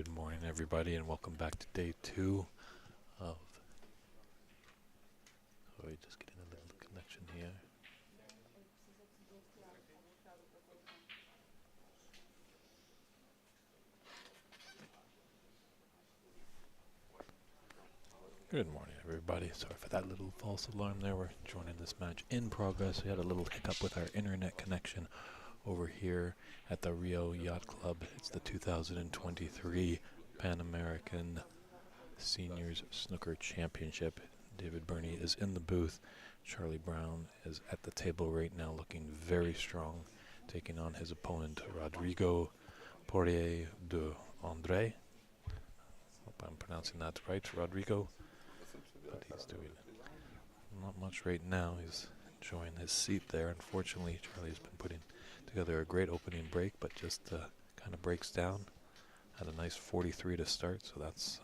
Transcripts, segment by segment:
Good morning, everybody, and welcome back to day 2 of... Sorry, just getting a little connection here. Good morning, everybody. Sorry for that little false alarm there. We're joining this match in progress. We had a little hiccup with our internet connection over here at the Rio Yacht Club. It's the 2023 Pan American Seniors Snooker Championship. David Burney is in the booth. Charlie Brown is at the table right now, looking very strong, taking on his opponent Rodrigo Poirier de Andre. Hope I'm pronouncing that right, Rodrigo. But he's doing not much right now. He's enjoying his seat there. Unfortunately, Charlie's been putting together a great opening break, but just kind of breaks down. Had a nice 43 to start, so that's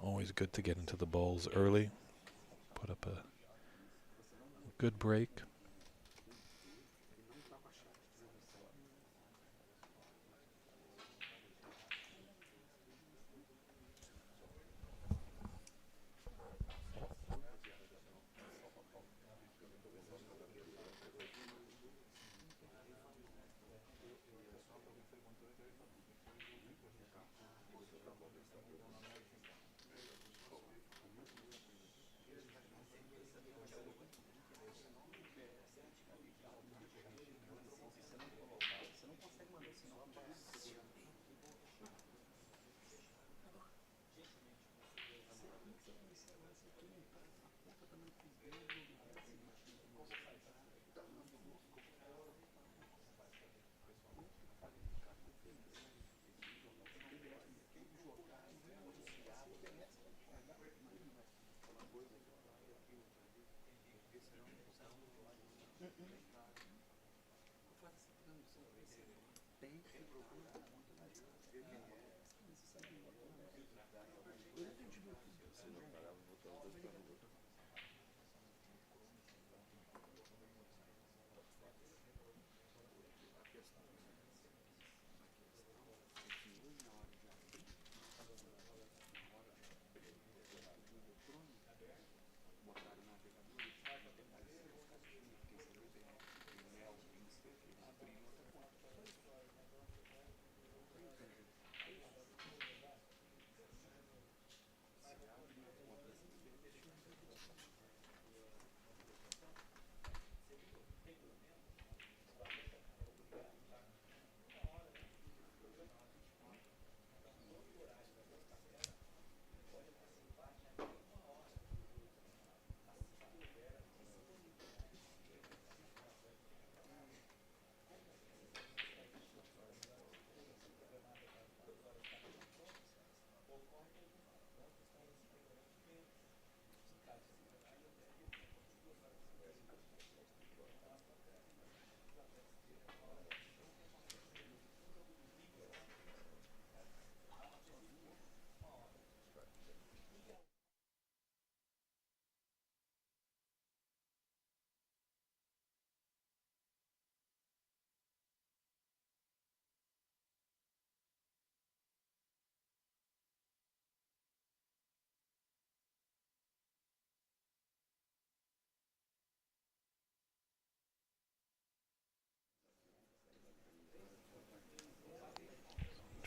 always good to get into the balls early. Put up a good break.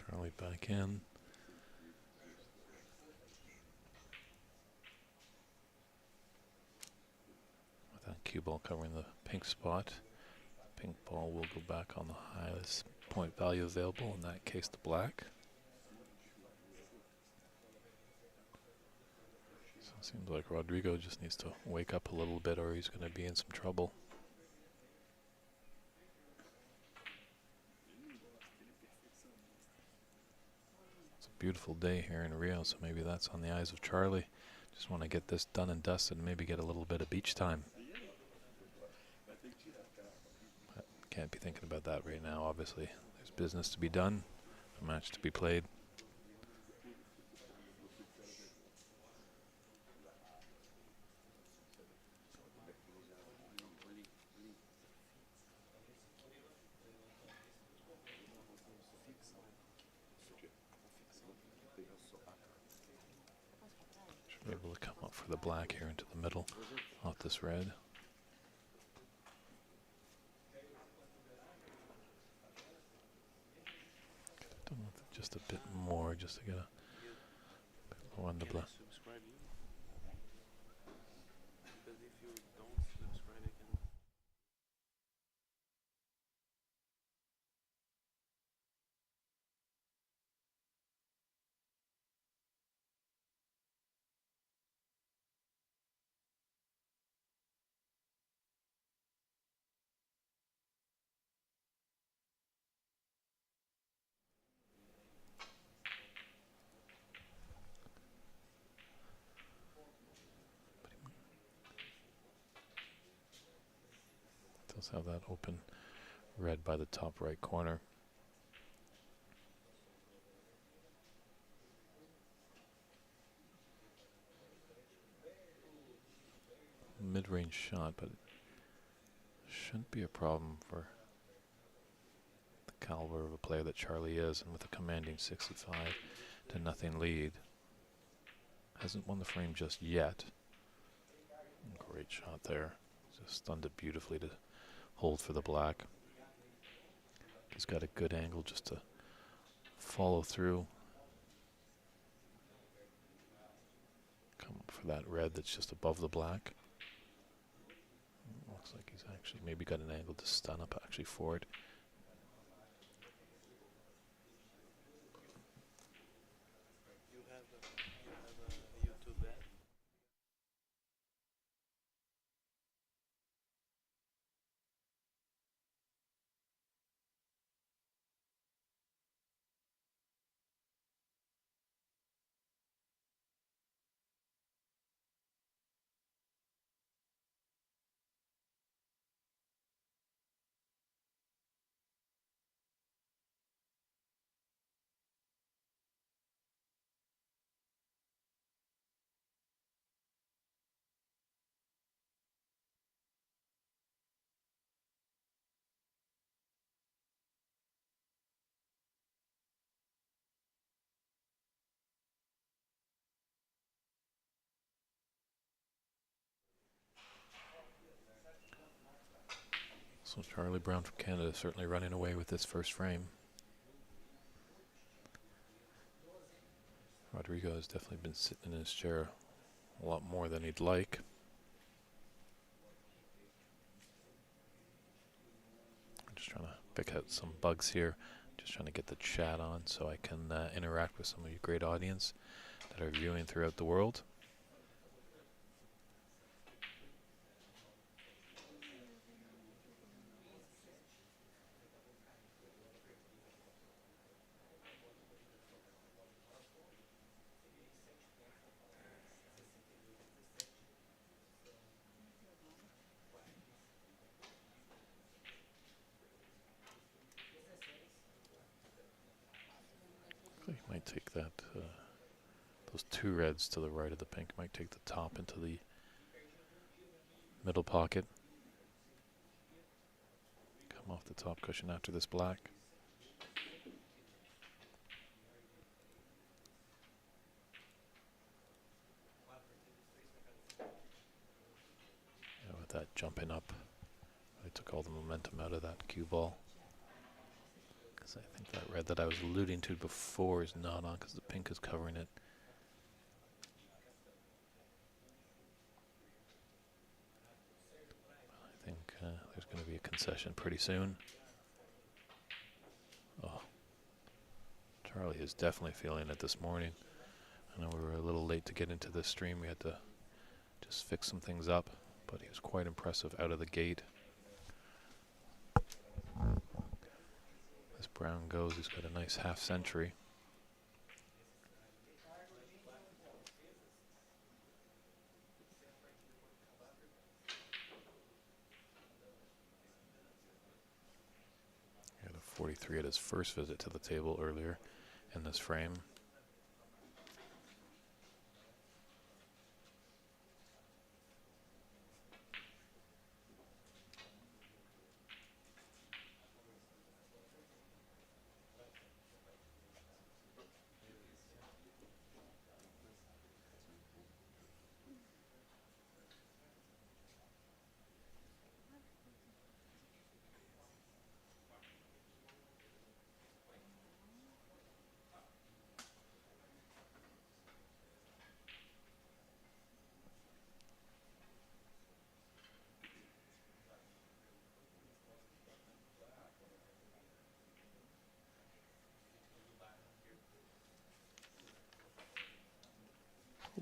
Charlie back in. With that cue ball covering the pink spot. Pink ball will go back on the highest point value available, in that case the black. So it seems like Rodrigo just needs to wake up a little bit or he's going to be in some trouble. Beautiful day here in Rio, so maybe that's on the eyes of Charlie. Just want to get this done and dusted and maybe get a little bit of beach time. But can't be thinking about that right now, obviously. There's business to be done, a match to be played. black here into the middle off this red. Don't know, just a bit more, just to get a bit more on the black. Does have that open red by the top right corner. Mid-range shot, but it shouldn't be a problem for the caliber of a player that Charlie is, and with a commanding 65-0 lead. Hasn't won the frame just yet. Great shot there. Just stunned it beautifully to hold for the black. He's got a good angle just to follow through. Come up for that red that's just above the black. Looks like he's actually maybe got an angle to stun up actually for it. You have a YouTube ad? So Charlie Brown from Canada certainly running away with this first frame. Rodrigo has definitely been sitting in his chair a lot more than he'd like. I'm just trying to pick out some bugs here. Just trying to get the chat on so I can interact with some of you great audience that are viewing throughout the world. You might take that, those two reds to the right of the pink, might take the top into the middle pocket. Come off the top cushion after this black. Yeah, with that jumping up, I took all the momentum out of that cue ball. Because I think that red that I was alluding to before is not on because the pink is covering it. I think there's going to be a concession pretty soon. Oh, Charlie is definitely feeling it this morning. I know we were a little late to get into this stream. We had to just fix some things up, but he was quite impressive out of the gate. This brown goes, he's got a nice half century. He had a 43 at his first visit to the table earlier in this frame.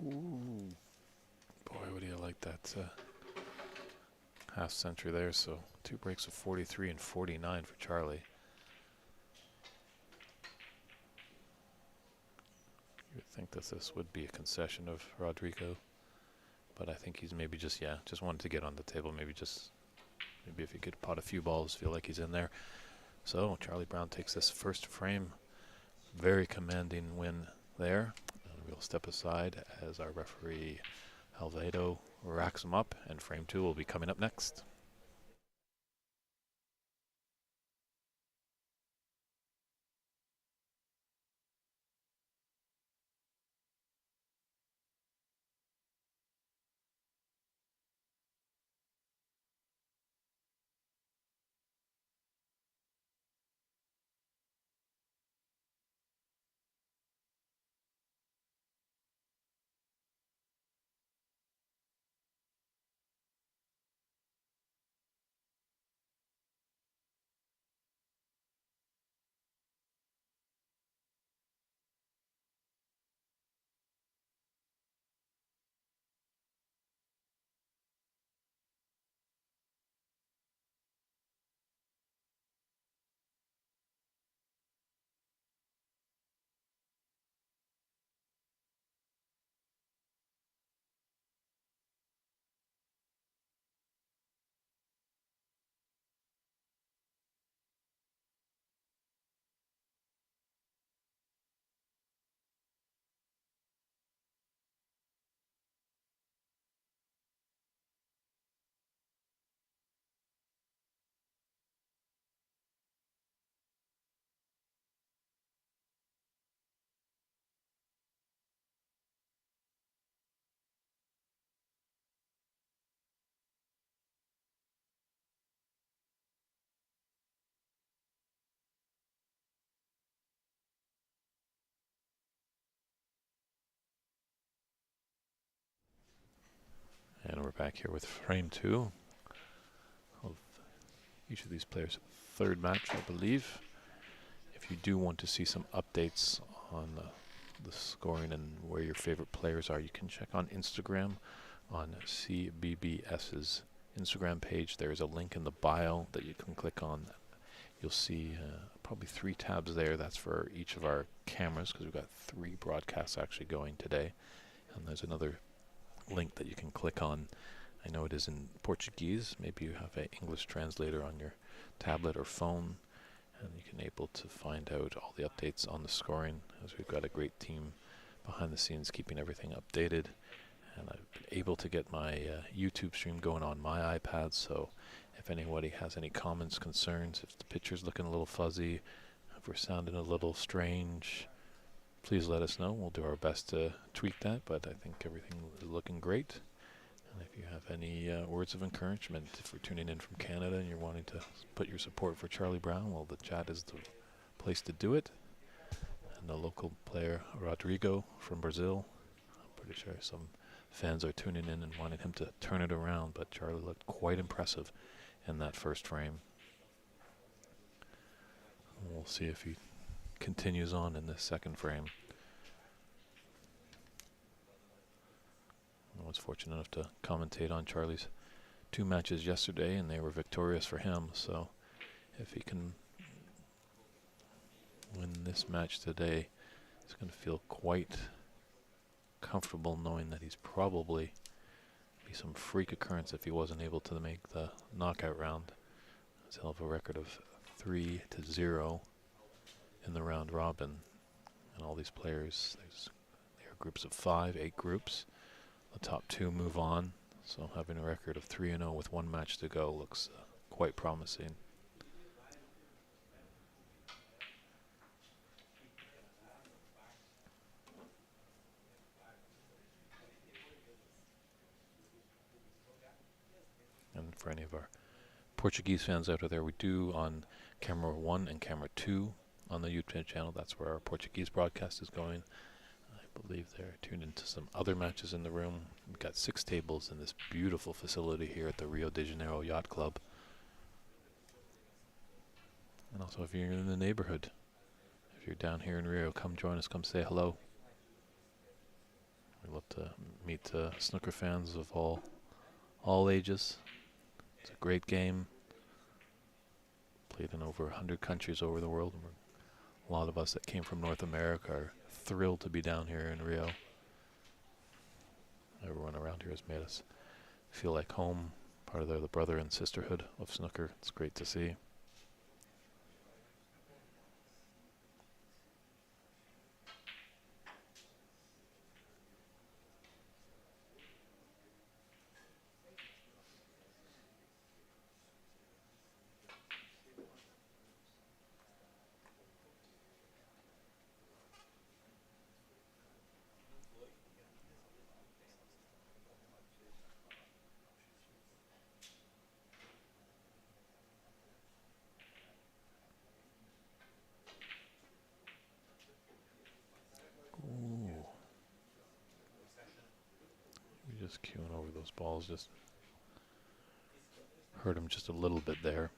Ooh. Boy, would you like that half century there. So 2 breaks of 43 and 49 for Charlie. You would think that this would be a concession of Rodrigo, but I think he's maybe just wanted to get on the table. Maybe if he could pot a few balls, feel like he's in there. So Charlie Brown takes this first frame. Very commanding win there. And we'll step aside as our referee Alvedo racks him up, and frame 2 will be coming up next. And we're back here with frame 2 of each of these players' third match, I believe. If you do want to see some updates on the scoring and where your favorite players are, you can check on Instagram on CBBS's Instagram page. There is a link in the bio that you can click on. You'll see probably 3 tabs there. That's for each of our cameras, because we've got 3 broadcasts actually going today. And there's another link that you can click on. I know it is in Portuguese. Maybe you have an English translator on your tablet or phone, and you can able to find out all the updates on the scoring, as we've got a great team behind the scenes keeping everything updated. And I've been able to get my YouTube stream going on my iPad, so if anybody has any comments, concerns, if the picture's looking a little fuzzy, if we're sounding a little strange, please let us know. We'll do our best to tweak that, but I think everything is looking great. And if you have any words of encouragement, if we're tuning in from Canada and you're wanting to put your support for Charlie Brown, well, the chat is the place to do it. And the local player, Rodrigo from Brazil, I'm pretty sure some fans are tuning in and wanting him to turn it around, but Charlie looked quite impressive in that first frame. We'll see if he continues on in this second frame. I was fortunate enough to commentate on Charlie's 2 matches yesterday, and they were victorious for him. So if he can win this match today, he's going to feel quite comfortable knowing that he's probably be some freak occurrence if he wasn't able to make the knockout round. He'll have a record of 3-0 in the round robin, and all these players, they are groups of 5, 8 groups. The top 2 move on, so having a record of 3-0 with 1 match to go looks quite promising. And for any of our Portuguese fans out there, we do on camera 1 and camera 2 on the YouTube channel. That's where our Portuguese broadcast is going. I believe they're tuned into some other matches in the room. We've got 6 tables in this beautiful facility here at the Rio de Janeiro Yacht Club. And also, if you're in the neighborhood, if you're down here in Rio, come join us, come say hello. We love to meet snooker fans of all ages. It's a great game. Played in over 100 countries over the world. A lot of us that came from North America are thrilled to be down here in Rio. Everyone around here has made us feel like home, part of the brother and sisterhood of snooker. It's great to see. Just queuing over those balls, just hurt him just a little bit there.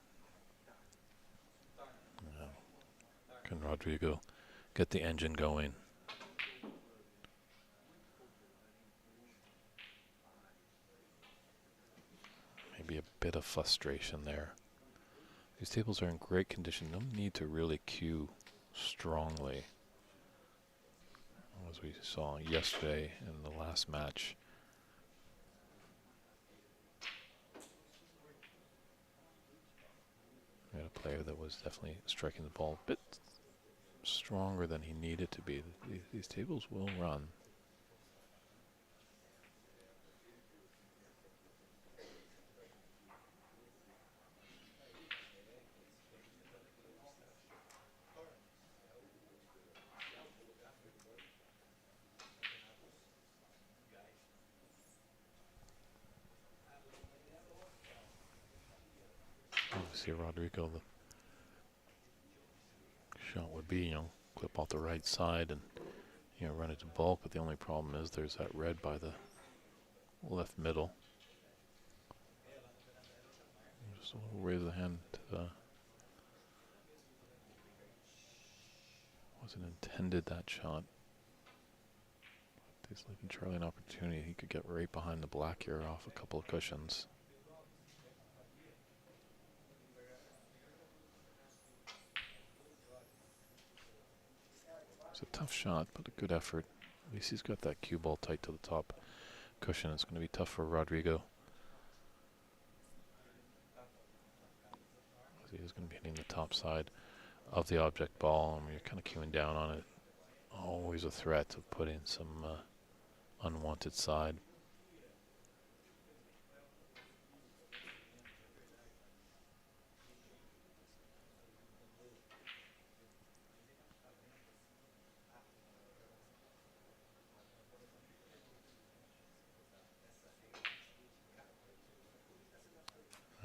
Can Rodrigo get the engine going? Maybe a bit of frustration there. These tables are in great condition. No need to really cue strongly. As we saw yesterday in the last match. We had a player that was definitely striking the ball a bit stronger than he needed to be. These tables will run. See Rodrigo, the shot would be, clip off the right side and, run it to bulk, but the only problem is there's that red by the left middle. Just a little raise of the hand to the, wasn't intended that shot. He's leaving Charlie an opportunity. He could get right behind the black here off a couple of cushions. It's a tough shot, but a good effort. At least he's got that cue ball tight to the top cushion. It's going to be tough for Rodrigo. He is going to be hitting the top side of the object ball, and you're kind of cueing down on it. Always a threat of putting some unwanted side.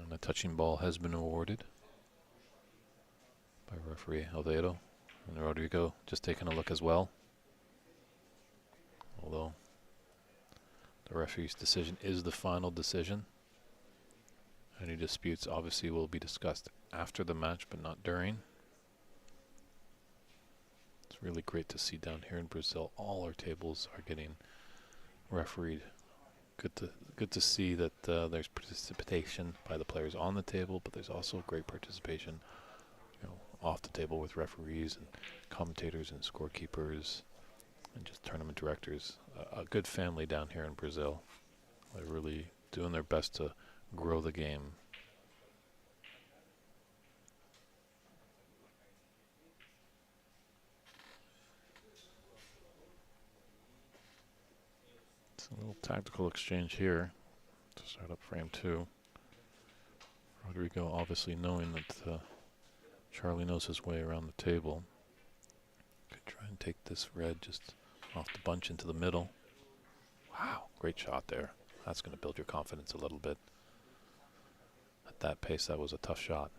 And a touching ball has been awarded by referee Aldedo. And Rodrigo just taking a look as well. Although the referee's decision is the final decision. Any disputes obviously will be discussed after the match, but not during. It's really great to see down here in Brazil, all our tables are getting refereed. Good to see that there's participation by the players on the table, but there's also great participation, off the table with referees and commentators and scorekeepers and just tournament directors. A good family down here in Brazil. They're really doing their best to grow the game. It's a little tactical exchange here to start up frame 2. Rodrigo obviously knowing that Charlie knows his way around the table. Could try and take this red just off the bunch into the middle. Wow, great shot there. That's going to build your confidence a little bit. At that pace, that was a tough shot.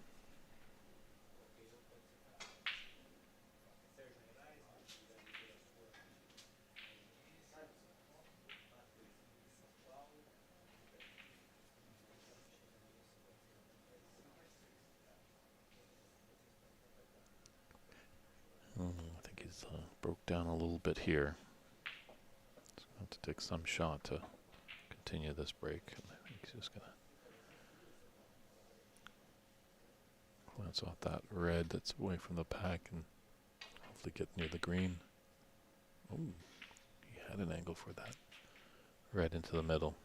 I think he's broke down a little bit here. He's going to take some shot to continue this break. And I think he's just going to glance off that red that's away from the pack and hopefully get near the green. Oh, he had an angle for that. Red into the middle.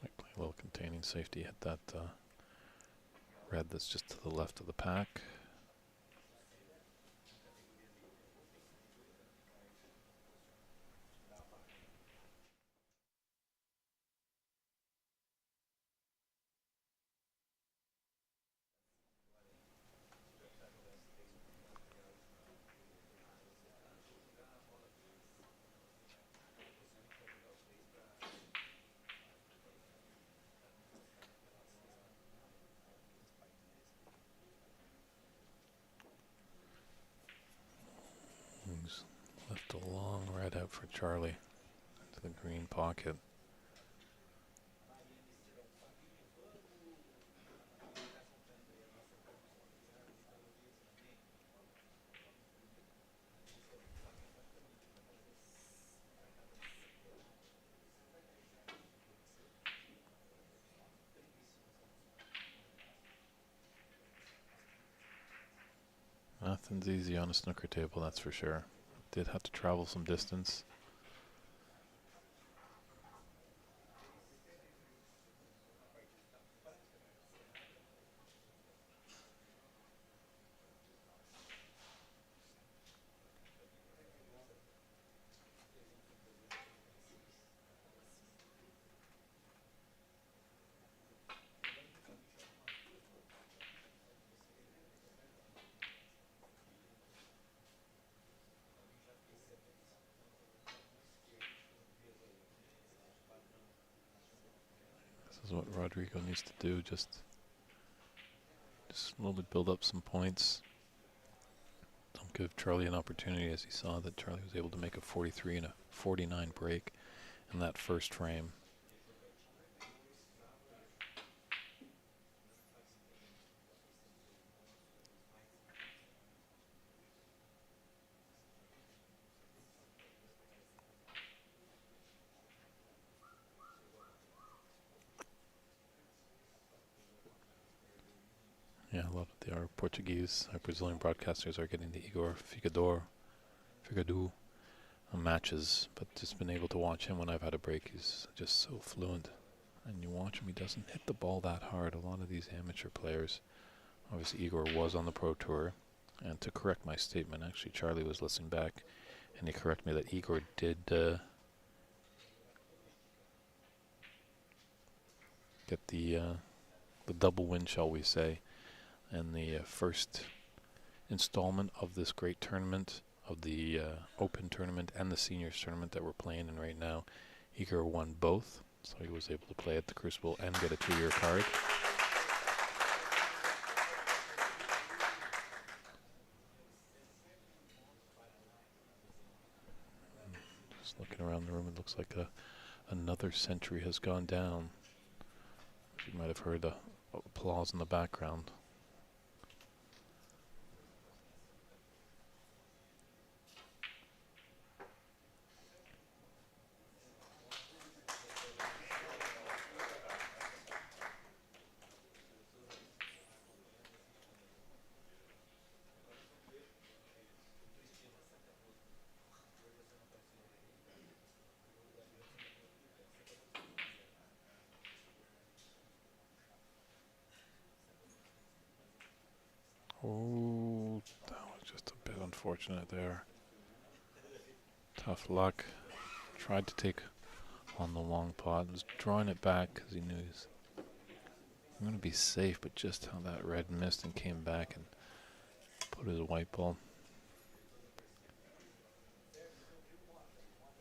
Might play a little containing safety, hit that red that's just to the left of the pack. He's left a long red out for Charlie into the green pocket. Nothing's easy on a snooker table, that's for sure. Did have to travel some distance. This is what Rodrigo needs to do, just slowly build up some points. Don't give Charlie an opportunity, as he saw that Charlie was able to make a 43 and a 49 break in that first frame. Yeah, a lot of our Portuguese, our Brazilian broadcasters are getting the Igor Figueiredo matches, but just been able to watch him when I've had a break. He's just so fluent. And you watch him, he doesn't hit the ball that hard. A lot of these amateur players, obviously Igor was on the Pro Tour. And to correct my statement, actually Charlie was listening back, and he corrected me that Igor did get the double win, shall we say, in the first installment of this great tournament, of the Open tournament and the Seniors tournament that we're playing in right now. Igor won both, so he was able to play at the Crucible and get a 2-year card. Just looking around the room, it looks like another century has gone down. You might have heard the applause in the background. Oh, that was just a bit unfortunate there. Tough luck. Tried to take on the long pot. Was drawing it back because he knew he's going to be safe, but just how that red missed and came back and put his white ball.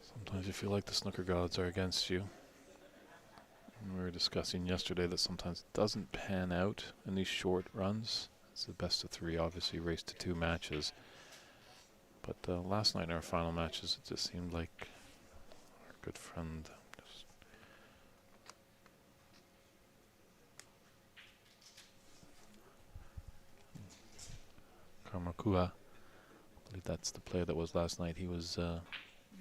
Sometimes you feel like the snooker gods are against you. And we were discussing yesterday that sometimes it doesn't pan out in these short runs. It's the best of three, obviously, race to 2 matches. But last night in our final matches, it just seemed like our good friend Kamakua, I believe that's the player that was last night. He was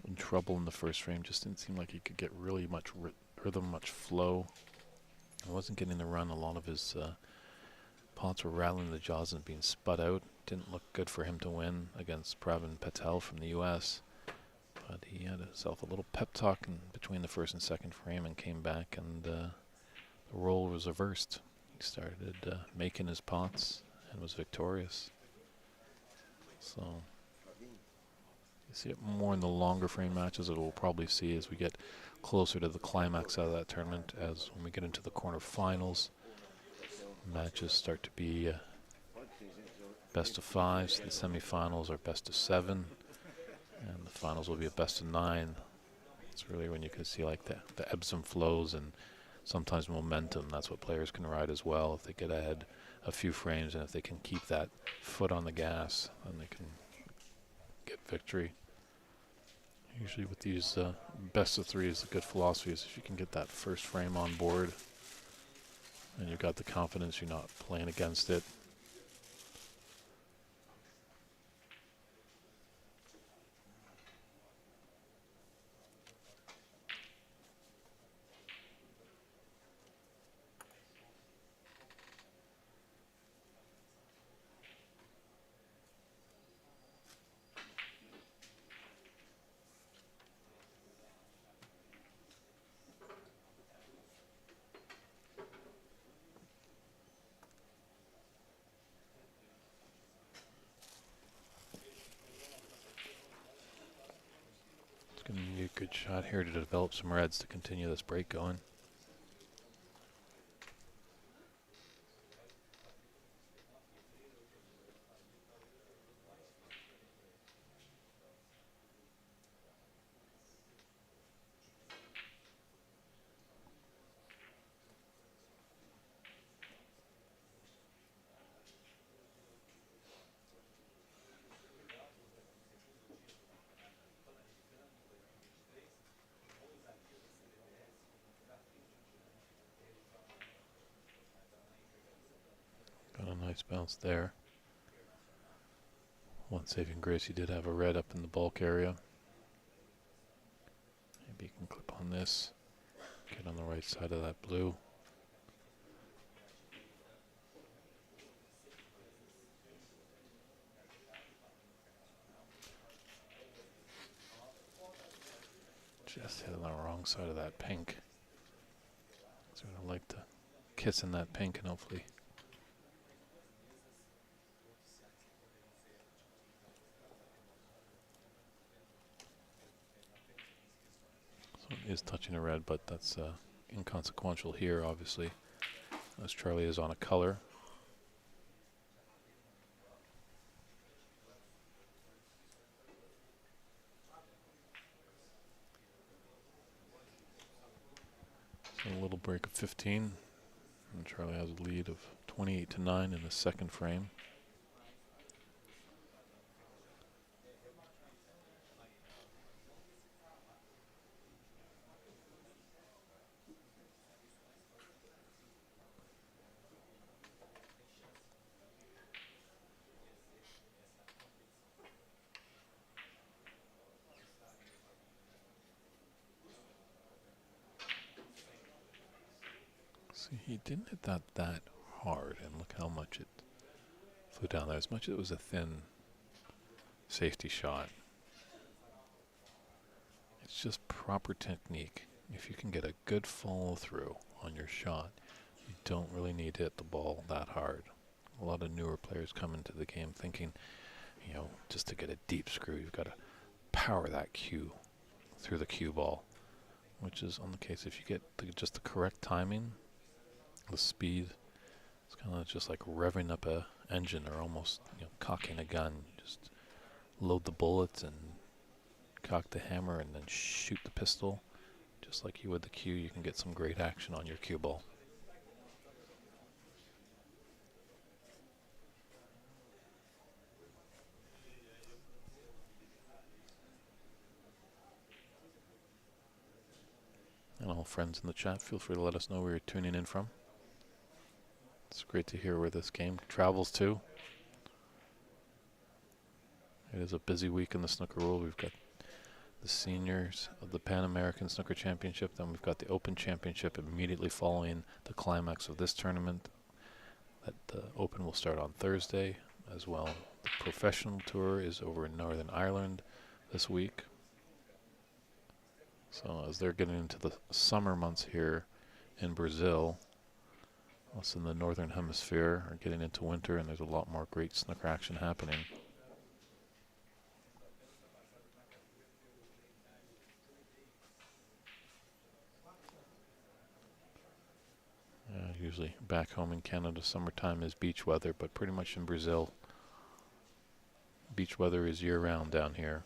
in trouble in the first frame. Just didn't seem like he could get really much rhythm, much flow. He wasn't getting the run. A lot of his pots were rattling the jaws and being sput out. Didn't look good for him to win against Patel from the U.S. But he had himself a little pep talk in between the first and second frame and came back, and the role was reversed. He started making his pots and was victorious. So you see it more in the longer frame matches that we'll probably see as we get closer to the climax of that tournament. As when we get into the quarterfinals, matches start to be best of 5s. The semifinals are best of 7, and the finals will be a best of 9. It's really when you can see like the ebbs and flows and sometimes momentum. That's what players can ride as well. If they get ahead a few frames and if they can keep that foot on the gas, then they can get victory. Usually with these best of 3s, the good philosophy is if you can get that first frame on board and you've got the confidence, you're not playing against it. Going to be a good shot here to develop some reds to continue this break going. Got a nice bounce there. One saving grace, he did have a red up in the bulk area. Maybe you can clip on this, get on the right side of that blue. Just hit on the wrong side of that pink. Sort of like to kiss in that pink and hopefully is touching a red, but that's inconsequential here, obviously, as Charlie is on a color. So a little break of 15, and Charlie has a lead of 28-9 in the second frame. See, he didn't hit that hard, and look how much it flew down there. As much as it was a thin safety shot, it's just proper technique. If you can get a good follow through on your shot, you don't really need to hit the ball that hard. A lot of newer players come into the game thinking, you know, just to get a deep screw, you've got to power that cue through the cue ball. which is on the case if you get just the correct timing, the speed. It's kind of just like revving up a engine or almost cocking a gun. You just load the bullets and cock the hammer and then shoot the pistol. Just like you would the cue, you can get some great action on your cue ball. And all friends in the chat, feel free to let us know where you're tuning in from. It's great to hear where this game travels to. It is a busy week in the snooker world. We've got the seniors of the Pan American Snooker Championship. Then we've got the Open Championship immediately following the climax of this tournament. The Open will start on Thursday as well. The professional tour is over in Northern Ireland this week. So as they're getting into the summer months here in Brazil, us in the northern hemisphere are getting into winter, and there's a lot more great snooker action happening. Usually back home in Canada, summertime is beach weather, but pretty much in Brazil, beach weather is year-round down here.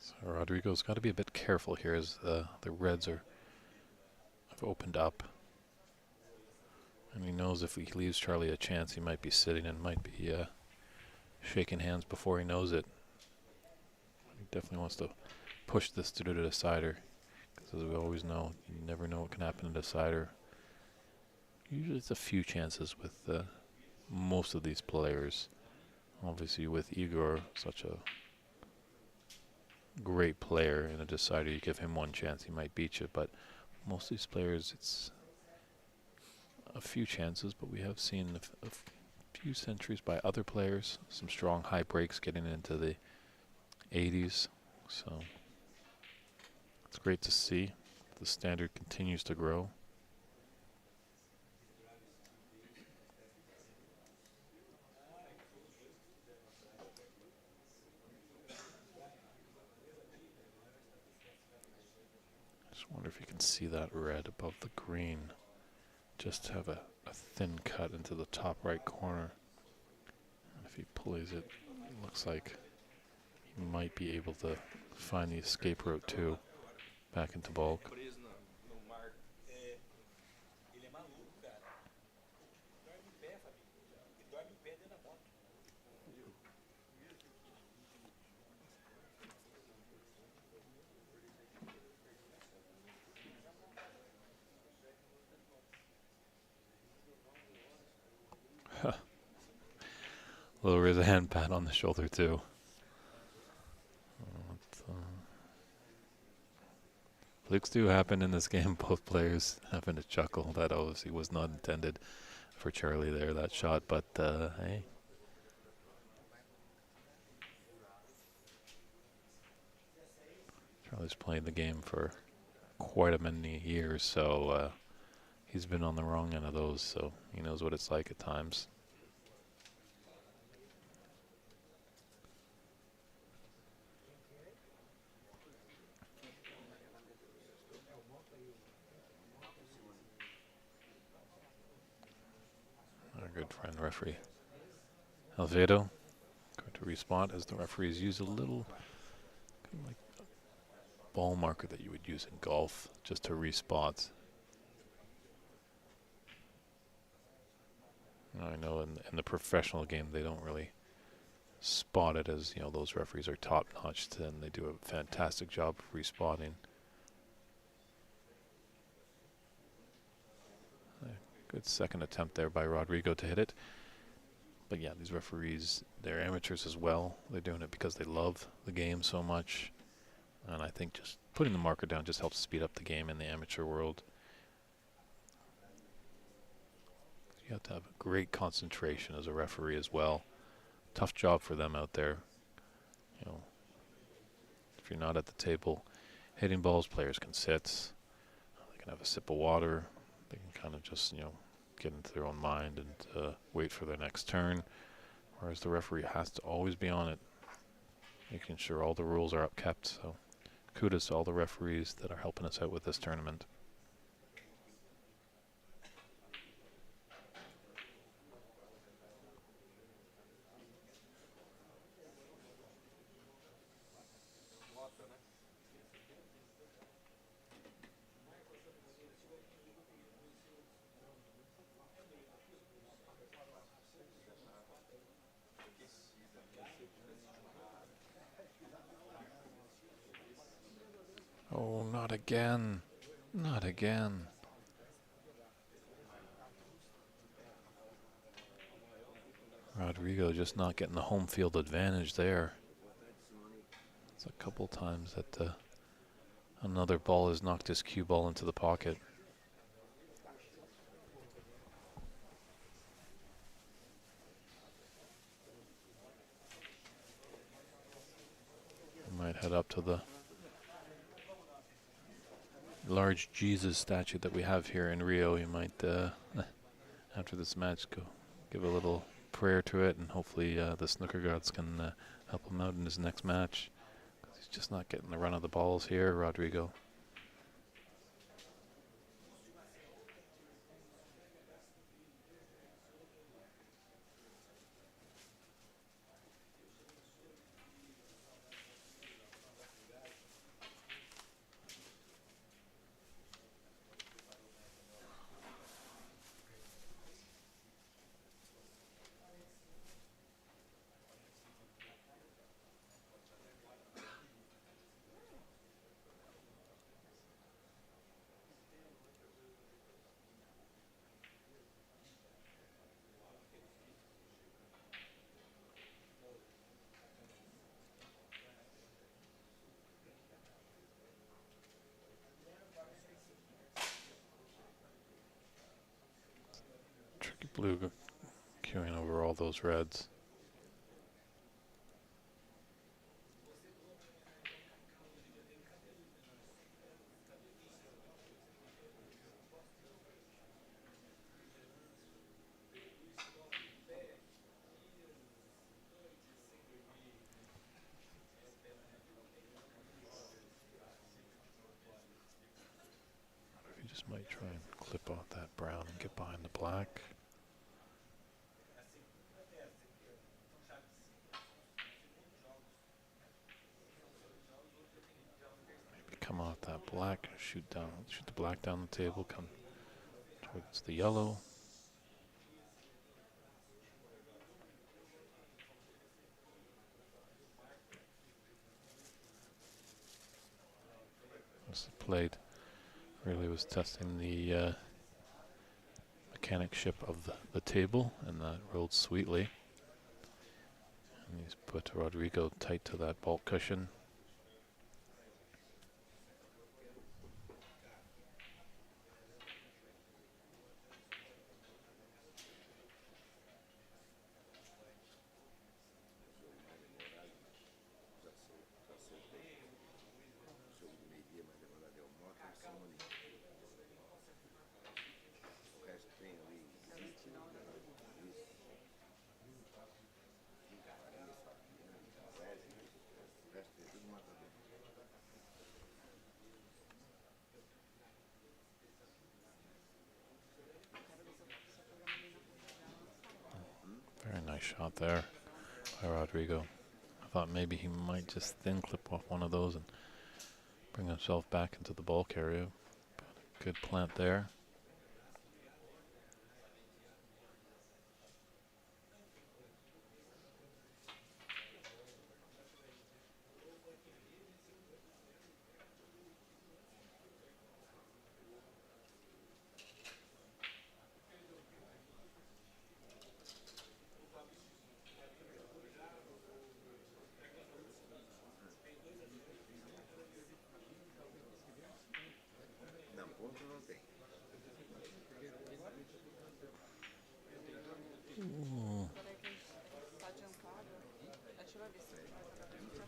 So Rodrigo's got to be a bit careful here as the reds have opened up. And he knows if he leaves Charlie a chance, he might be sitting and might be shaking hands before he knows it. He definitely wants to push this to the decider, because as we always know, you never know what can happen in the decider. Usually it's a few chances with most of these players. Obviously with Igor, such a great player in a decider, you give him one chance, he might beat you. But most of these players, it's a few chances, but we have seen a few centuries by other players, some strong high breaks getting into the 80s. So it's great to see. The standard continues to grow. Just wonder if you can see that red above the green. Just have a thin cut into the top right corner. And if he pulleys it, it looks like he might be able to find the escape route too, back into bulk. Little raise a hand pat on the shoulder too. Flukes do happen in this game. Both players having to chuckle. That obviously was not intended for Charlie there, that shot, but hey. Charlie's played the game for quite a many years, so he's been on the wrong end of those, so he knows what it's like at times. Our good friend referee Alvedo going to respot as the referees use a little kind of like ball marker that you would use in golf just to respot. I know in the professional game they don't really spot it, as you know, those referees are top notch and they do a fantastic job of respotting. Good second attempt there by Rodrigo to hit it. But yeah, these referees, they're amateurs as well. They're doing it because they love the game so much. And I think just putting the marker down just helps speed up the game in the amateur world. You have to have a great concentration as a referee as well. Tough job for them out there. You know, if you're not at the table hitting balls, players can sit. They can have a sip of water. They can kind of just, get into their own mind and wait for their next turn. Whereas the referee has to always be on it, making sure all the rules are upkept. So kudos to all the referees that are helping us out with this tournament. Oh, not again. Not again. Rodrigo just not getting the home field advantage there. It's a couple times that another ball has knocked his cue ball into the pocket. He might head up to the large Jesus statue that we have here in Rio. He might, after this match, go give a little prayer to it, and hopefully the snooker gods can help him out in his next match. 'Cause he's just not getting the run of the balls here, Rodrigo. Tricky blue queuing over all those reds. He just might try and clip off that brown and get behind the black. Come off that black, shoot the black down the table, come towards the yellow. This played really was testing the mechanicship of the table, and that rolled sweetly. And he's put Rodrigo tight to that bulk cushion. Very nice shot there by Rodrigo. I thought maybe he might just thin clip off one of those and bring himself back into the bulk area. But good plant there.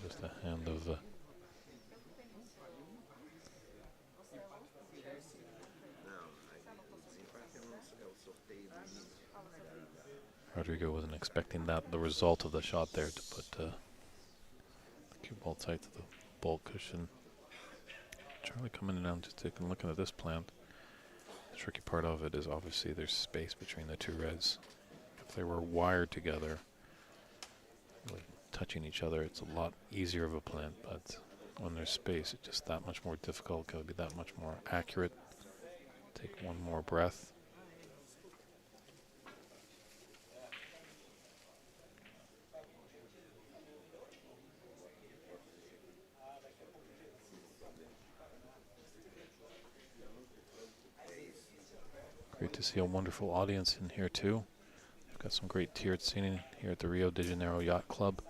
Just a hand of Rodrigo wasn't expecting the result of the shot there, to put the cue ball tight to the ball cushion. Charlie coming in and just taking a look at this plant. The tricky part of it is obviously there's space between the two reds. If they were wired together, like touching each other, it's a lot easier of a plant, but when there's space, it's just that much more difficult. Gotta be that much more accurate. Take one more breath. Great to see a wonderful audience in here too. We've got some great tiered seating here at the Rio de Janeiro Yacht Club.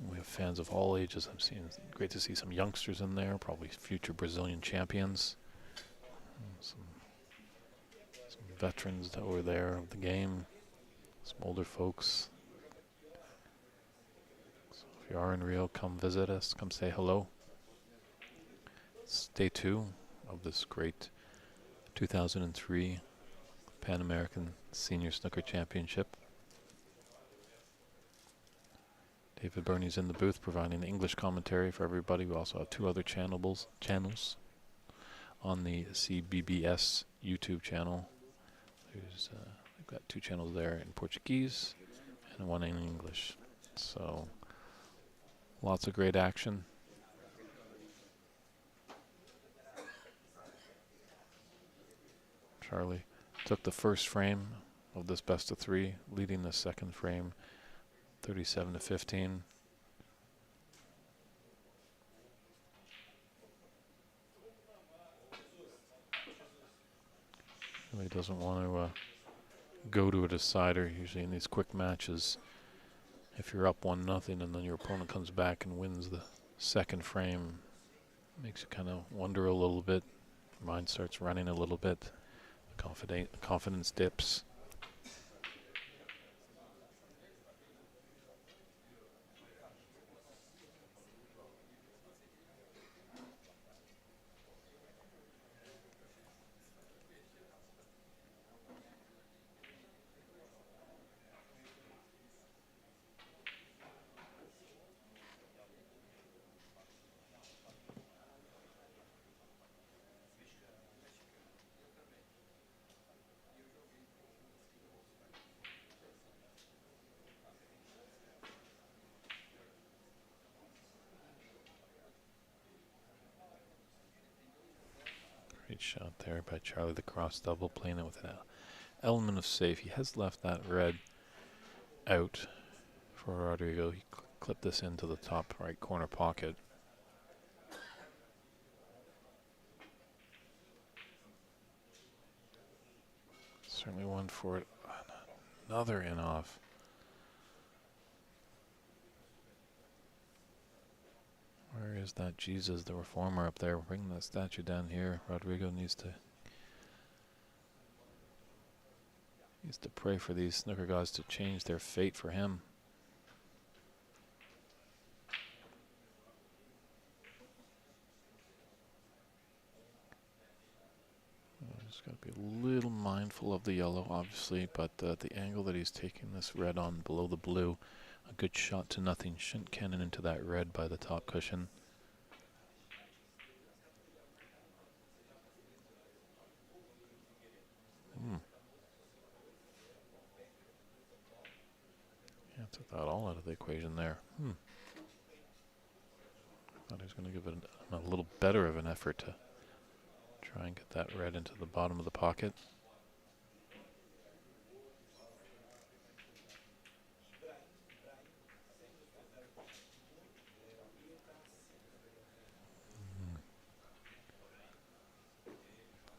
We have fans of all ages. I'm seeing great to see some youngsters in there, probably future Brazilian champions. Some veterans that were there of the game, some older folks. So if you are in Rio, come visit us, come say hello. It's day 2 of this great 2003 Pan American Senior Snooker Championship. David Burney's in the booth providing the English commentary for everybody. We also have 2 other channels on the CBBS YouTube channel. We've got 2 channels there in Portuguese and 1 in English. So lots of great action. Charlie took the first frame of this best of 3, leading the second frame 37-15. Really doesn't want to go to a decider. Usually in these quick matches, if you're up 1-0 and then your opponent comes back and wins the second frame, makes you kind of wonder a little bit. Your mind starts running a little bit. Confidence dips. Great shot there by Charlie, the cross double, playing it with an element of safe. He has left that red out for Rodrigo. He clipped this into the top right corner pocket. Certainly one for it. Another in off. Where is that Jesus, the reformer, up there? Bring that statue down here. Rodrigo needs to pray for these snooker gods to change their fate for him. Just got to be a little mindful of the yellow, obviously, but the angle that he's taking this red on below the blue, a good shot to nothing. Shouldn't cannon into that red by the top cushion. Yeah, took that all out of the equation there. I thought he was going to give it a little better of an effort to try and get that red into the bottom of the pocket.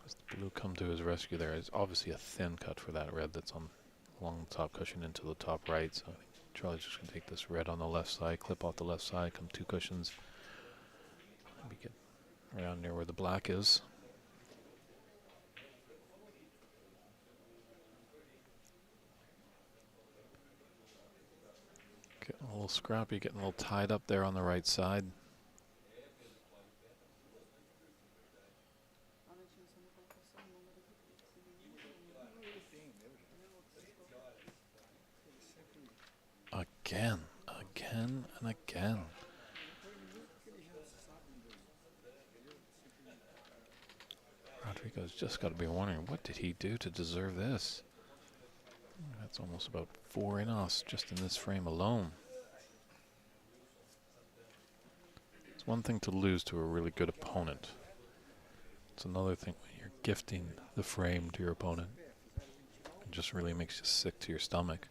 As the blue come to his rescue there, it's obviously a thin cut for that red that's on along the top cushion into the top right. So I think Charlie's just going to take this red on the left side, clip off the left side, come 2 cushions. Maybe get around near where the black is. Getting a little scrappy, getting a little tied up there on the right side. again. Again and again. Rodrigo's just got to be wondering, what did he do to deserve this? That's almost about 4 in-offs just in this frame alone. It's one thing to lose to a really good opponent. It's another thing when you're gifting the frame to your opponent. It just really makes you sick to your stomach.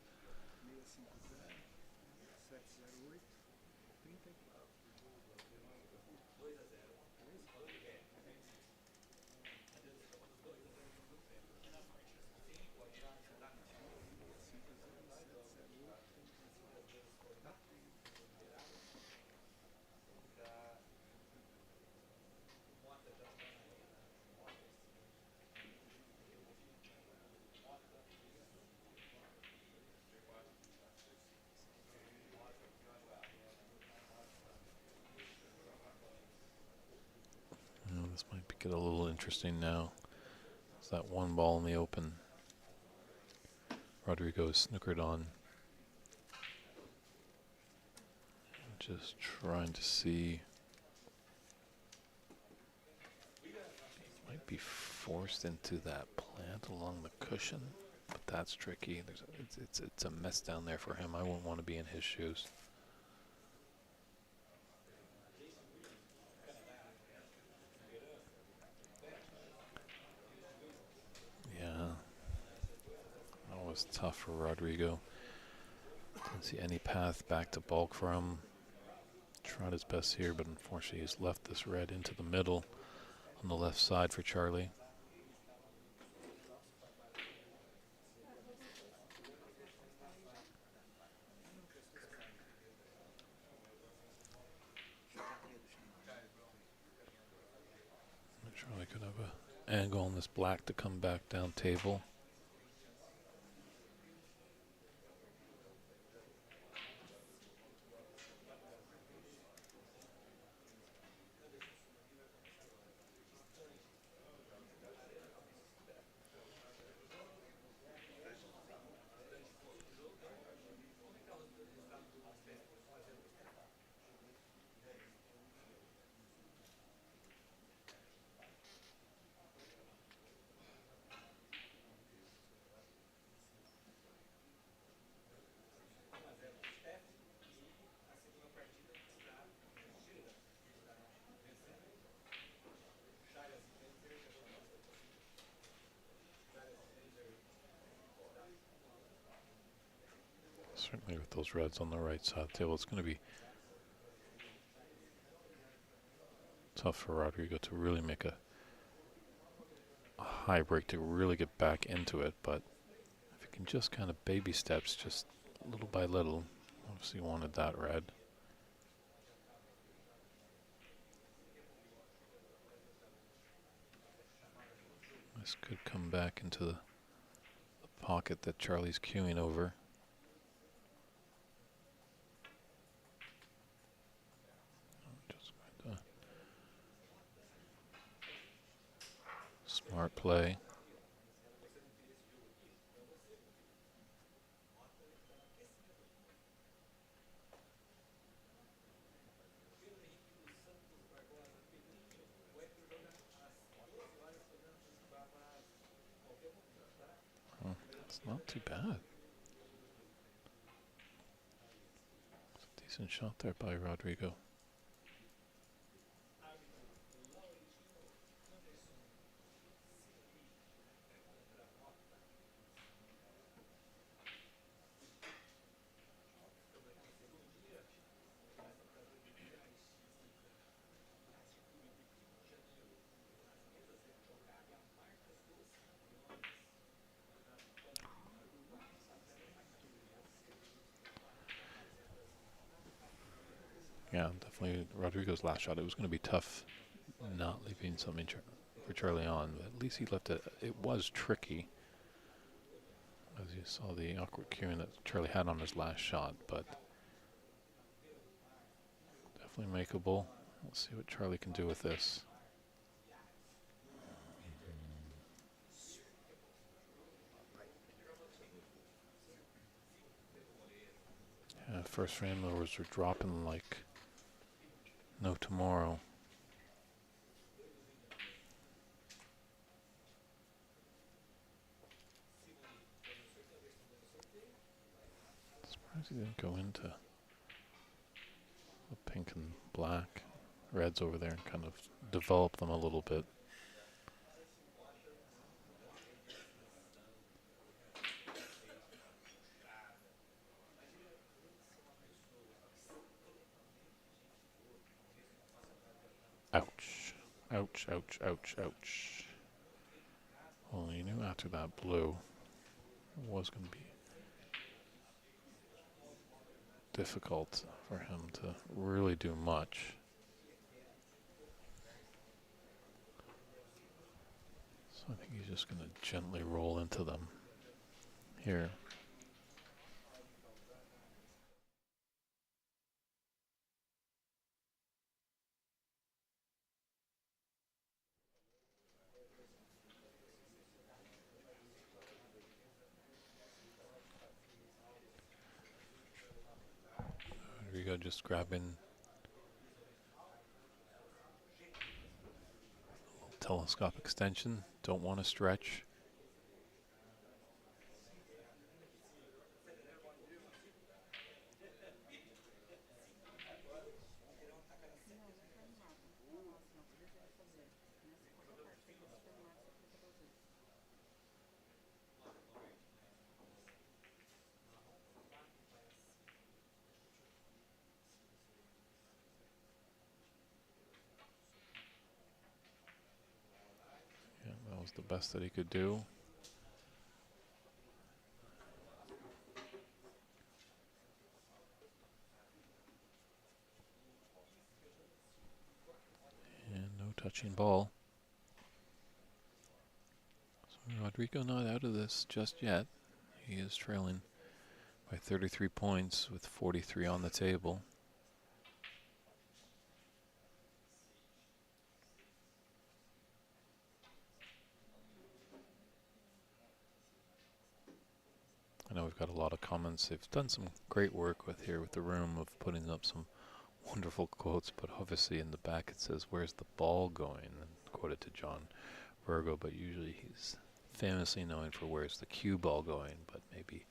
This might get a little interesting now. It's that one ball in the open. Rodrigo is snookered on. Just trying to see. Might be forced into that plant along the cushion, but that's tricky. It's a mess down there for him. I wouldn't want to be in his shoes. Was tough for Rodrigo. Didn't see any path back to bulk for him. Tried his best here, but unfortunately he's left this red into the middle on the left side for Charlie. Charlie could have an angle on this black to come back down table. Certainly with those reds on the right side of the table, it's going to be tough for Rodrigo to really make a high break to really get back into it, but if he can just kind of baby steps, just little by little, obviously wanted that red. This could come back into the pocket that Charlie's queuing over. Smart play. Oh, it's not too bad. It's a decent shot there by Rodrigo. Yeah, definitely Rodrigo's last shot. It was going to be tough not leaving something for Charlie on, but at least he left it. It was tricky, as you saw the awkward queuing that Charlie had on his last shot, but definitely makeable. Let's see what Charlie can do with this. First frame numbers were dropping like no tomorrow. Surprised he didn't go into the pink and black. Reds over there and kind of develop them a little bit. Ouch. Ouch, ouch, ouch, ouch. Well, you knew after that blue it was going to be difficult for him to really do much. So I think he's just going to gently roll into them here. Rodrigo just grabbing a little telescope extension. Don't want to stretch. That was the best that he could do. And no touching ball. So Rodrigo not out of this just yet. He is trailing by 33 points with 43 on the table. I know we've got a lot of comments. They've done some great work with the room of putting up some wonderful quotes, but obviously in the back it says, "Where's the ball going?" and quoted to John Virgo, but usually he's famously known for "Where's the cue ball going?" but maybe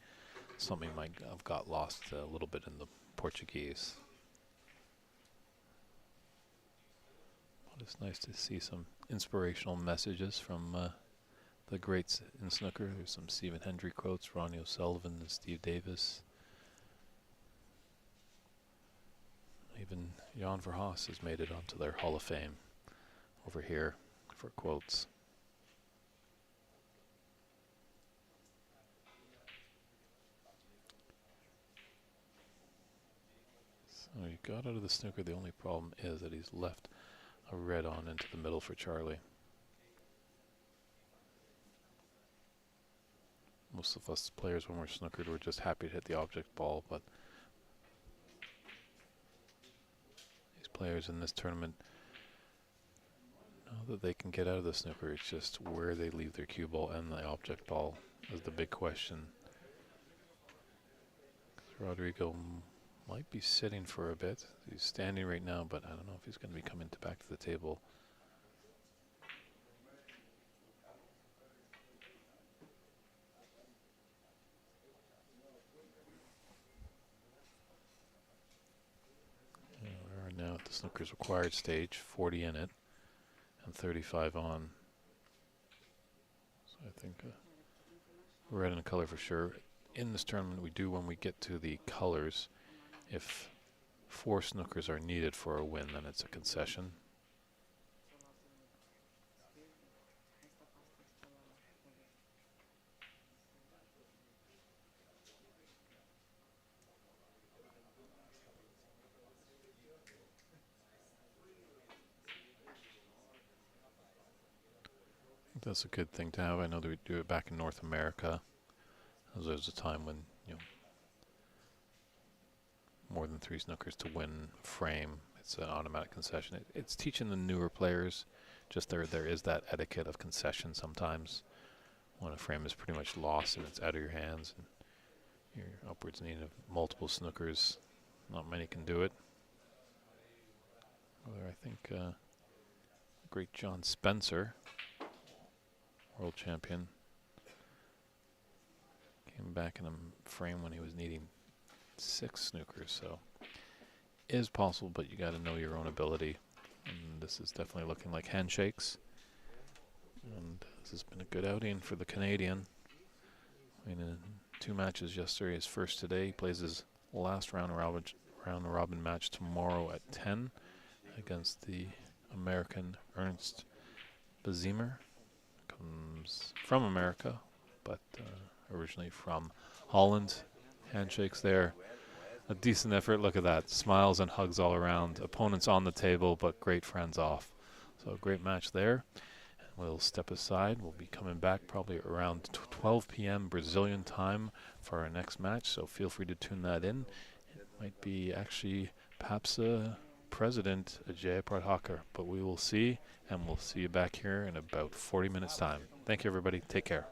something might have got lost a little bit in the Portuguese. But it's nice to see some inspirational messages from the greats in snooker. There's some Stephen Hendry quotes, Ronnie O'Sullivan and Steve Davis. Even Jan Verhaas has made it onto their Hall of Fame over here for quotes. So he got out of the snooker. The only problem is that he's left a red on into the middle for Charlie. Most of us players, when we're snookered, we're just happy to hit the object ball, but these players in this tournament know that they can get out of the snooker. It's just where they leave their cue ball and the object ball is the big question. Rodrigo might be sitting for a bit. He's standing right now, but I don't know if he's going to be coming back to the table. Now at the snooker's required stage, 40 in it and 35 on. So I think red and a color for sure. In this tournament we do, when we get to the colors, if 4 snookers are needed for a win, then it's a concession. That's a good thing to have. I know that we do it back in North America. There's a time when, you know, more than 3 snookers to win frame. It's an automatic concession. It's teaching the newer players. Just there is that etiquette of concession sometimes when a frame is pretty much lost and it's out of your hands. And Your upwards need of multiple snookers. Not many can do it. Although I think great John Spencer, world champion, came back in a frame when he was needing 6 snookers. So is possible, but you got to know your own ability. And this is definitely looking like handshakes. And this has been a good outing for the Canadian. I mean, in 2 matches yesterday, his first today. He plays his last round robin match tomorrow at 10 against the American Ernst Biesmer. Comes from America, but originally from Holland. Handshakes there. A decent effort. Look at that. Smiles and hugs all around. Opponents on the table, but great friends off. So a great match there. We'll step aside. We'll be coming back probably around 12 p.m. Brazilian time for our next match, so feel free to tune that in. It might be actually PABSA President Ajay Pradhakar, but we will see, and we'll see you back here in about 40 minutes' time. Thank you, everybody. Take care.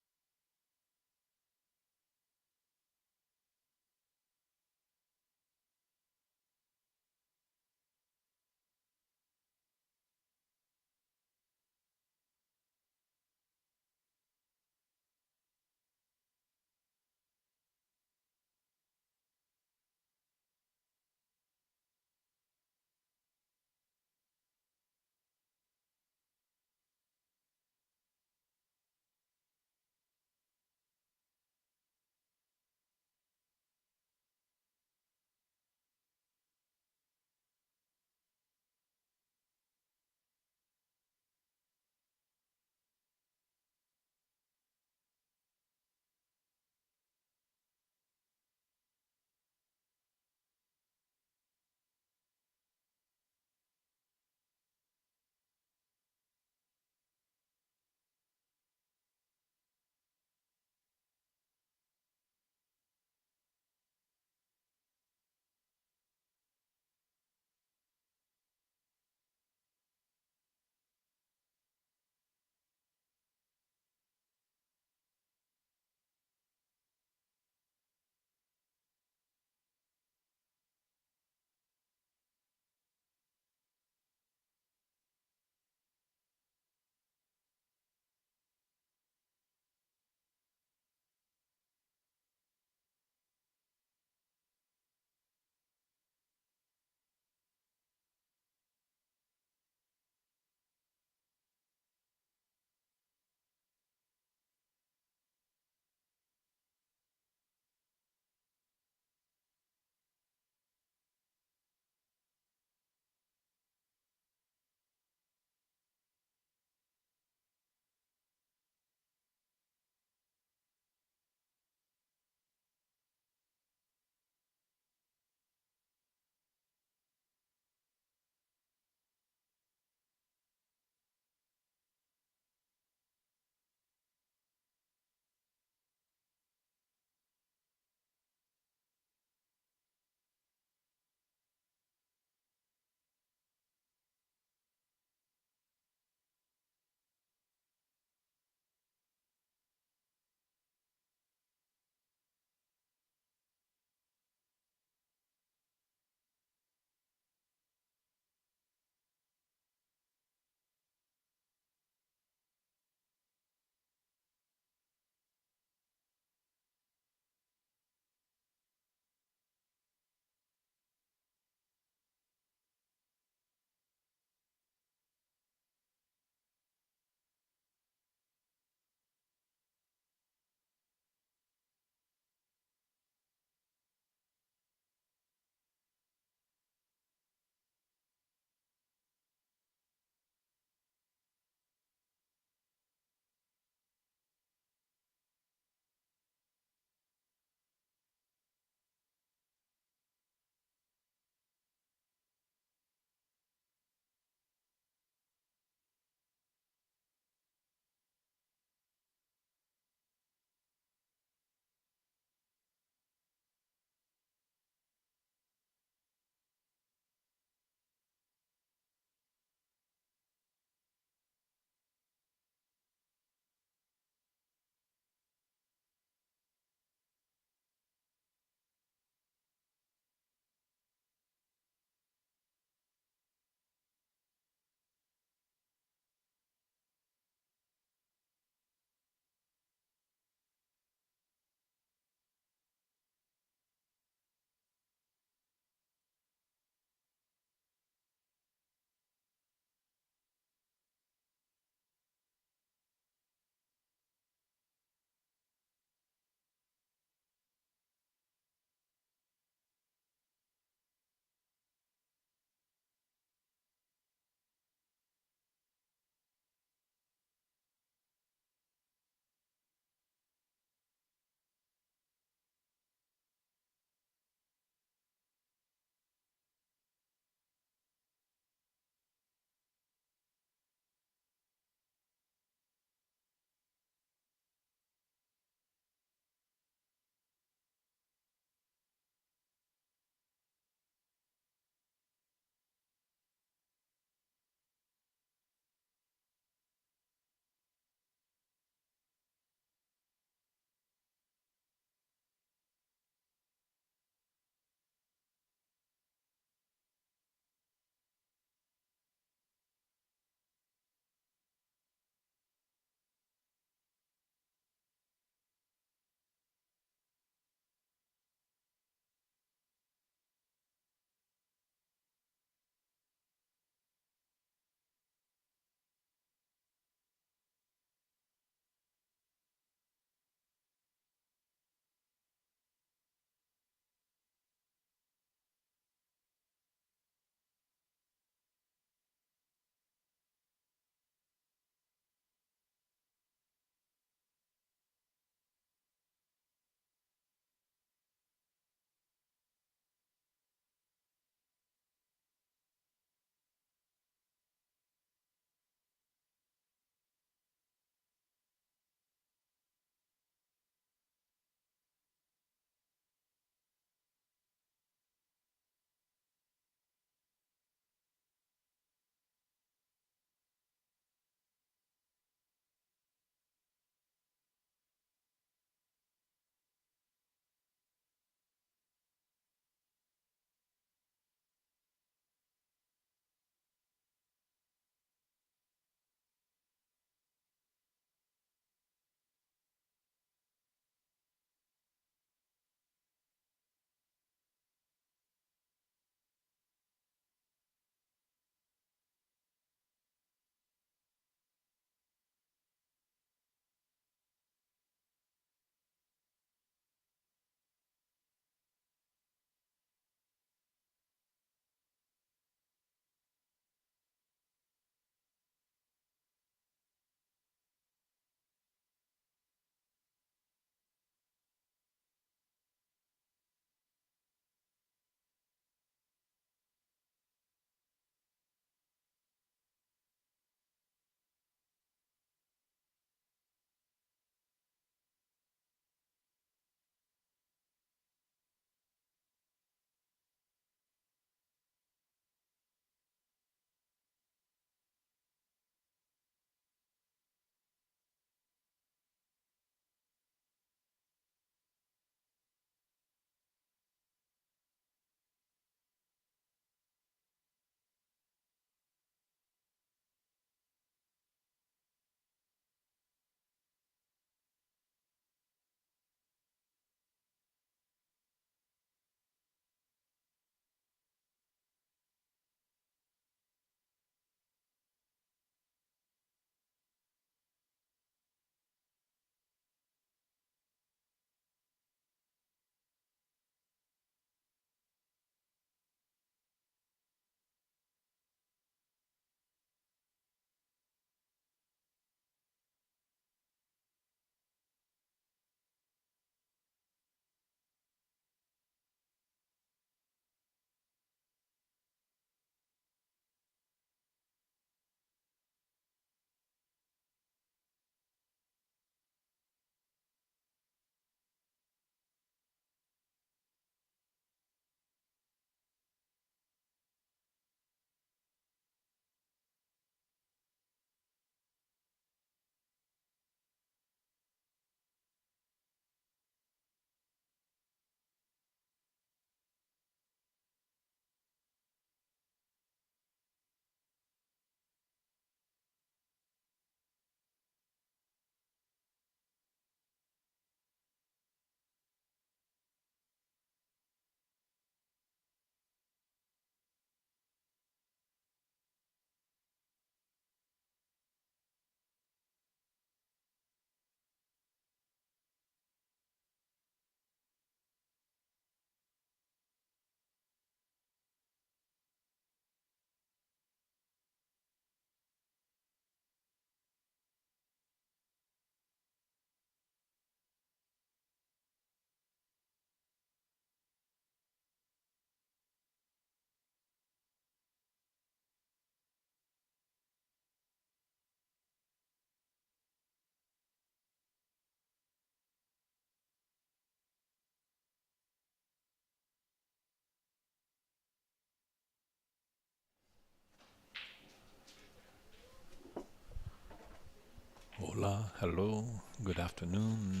Hola, hello, good afternoon,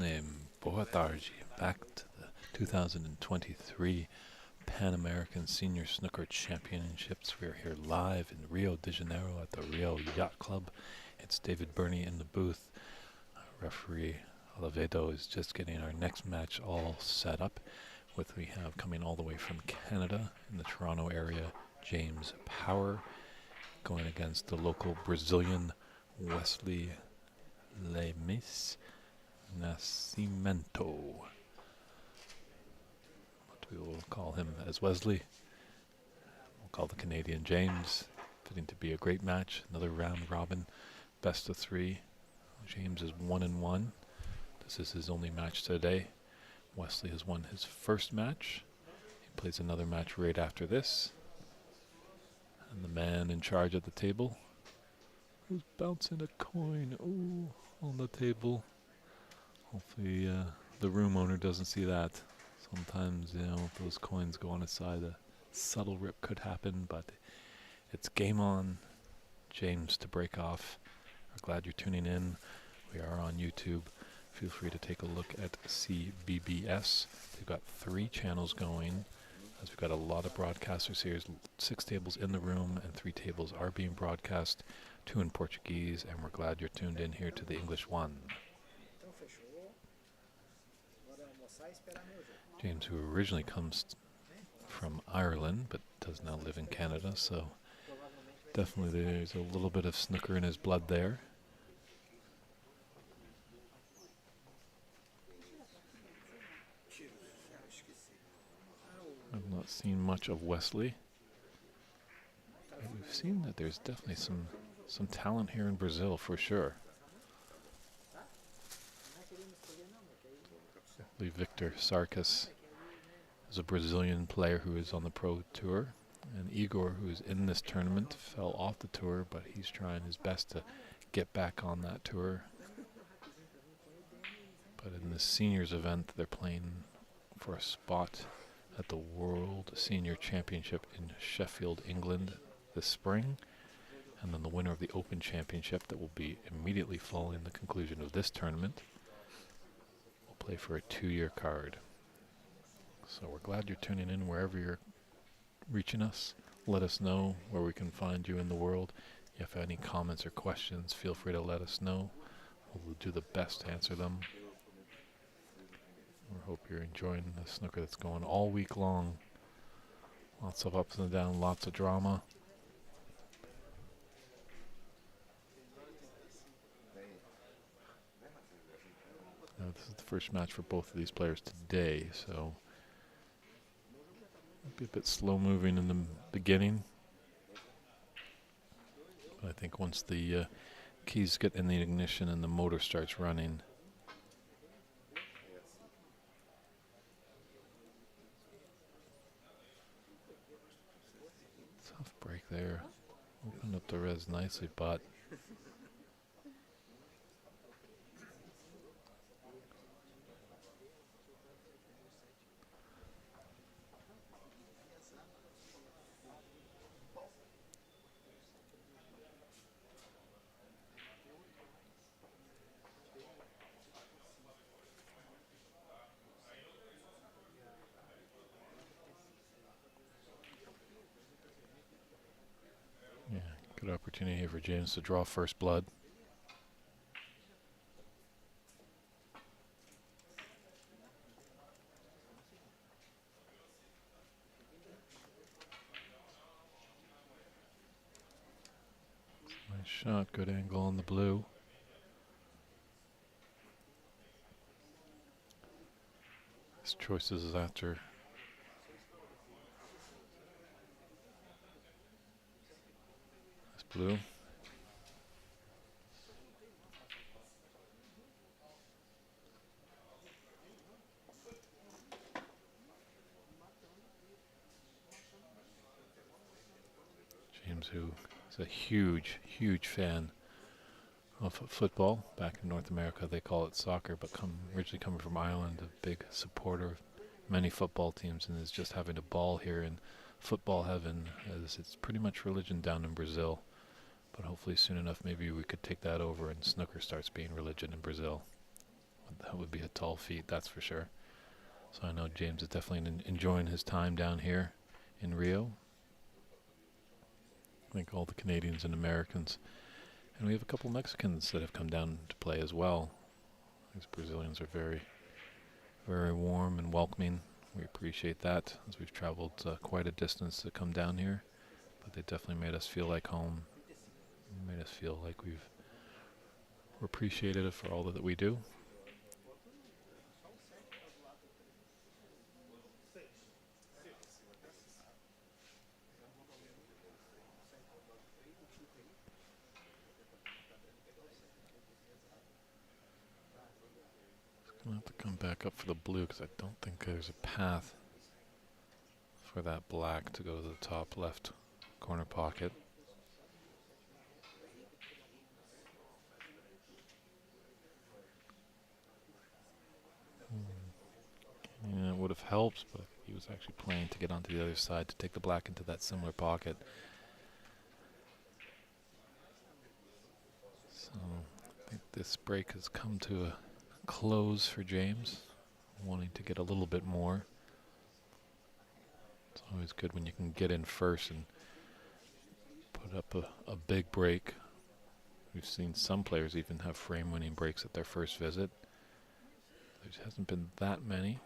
boa tarde. Back to the 2023 Pan American Senior Snooker Championships. We are here live in Rio de Janeiro at the Rio Yacht Club. It's David Burney in the booth. Referee Olivedo is just getting our next match all set up. We have coming all the way from Canada in the Toronto area, James Power, going against the local Brazilian Wesley Lemis Nascimento. But we will call him as Wesley. We'll call the Canadian James. Fitting to be a great match. Another round robin, best of three. James is 1-1. This is his only match today. Wesley has won his first match. He plays another match right after this. And the man in charge at the table, who's bouncing a coin, on the table. Hopefully the room owner doesn't see that. Sometimes, if those coins go on his side, a subtle rip could happen, but it's game on. James to break off. We're glad you're tuning in. We are on YouTube. Feel free to take a look at CBBS. They've got 3 channels going, as we've got a lot of broadcasters here. 6 tables in the room, and 3 tables are being broadcast, 2 in Portuguese, and we're glad you're tuned in here to the English one. James, who originally comes from Ireland, but does now live in Canada, so definitely there's a little bit of snooker in his blood there. I've not seen much of Wesley. But we've seen that there's definitely some talent here in Brazil for sure. I believe Victor Sarkis is a Brazilian player who is on the pro tour, and Igor, who is in this tournament, fell off the tour, but he's trying his best to get back on that tour. But in the seniors event, they're playing for a spot at the World Senior Championship in Sheffield, England this spring, and then the winner of the Open Championship that will be immediately following the conclusion of this tournament will play for a 2-year card. So we're glad you're tuning in wherever you're reaching us. Let us know where we can find you in the world. If you have any comments or questions, feel free to let us know. We'll do the best to answer them. I hope you're enjoying the snooker that's going all week long. Lots of ups and downs, lots of drama. Now, this is the first match for both of these players today, so it'll be a bit slow moving in the beginning. But I think once the keys get in the ignition and the motor starts running, tough break there. Opened up the res nicely, but yeah, good opportunity here for James to draw first blood. Nice shot, good angle on the blue. His choices is after this blue. James, who is a huge, huge fan of football. Back in North America, they call it soccer, but originally coming from Ireland, a big supporter of many football teams, and is just having a ball here in football heaven, as it's pretty much religion down in Brazil. But hopefully soon enough, maybe we could take that over and snooker starts being religion in Brazil. That would be a tall feat, that's for sure. So I know James is definitely enjoying his time down here in Rio. I think all the Canadians and Americans. And we have a couple Mexicans that have come down to play as well. These Brazilians are very, very warm and welcoming. We appreciate that, as we've traveled quite a distance to come down here. But they definitely made us feel like home. Made us feel like we're appreciated for all that we do. I'm going to have to come back up for the blue because I don't think there's a path for that black to go to the top left corner pocket. Yeah, it would have helped, but he was actually playing to get onto the other side to take the black into that similar pocket. So I think this break has come to a close for James, wanting to get a little bit more. It's always good when you can get in first and put up a big break. We've seen some players even have frame-winning breaks at their first visit. There hasn't been that many.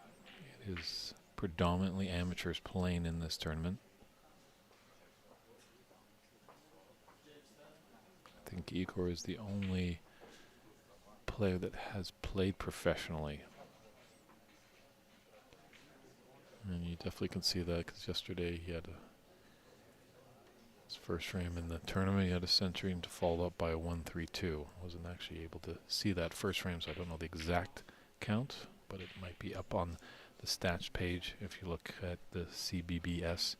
It is predominantly amateurs playing in this tournament. I think Igor is the only player that has played professionally. And you definitely can see that because yesterday he had his first frame in the tournament. He had a century to follow up by a 1-3-2. Wasn't actually able to see that first frame, so I don't know the exact count, but it might be up on the stats page. If you look at the CBBS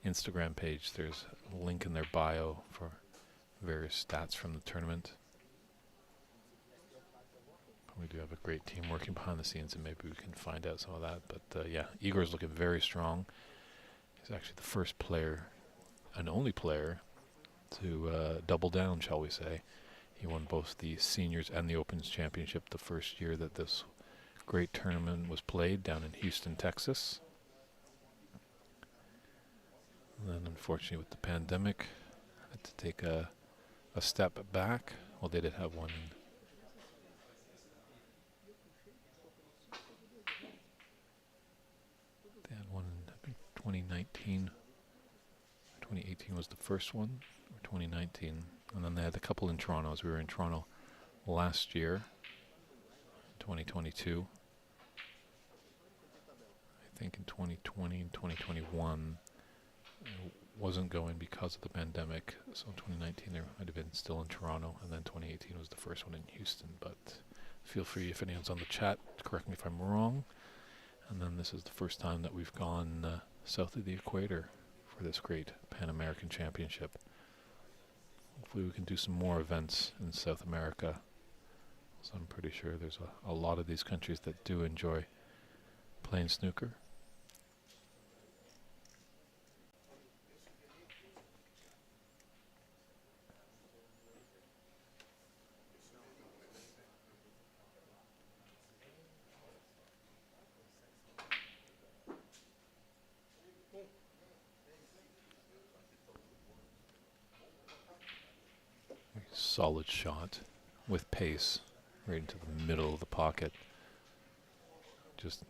Instagram page, there's a link in their bio for various stats from the tournament. We do have a great team working behind the scenes, and maybe we can find out some of that. But yeah, Igor's looking very strong. He's actually the first player, and only player, to double down, shall we say. He won both the Seniors and the Opens Championship the first year that this great tournament was played down in Houston, Texas. And then unfortunately with the pandemic, had to take a step back. Well, they did have one in they had one in, I think, 2019. 2018 was the first one, or 2019. And then they had a couple in Toronto, as we were in Toronto last year, 2022. I think in 2020 and 2021 it wasn't going because of the pandemic. So in 2019 there might have been still in Toronto, and then 2018 was the first one in Houston. But feel free, if anyone's on the chat, to correct me if I'm wrong. And then this is the first time that we've gone south of the equator for this great Pan American Championship. Hopefully we can do some more events in South America. So I'm pretty sure there's a lot of these countries that do enjoy playing snooker. Solid shot with pace right into the middle of the pocket. Just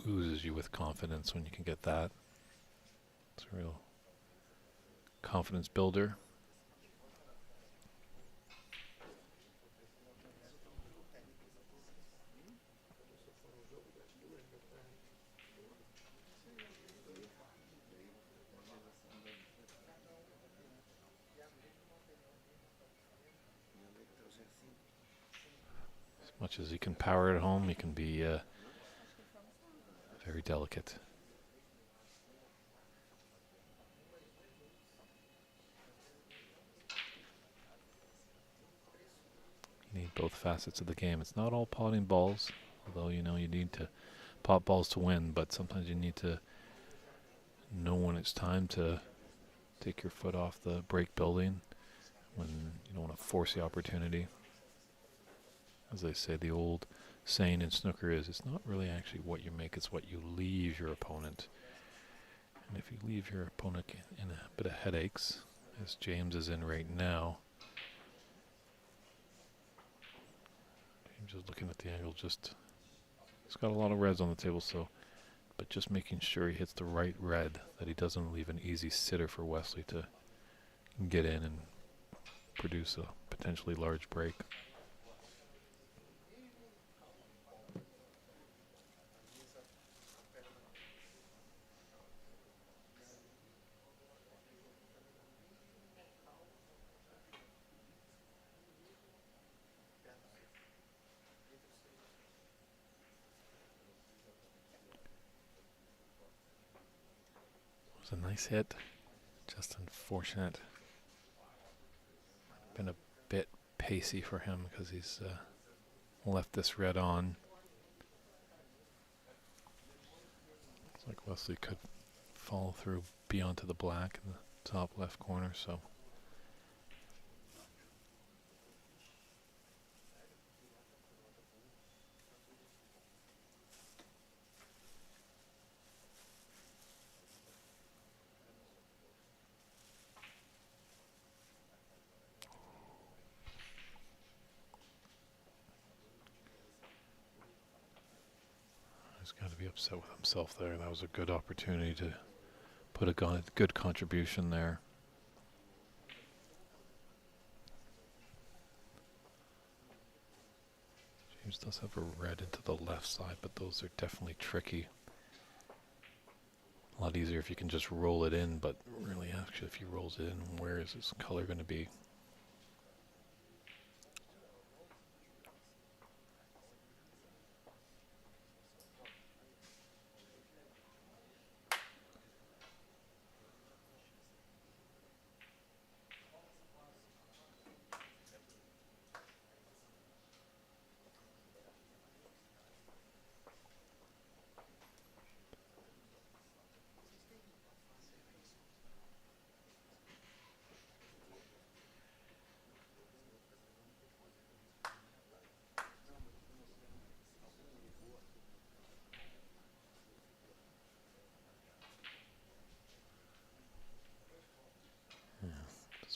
oozes you with confidence when you can get that. It's a real confidence builder. As much as he can power at home, he can be very delicate. You need both facets of the game. It's not all potting balls, although you know you need to pot balls to win, but sometimes you need to know when it's time to take your foot off the break building when you don't want to force the opportunity. As they say, the old saying in snooker is, it's not really actually what you make, it's what you leave your opponent. And if you leave your opponent in a bit of headaches, as James is in right now, James is looking at the angle, he's got a lot of reds on the table, but just making sure he hits the right red, that he doesn't leave an easy sitter for Wesley to get in and produce a potentially large break. It was a nice hit, just unfortunate. Been a bit pacey for him because he's left this red on. Looks like Wesley could follow through beyond to the black in the top left corner, so. He's got to be upset with himself there. That was a good opportunity to put a good contribution there. James does have a red into the left side, but those are definitely tricky. A lot easier if you can just roll it in, but really actually if he rolls it in, where is his color going to be?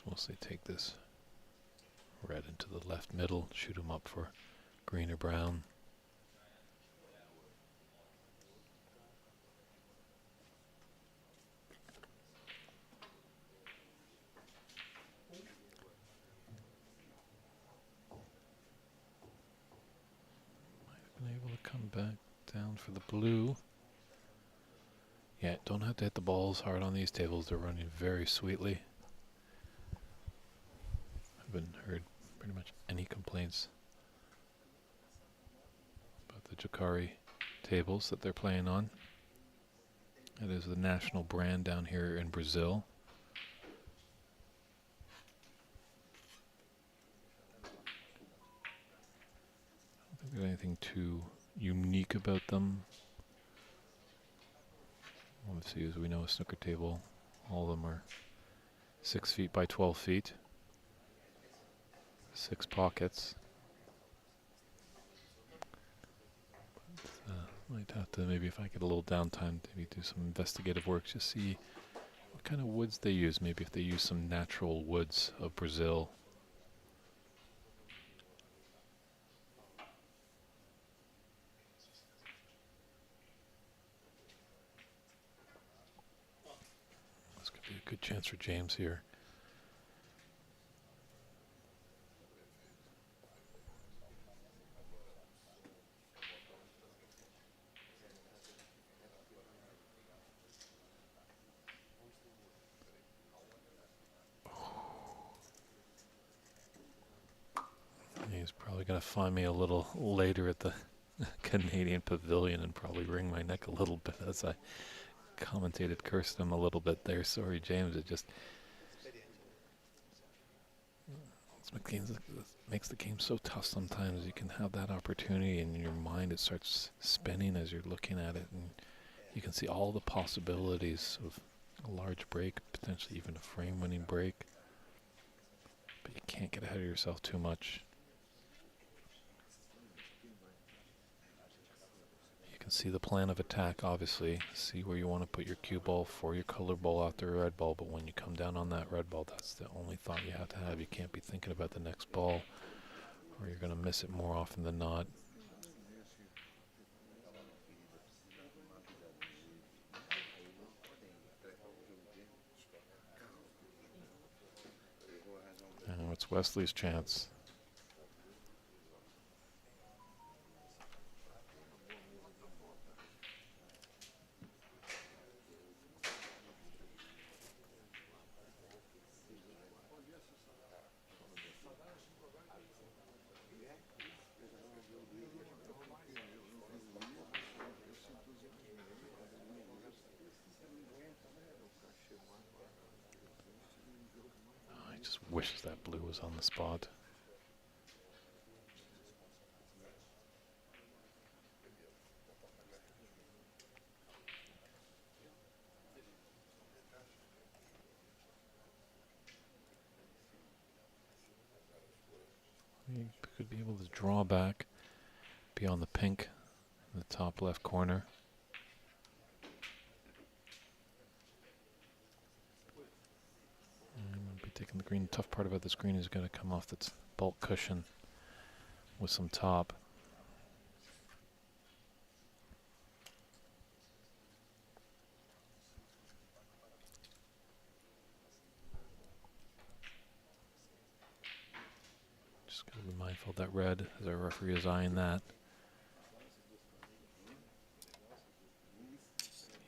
Mostly take this red into the left middle, shoot him up for green or brown. Might have been able to come back down for the blue. Yeah, don't have to hit the balls hard on these tables. They're running very sweetly. Haven't heard pretty much any complaints about the JOCARI tables that they're playing on. It is the national brand down here in Brazil. I don't think there's anything too unique about them. Obviously, as we know, a snooker table, all of them are 6 feet by 12 feet. 6 pockets. But, might have to, maybe if I get a little downtime, maybe do some investigative work, just see what kind of woods they use. Maybe if they use some natural woods of Brazil. This could be a good chance for James here. He's probably going to find me a little later at the Canadian Pavilion and probably wring my neck a little bit as I commentated, cursed him a little bit there. Sorry, James. It just makes the game so tough sometimes. You can have that opportunity and in your mind it starts spinning as you're looking at it, and you can see all the possibilities of a large break, potentially even a frame-winning break. But you can't get ahead of yourself too much. You can see the plan of attack, obviously. See where you want to put your cue ball for your color ball after a red ball, but when you come down on that red ball, that's the only thought you have to have. You can't be thinking about the next ball, or you're going to miss it more often than not. Now it's Wesley's chance. I just wishes that blue was on the spot. You could be able to draw back, be on the pink in the top left corner. And we'll be taking the green. The tough part about this green is going to come off its bulk cushion with some top. Just got to be mindful of that red as our referee is eyeing that.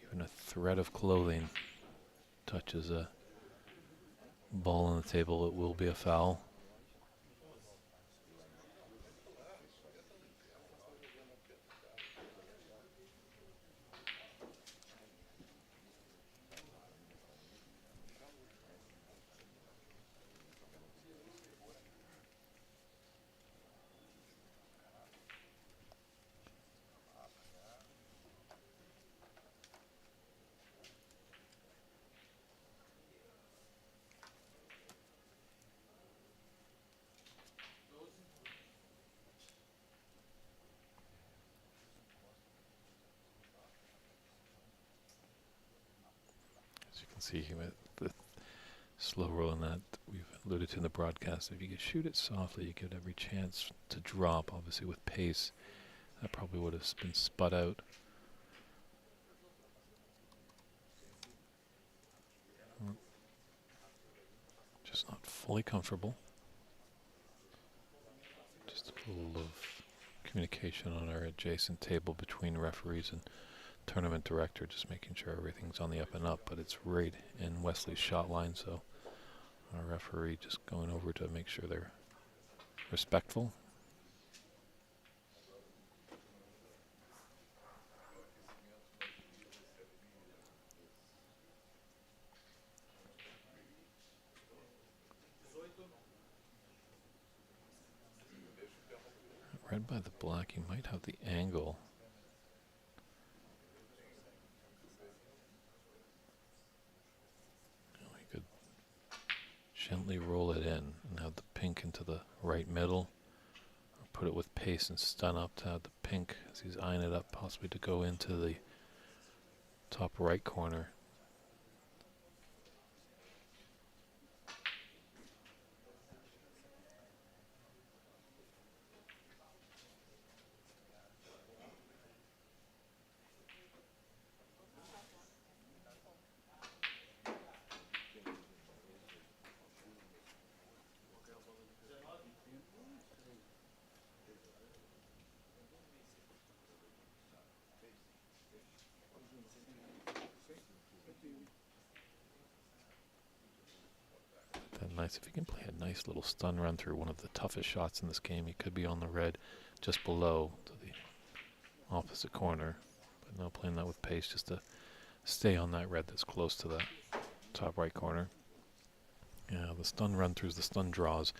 Even a thread of clothing touches a ball on the table, it will be a foul. As you can see with the slow rolling that we've alluded to in the broadcast, if you could shoot it softly, you get every chance to drop. Obviously with pace, that probably would have been spud out. Just not fully comfortable. Just a little of communication on our adjacent table between referees and tournament director, just making sure everything's on the up and up, but it's right in Wesley's shot line, so our referee just going over to make sure they're respectful. Red by the black, you might have the angle. We could gently roll it in and have the pink into the right middle, or put it with pace and stun up to have the pink as he's eyeing it up, possibly to go into the top right corner. Nice. If he can play a nice little stun run through one of the toughest shots in this game, he could be on the red just below to the opposite corner. But now playing that with pace just to stay on that red that's close to the top right corner. Yeah, the stun run throughs, the stun draws,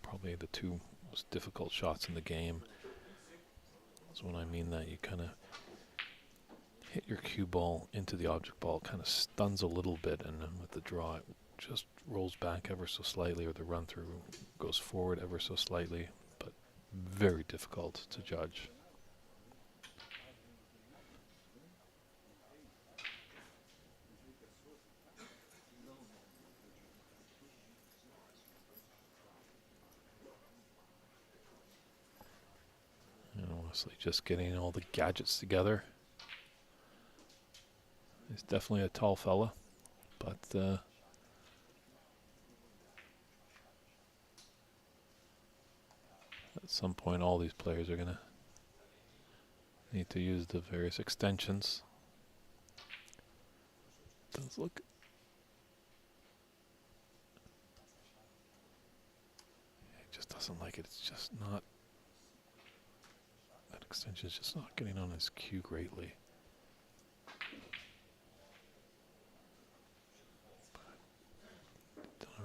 probably the two most difficult shots in the game. That's when I mean that you kind of hit your cue ball into the object ball, kind of stuns a little bit, and then with the draw, it just rolls back ever so slightly, or the run through goes forward ever so slightly, but very difficult to judge. And honestly, just getting all the gadgets together. He's definitely a tall fella, but at some point all these players are going to need to use the various extensions. Does look... He just doesn't like it. It's just not... That extension is just not getting on his cue greatly.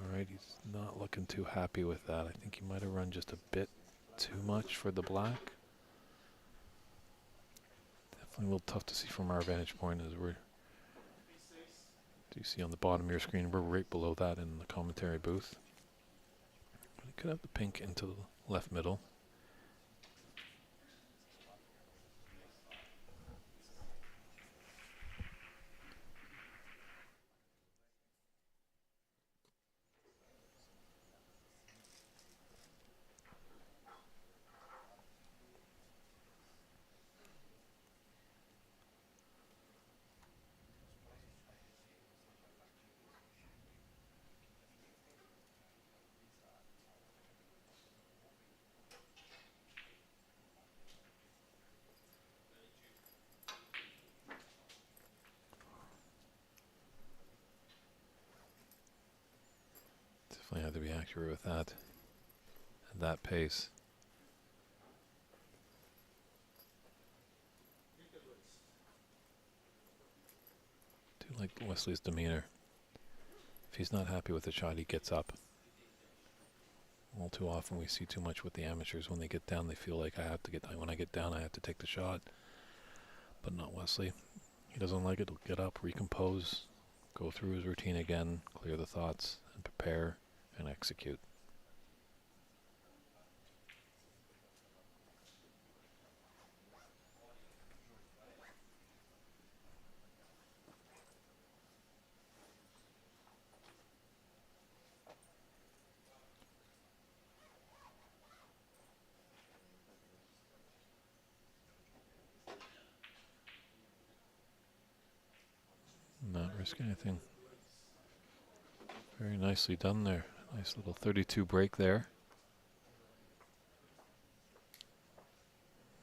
Alright, he's not looking too happy with that. I think he might have run just a bit too much for the black. Definitely a little tough to see from our vantage point as we're... Do you see on the bottom of your screen? We're right below that in the commentary booth. We could have the pink into the left middle. Definitely have to be accurate with that at that pace. Do like Wesley's demeanor. If he's not happy with the shot, he gets up. All too often we see too much with the amateurs. When they get down, they feel like when I get down, I have to take the shot. But not Wesley. He doesn't like it. He'll get up, recompose, go through his routine again, clear the thoughts, and prepare and execute. Not risk anything. Very nicely done there. Nice little 32 break there.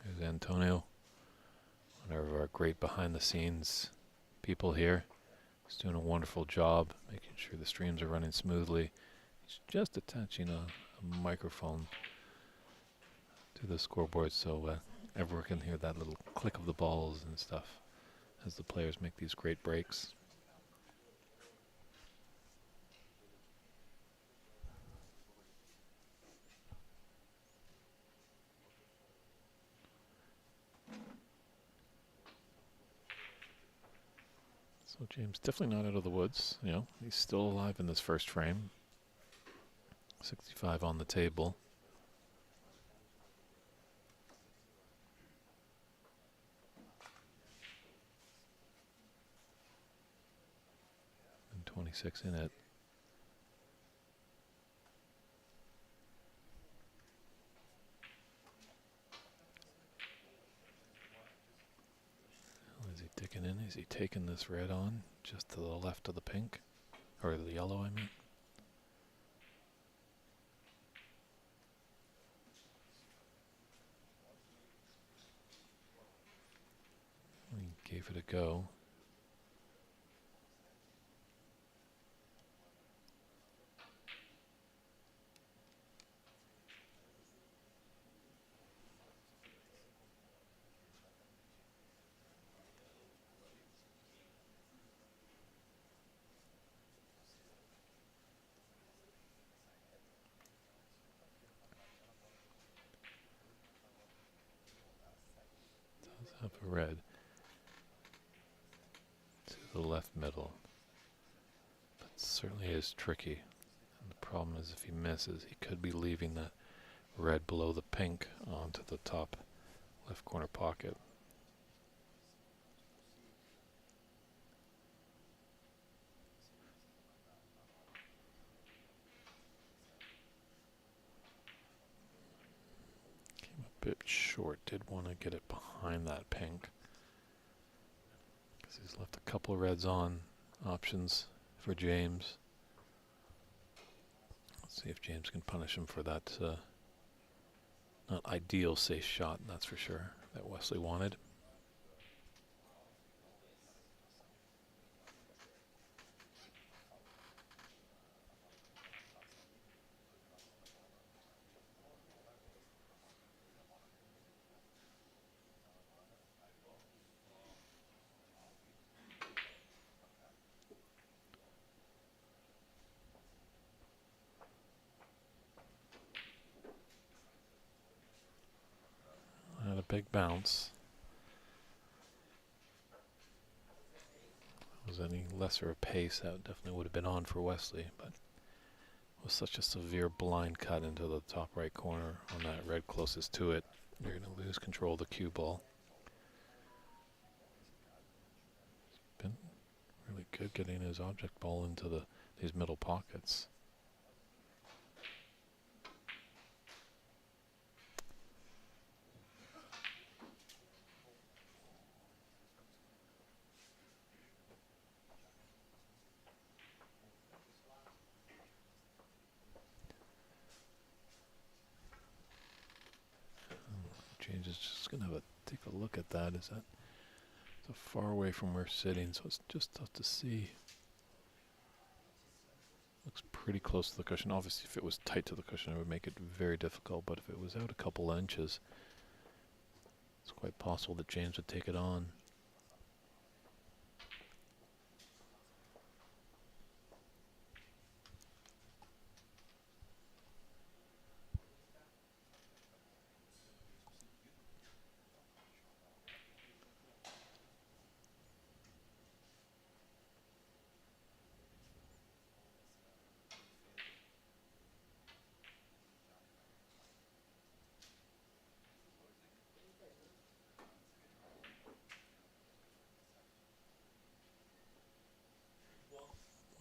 There's Antonio, one of our great behind the scenes people here. He's doing a wonderful job making sure the streams are running smoothly. He's just attaching a microphone to the scoreboard so everyone can hear that little click of the balls and stuff as the players make these great breaks. So James definitely not out of the woods. You know, he's still alive in this first frame. 65 on the table. And 26 in it. Is he digging in? Is he taking this red on just to the left of the pink? Or the yellow, I mean. He gave it a go. Does have a red. to the left middle. But certainly is tricky. And the problem is if he misses, he could be leaving that red below the pink onto the top left corner pocket. Came a bit short. Did want to get it behind that pink, because he's left a couple of reds on options for James. Let's see if James can punish him for that not ideal safe shot, that's for sure, that Wesley wanted. Had a big bounce. Was any lesser a pace, that definitely would have been on for Wesley, but it was such a severe blind cut into the top right corner on that red closest to it. You're going to lose control of the cue ball. It's been really good getting his object ball into these middle pockets. James is just going to take a look at that. Is that so far away from where we're sitting, so it's just tough to see. Looks pretty close to the cushion. Obviously, if it was tight to the cushion, it would make it very difficult, but if it was out a couple inches, it's quite possible that James would take it on.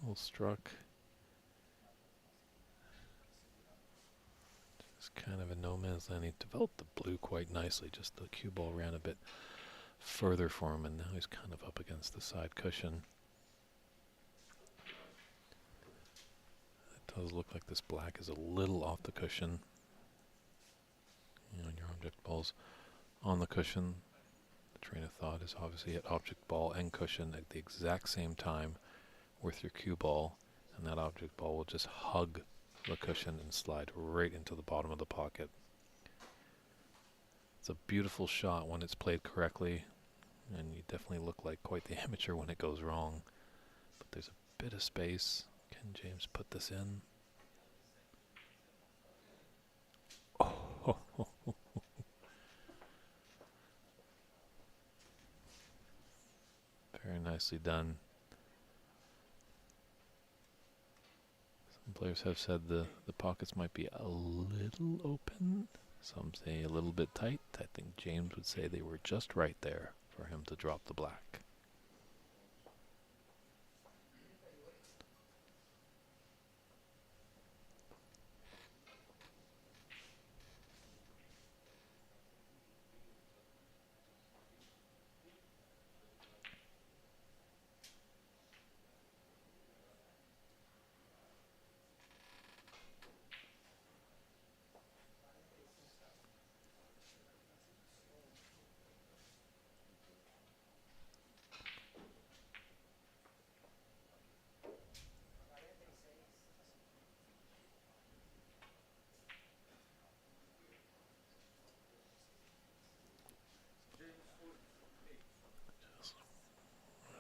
Well struck. Just kind of a no man's land. He developed the blue quite nicely, just the cue ball ran a bit further for him, and now he's kind of up against the side cushion. It does look like this black is a little off the cushion. You know, your object ball's on the cushion. The train of thought is obviously hit object ball and cushion at the exact same time with your cue ball, and that object ball will just hug the cushion and slide right into the bottom of the pocket. It's a beautiful shot when it's played correctly, and you definitely look like quite the amateur when it goes wrong. But there's a bit of space. Can James put this in? Oh, very nicely done. Some players have said the pockets might be a little open. Some say a little bit tight. I think James would say they were just right there for him to drop the black.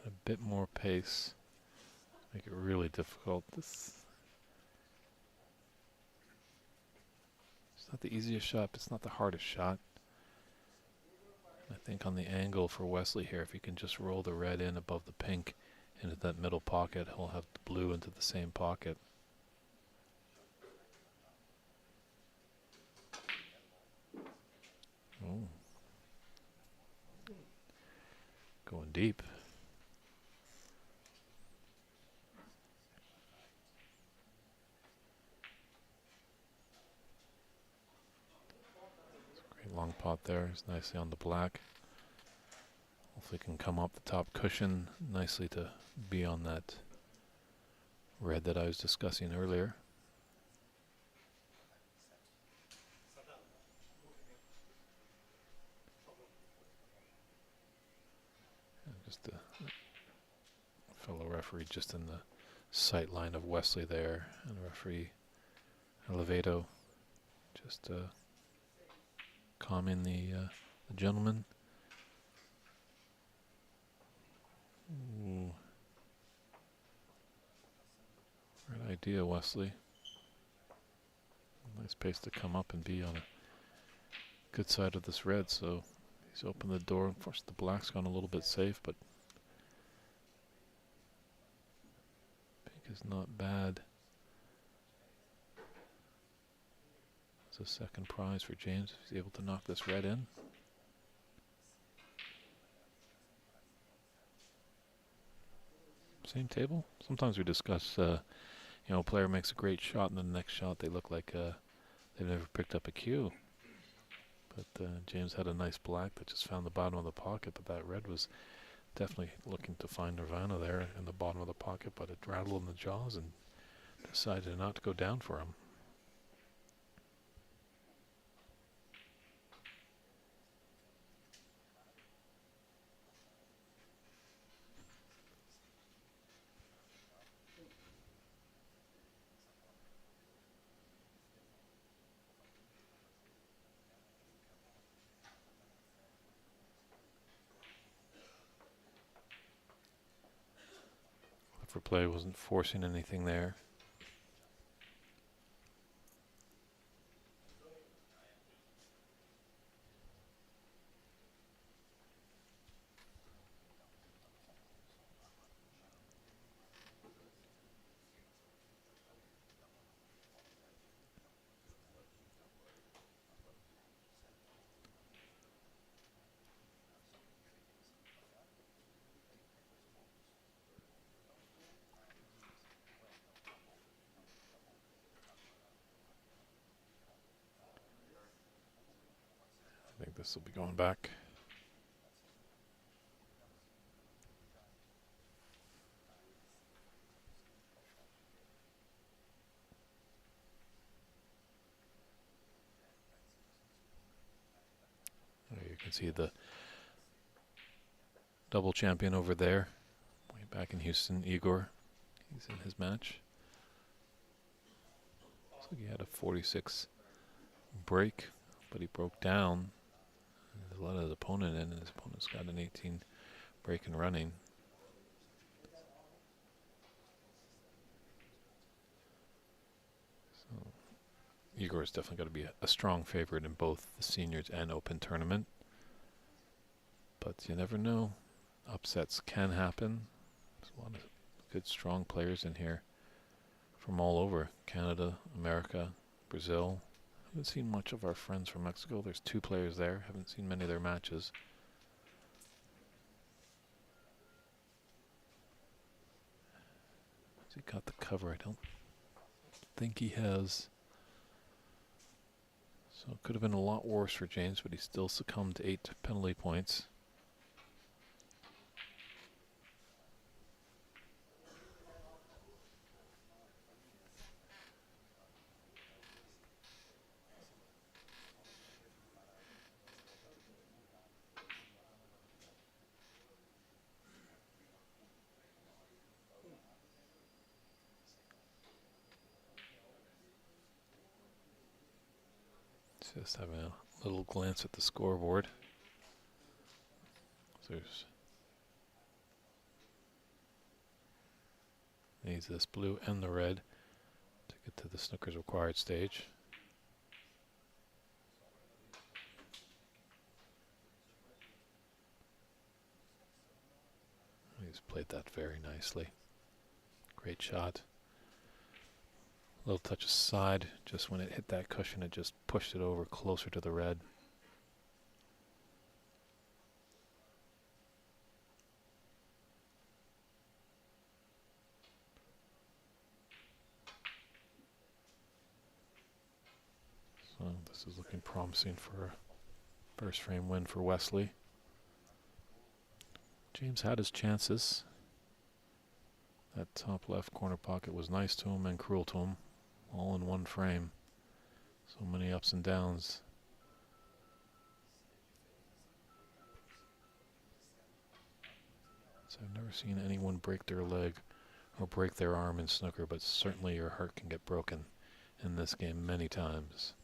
A bit more pace, make it really difficult. This it's not the easiest shot, but it's not the hardest shot. I think on the angle for Wesley here, if he can just roll the red in above the pink, into that middle pocket. He'll have the blue into the same pocket. Oh. Going deep. Great long pot there. It's nicely on the black. Hopefully can come up the top cushion nicely to be on that red that I was discussing earlier. And just the fellow referee just in the sight line of Wesley there, and referee Elevato just calming the gentleman. Ooh. Great idea, Wesley. Nice pace to come up and be on a good side of this red, so he's opened the door. Of course, the black's gone a little bit safe, but pink is not bad. It's a second prize for James if he's able to knock this red in. Same table. Sometimes we discuss, you know, a player makes a great shot and then the next shot they look like they've never picked up a cue. But James had a nice black that just found the bottom of the pocket, but that red was definitely looking to find Nirvana there in the bottom of the pocket, but it rattled in the jaws and decided not to go down for him. For play, wasn't forcing anything there. I think this will be going back. There you can see the double champion over there, way back in Houston, Igor. He's in his match. Looks like he had a 46 break, but he broke down. There's a lot of his opponent in, and his opponent's got an 18 break and running. So Igor is definitely got to be a strong favorite in both the seniors and open tournament. But you never know. Upsets can happen. There's a lot of good, strong players in here from all over. Canada, America, Brazil. Haven't seen much of our friends from Mexico. There's 2 players there. Haven't seen many of their matches. Has he got the cover? I don't think he has. So it could have been a lot worse for James, but he still succumbed to 8 penalty points. Just having a little glance at the scoreboard. So there's needs this blue and the red to get to the snooker's required stage. He's He's played that very nicely. Great shot. Little touch aside, just when it hit that cushion, it just pushed it over closer to the red. So this is looking promising for a first frame win for Wesley. James had his chances. That top left corner pocket was nice to him and cruel to him, all in one frame. So many ups and downs. So I've never seen anyone break their leg or break their arm in snooker, but certainly your heart can get broken in this game many times.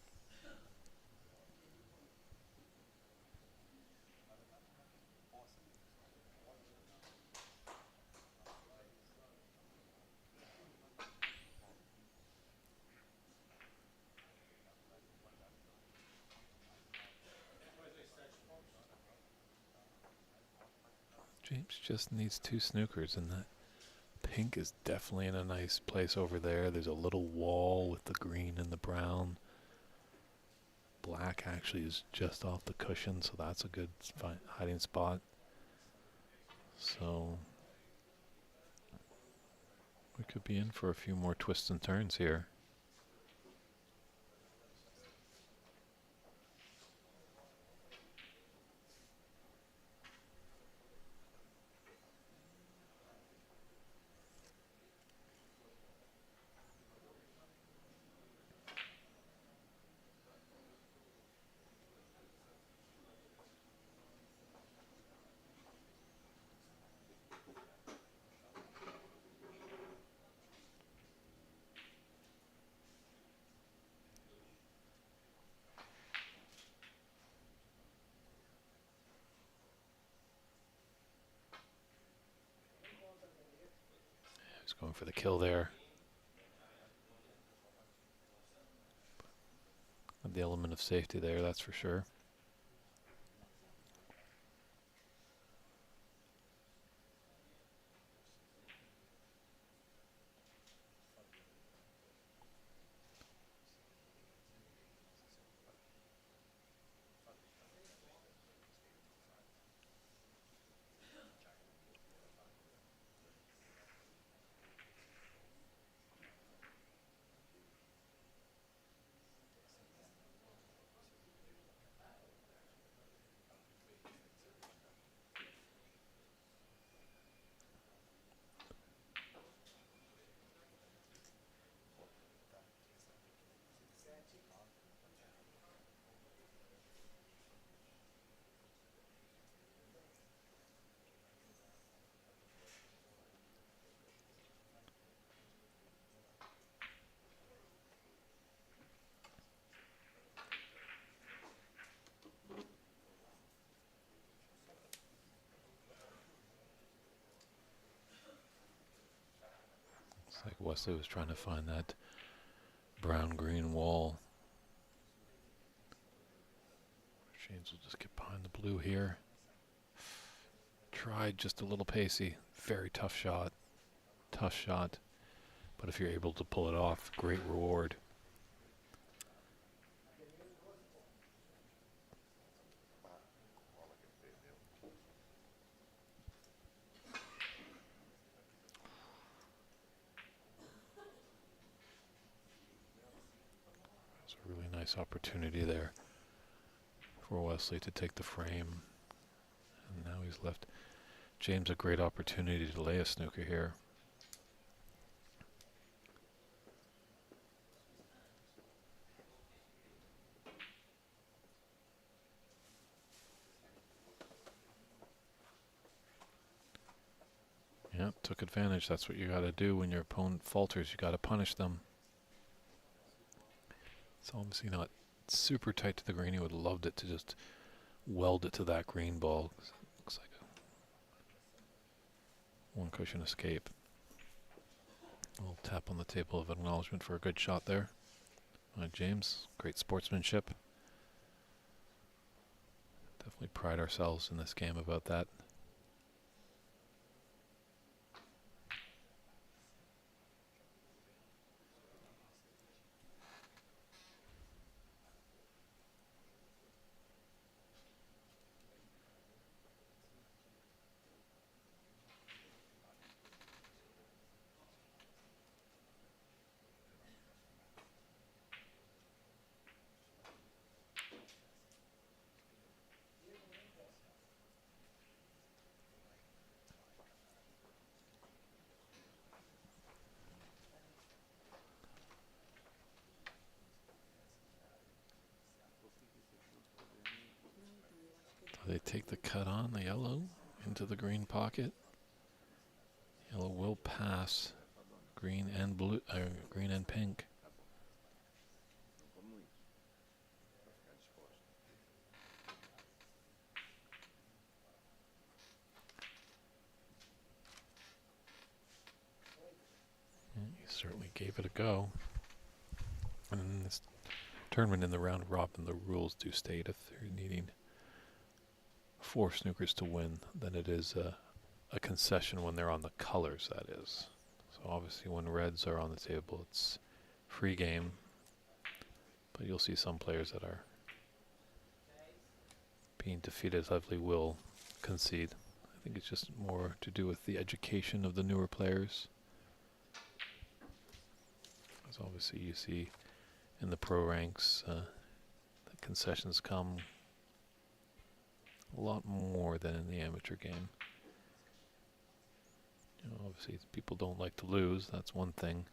James just needs 2 snookers, and that pink is definitely in a nice place over there. There's a little wall with the green and the brown. Black actually is just off the cushion, so that's a good hiding spot. So we could be in for a few more twists and turns here. He's going for the kill there. The element of safety there, that's for sure. It's like Wesley was trying to find that brown-green wall. James will just get behind the blue here. Tried just a little pacey. Very tough shot. Tough shot. But if you're able to pull it off, great reward. It's a really nice opportunity there for Wesley to take the frame. And now he's left James a great opportunity to lay a snooker here. Yep, took advantage. That's what you got to do when your opponent falters. You got to punish them. It's obviously not super tight to the green. He would have loved it to just weld it to that green ball. Looks like a one cushion escape. A little tap on the table of acknowledgement for a good shot there. James, great sportsmanship. Definitely pride ourselves in this game about that. They take the cut on the yellow into the green pocket. Yellow will pass green and blue, green and pink. He certainly gave it a go. And in this tournament, in the round robin, the rules do state if they're needing 4 snookers to win, then it is a concession when they're on the colors, that is. So obviously when reds are on the table, it's free game. But you'll see some players that are being defeated heavily will concede. I think it's just more to do with the education of the newer players. As obviously you see in the pro ranks, the concessions come a lot more than in the amateur game. You know, obviously people don't like to lose, that's one thing.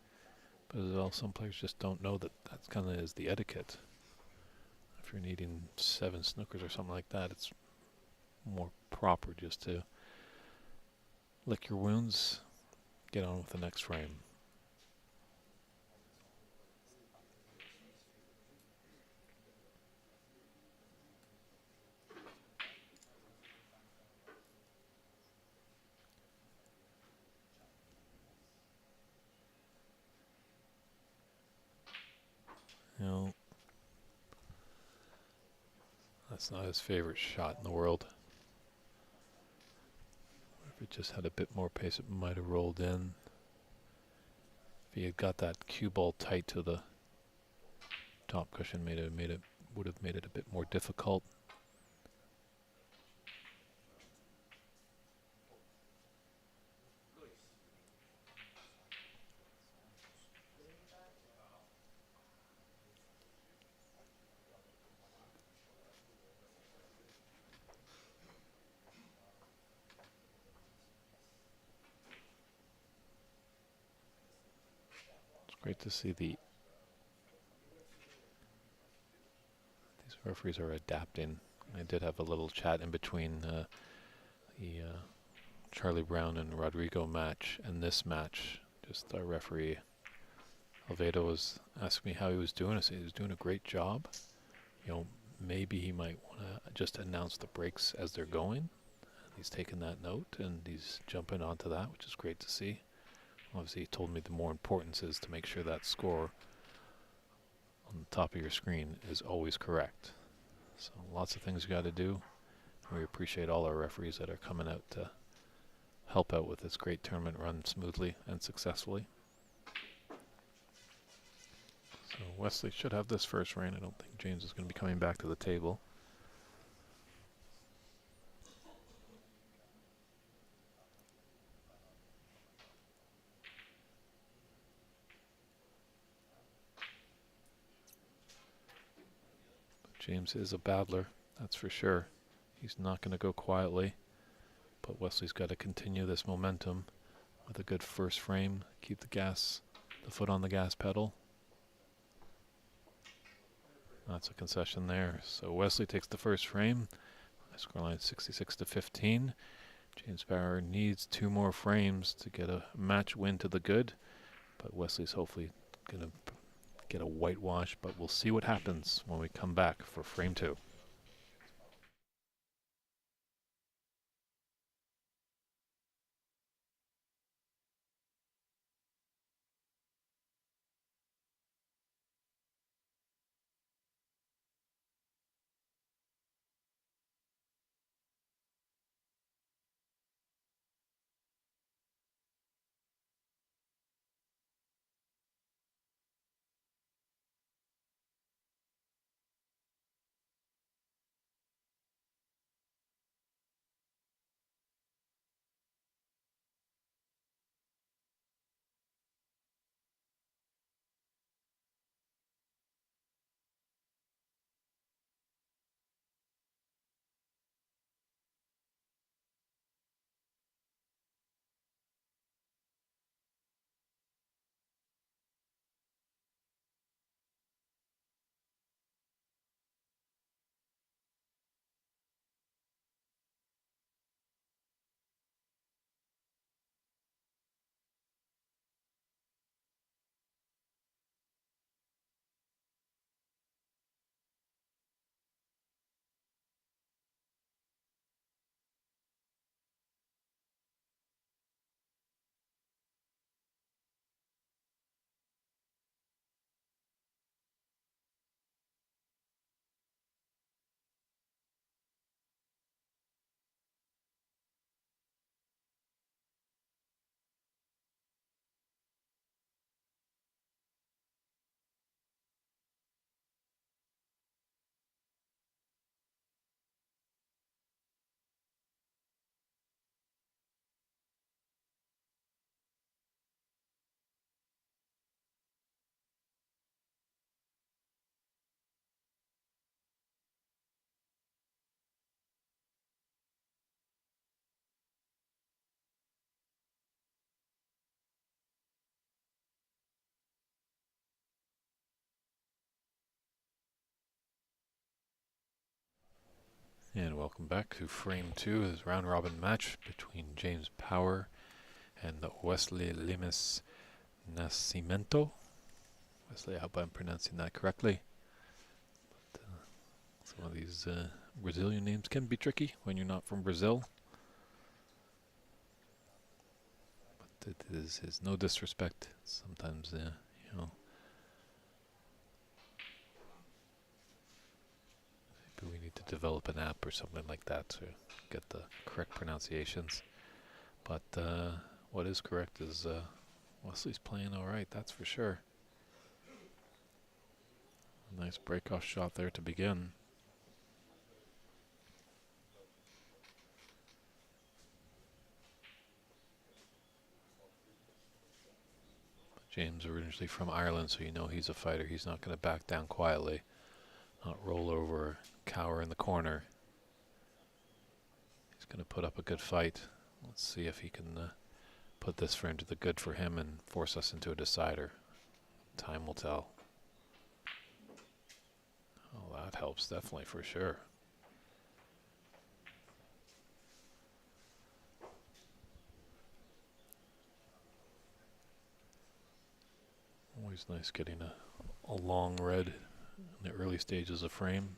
But as well, some players just don't know that that's kind of is the etiquette. If you're needing 7 snookers or something like that, it's more proper just to lick your wounds, get on with the next frame. You know, that's not his favorite shot in the world. If it just had a bit more pace, it might have rolled in. If he had got that cue ball tight to the top cushion, would have made it a bit more difficult. It's great to see these referees are adapting. I did have a little chat in between the Charlie Brown and Rodrigo match and this match. Just our referee Alvedo was asking me how he was doing. I said he was doing a great job. You know, maybe he might want to just announce the breaks as they're going. He's taken that note and he's jumping onto that, which is great to see. Obviously, he told me the more importance is to make sure that score on the top of your screen is always correct. So lots of things you got to do. We appreciate all our referees that are coming out to help out with this great tournament run smoothly and successfully. So Wesley should have this first frame. I don't think James is going to be coming back to the table. James is a battler, that's for sure. He's not going to go quietly, but Wesley's got to continue this momentum with a good first frame, keep the foot on the gas pedal. That's a concession there. So Wesley takes the first frame. Scoreline 66-15. James Barrow needs 2 more frames to get a match win to the good, but Wesley's hopefully going to get a whitewash, but we'll see what happens when we come back for frame 2. And welcome back to frame 2 of this round robin match between James Power and Wesley Limes Nascimento. Wesley, I hope I'm pronouncing that correctly. But, some of these Brazilian names can be tricky when you're not from Brazil. But it is no disrespect. Sometimes, you know, maybe we need to develop an app or something like that to get the correct pronunciations. But what is correct is Wesley's playing all right, that's for sure. Nice break-off shot there to begin. James originally from Ireland, so you know he's a fighter. He's not going to back down quietly, not roll over, cower in the corner. He's going to put up a good fight. Let's see if he can put this for into the good for him and force us into a decider. Time will tell. Oh, that helps definitely for sure. Always nice getting a long red in the early stages of frame.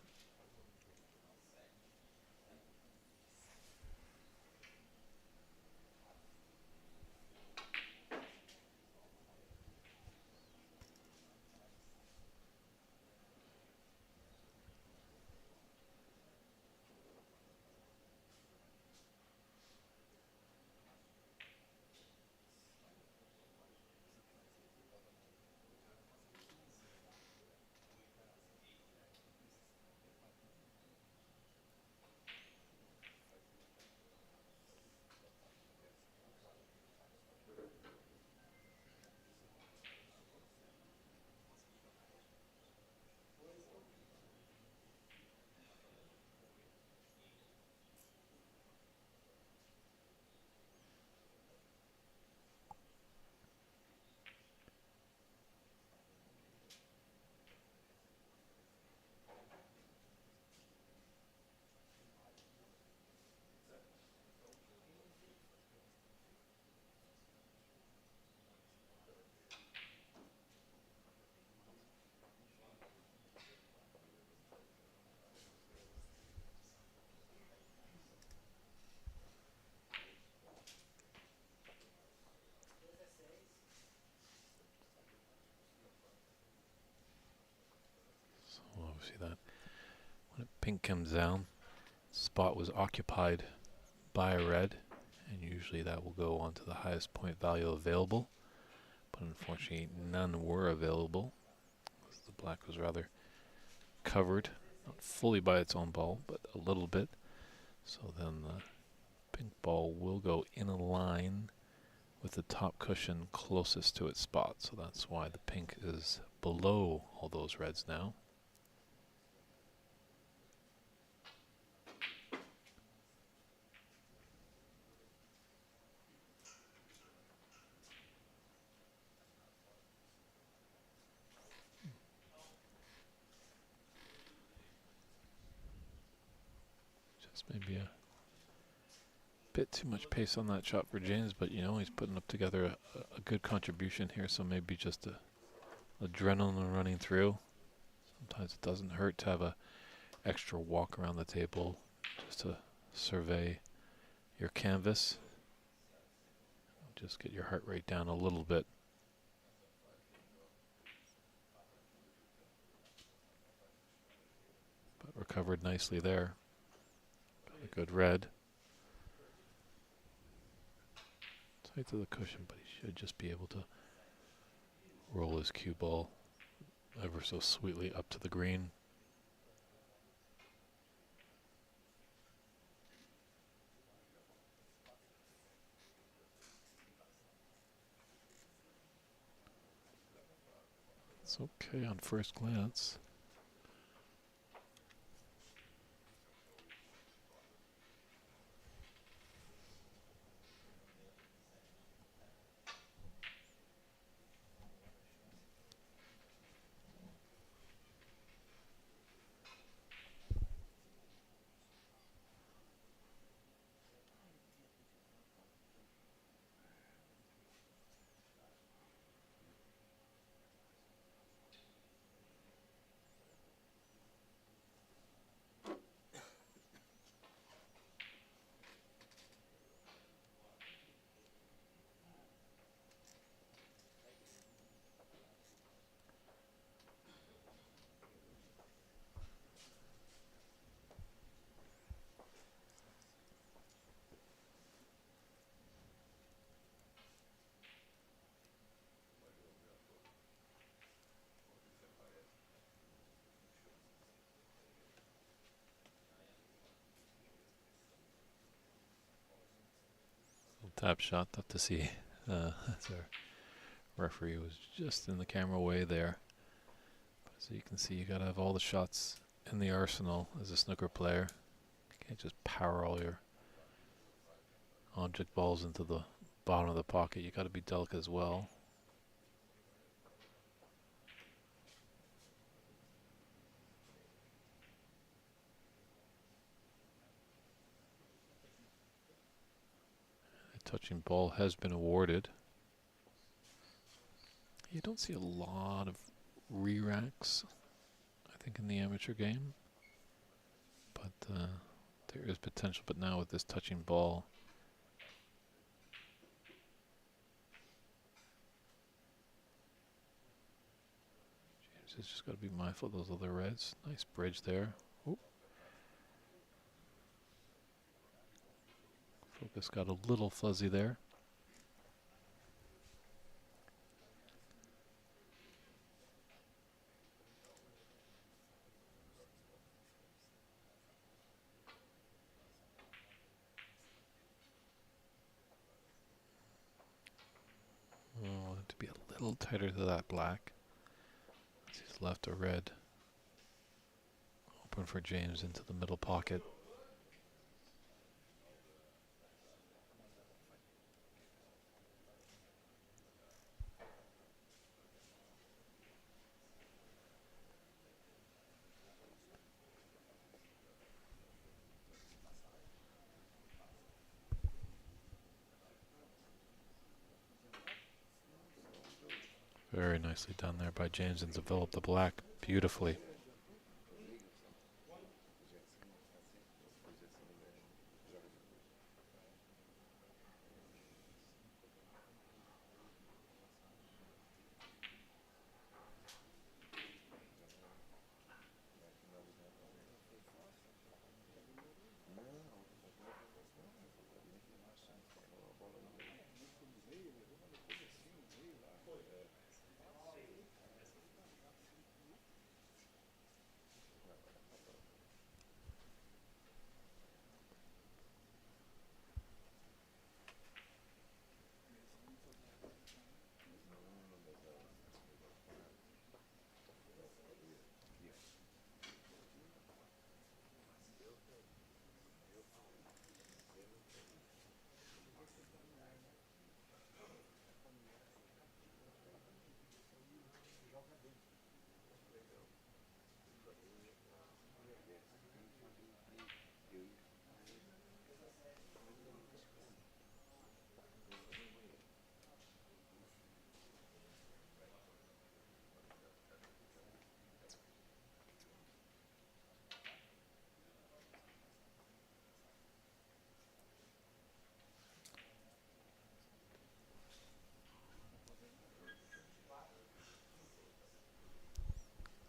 See that when a pink comes down, spot was occupied by a red, and usually that will go on to the highest point value available, but unfortunately none were available. The black was rather covered, not fully by its own ball, but a little bit, so then the pink ball will go in a line with the top cushion closest to its spot, so that's why the pink is below all those reds now. Maybe a bit too much pace on that shot for James, but you know he's putting up together a good contribution here, so maybe just adrenaline running through. Sometimes it doesn't hurt to have a extra walk around the table just to survey your canvas. Just get your heart rate down a little bit. But recovered nicely there. A good red. Tight to the cushion, but he should just be able to roll his cue ball ever so sweetly up to the green. It's okay on first glance. Tap shot, tough to see. As our referee was just in the camera way there. So you can see you gotta have all the shots in the arsenal as a snooker player. You can't just power all your object balls into the bottom of the pocket. You gotta be delicate as well. The touching ball has been awarded. You don't see a lot of re-racks, I think, in the amateur game, but there is potential. But now with this touching ball, James has just got to be mindful of those other reds. Nice bridge there. Ooh. Focus got a little fuzzy there. To be a little tighter to that black. He's left a red open for James into the middle pocket. Very nicely done there by James, and developed the black beautifully.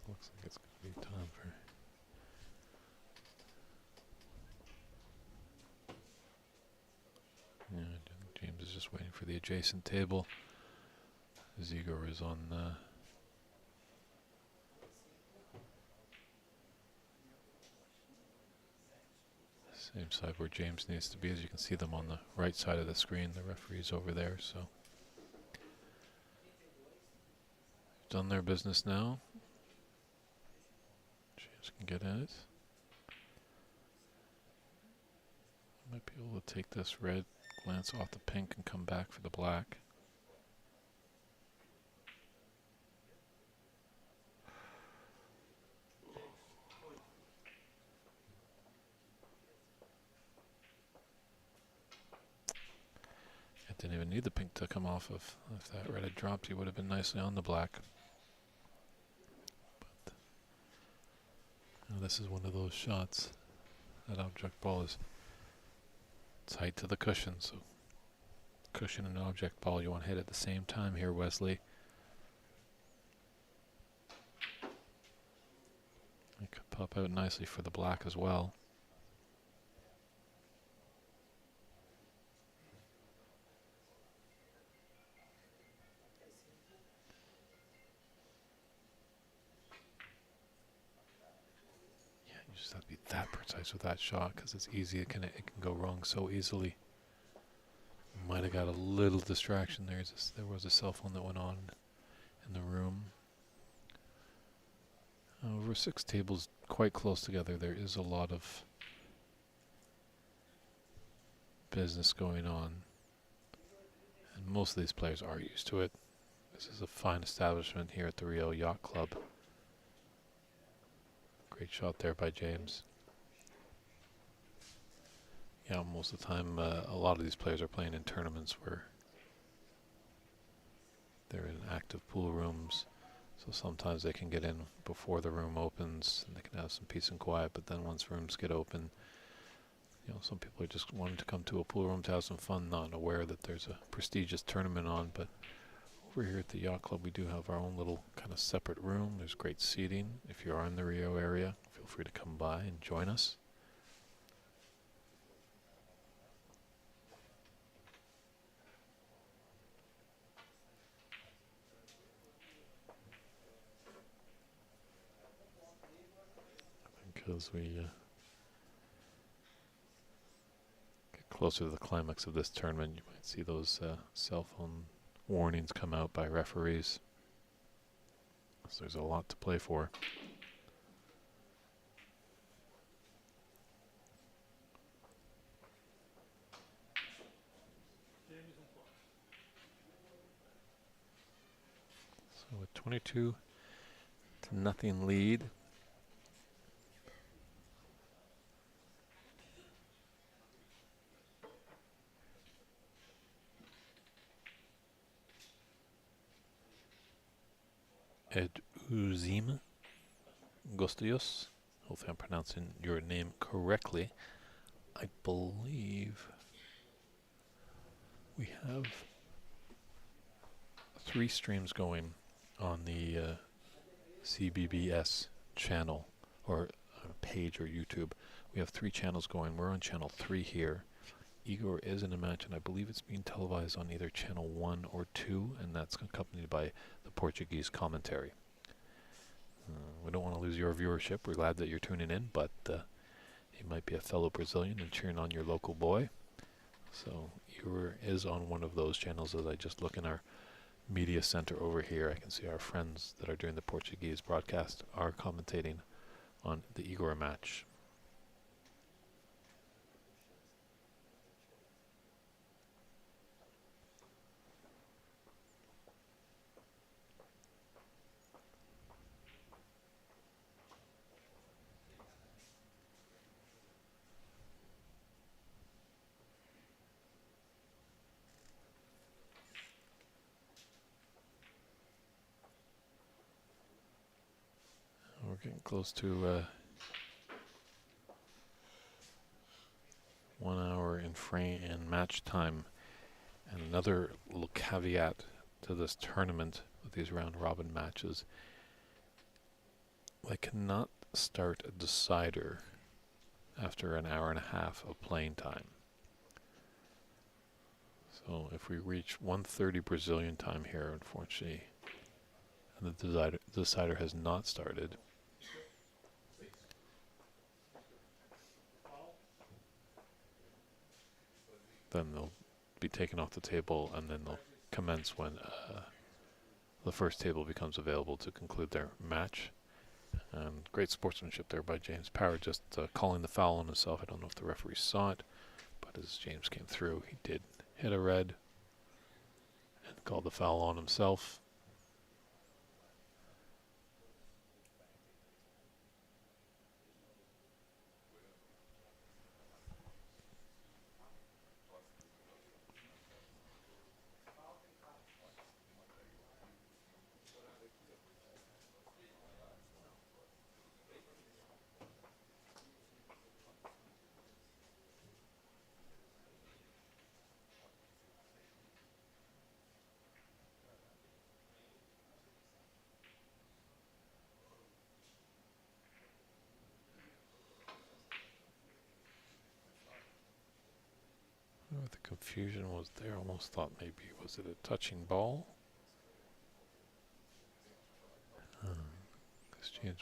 Looks like it's going to be time for James is just waiting for the adjacent table. Igor is on same side where James needs to be. As you can see them on the right side of the screen, the referee's over there, so done their business now. James can get at it. Might be able to take this red, glance off the pink, and come back for the black. It didn't even need the pink to come off of. If that red had dropped, he would have been nicely on the black. But this is one of those shots. That object ball is tight to the cushion, so cushion and object ball you want to hit at the same time here, Wesley. It could pop out nicely for the black as well. You just have to be that precise with that shot, because it's easy. It can go wrong so easily. Might have got a little distraction there. There was a cell phone that went on in the room. Over 6 tables quite close together, there is a lot of business going on. And most of these players are used to it. This is a fine establishment here at the Rio Yacht Club. Great shot there by James. Yeah, most of the time, a lot of these players are playing in tournaments where they're in active pool rooms. So sometimes they can get in before the room opens and they can have some peace and quiet. But then once rooms get open, you know, some people are just wanting to come to a pool room to have some fun, not aware that there's a prestigious tournament on. But over here at the Yacht Club, we do have our own little kind of separate room. There's great seating. If you are in the Rio area, feel free to come by and join us. As we get closer to the climax of this tournament, you might see those cell phone warnings come out by referees. So there's a lot to play for. So with 22-0 lead, Uzima Gosteios, hopefully I'm pronouncing your name correctly. I believe we have 3 streams going on the CBBS channel or page or YouTube. We have 3 channels going. We're on channel 3 here. Igor is in a match, and I believe it's being televised on either channel 1 or 2, and that's accompanied by the Portuguese commentary. We don't want to lose your viewership. We're glad that you're tuning in, but you might be a fellow Brazilian and cheering on your local boy. So Igor is on one of those channels. As I just look in our media center over here, I can see our friends that are doing the Portuguese broadcast are commentating on the Igor match. We're getting close to 1 hour in frame and match time. And another little caveat to this tournament with these round robin matches: I cannot start a decider after an hour and a half of playing time. So if we reach 1:30 Brazilian time here, unfortunately, and the decider has not started, then they'll be taken off the table, and then they'll commence when the first table becomes available to conclude their match. And great sportsmanship there by James Power, just calling the foul on himself. I don't know if the referee saw it, but as James came through, he did hit a red and called the foul on himself. The confusion was there. Almost thought maybe, was it a touching ball? Because James,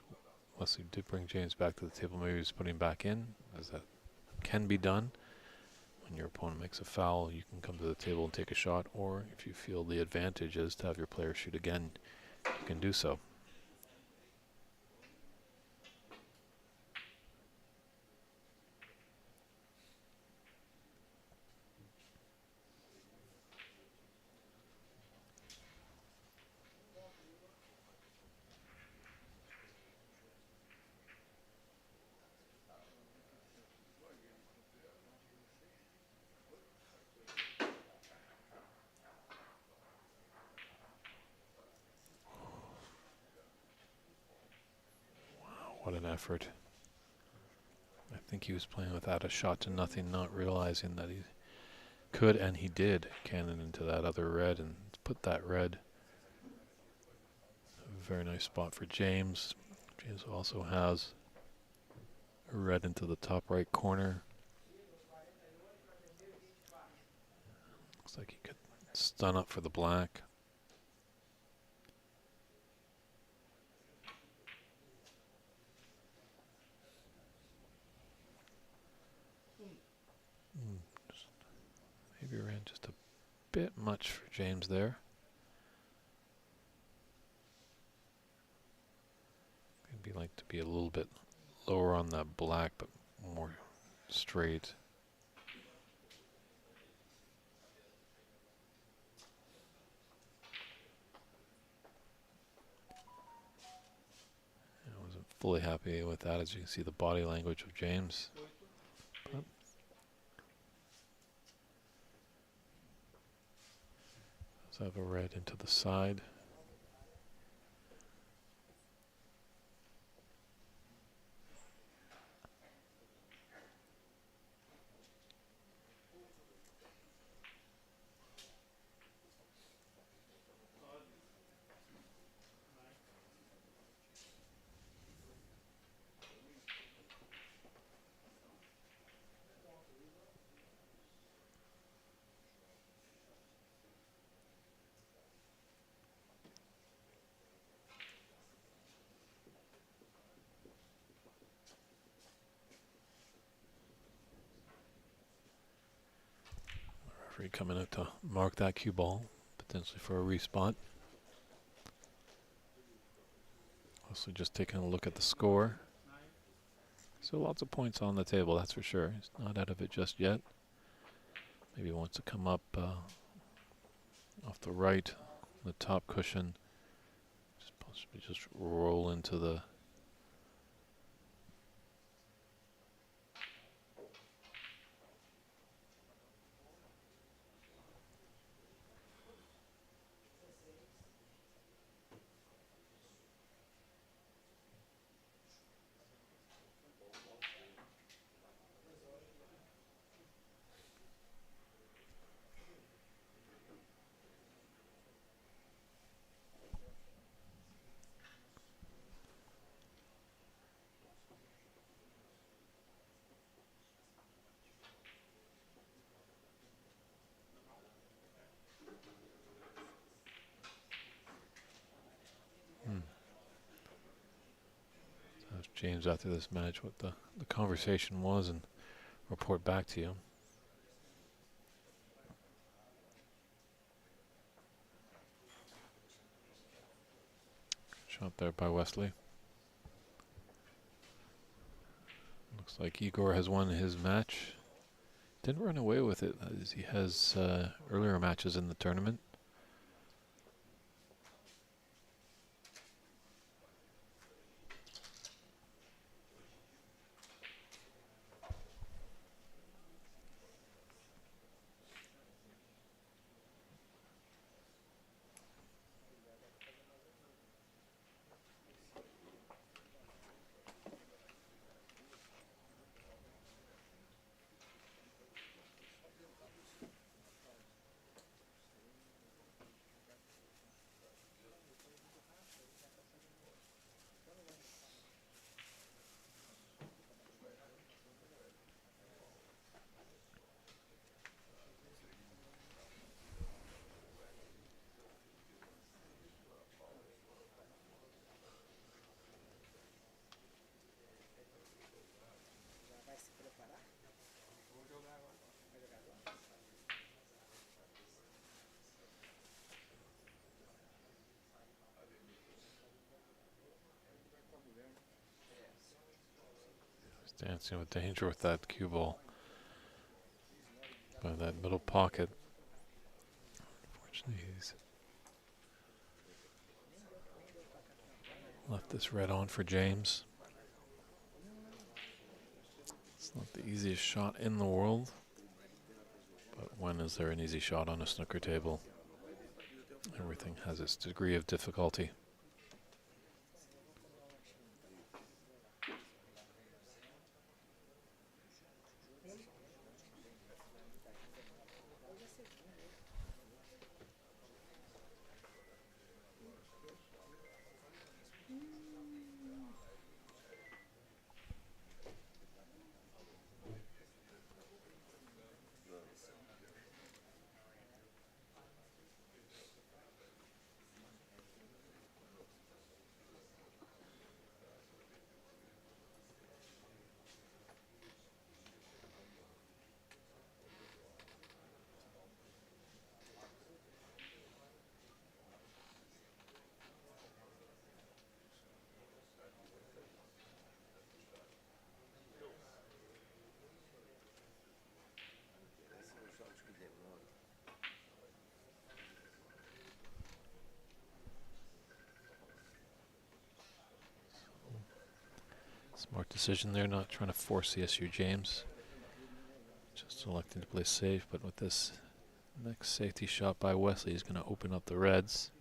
Wesley did bring James back to the table. Maybe he's putting him back in, as that can be done when your opponent makes a foul, you can come to the table and take a shot, or if you feel the advantage is to have your player shoot again, you can do so. What an effort. I think he was playing without a shot to nothing, not realizing that he could, and he did, cannon into that other red and put that red. A very nice spot for James. James also has a red into the top right corner. Looks like he could stun up for the black. Maybe ran just a bit much for James there. Maybe like to be a little bit lower on that black, but more straight. I wasn't fully happy with that, as you can see the body language of James. But let's have a red into the side. Referee coming out to mark that cue ball, potentially for a respot. Also just taking a look at the score. So lots of points on the table, that's for sure. He's not out of it just yet. Maybe he wants to come up off the right, the top cushion. Just possibly just roll into the James after this match what the conversation was and report back to you. Shot there by Wesley. Looks like Igor has won his match. Didn't run away with it as he has earlier matches in the tournament. Dancing with danger with that cue ball by that middle pocket. Unfortunately, he's left this red on for James. It's not the easiest shot in the world, but when is there an easy shot on a snooker table? Everything has its degree of difficulty. Smart decision there, not trying to force the SU James. Just electing to play safe, but with this next safety shot by Wesley, he's going to open up the Reds.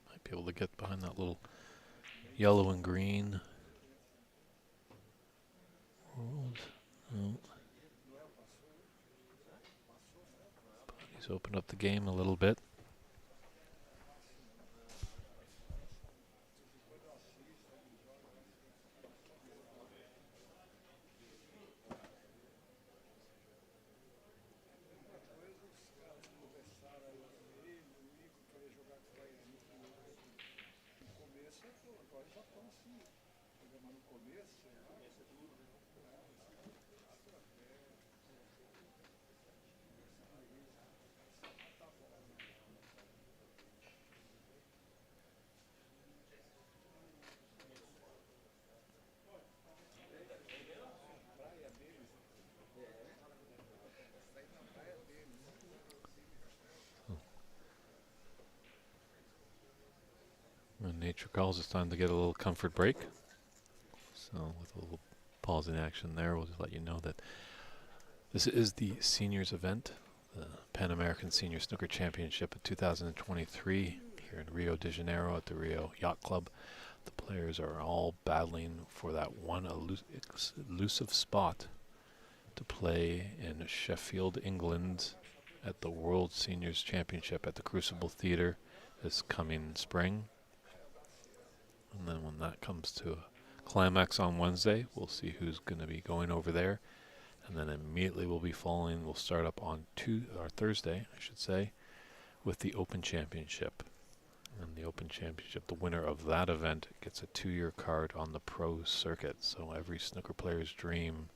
Might be able to get behind that little yellow and green. No. But he's opened up the game a little bit. When nature calls, it's time to get a little comfort break. So with a little pause in action there, we'll just let you know that this is the seniors event, the Pan American Senior Snooker Championship of 2023 here in Rio de Janeiro at the Rio Yacht Club. The players are all battling for that one elusive spot to play in Sheffield, England at the World Seniors Championship at the Crucible Theatre this coming spring. And then when that comes to a climax on Wednesday, we'll see who's going to be going over there. And then immediately we'll start up on Thursday, I should say, with the Open Championship. And the Open Championship, the winner of that event gets a 2-year card on the pro circuit. So every snooker player's dream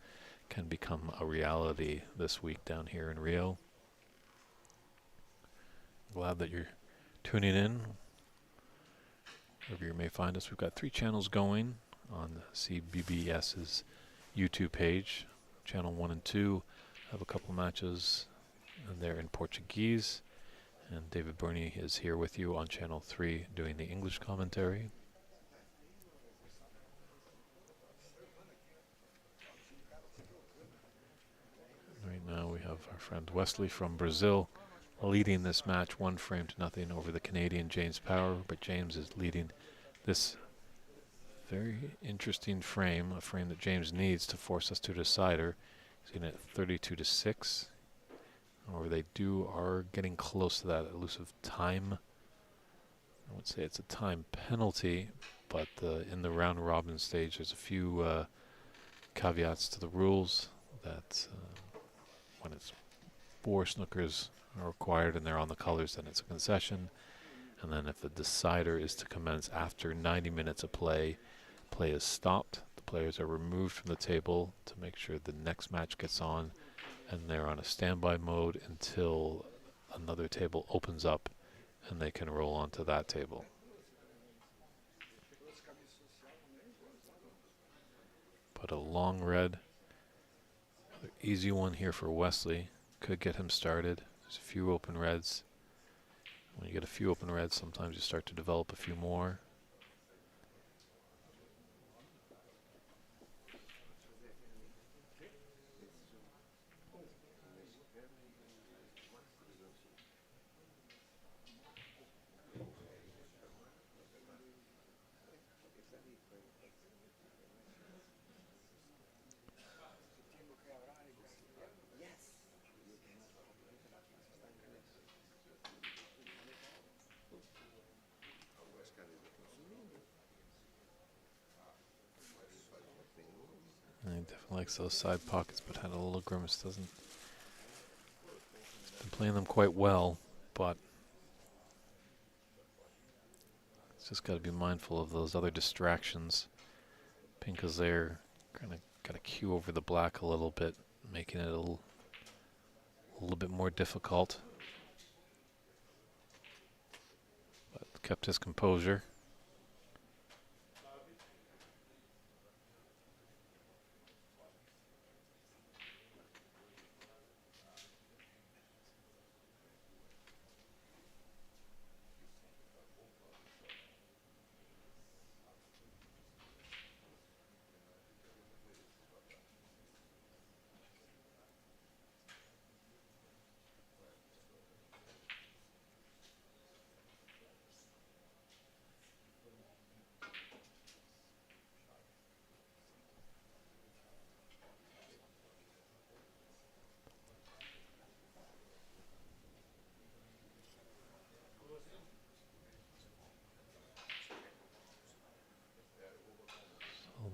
can become a reality this week down here in Rio. Glad that you're tuning in. Wherever you may find us, we've got 3 channels going on CBBS's YouTube page. Channel 1 and 2 have a couple matches, and they're in Portuguese. And David Burney is here with you on Channel 3 doing the English commentary. Right now we have our friend Wesley from Brazil leading this match 1-0 over the Canadian James Power, but James is leading this very interesting frame, a frame that James needs to force us to a decider. He's in at 32-6, or they are getting close to that elusive time. I would say it's a time penalty, but in the round robin stage there's a few caveats to the rules that when it's 4 snookers are required and they're on the colors, then it's a concession. And then if the decider is to commence after 90 minutes of play, play is stopped. The players are removed from the table to make sure the next match gets on, and they're on a standby mode until another table opens up and they can roll onto that table. but a long red. Another easy one here for Wesley. Could get him started. There's a few open reds. When you get a few open reds, sometimes you start to develop a few more. And he definitely likes those side pockets, but had a little grimace. He's been playing them quite well, but it's just got to be mindful of those other distractions. Pink is there, kind of got to cue over the black a little bit, making it a little bit more difficult. But kept his composure.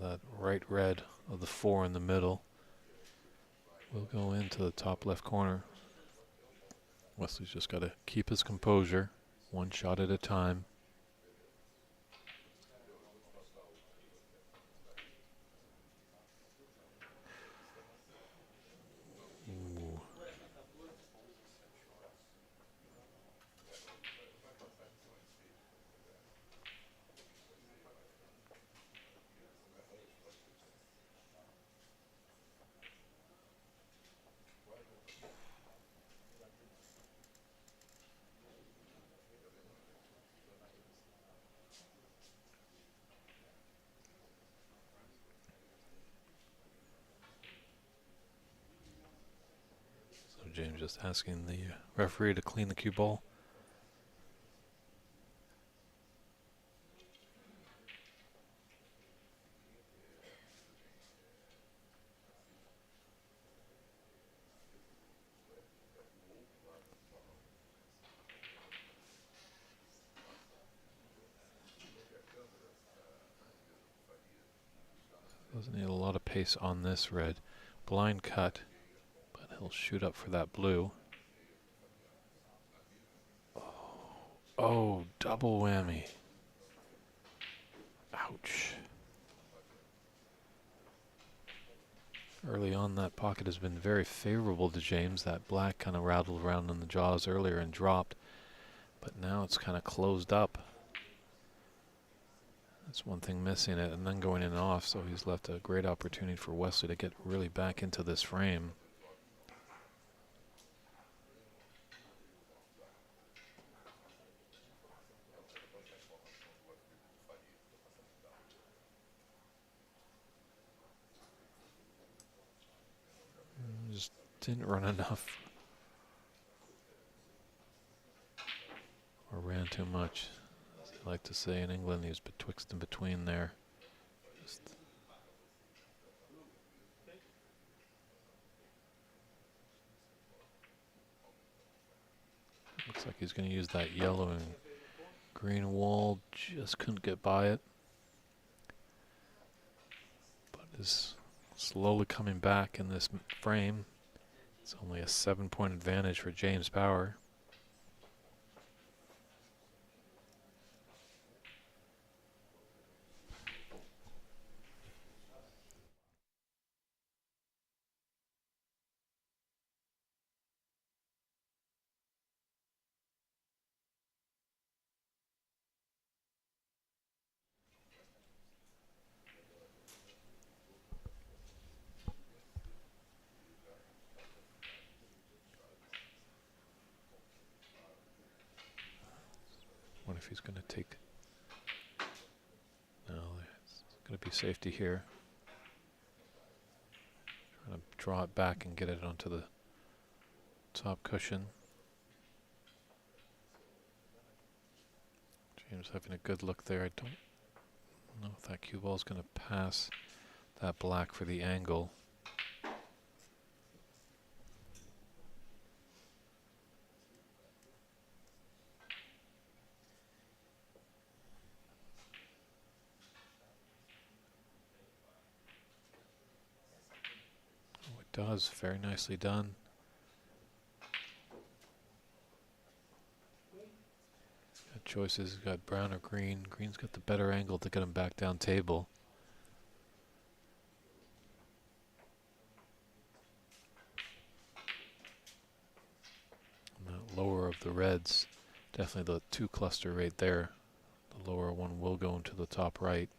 That right red of the 4 in the middle will go into the top left corner. Wesley's just got to keep his composure, one shot at a time. Ooh. James just asking the referee to clean the cue ball. Doesn't need a lot of pace on this red. Blind cut, but he'll shoot up for that blue. Oh, double whammy. Ouch. Early on, that pocket has been very favorable to James. That black kind of rattled around in the jaws earlier and dropped, but now it's kind of closed up. That's one thing missing it, and then going in and off, so he's left a great opportunity for Wesley to get really back into this frame. Just didn't run enough. Or ran too much. As they like to say in England, he was betwixt and between there. Just looks like he's going to use that yellow and green wall. Just couldn't get by it. But is slowly coming back in this frame. It's only a 7-point advantage for James Power. if he's going to take. No, it's going to be safety here. Trying to draw it back and get it onto the top cushion. James having a good look there. I don't know if that cue ball is going to pass that black for the angle. Oh, it does. Very nicely done. Got choices. Got brown or green. Green's got the better angle to get him back down table. Lower of the reds, definitely the 2 cluster right there. The lower one will go into the top right.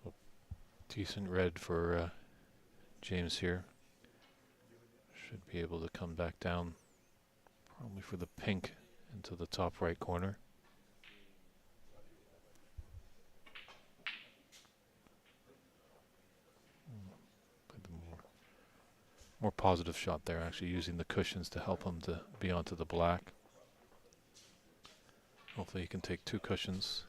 So decent red for James here. Should be able to come back down, probably for the pink into the top right corner. Played the more positive shot there, actually using the cushions to help him to be onto the black. Hopefully he can take 2 cushions.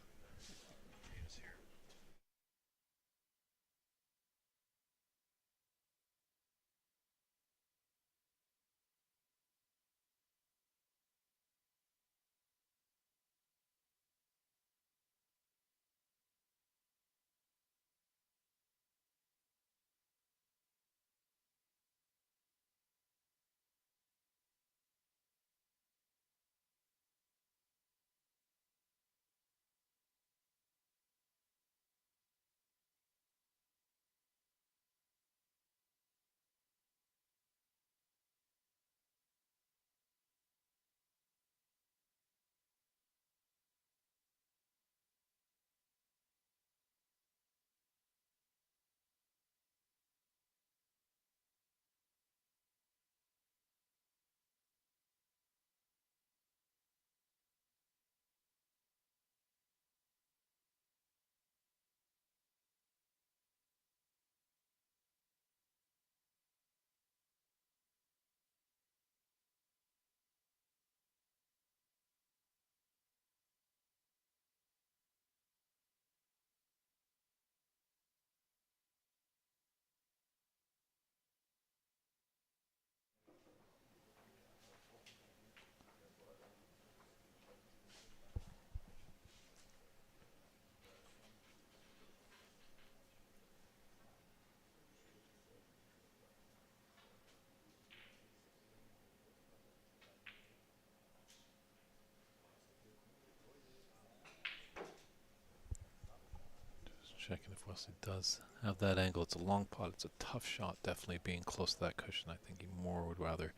Checking if Wesley does have that angle. It's a long pot. It's a tough shot, definitely being close to that cushion. I think he more would rather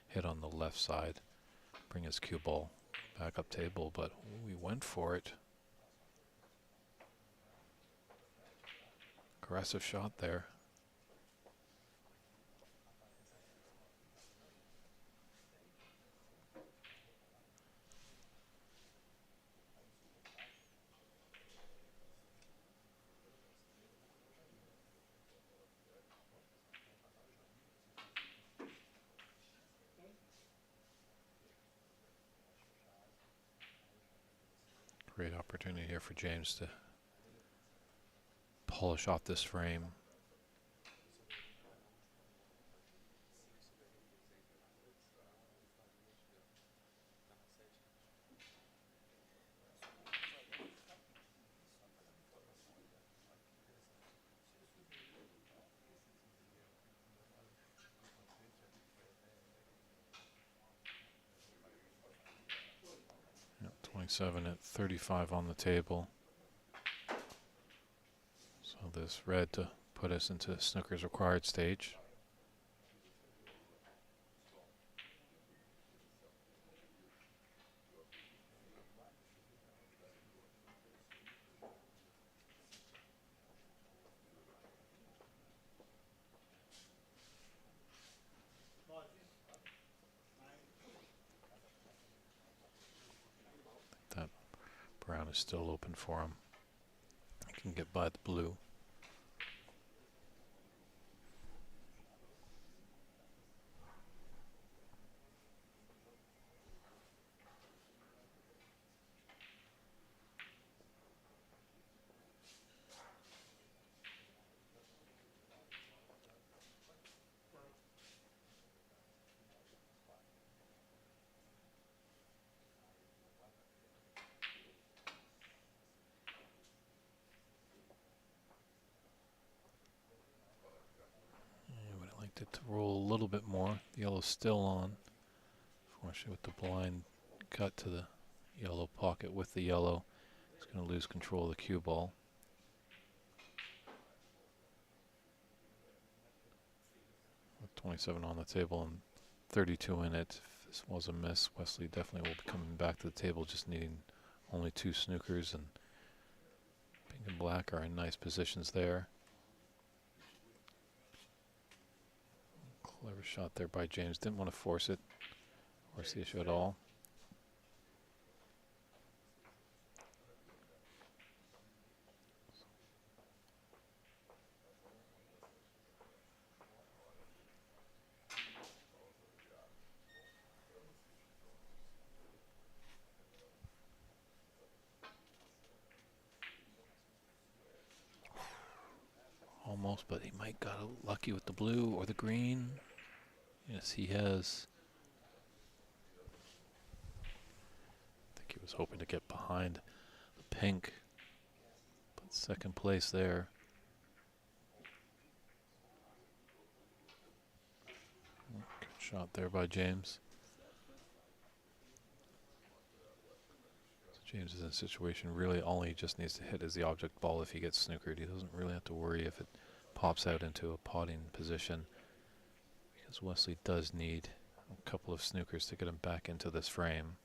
hit on the left side, bring his cue ball back up table, but we went for it. Aggressive shot there. Great opportunity here for James to polish off this frame. Yep, 27 at 35 on the table. So this red to put us into snooker's required stage. That brown is still open for him. He can get by the blue. It to roll a little bit more. The yellow's still on. Unfortunately, with the blind cut to the yellow pocket with the yellow, it's going to lose control of the cue ball. With 27 on the table and 32 in it, if this was a miss, Wesley definitely will be coming back to the table, just needing only 2 snookers, and pink and black are in nice positions there. Clever shot there by James. Didn't want to force it, force the issue at all. Almost, but he might got lucky with the blue or the green. Yes, he has. I think he was hoping to get behind the pink, but second place there. Good shot there by James. So James is in a situation really all he just needs to hit is the object ball if he gets snookered. He doesn't really have to worry if it pops out into a potting position, because Wesley does need a couple of snookers to get him back into this frame.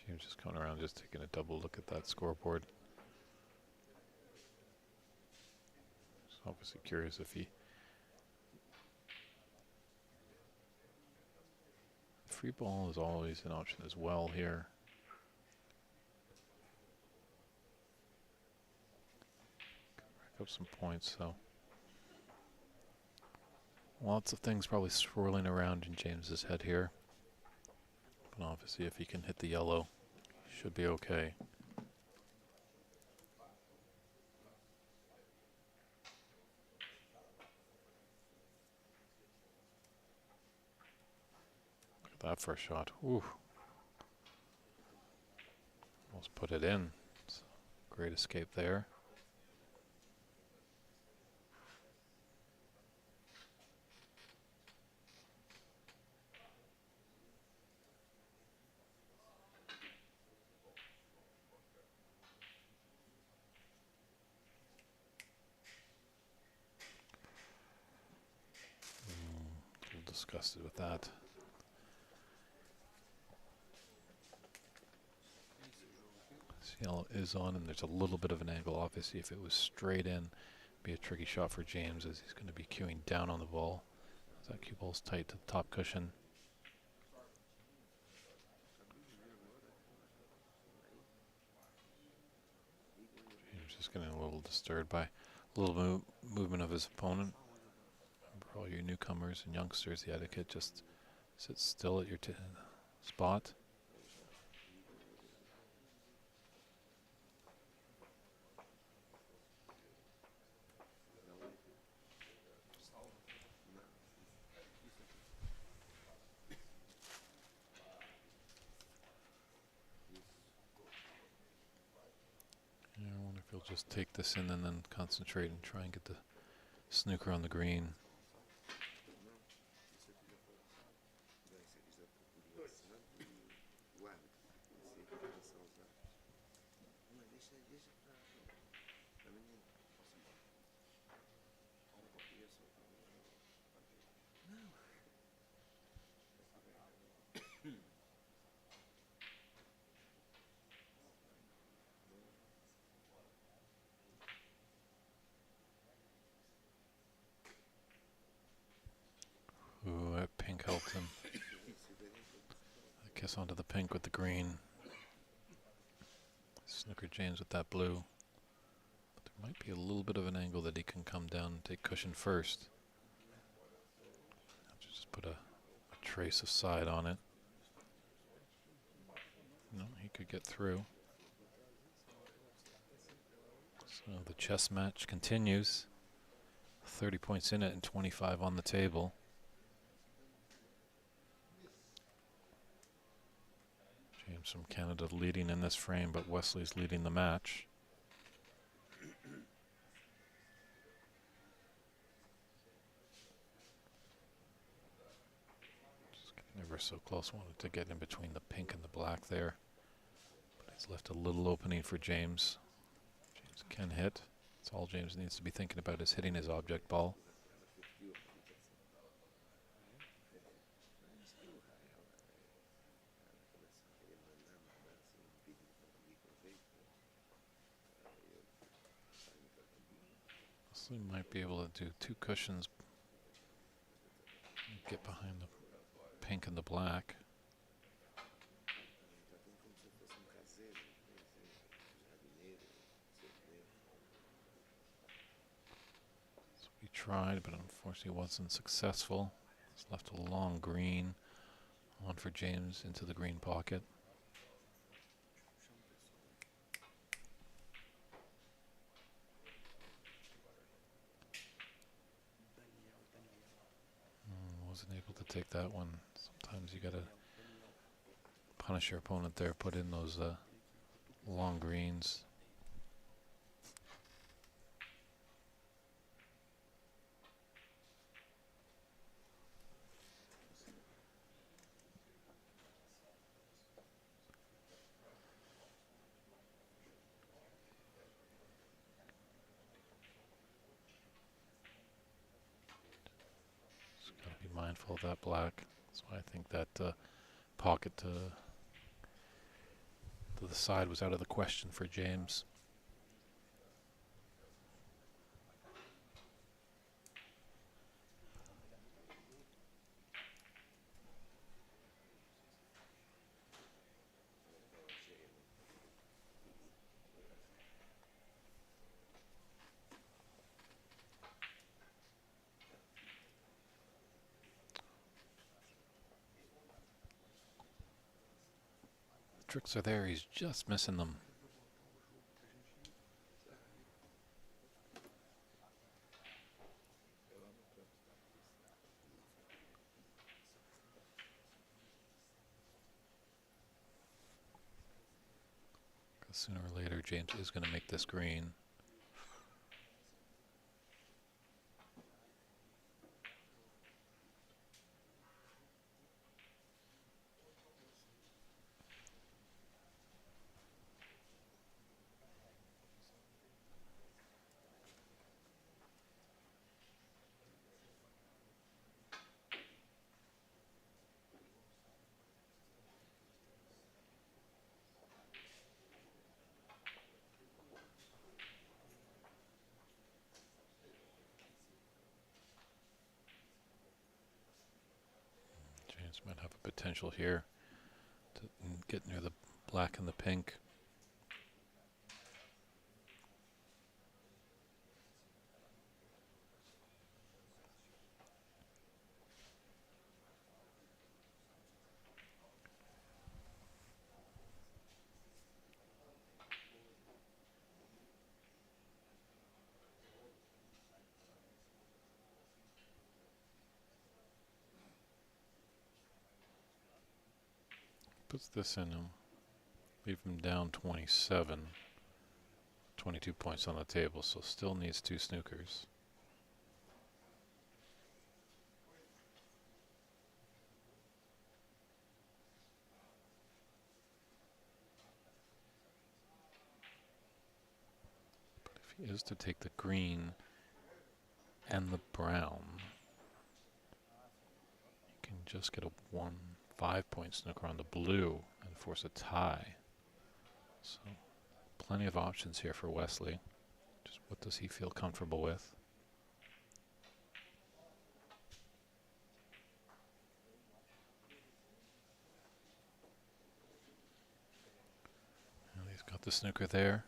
James just coming around, just taking a double look at that scoreboard. Just obviously curious if he... Free ball is always an option as well here. Rack up some points, so... Lots of things probably swirling around in James's head here. But obviously if he can hit the yellow, he should be okay. Look at that first shot. Ooh. Almost put it in. It's a great escape there. disgusted with that. This yellow is on, and there's a little bit of an angle. Obviously, if it was straight in, be a tricky shot for James, as he's going to be queuing down on the ball. As that cue ball's tight to the top cushion. James just getting a little disturbed by a little movement of his opponent. For all your newcomers and youngsters, the etiquette, just sit still at your spot. Yeah, I wonder if he'll just take this in and then concentrate and try and get the snooker on the green. Ooh, that pink helped him. A kiss onto the pink with the green. Snooker James with that blue. But there might be a little bit of an angle that he can come down and take cushion first. Just put a trace of side on it. No, he could get through. So the chess match continues. 30 points in it and 25 on the table. James from Canada leading in this frame, but Wesley's leading the match. Just getting ever so close. Wanted to get in between the pink and the black there. But it's left a little opening for James. James can hit. That's all James needs to be thinking about, is hitting his object ball. So he might be able to do two cushions, get behind the pink and the black. So he tried, but unfortunately wasn't successful. He's left a long green on for James into the green pocket. Wasn't able to take that one. Sometimes you gotta punish your opponent there, put in those long greens. Mindful of that black, so I think that pocket to the side was out of the question for James. Tricks are there, he's just missing them. Sooner or later, James is going to make this green. This might have a potential here to get near the black and the pink. Puts this in him. Leave him down 27. 22 points on the table, so still needs 2 snookers. But if he is to take the green and the brown, he can just get a 5-point snooker on the blue and force a tie. So plenty of options here for Wesley. Just what does he feel comfortable with? And he's got the snooker there.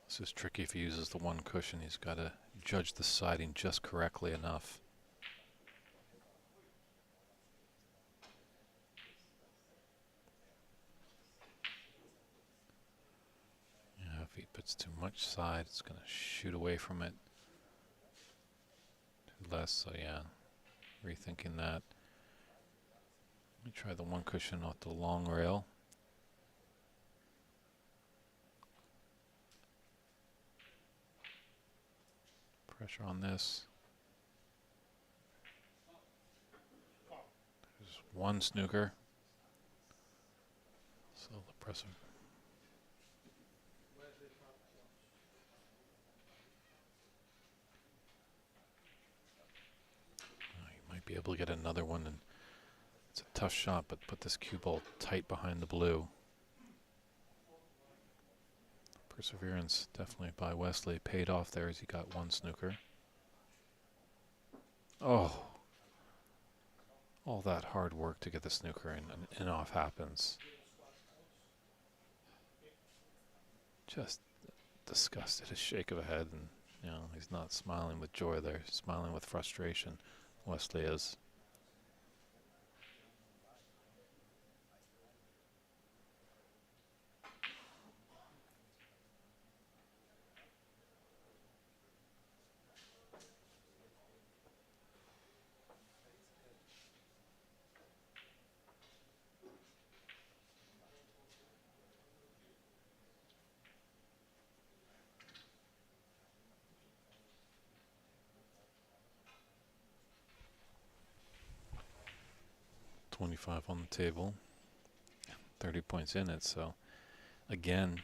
This is tricky if he uses the one cushion. He's got to judge the siding just correctly enough. Yeah, if he puts too much side, it's going to shoot away from it. Too less, so yeah, rethinking that. Let me try the one cushion off the long rail. Pressure on this. There's one snooker. So the pressure. You might be able to get another one, and it's a tough shot, but put this cue ball tight behind the blue. Perseverance definitely by Wesley paid off there as he got one snooker. Oh, all that hard work to get the snooker in, and in off happens. Just disgusted, a shake of a head, and you know he's not smiling with joy there, he's smiling with frustration. Wesley is. $25 on the table, 30 points in it, so again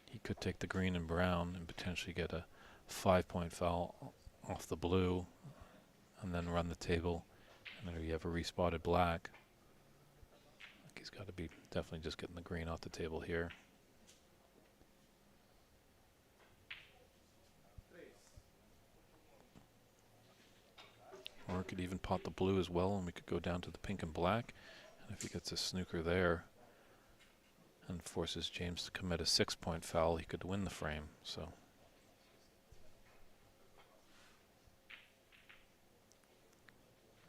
he could take the green and brown and potentially get a 5-point foul off the blue and then run the table, and then you have a respotted black. He's got to be definitely just getting the green off the table here. Or could even pot the blue as well, and we could go down to the pink and black. And if he gets a snooker there and forces James to commit a 6-point foul, he could win the frame. So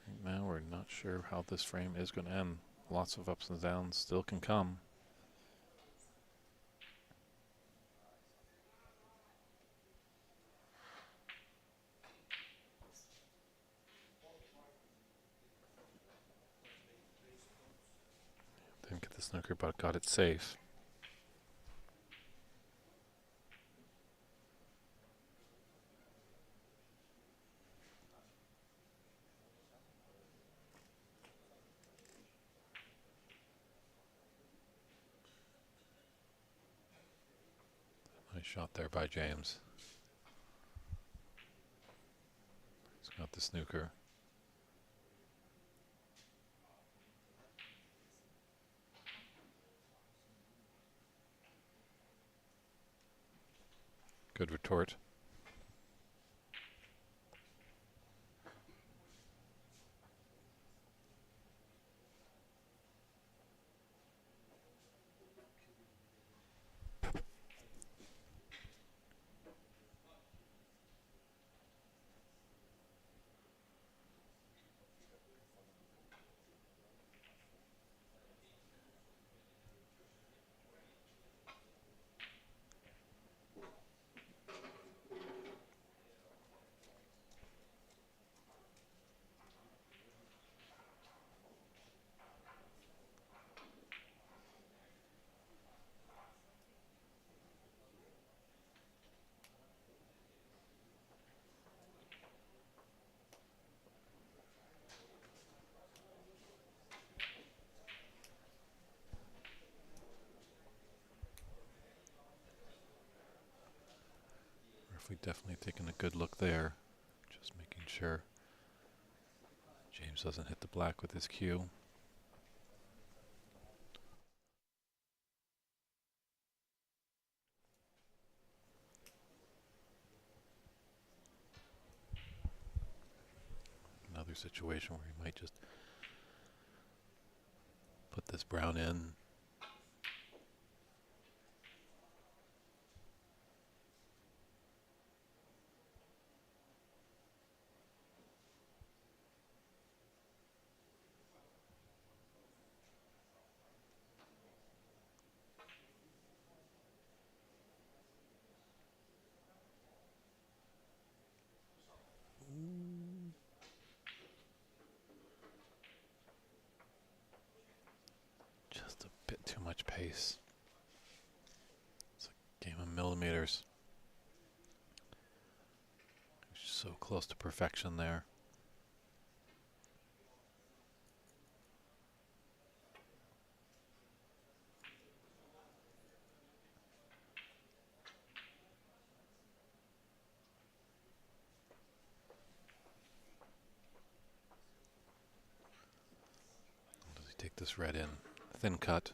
right now we're not sure how this frame is going to end. Lots of ups and downs still can come. Didn't get the snooker, but got it safe. Nice shot there by James. He's got the snooker. Good retort. We've definitely taken a good look there. Just making sure James doesn't hit the black with his cue. Another situation where he might just put this brown in. Just a bit too much pace. It's a game of millimeters. So close to perfection there. Does he take this red in? Thin cut.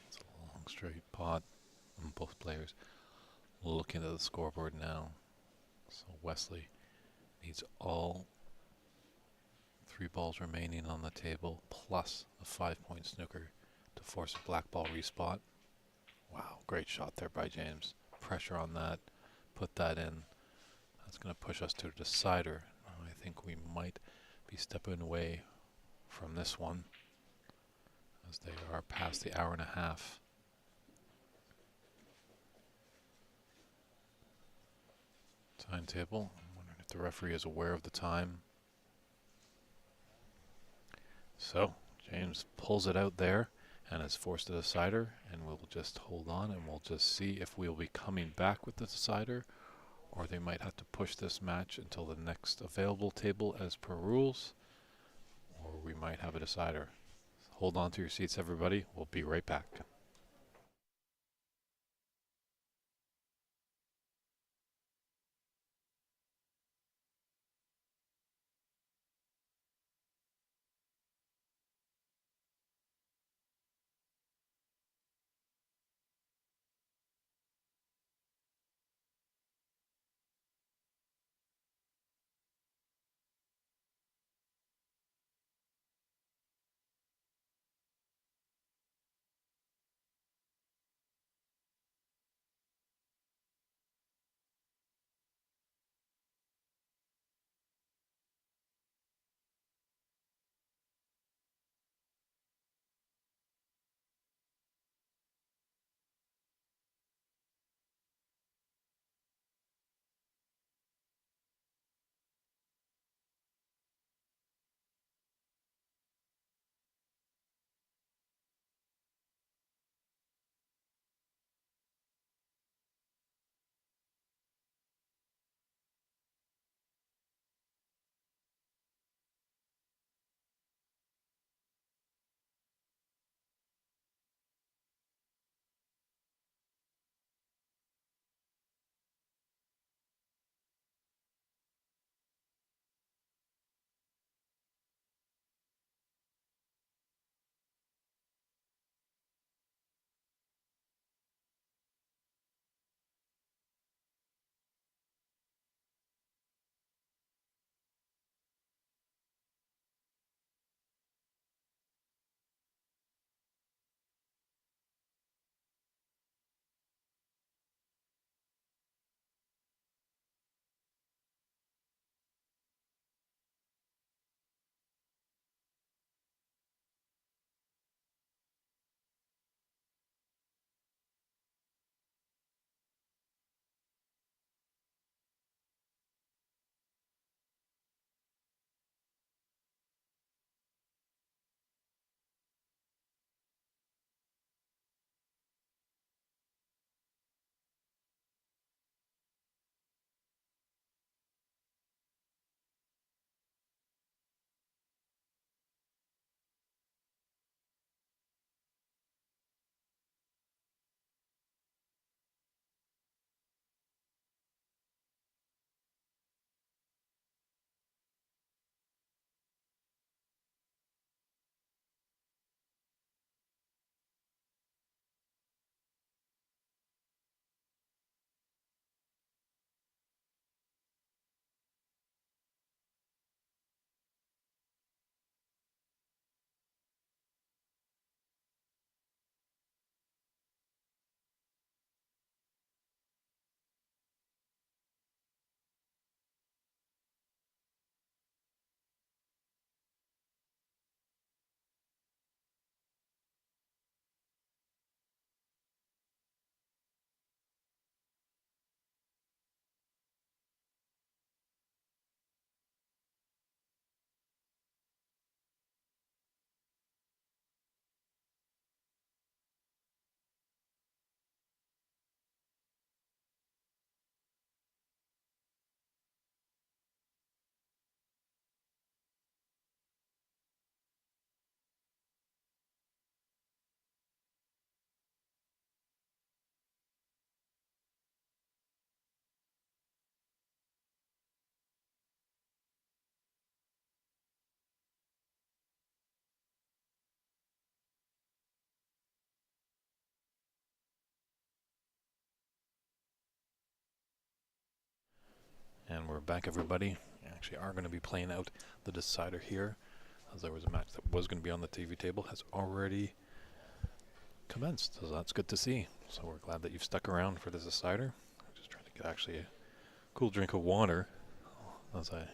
It's a long straight pot on both players. Looking at the scoreboard now. So Wesley needs all 3 balls remaining on the table plus a 5-point snooker to force a black ball respot. Wow, great shot there by James. Pressure on that. Put that in. That's going to push us to a decider. I think we might be stepping away from this one as they are past the hour and a half. Timetable. I'm wondering if the referee is aware of the time. So James pulls it out there and has forced a decider, and we'll just hold on and we'll just see if we'll be coming back with the decider, or they might have to push this match until the next available table as per rules, or we might have a decider. Hold on to your seats, everybody. We'll be right back. we're back, everybody. We actually are going to be playing out the decider here, as there was a match that was going to be on the TV table has already commenced, so that's good to see. So we're glad that you've stuck around for this decider. I'm just trying to get actually a cool drink of water as I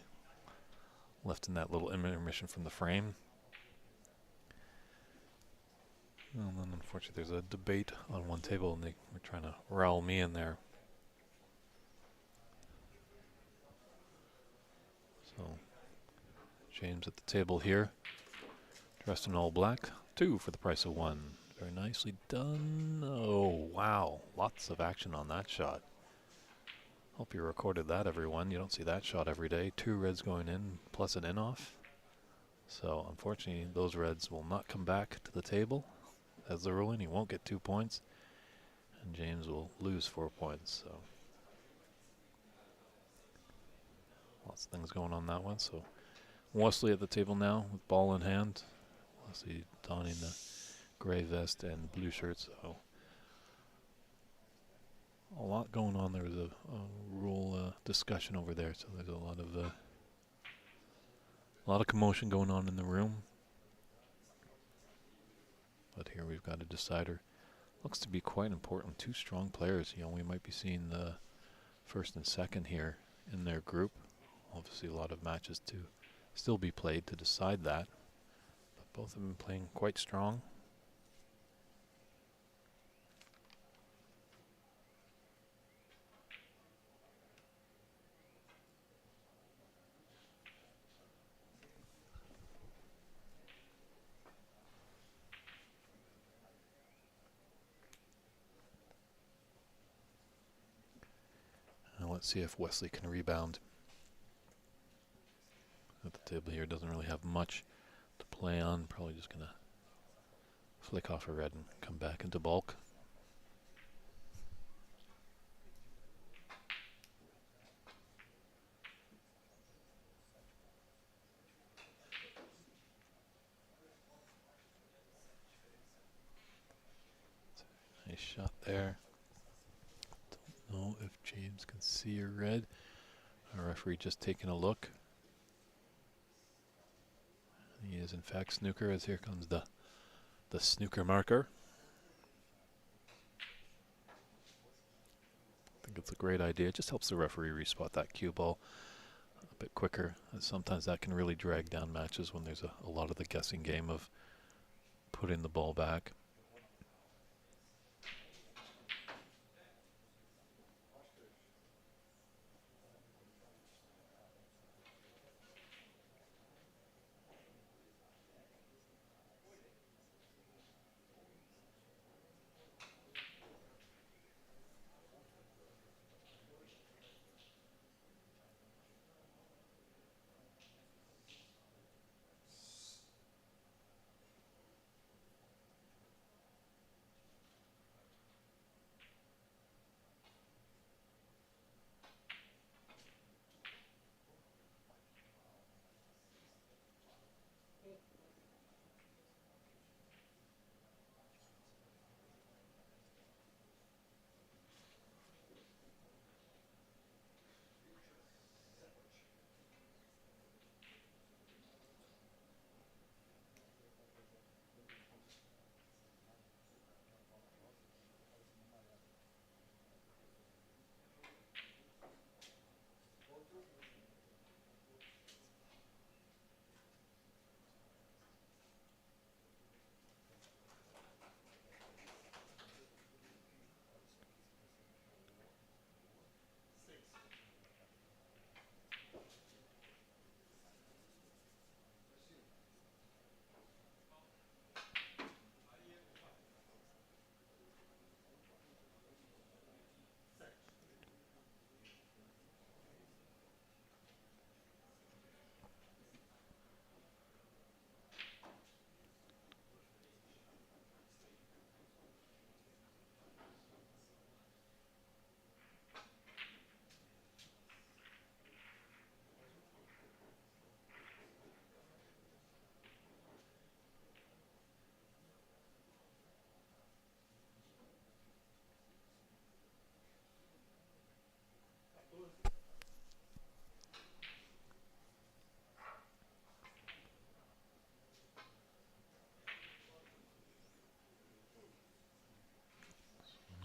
left in that little intermission from the frame. And then unfortunately there's a debate on one table and they were trying to rile me in there. So James at the table here, dressed in all black, 2 for the price of 1. Very nicely done. Oh wow, lots of action on that shot. Hope you recorded that, everyone. You don't see that shot every day. 2 reds going in plus an in-off. So unfortunately those reds will not come back to the table. As the ruling, he won't get 2 points, and James will lose 4 points. So lots of things going on that one. So Wesley at the table now with ball in hand. Wesley donning the gray vest and blue shirt. So a lot going on. There was a rule discussion over there. So there's a lot of commotion going on in the room. But here we've got a decider. Looks to be quite important. 2 strong players. You know, we might be seeing the first and second here in their group. Obviously a lot of matches to still be played to decide that. But both have been playing quite strong. Let's see if Wesley can rebound. At the table here doesn't really have much to play on. Probably just gonna flick off a red and come back into bulk. Nice shot there. Don't know if James can see a red. Our referee just taking a look. He is in fact snooker, as here comes the snooker marker. I think it's a great idea. It just helps the referee respot that cue ball a bit quicker. And sometimes that can really drag down matches when there's a lot of the guessing game of putting the ball back.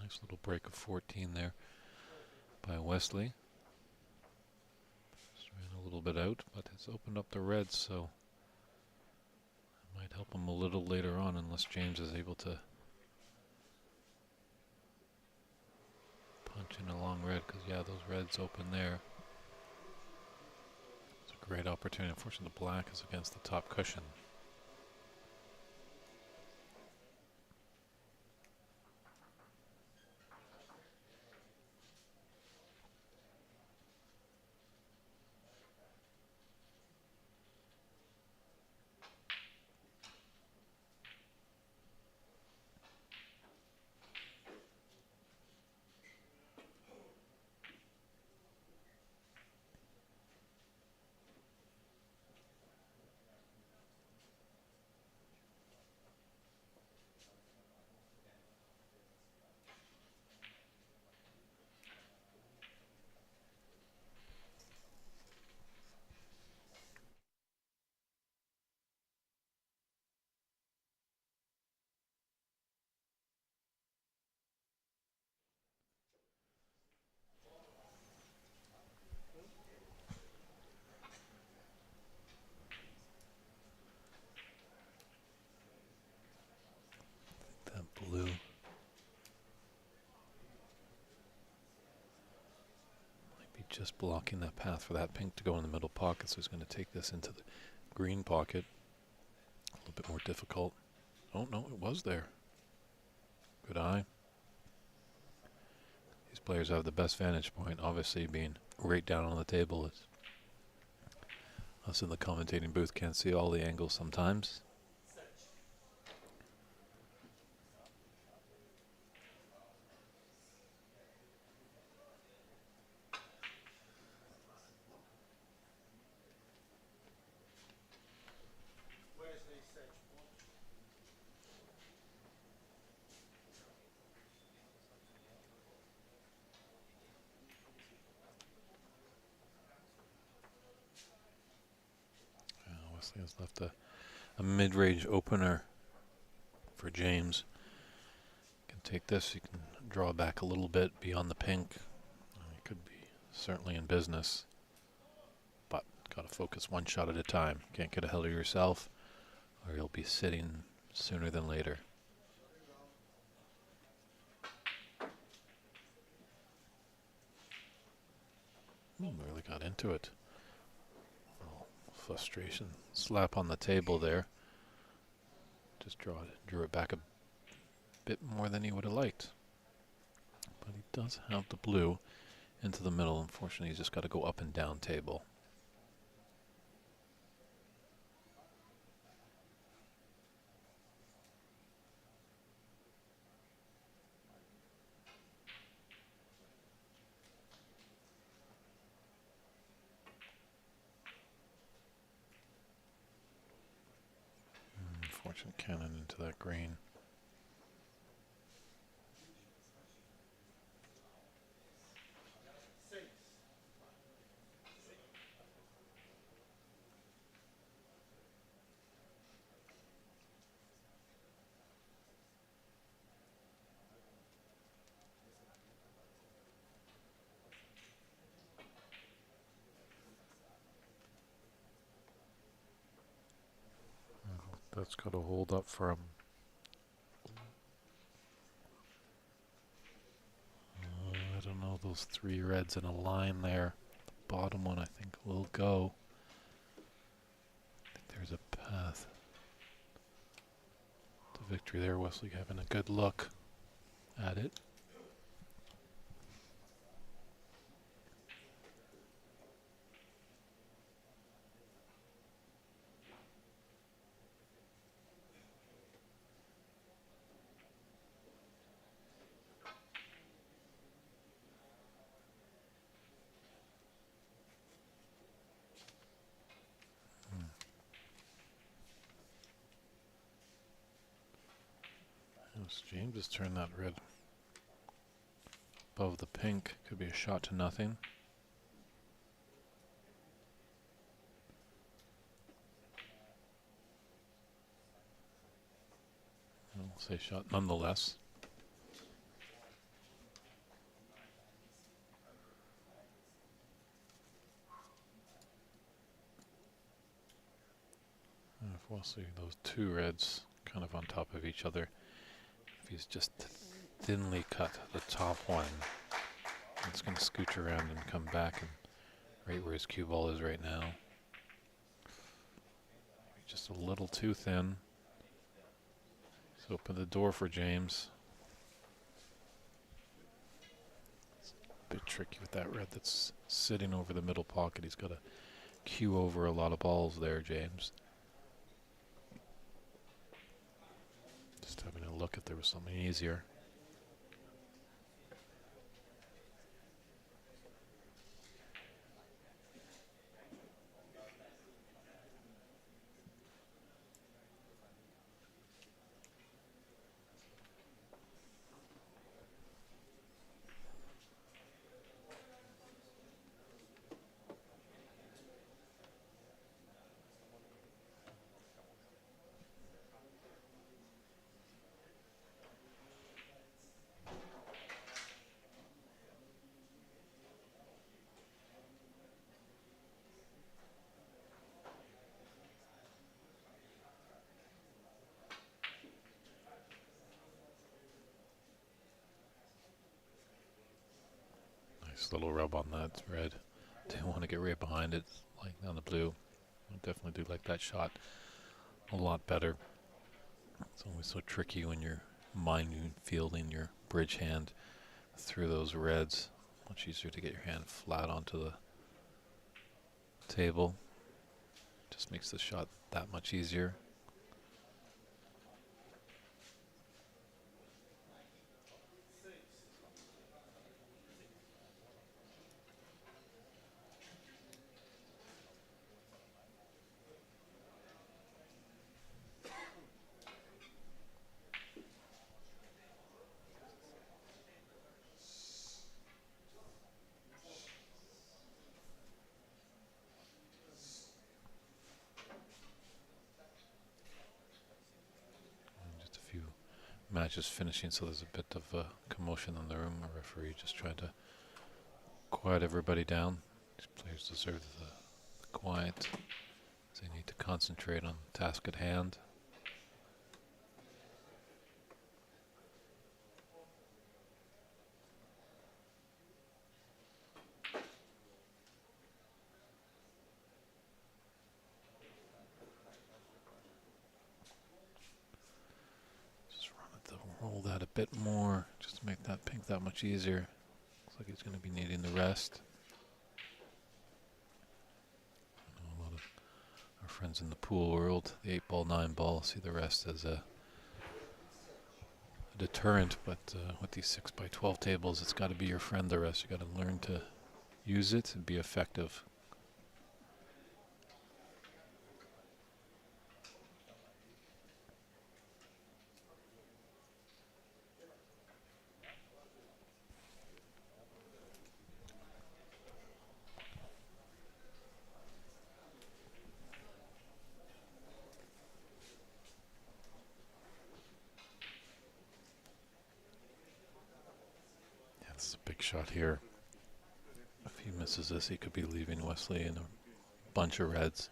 Nice little break of 14 there by Wesley. Just ran a little bit out, but it's opened up the reds, so it might help him a little later on unless James is able to punch in a long red, because yeah, those reds open there. It's a great opportunity. Unfortunately, the black is against the top cushion. That blue might be just blocking that path for that pink to go in the middle pocket, so he's going to take this into the green pocket. A little bit more difficult. Oh no, it was there. Good eye. These players have the best vantage point, obviously being right down on the table. It's us in the commentating booth can't see all the angles sometimes. Wesley has left a mid-range opener for James. You can take this, you can draw back a little bit beyond the pink. He could be certainly in business, but got to focus one shot at a time. Can't get ahead of yourself, or you'll be sitting sooner than later. Really got into it. Oh, frustration. Slap on the table there. Just drew it back a bit more than he would have liked. But he does have the blue into the middle. Unfortunately, he's just got to go up and down table. Unfortunate cannon into that green. That's got to hold up for him. I don't know, those three reds in a line there. The bottom one I think will go. I think there's a path to victory there. Wesley having a good look at it. James has turned that red above the pink. Could be a shot to nothing. I'll say shot nonetheless. Wesley, those two reds kind of on top of each other. If he's just thinly cut the top one, it's going to scooch around and come back and right where his cue ball is right now. Just a little too thin. Let's open the door for James. It's a bit tricky with that red that's sitting over the middle pocket. He's got to cue over a lot of balls there, James. Just having a look if there was something easier. Little rub on that red. Didn't want to get right behind it, like on the blue. I definitely do like that shot a lot better. It's always so tricky when you're fielding your bridge hand through those reds. Much easier to get your hand flat onto the table. Just makes the shot that much easier. Match is finishing, so there's a bit of commotion in the room. A referee just trying to quiet everybody down. These players deserve the quiet. They need to concentrate on the task at hand. Roll that a bit more, just to make that pink that much easier. Looks like he's going to be needing the rest. I know a lot of our friends in the pool world, the 8 ball, 9 ball, see the rest as a deterrent, but with these 6x12 tables, it's got to be your friend, the rest. You got to learn to use it and be effective. Shot here. If he misses this, he could be leaving Wesley in a bunch of reds.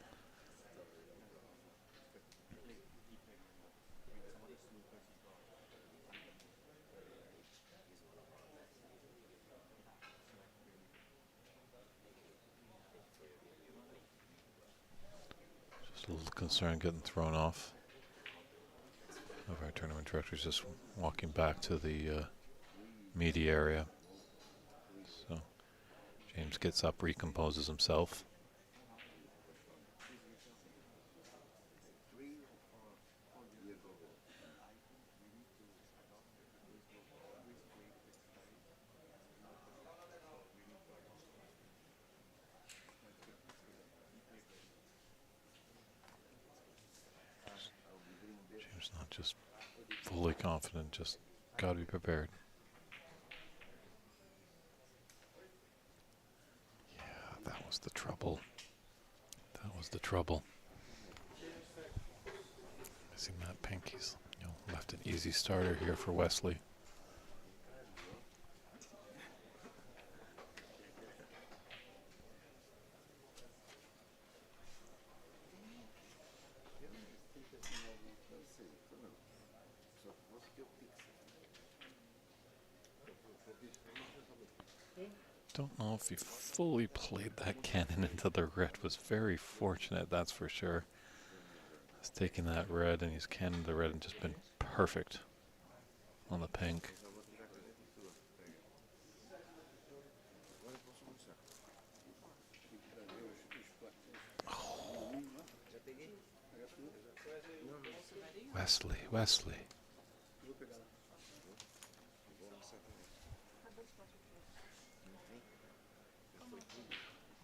Just a little concern getting thrown off. Of our tournament directors just walking back to the media area. So James gets up, recomposes himself. James not just fully confident, just got to be prepared. That was the trouble. That was the trouble. Missing that pink. He's left an easy starter here for Wesley. Don't know if he fully played that cannon into the red. Was very fortunate, that's for sure. He's taking that red and he's cannoned the red and just been perfect on the pink. Oh. Wesley.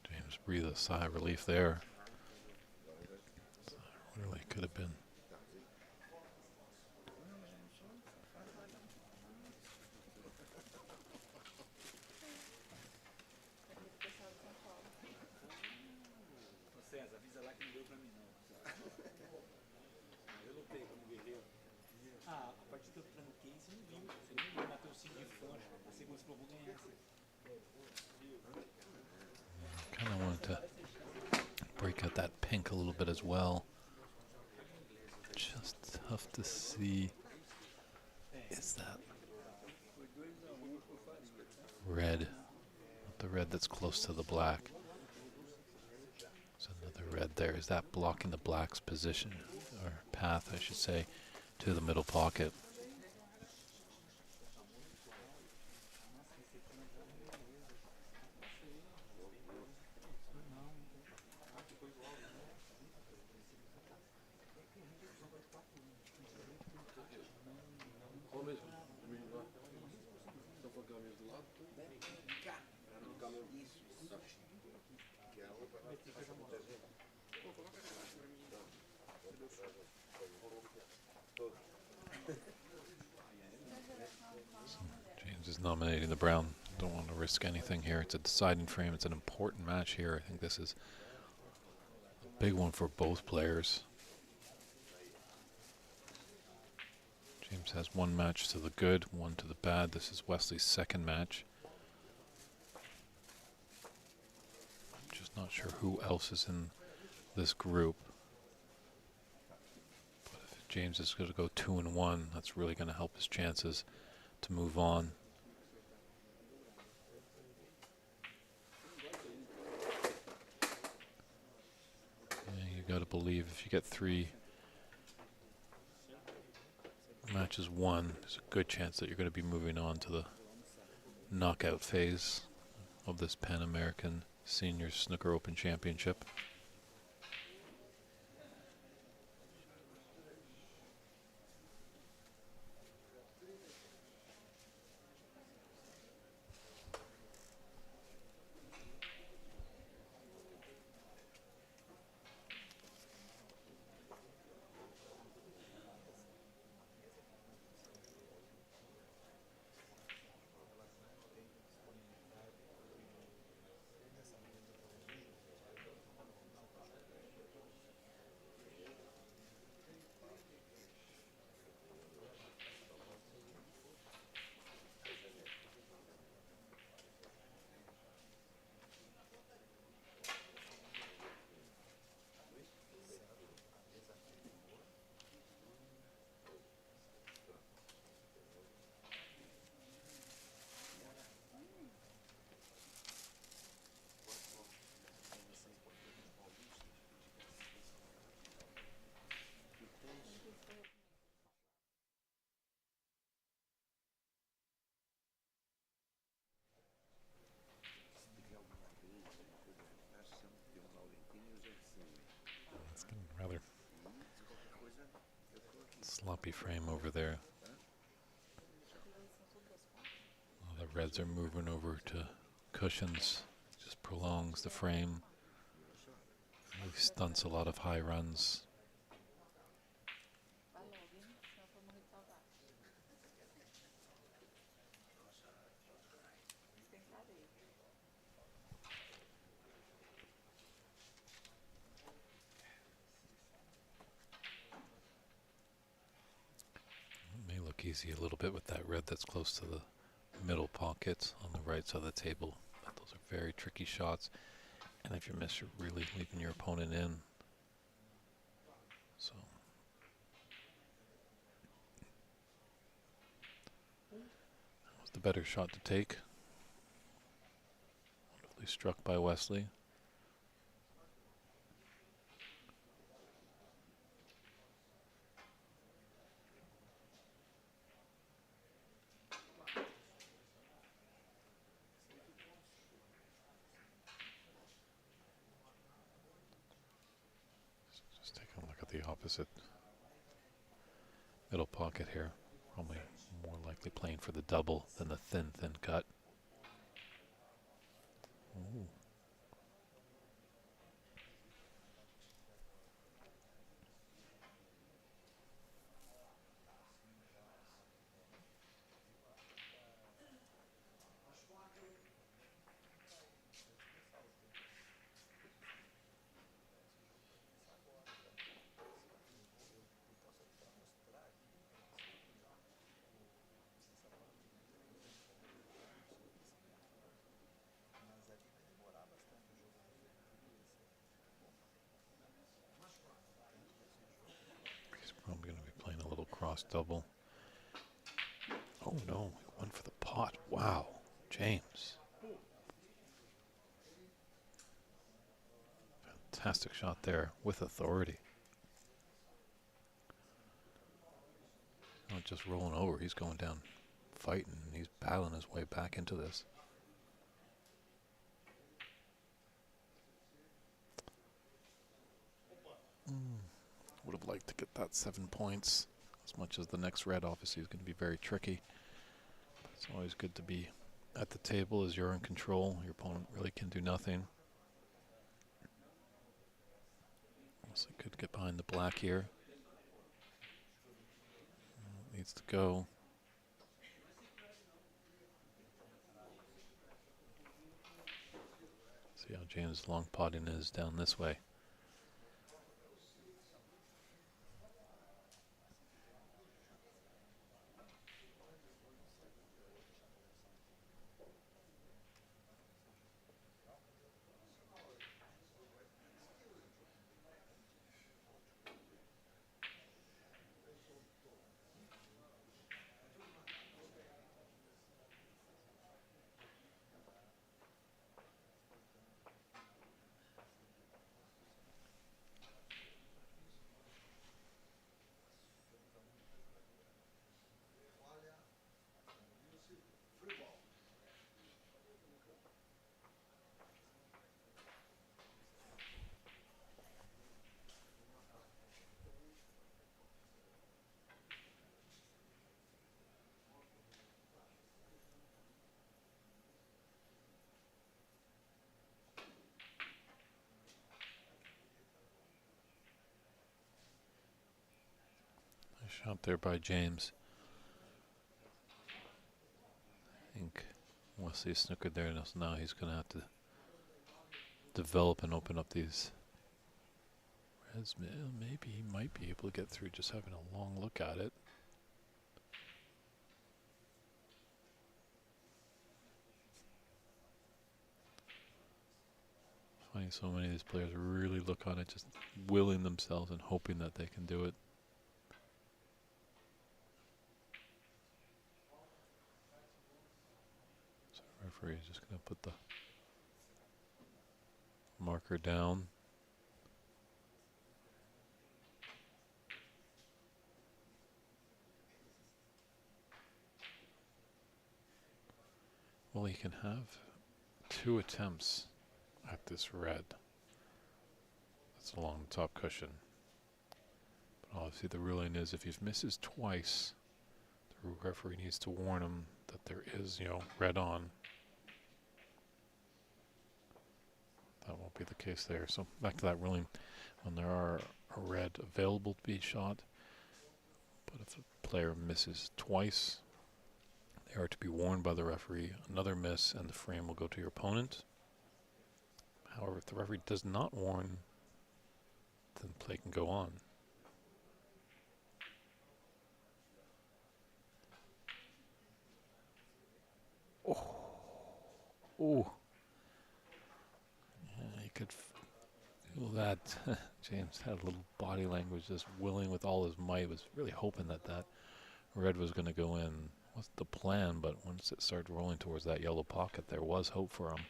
James breathed a sigh of relief there. Really could have been. Kind of wanted to break out that pink a little bit as well. Just tough to see. Is that red? Not the red that's close to the black. There's another red there. Is that blocking the black's position, or path, I should say, to the middle pocket? James is nominating the brown. Don't want to risk anything here. It's a deciding frame. It's an important match here. I think this is a big one for both players. James has one match to the good, one to the bad. This is Wesley's second match. I'm just not sure who else is in this group. But if James is going to go 2-1, that's really going to help his chances to move on. Yeah, you got to believe if you get 3 matches won, there's a good chance that you're going to be moving on to the knockout phase of this Pan American Senior Snooker Open Championship. It's getting rather sloppy frame over there. All the reds are moving over to cushions. Just prolongs the frame. Really stunts a lot of high runs. It may look easy a little bit with that red that's close to the middle pocket on the right side of the table. But those are very tricky shots. And if you miss, you're really leaving your opponent in. So better shot to take. Wonderfully struck by Wesley. Just taking a look at the opposite middle pocket here. Probably more likely playing for the double than the thin cut. Ooh. I'm going to be playing a little cross double. Oh no, he went for the pot. Wow, James. Fantastic shot there with authority. Not just rolling over, he's going down fighting. He's battling his way back into this. Would have liked to get that 7 points. As much as the next red obviously is going to be very tricky. It's always good to be at the table as you're in control. Your opponent really can do nothing. Also could get behind the black here. Needs to go. See how James' long potting is down this way. Shot there by James. I think Wesley snookered there, so now he's going to have to develop and open up these reds. Maybe he might be able to get through just having a long look at it. Finding so many of these players really look on it, just willing themselves and hoping that they can do it. Referee is just going to put the marker down. Well, he can have 2 attempts at this red. That's along the top cushion. But obviously the ruling is if he misses twice, the referee needs to warn him that there is, red on. That won't be the case there. So back to that ruling, when there are a red available to be shot, but if the player misses twice, they are to be warned by the referee. Another miss and the frame will go to your opponent. However, if the referee does not warn, then the play can go on. Oh. You could feel that. James had a little body language, just willing with all his might, was really hoping that that red was going to go in. was the plan, but once it started rolling towards that yellow pocket, there was hope for him.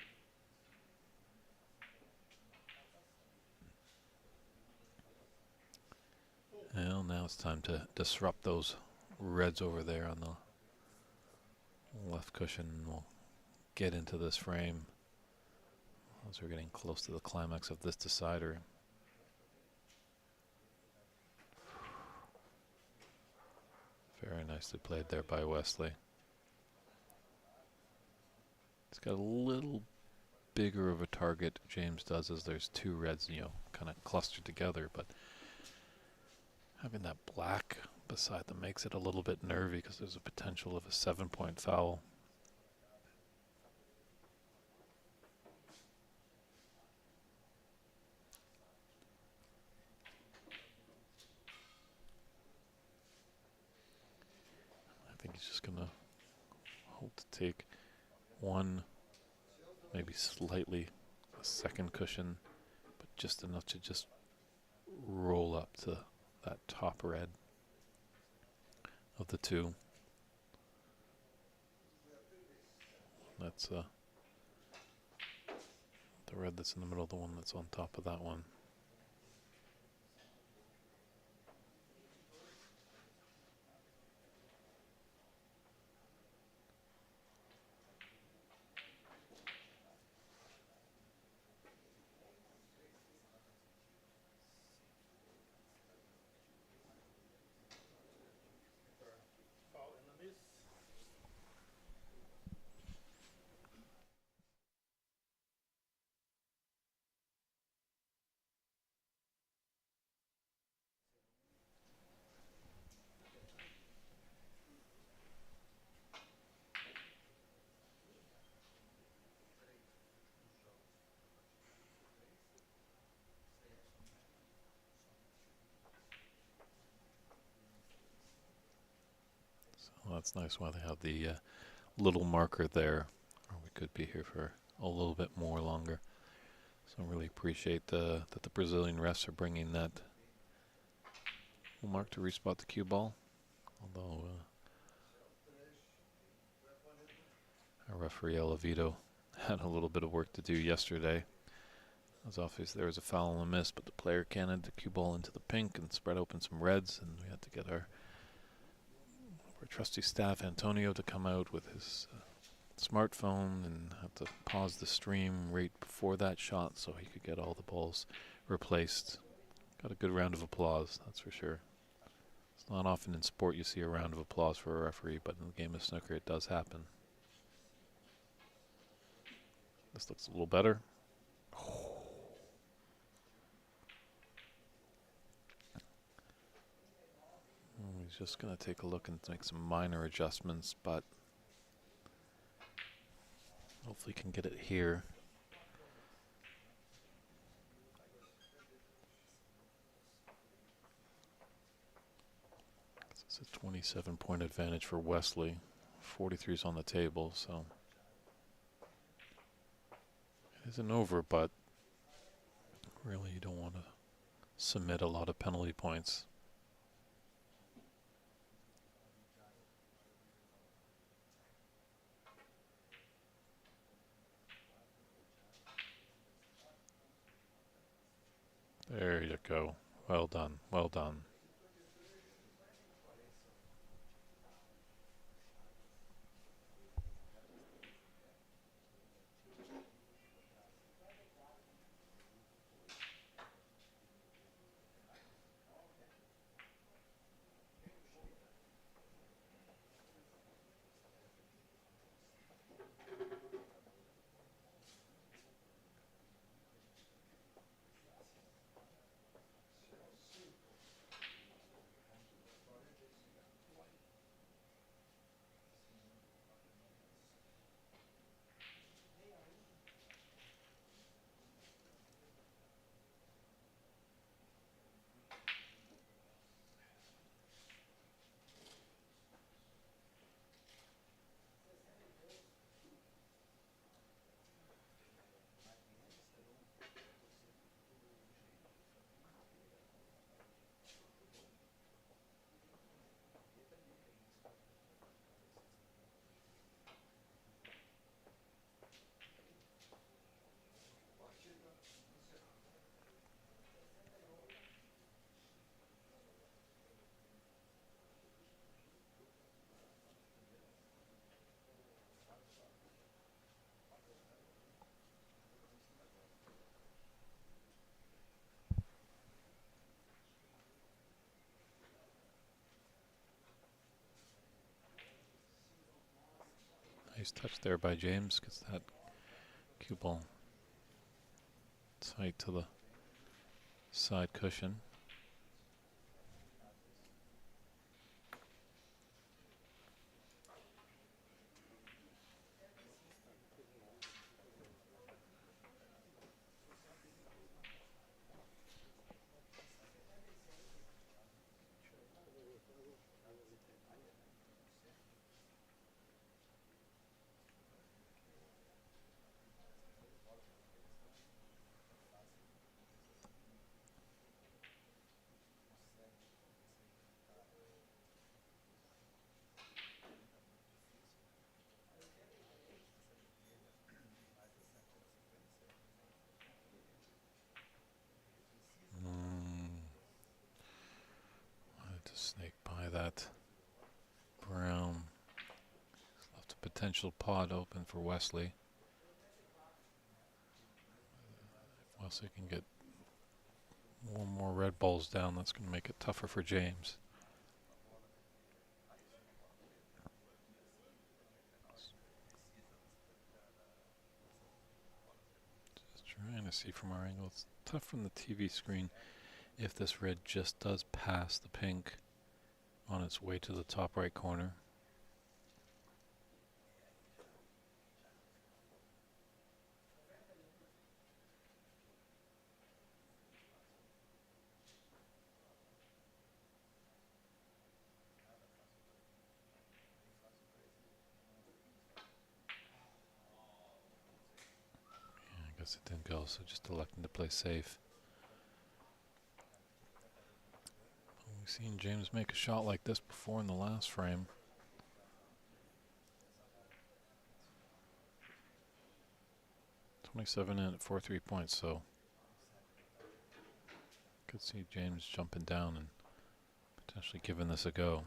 Well, now it's time to disrupt those reds over there on the left cushion. We'll get into this frame as we're getting close to the climax of this decider. Very nicely played there by Wesley. It's got a little bigger of a target, James does, as there's two reds, kind of clustered together, but having that black beside them makes it a little bit nervy because there's a potential of a 7-point foul. I think he's just going to hope to take one, maybe slightly a second cushion, but just enough to just roll up to that top red of the two. That's the red that's in the middle, the one that's on top of that one. So that's nice while they have the little marker there, or we could be here for a little bit more longer. So I really appreciate that the Brazilian refs are bringing that mark to respot the cue ball. Although our referee Elavito had a little bit of work to do yesterday. As obviously there was a foul and a miss, but the player cannoned the cue ball into the pink and spread open some reds, and we had to get our trusty staff Antonio to come out with his smartphone and have to pause the stream right before that shot so he could get all the balls replaced. Got a good round of applause, that's for sure. It's not often in sport you see a round of applause for a referee, but in the game of snooker it does happen. This looks a little better. He's just going to take a look and make some minor adjustments, but hopefully can get it here. It's a 27-point advantage for Wesley. 43 is on the table, so it isn't over, but really you don't want to submit a lot of penalty points. There you go. Well done. Well done. Nice touch there by James. Gets that cue ball tight to the side cushion. Wanted to snake by that brown. Left a potential pod open for Wesley. If Wesley can get one more red balls down, that's going to make it tougher for James. Just trying to see from our angle. It's tough from the TV screen if this red just does pass the pink on its way to the top right corner. I guess it didn't go, so just electing to play safe. We've seen James make a shot like this before in the last frame. .27 in at 4-3 points, so could see James jumping down and potentially giving this a go.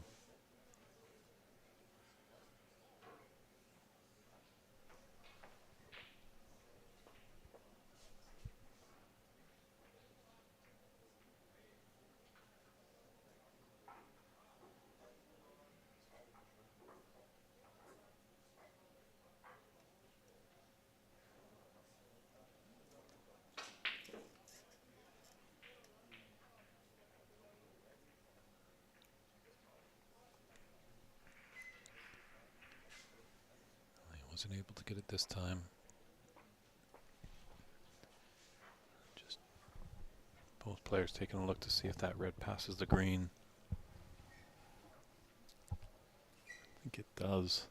Wasn't able to get it this time. Just both players taking a look to see if that red passes the green. I think it does.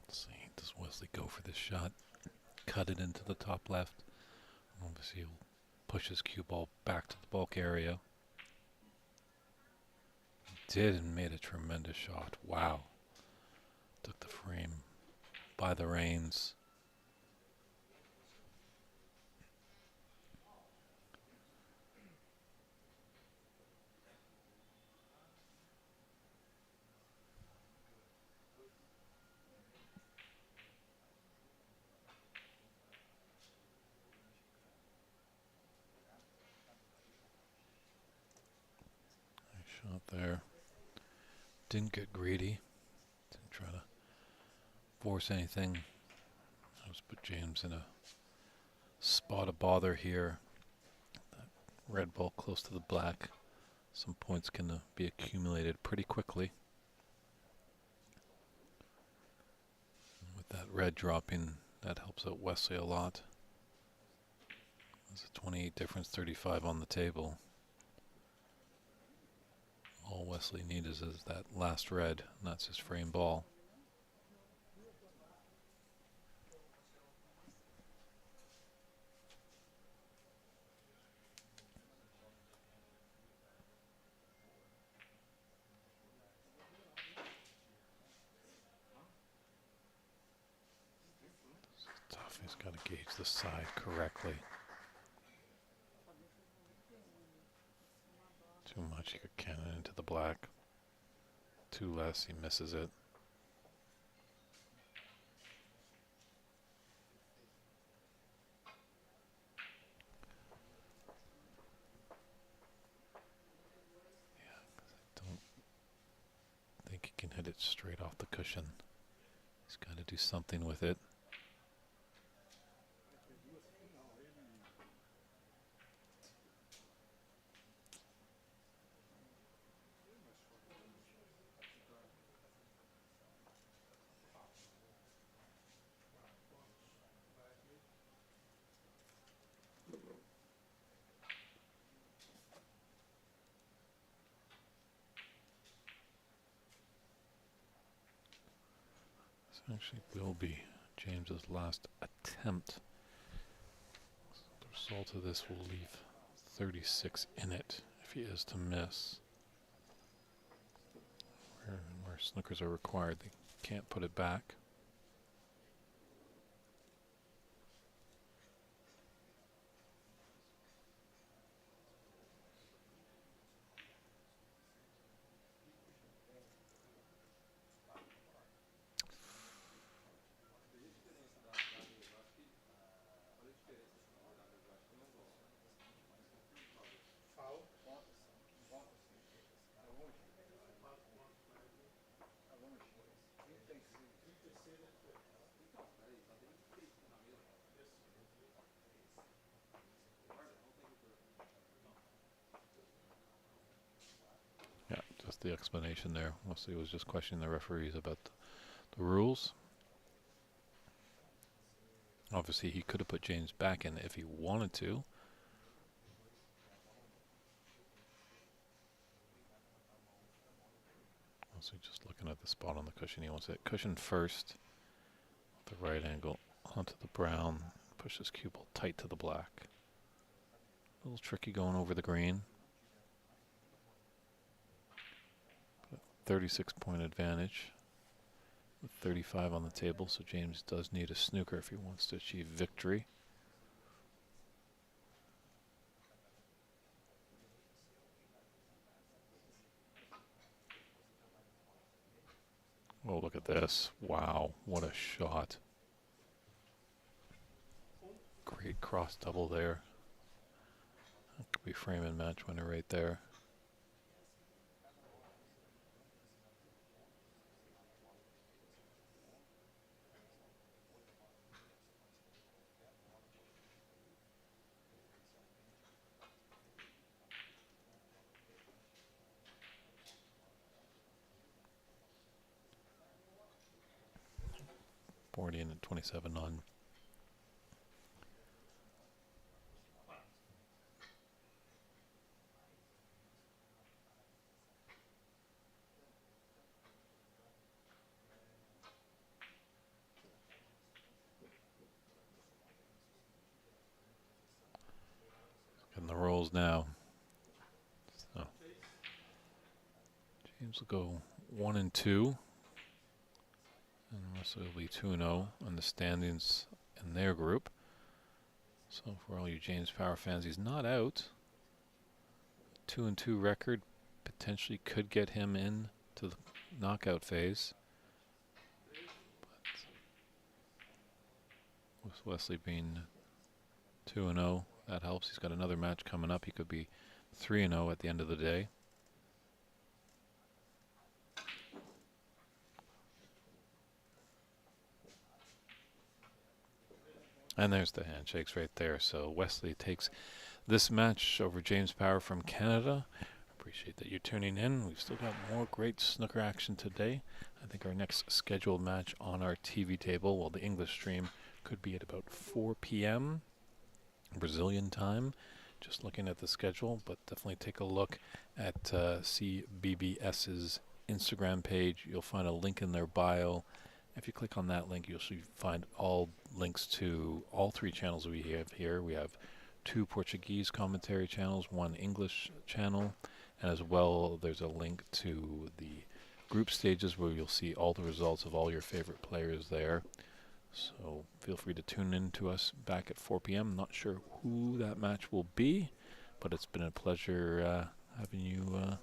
Let's see, does Wesley go for this shot? Cut it into the top left. Obviously he'll push his cue ball back to the bulk area. He did and made a tremendous shot. Wow. Took the frame by the reins. out there. Didn't get greedy. Didn't try to force anything. Just put James in a spot of bother here. That red ball close to the black. Some points can be accumulated pretty quickly. And with that red dropping, that helps out Wesley a lot. There's a 28 difference, 35 on the table. All Wesley needs is that last red, and that's his frame ball. He's got to gauge the side correctly. Too much, he could cannon into the black. Too less, he misses it. Yeah, 'cause I don't think he can hit it straight off the cushion. He's got to do something with it. Actually will be James's last attempt. So the result of this will leave 36 in it if he is to miss. Where snookers are required, they can't put it back. The explanation there. Mostly was just questioning the referees about the rules. Obviously, he could have put James back in if he wanted to. Also, just looking at the spot on the cushion, he wants it cushion first, with the right angle onto the brown. Push his cue ball tight to the black. A little tricky going over the green. 36-point advantage with 35 on the table, so James does need a snooker if he wants to achieve victory. Oh, look at this. Wow, what a shot. Great cross double there. That could be frame and match winner right there. Poirier in at 27 on. Getting the rolls now. So James will go 1 and 2. And Russell will be 2-0 on the standings in their group. So for all you James Power fans, he's not out. 2-2 record potentially could get him in to the knockout phase. But with Wesley being 2-0, that helps. He's got another match coming up. He could be 3-0 at the end of the day. And there's the handshakes right there. So Wesley takes this match over James Power from Canada. Appreciate that you're tuning in. We've still got more great snooker action today. I think our next scheduled match on our TV table, well, the English stream, could be at about 4 p.m. Brazilian time. Just looking at the schedule, but definitely take a look at CBBS's Instagram page. You'll find a link in their bio. If you click on that link, you'll find all links to all three channels we have here. We have 2 Portuguese commentary channels, 1 English channel, and as well there's a link to the group stages where you'll see all the results of all your favorite players there. So feel free to tune in to us back at 4 p.m. Not sure who that match will be, but it's been a pleasure having you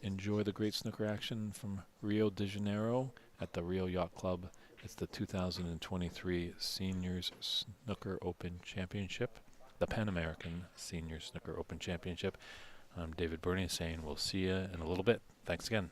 enjoy the great snooker action from Rio de Janeiro at the Rio Yacht Club. It's the 2023 Seniors Snooker Open Championship, the Pan American Senior Snooker Open Championship. I'm David Burney saying we'll see you in a little bit. Thanks again.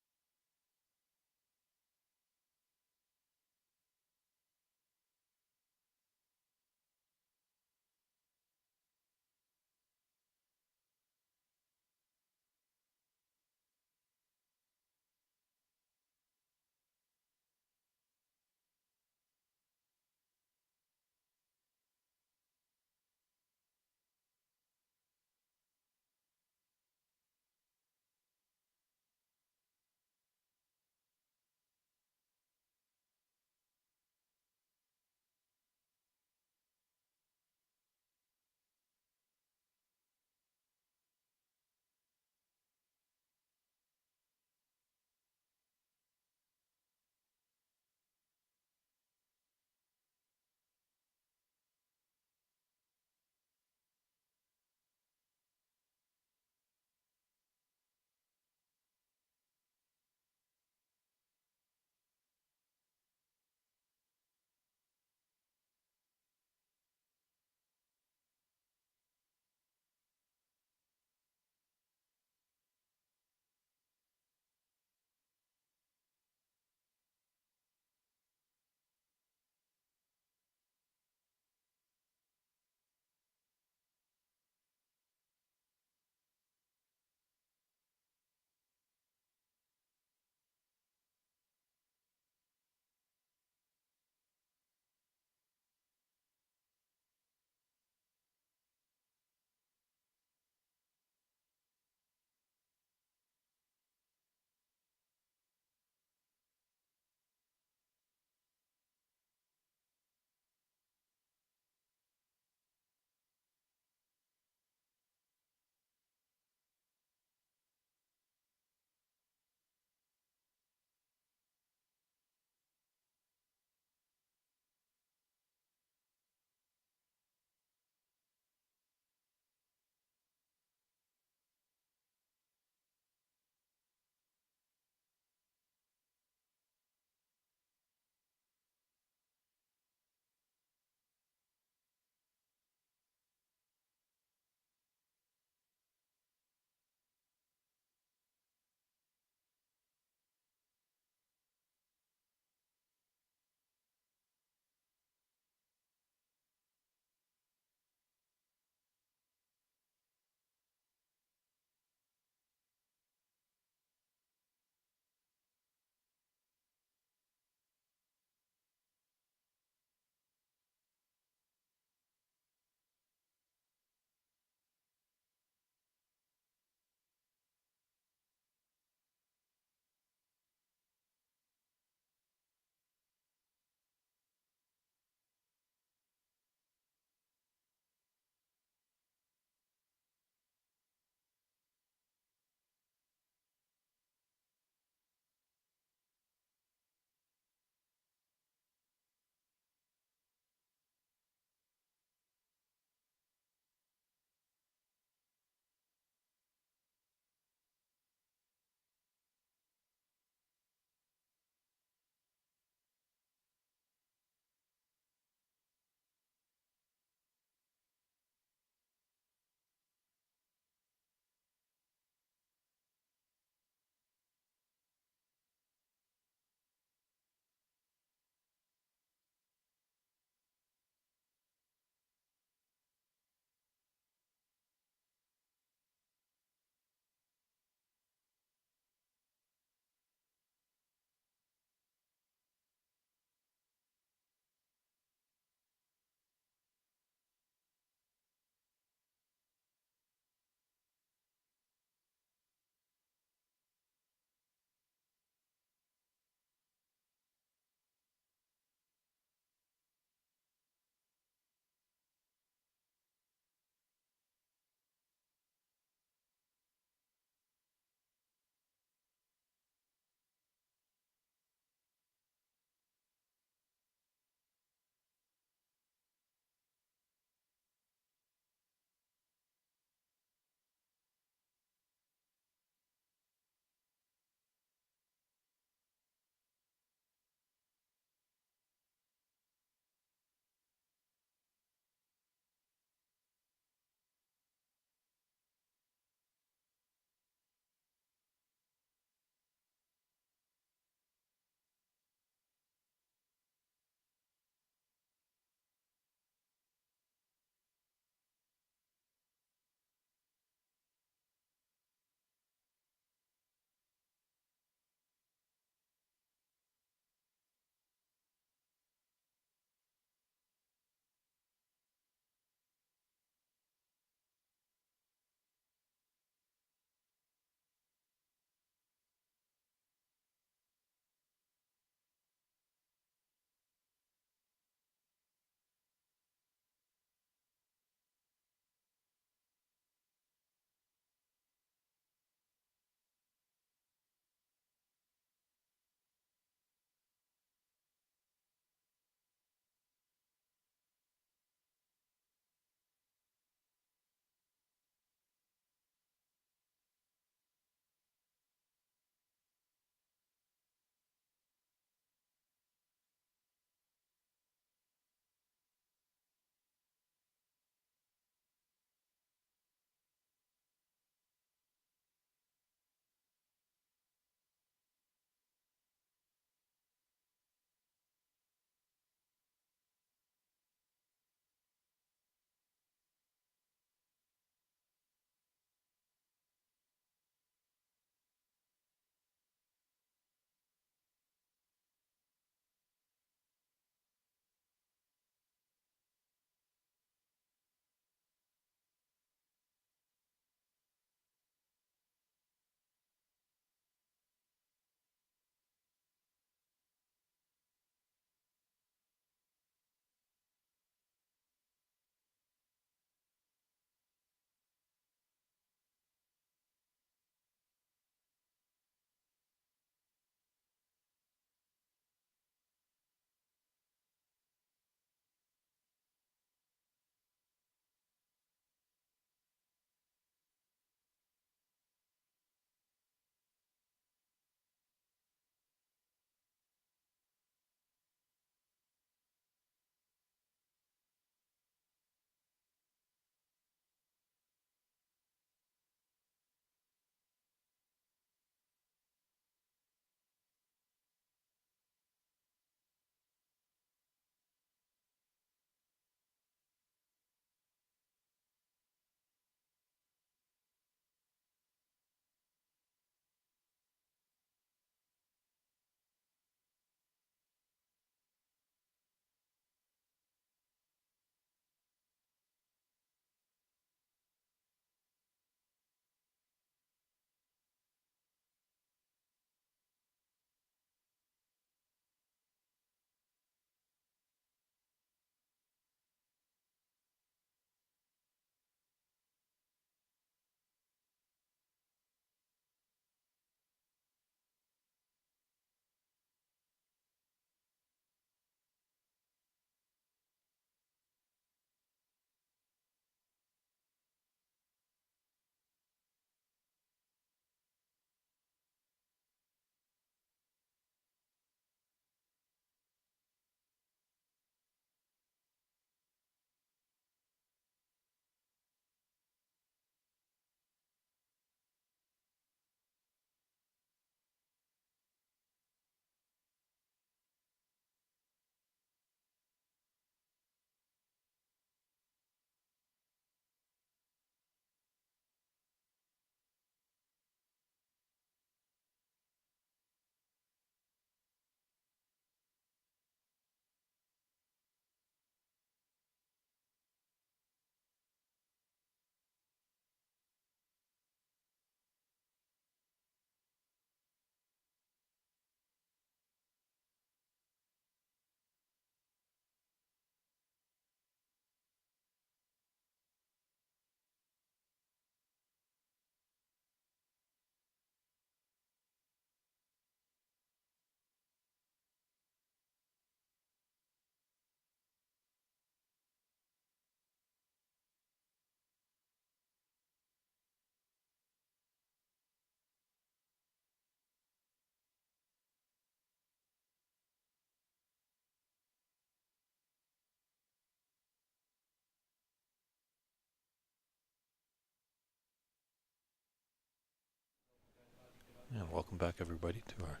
And welcome back, everybody, to our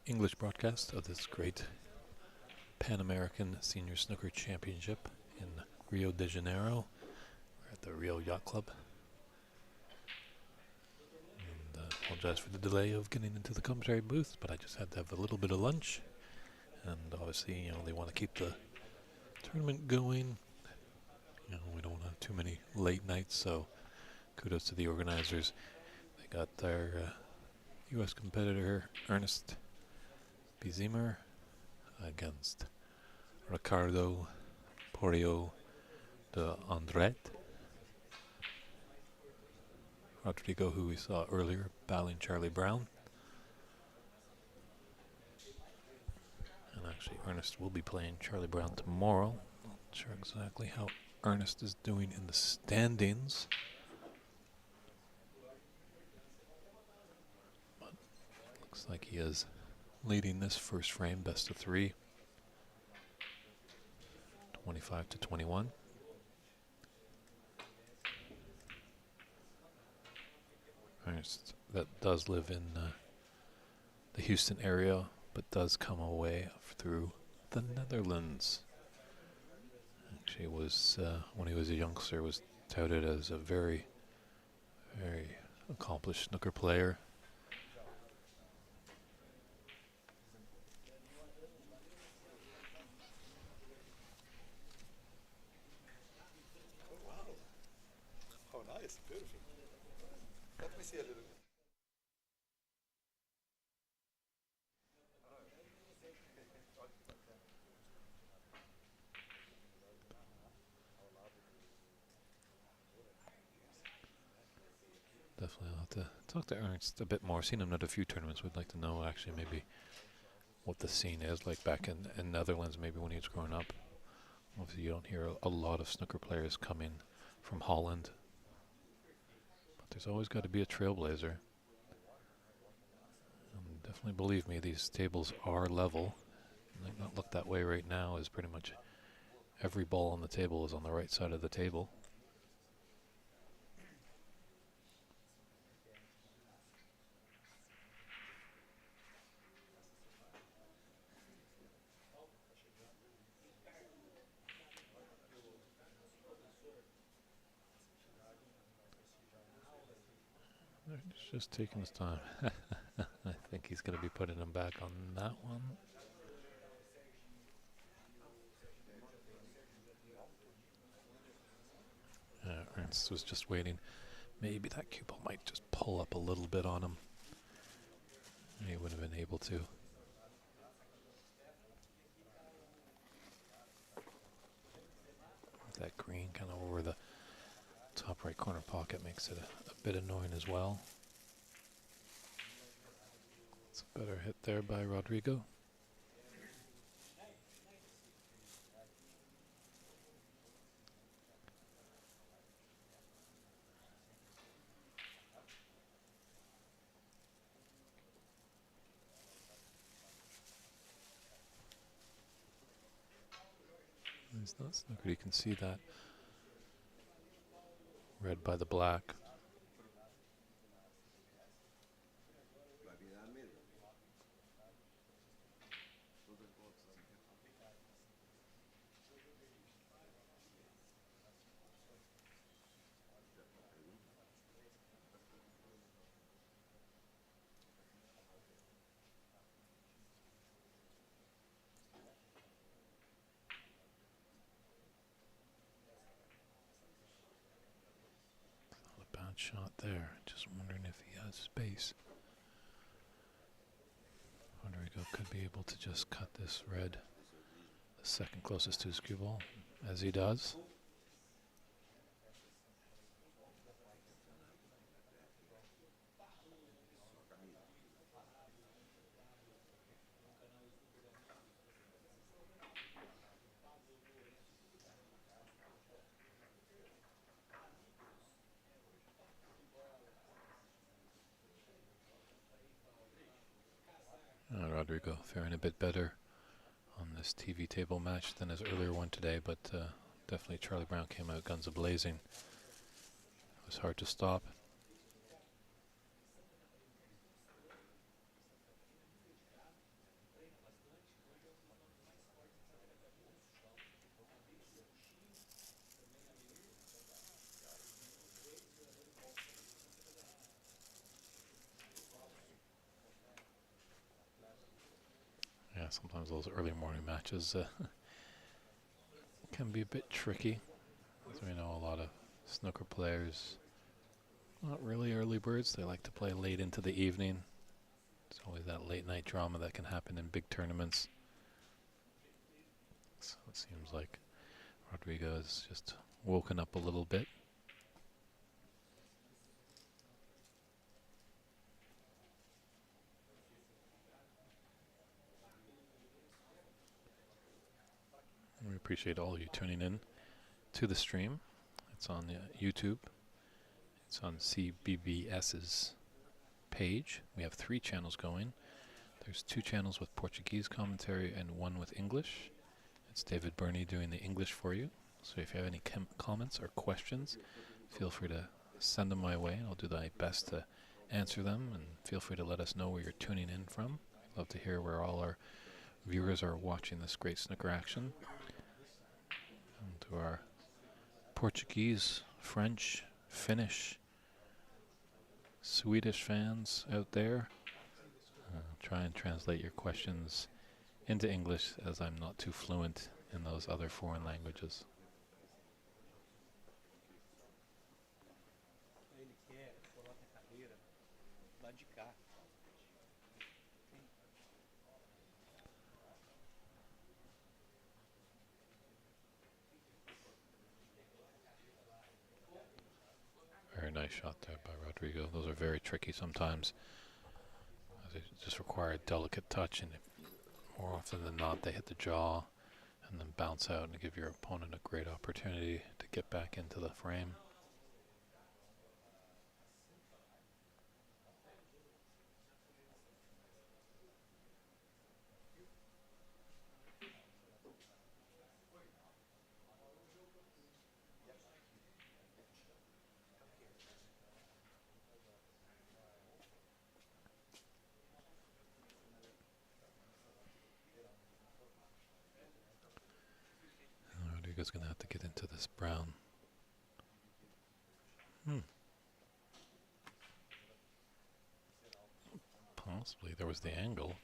English broadcast of this great Pan American Senior Snooker Championship in Rio de Janeiro. We're at the Rio Yacht Club. And apologize for the delay of getting into the commentary booth, but I just had to have a little bit of lunch. And obviously, they want to keep the tournament going. We don't have too many late nights, so kudos to the organizers. They got their U.S. competitor, Ernest Biesmer, against Ricardo Poirier de Andre. Rodrigo, who we saw earlier, battling Charlie Brown. And actually, Ernest will be playing Charlie Brown tomorrow. Not sure exactly how Ernest is doing in the standings. But looks like he is leading this first frame, best of 3. 25-21. Ernest, that does live in the Houston area, but does come away through the Netherlands. Actually, was when he was a youngster, was touted as a very, very accomplished snooker player. Oh, wow. Oh, nice. Beautiful. Let me see a little bit. Definitely, I'll have to talk to Ernst a bit more. Seen him at a few tournaments. We'd like to know actually maybe what the scene is like back in Netherlands, maybe when he was growing up. Obviously, you don't hear a lot of snooker players coming from Holland, but there's always got to be a trailblazer. And definitely believe me, these tables are level. It might not look that way right now, as pretty much every ball on the table is on the right side of the table. He's just taking his time. I think he's going to be putting him back on that one. Ernst was just waiting. Maybe that cue ball might just pull up a little bit on him. He would have been able to. That green kind of over the top right corner pocket makes it a bit annoying as well. It's a better hit there by Rodrigo. He's not snookered. You can see that red by the black. Shot there. Just wondering if he has space. Rodrigo could be able to just cut this red, the second closest to his cue ball, as he does. Rodrigo faring a bit better on this TV table match than his earlier one today, but definitely Charlie Brown came out guns a-blazing. It was hard to stop. sometimes those early morning matches can be a bit tricky. As we know, a lot of snooker players, not really early birds. They like to play late into the evening. It's always that late night drama that can happen in big tournaments. So it seems like Rodrigo has just woken up a little bit. We appreciate all of you tuning in to the stream. It's on YouTube. It's on CBBS's page. We have 3 channels going. There's 2 channels with Portuguese commentary and 1 with English. It's David Burney doing the English for you. So if you have any comments or questions, feel free to send them my way. I'll do my best to answer them, and feel free to let us know where you're tuning in from. I'd love to hear where all our viewers are watching this great snooker action. And to our Portuguese, French, Finnish, Swedish fans out there, try and translate your questions into English, as I'm not too fluent in those other foreign languages. Very nice shot there by Rodrigo. Those are very tricky sometimes. They just require a delicate touch, and more often than not they hit the jaw and then bounce out and give your opponent a great opportunity to get back into the frame. Rodrigo's going to have to get into this brown. Possibly there was the angle.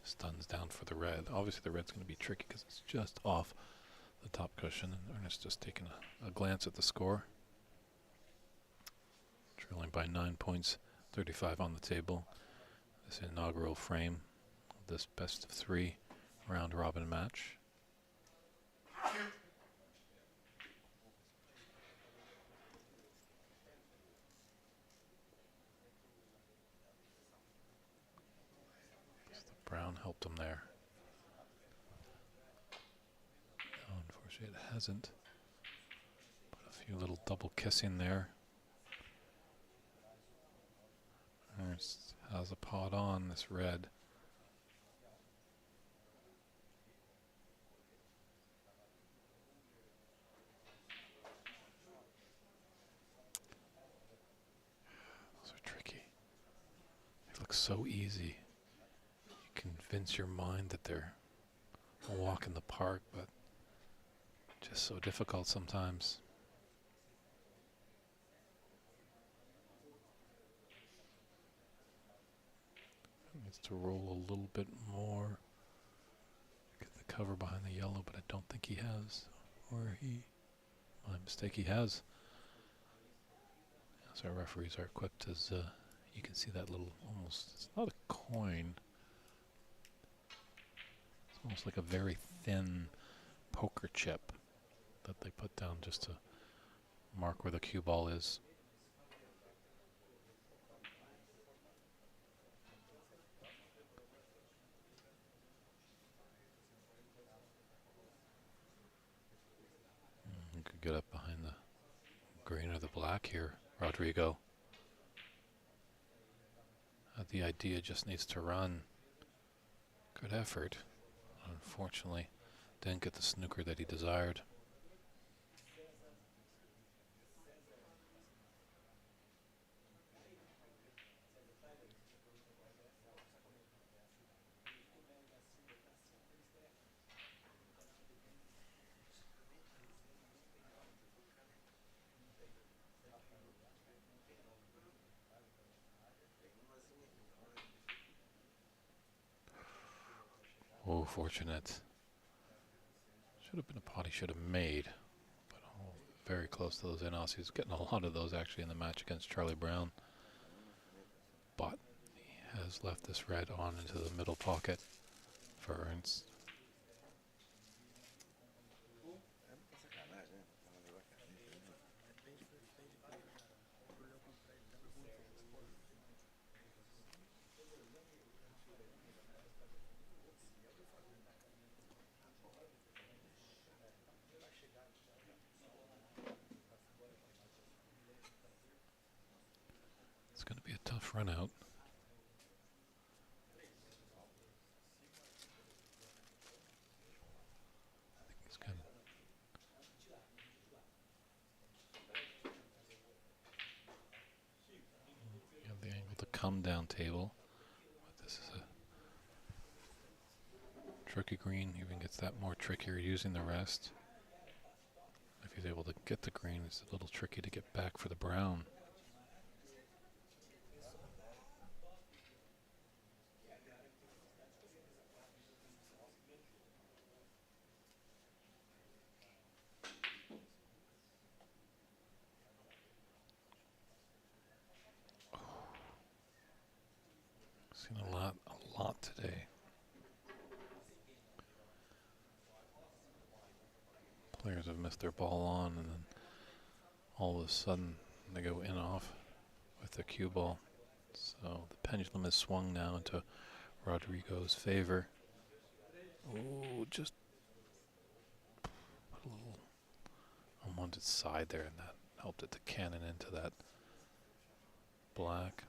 Stuns down for the red. Obviously the red's going to be tricky because it's just off the top cushion, and Ernest's just taking a glance at the score. Trailing by 9 points, 35 on the table. This inaugural frame of this best of 3 round robin match. Brown helped him there. No, unfortunately it hasn't. But a few little double kissing there. Ernst has a pot on this red. Those are tricky. They look so easy. Convince your mind that they're a walk in the park, but just so difficult sometimes. Needs to roll a little bit more. Get the cover behind the yellow, but I don't think he has. Or my mistake, he has. So our referees are equipped as, you can see that little, almost, it's not a coin. Almost like a very thin poker chip that they put down just to mark where the cue ball is. You could get up behind the green or the black here, Rodrigo. The idea just needs to run. Good effort. Unfortunately, didn't get the snooker that he desired. fortunate. Should have been a pot he should have made. But very close to those in-offs. He's getting a lot of those actually in the match against Charlie Brown. But he has left this red on into the middle pocket for Ernst. It's going to be a tough run out. You have the angle to come down table. But this is a tricky green. Even gets that more trickier using the rest. If he's able to get the green, it's a little tricky to get back for the brown. Seen a lot today. Players have missed their ball on, and then all of a sudden they go in off with the cue ball. So the pendulum is swung now into Rodrigo's favor. Oh, just put a little unwanted side there, and that helped it to cannon into that black.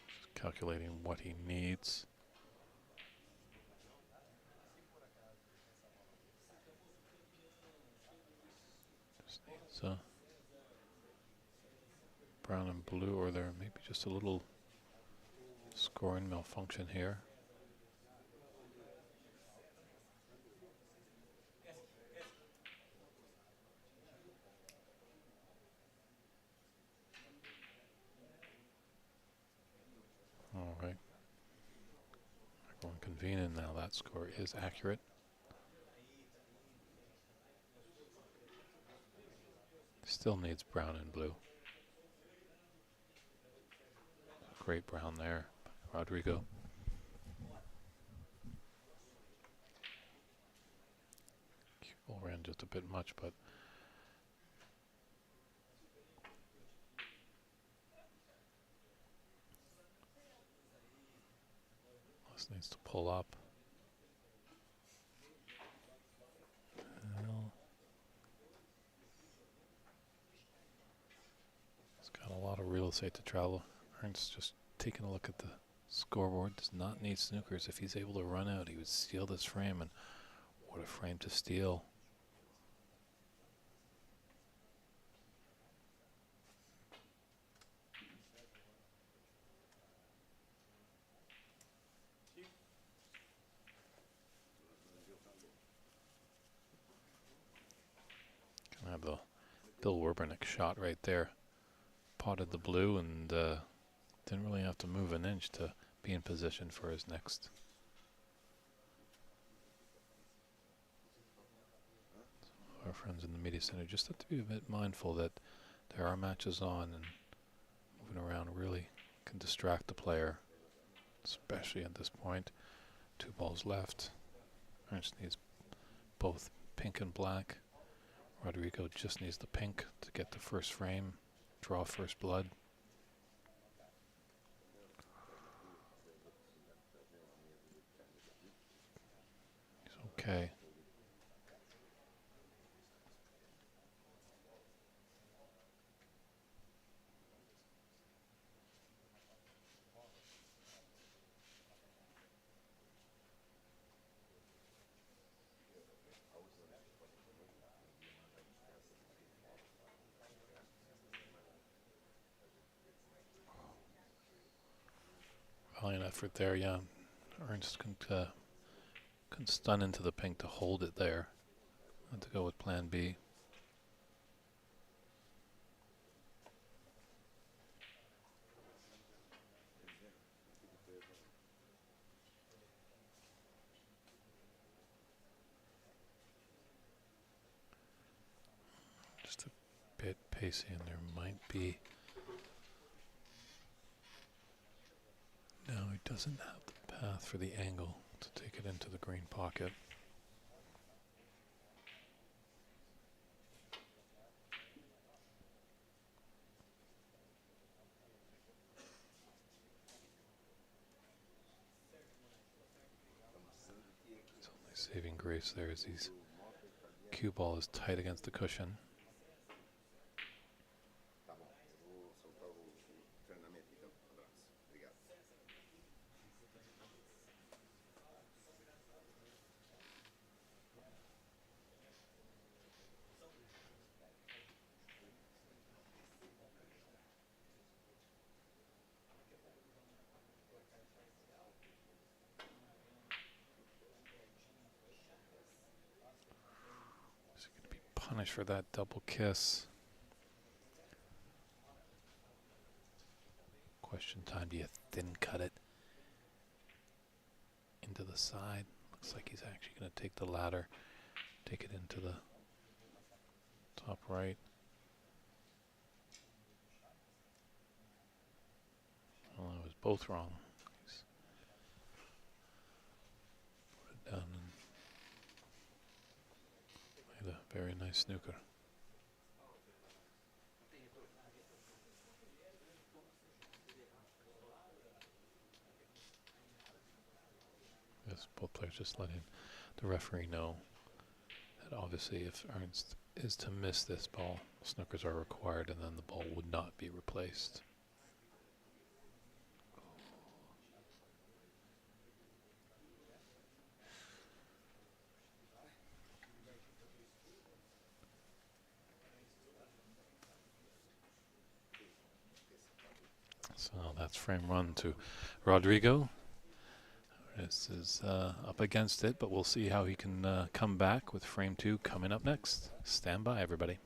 Just calculating what he needs. Just needs brown and blue, or there maybe just a little scoring malfunction here. All right. Everyone convening now. That score is accurate. Still needs brown and blue. Great brown there, Rodrigo. Cue ball ran just a bit much, but this needs to pull up. Well, it's got a lot of real estate to travel. Ernst just taking a look at the scoreboard. Does not need snookers. If he's able to run out, he would steal this frame, and what a frame to steal. Gonna have the Bill Werbernick shot right there. Potted the blue and didn't really have to move an inch to be in position for his next. So our friends in the media center just have to be a bit mindful that there are matches on, and moving around really can distract the player, especially at this point. 2 balls left. Ernst needs both pink and black. Rodrigo just needs the pink to get the first frame, draw first blood. He's okay. Valiant effort there, yeah. Ernst couldn't stun into the pink to hold it there. Had to go with plan B. pacey, and there might be. No, he doesn't have the path for the angle to take it into the green pocket. His only saving grace there is his cue ball is tight against the cushion. Punish for that double kiss. Question time, do you thin cut it into the side? Looks like he's actually going to take the ladder, take it into the top right. Well, I was both wrong. He's put it down and made a very nice snooker. Yes, both players just letting the referee know that obviously if Ernst is to miss this ball, snookers are required and then the ball would not be replaced. So that's frame one to Rodrigo. This is up against it, but we'll see how he can come back with frame two coming up next. Stand by, everybody.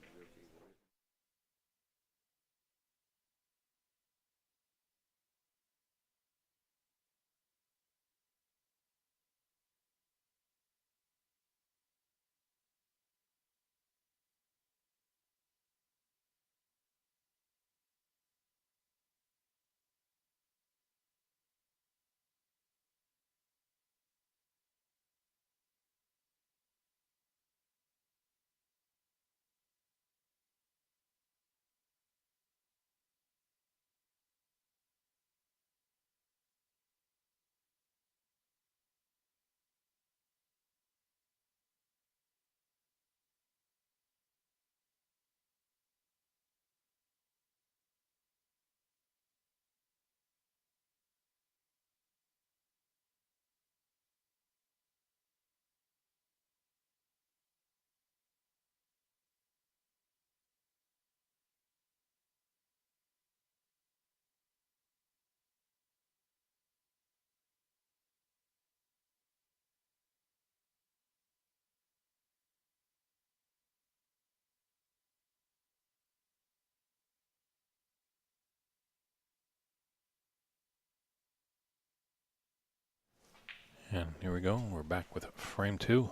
And here we go. We're back with frame two.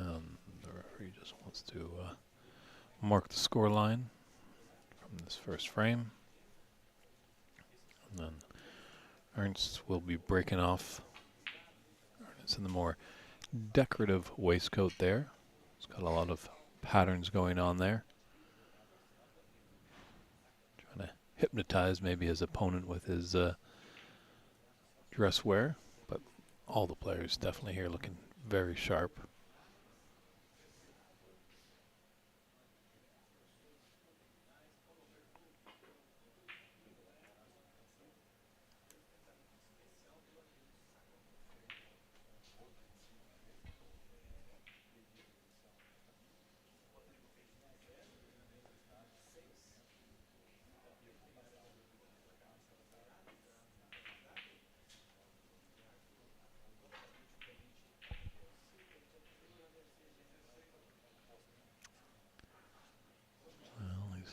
The referee just wants to mark the score line from this first frame. And then Ernst will be breaking off. Ernst in the more decorative waistcoat there. It's got a lot of patterns going on there. Trying to hypnotize maybe his opponent with his dress wear, but all the players definitely here looking very sharp.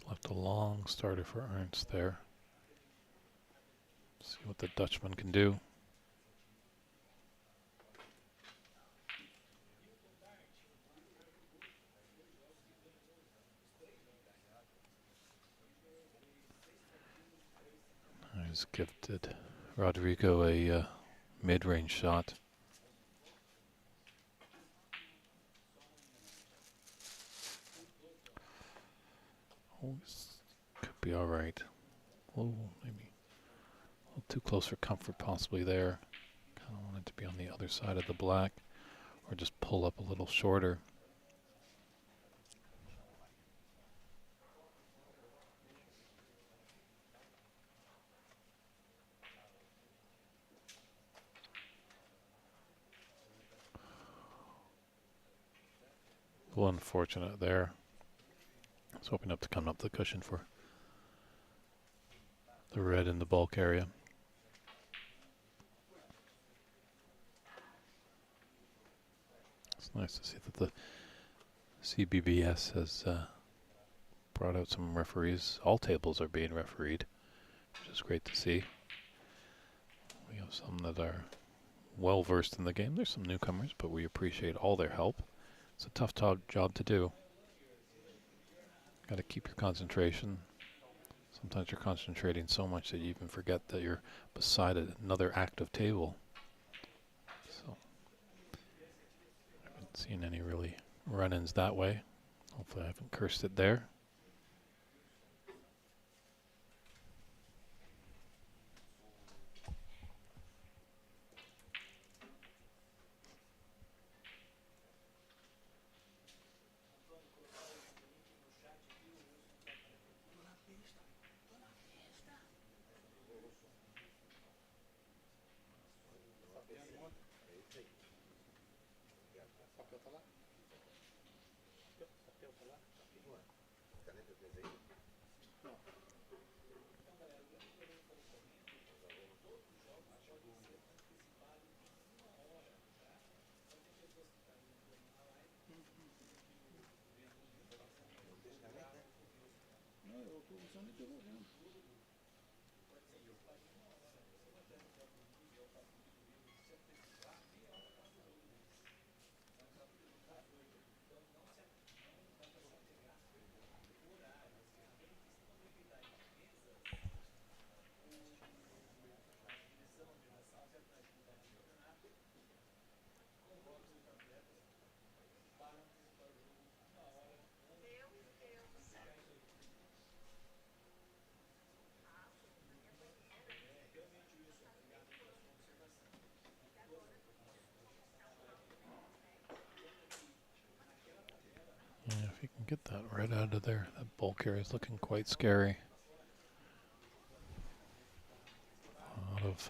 Left a long starter for Ernst there. See what the Dutchman can do. has gifted Rodrigo a mid-range shot. Oh, this could be all right. Oh, maybe a little too close for comfort possibly there. Kind of want it to be on the other side of the black, or just pull up a little shorter. A little unfortunate there. I was hoping up to come up the cushion for the red in the bulk area. It's nice to see that the CBBS has brought out some referees. All tables are being refereed, which is great to see. We have some that are well versed in the game. There's some newcomers, but we appreciate all their help. It's a tough job to do. Got to keep your concentration. Sometimes you're concentrating so much that you even forget that you're beside another active table. So, I haven't seen any really run-ins that way. Hopefully I haven't cursed it there. Yeah, if you can get that red out of there, that bulk area is looking quite scary. A lot of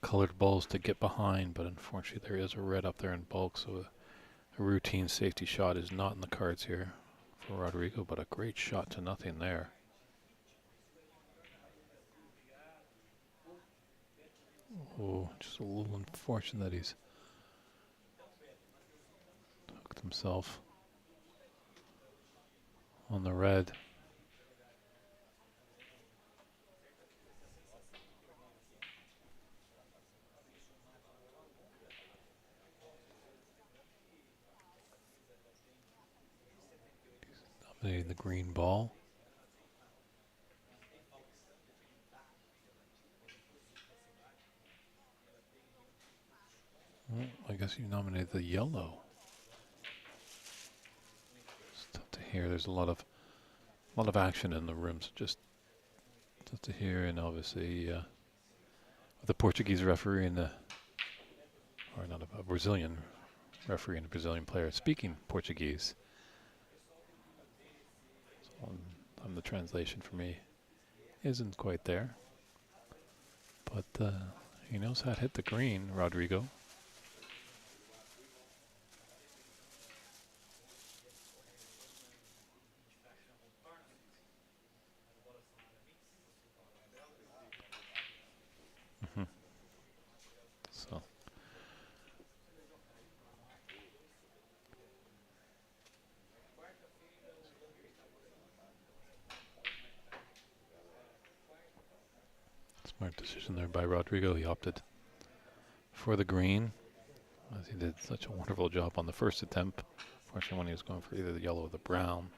colored balls to get behind, but unfortunately there is a red up there in bulk, so a routine safety shot is not in the cards here for Rodrigo, but a great shot to nothing there. Oh, just a little unfortunate that he's hooked himself on the red. He's dominating the green ball. Well, I guess you nominated the yellow. It's tough to hear. There's a lot of action in the room, so just tough to hear. And obviously, the Portuguese referee and or not a Brazilian referee and a Brazilian player speaking Portuguese. So the translation for me isn't quite there, but he knows how to hit the green, Rodrigo. So smart decision there by Rodrigo. He opted for the green, as he did such a wonderful job on the first attempt. Fortunately, when he was going for either the yellow or the brown.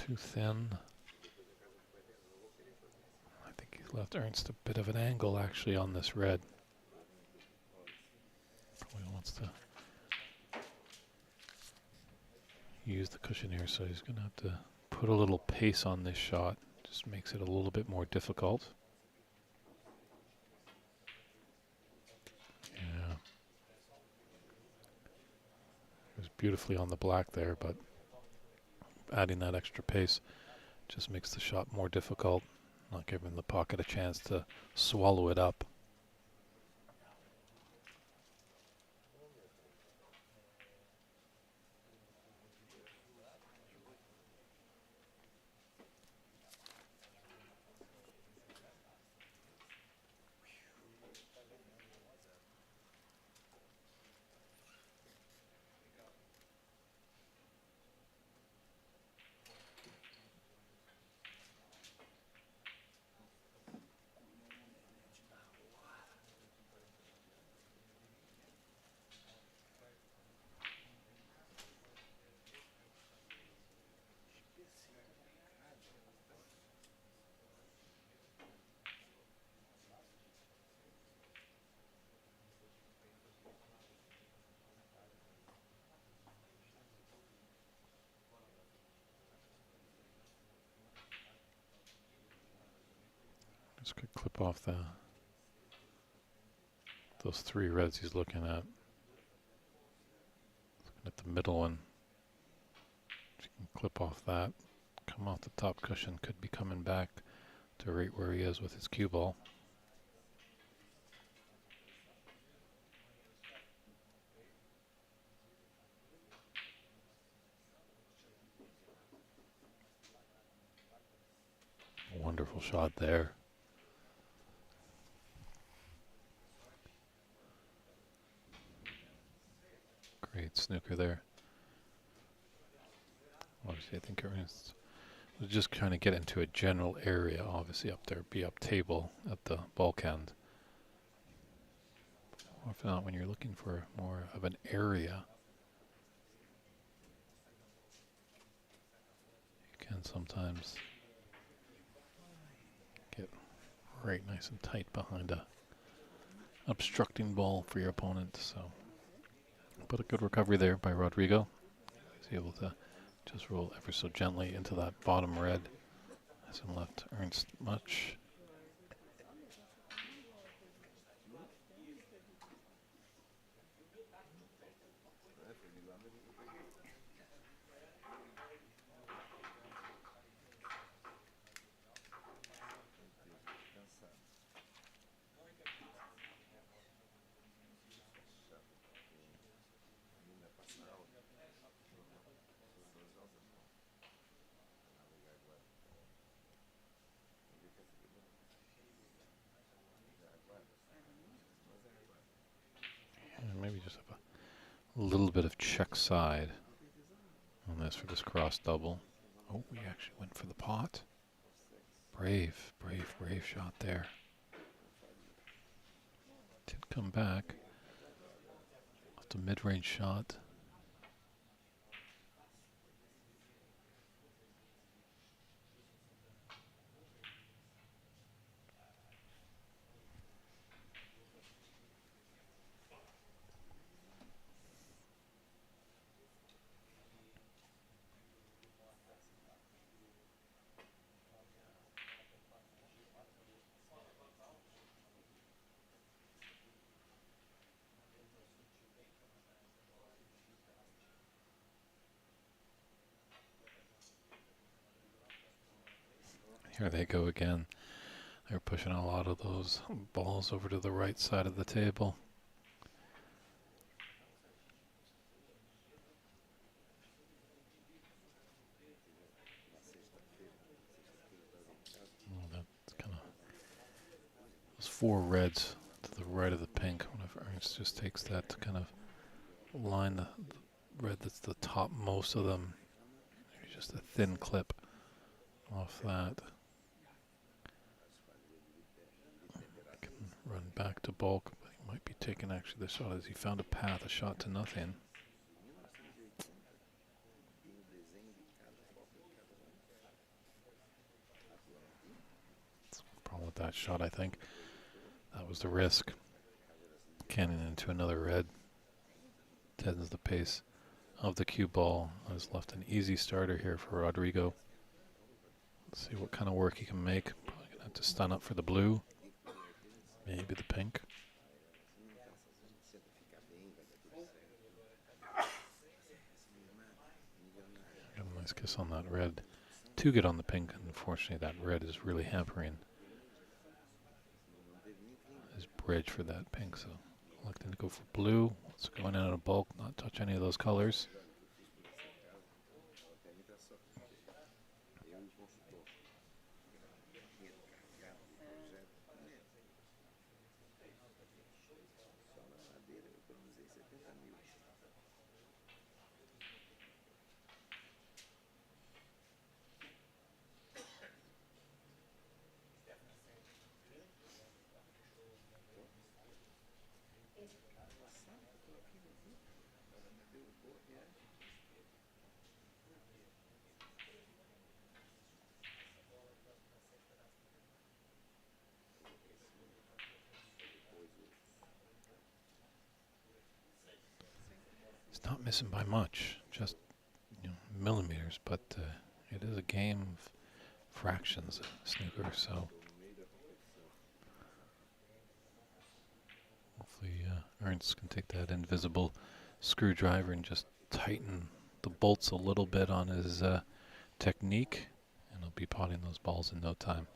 too thin. I think he left Ernst a bit of an angle actually on this red. Probably wants to use the cushion here, so he's going to have to put a little pace on this shot. Just makes it a little bit more difficult. Yeah. It was beautifully on the black there, but adding that extra pace just makes the shot more difficult, not giving the pocket a chance to swallow it up. Just could clip off those three reds he's looking at. Looking at the middle one. If you can clip off that, come off the top cushion, could be coming back to right where he is with his cue ball. Wonderful shot there. Great snooker there. Obviously, I think Ernst was just trying to get into a general area. Obviously, up there, be up table at the bulk end. Or if not, when you're looking for more of an area, you can sometimes get right nice and tight behind a obstructing ball for your opponent. So, but a good recovery there by Rodrigo. He's able to just roll ever so gently into that bottom red. Hasn't left Ernst much. Maybe just have a little bit of check side on this for this cross double. Oh, we actually went for the pot. Brave, brave, brave shot there. Did come back. Left a mid-range shot. Here they go again. They're pushing a lot of those balls over to the right side of the table. Oh, that's kind of those four reds to the right of the pink. Whenever Ernst just takes that to kind of line the red that's the top most of them. Maybe just a thin clip off that. Run back to bulk, but he might be taking actually the shot as he found a path, a shot to nothing. that shot, I think. That was the risk. Cannon into another red. Deadens the pace of the cue ball. Has left an easy starter here for Rodrigo. Let's see what kind of work he can make. Probably going to have to stun up for the blue. Maybe the pink. Got a nice kiss on that red. To get on the pink, unfortunately that red is really hampering his bridge for that pink, so electing to go for blue. Let's go in and out of bulk, not touch any of those colors. It's not missing by much, just millimeters, but it is a game of fractions of snooker, so hopefully Ernst can take that invisible screwdriver and just tighten the bolts a little bit on his technique, and he'll be potting those balls in no time.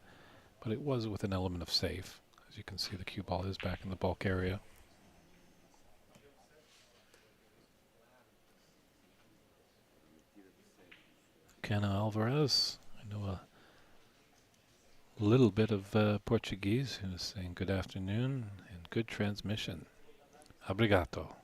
But it was with an element of safe. As you can see, the cue ball is back in the bulk area. Cana Alvarez, I know a little bit of Portuguese, who's saying good afternoon and good transmission. Obrigado.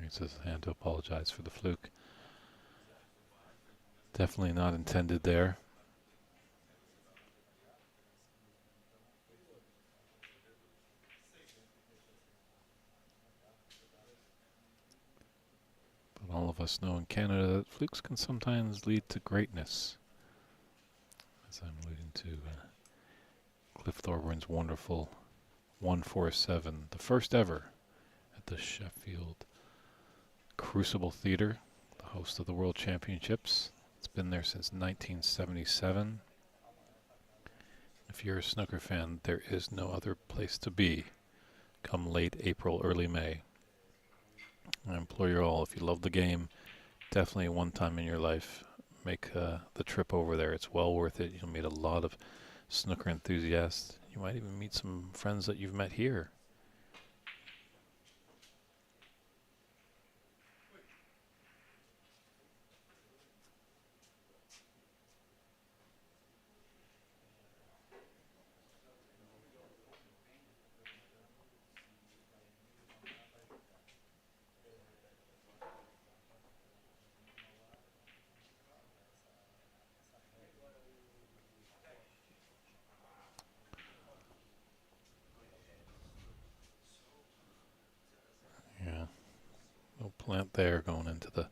Raises his hand to apologize for the fluke. Definitely not intended there. But all of us know in Canada that flukes can sometimes lead to greatness. As I'm alluding to Cliff Thorburns' wonderful 147, the first ever at the Sheffield Crucible Theatre, the host of the World Championships. It's been there since 1977. If you're a snooker fan, there is no other place to be come late April, early May. I implore you all, if you love the game, definitely one time in your life, make the trip over there. It's well worth it. You'll meet a lot of snooker enthusiasts. You might even meet some friends that you've met here. Yeah, no plant there going into the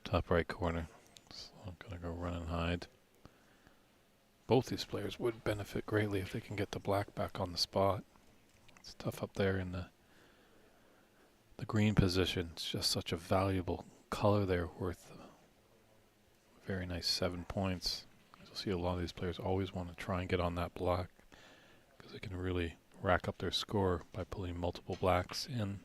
top right corner. So I'm going to go run and hide. Both these players would benefit greatly if they can get the black back on the spot. It's tough up there in the green position. It's just such a valuable color there, worth a very nice 7 points. You'll see a lot of these players always want to try and get on that black because they can really rack up their score by pulling multiple blacks in.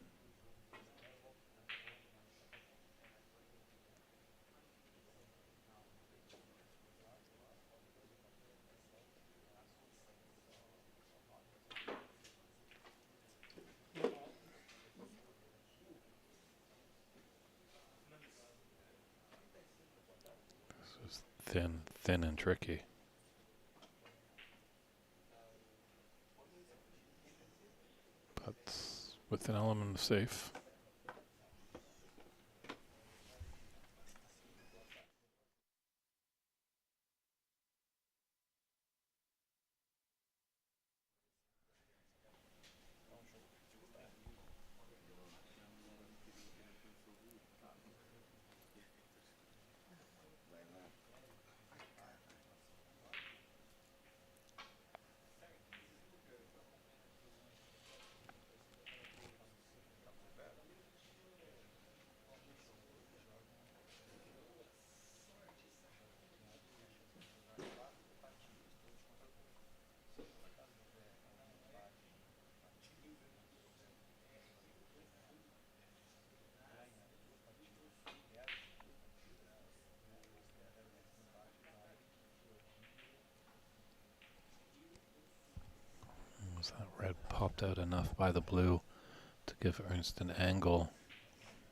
thin and tricky. But with an element of safe. That red popped out enough by the blue to give Ernst an angle.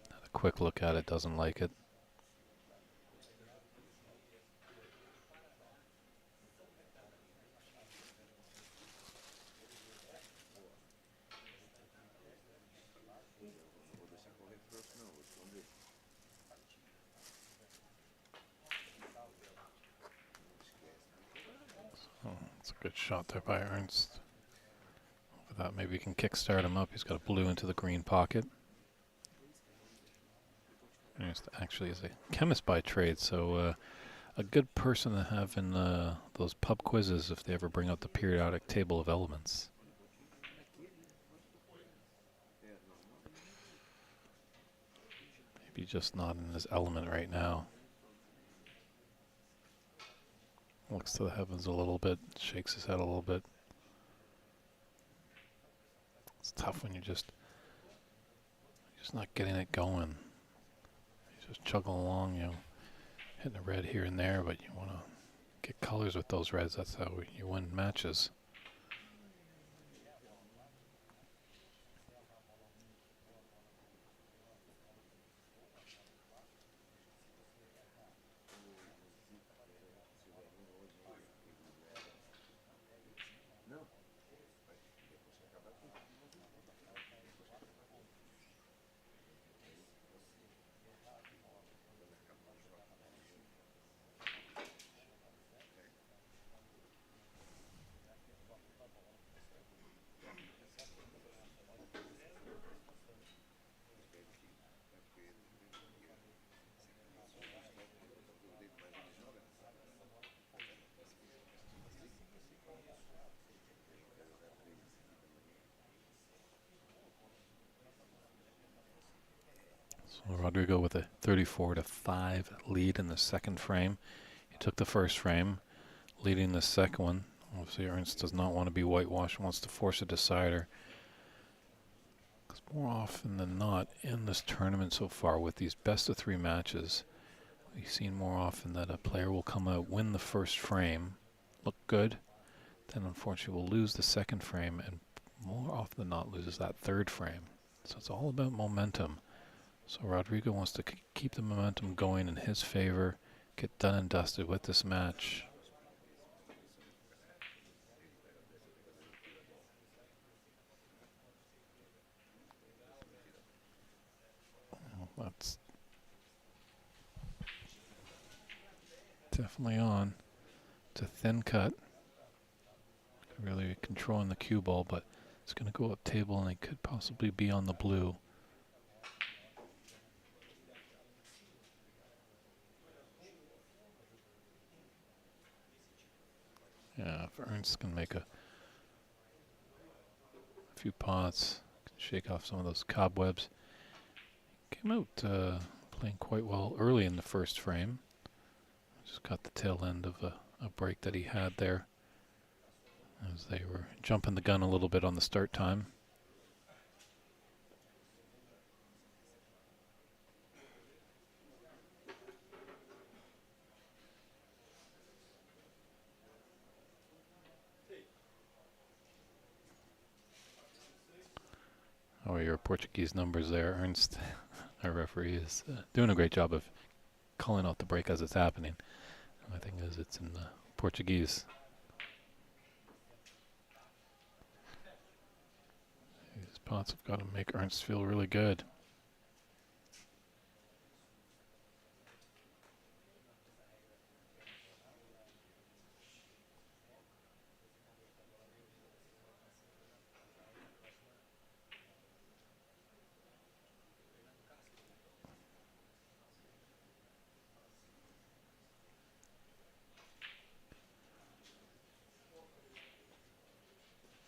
Had a quick look at it, doesn't like it. So that's a good shot there by Ernst. That maybe we can kickstart him up. He's got a blue into the green pocket. Ernst actually is a chemist by trade, so a good person to have in those pub quizzes if they ever bring out the periodic table of elements. Maybe just not in his element right now. Looks to the heavens a little bit, shakes his head a little bit. It's tough when you're just not getting it going. You just chuggle along, you know, hitting a red here and there, but you want to get colors with those reds. That's how you win matches. So Rodrigo with a 34-5 lead in the second frame. He took the first frame, leading the second one. Obviously Ernst does not want to be whitewashed, wants to force a decider. Because more often than not in this tournament so far with these best of three matches, we've seen more often that a player will come out, win the first frame, look good, then unfortunately will lose the second frame and more often than not loses that third frame. So it's all about momentum. So Rodrigo wants to keep the momentum going in his favor, get done and dusted with this match. Well, that's definitely on. It's a thin cut. Really controlling the cue ball, but it's going to go up table and it could possibly be on the blue. Yeah, if Ernst can make a few pots, shake off some of those cobwebs. Came out playing quite well early in the first frame. Just got the tail end of a break that he had there as they were jumping the gun a little bit on the start time. Oh, your Portuguese numbers there, Ernst. Our referee is doing a great job of calling out the break as it's happening. My thing is, it's in Portuguese. These pots have got to make Ernst feel really good.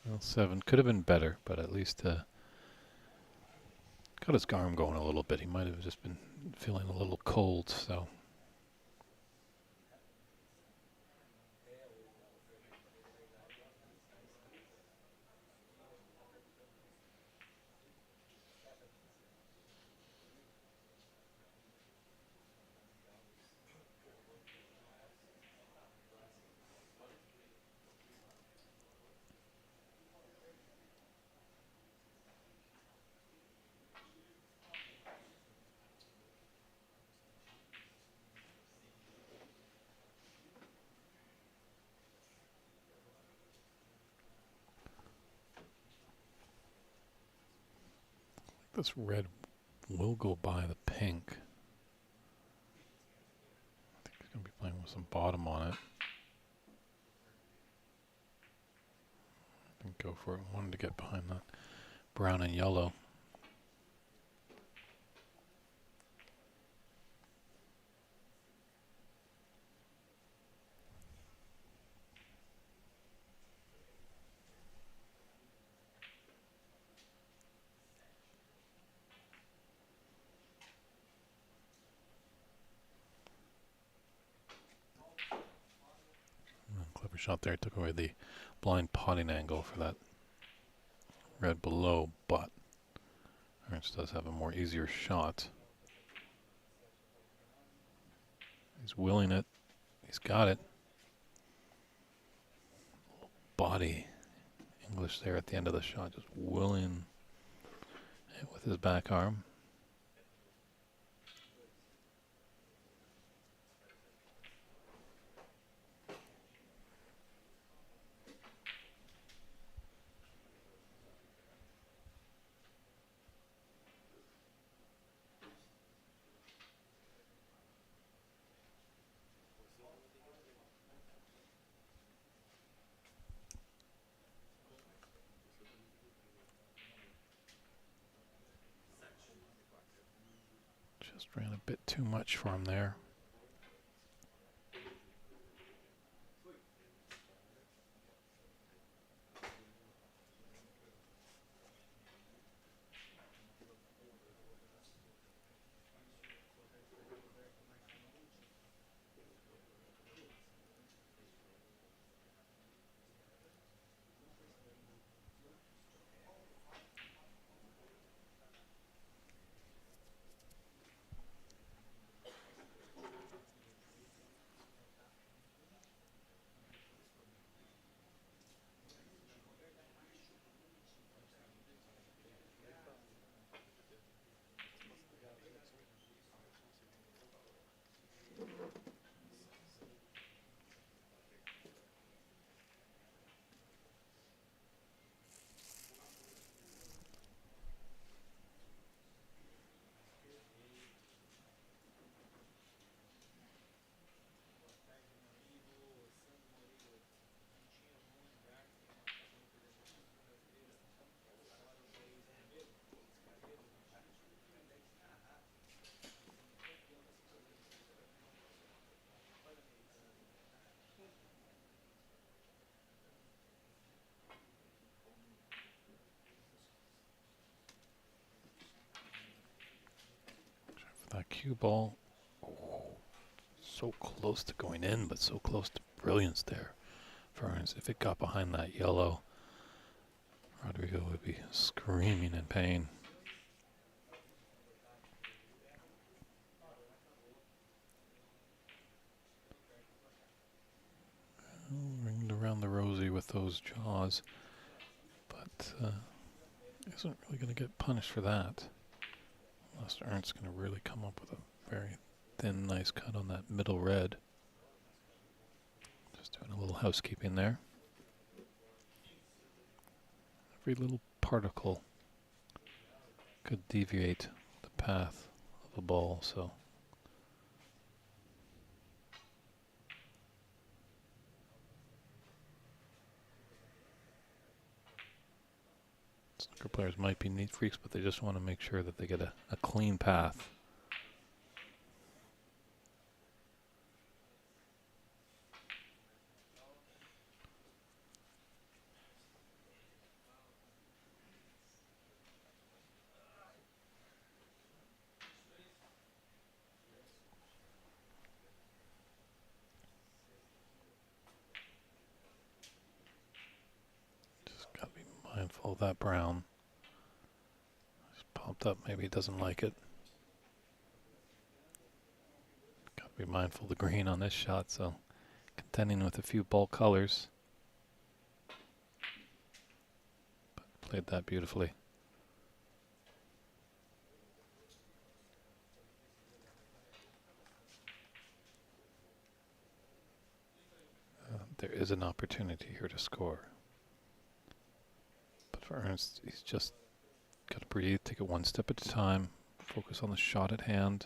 Well, 7 could have been better, but at least got his arm going a little bit. He might have just been feeling a little cold, so. This red will go by the pink. I think he's going to be playing with some bottom on it. I think go for it. Wanted to get behind that brown and yellow. Clever shot there. Took away the blind potting angle for that red below, but Ernst does have a more easier shot. He's willing it. He's got it. Body English there at the end of the shot, just willing it with his back arm. Just ran a bit too much for him there. That cue ball, oh, so close to going in, but so close to brilliance there for Ernst. If it got behind that yellow, Rodrigo would be screaming in pain. Ringed around the rosy with those jaws, but isn't really going to get punished for that. Unless Ernst's going to really come up with a very thin, nice cut on that middle red. Doing a little housekeeping there. Every little particle could deviate the path of a ball, so snooker players might be neat freaks, but they just want to make sure that they get a clean path. Just got to be mindful of that brown. Just popped up, maybe he doesn't like it. Got to be mindful of the green on this shot, so contending with a few ball colors. But played that beautifully. There is an opportunity here to score. But for Ernst, he's just got to breathe, take it one step at a time, focus on the shot at hand.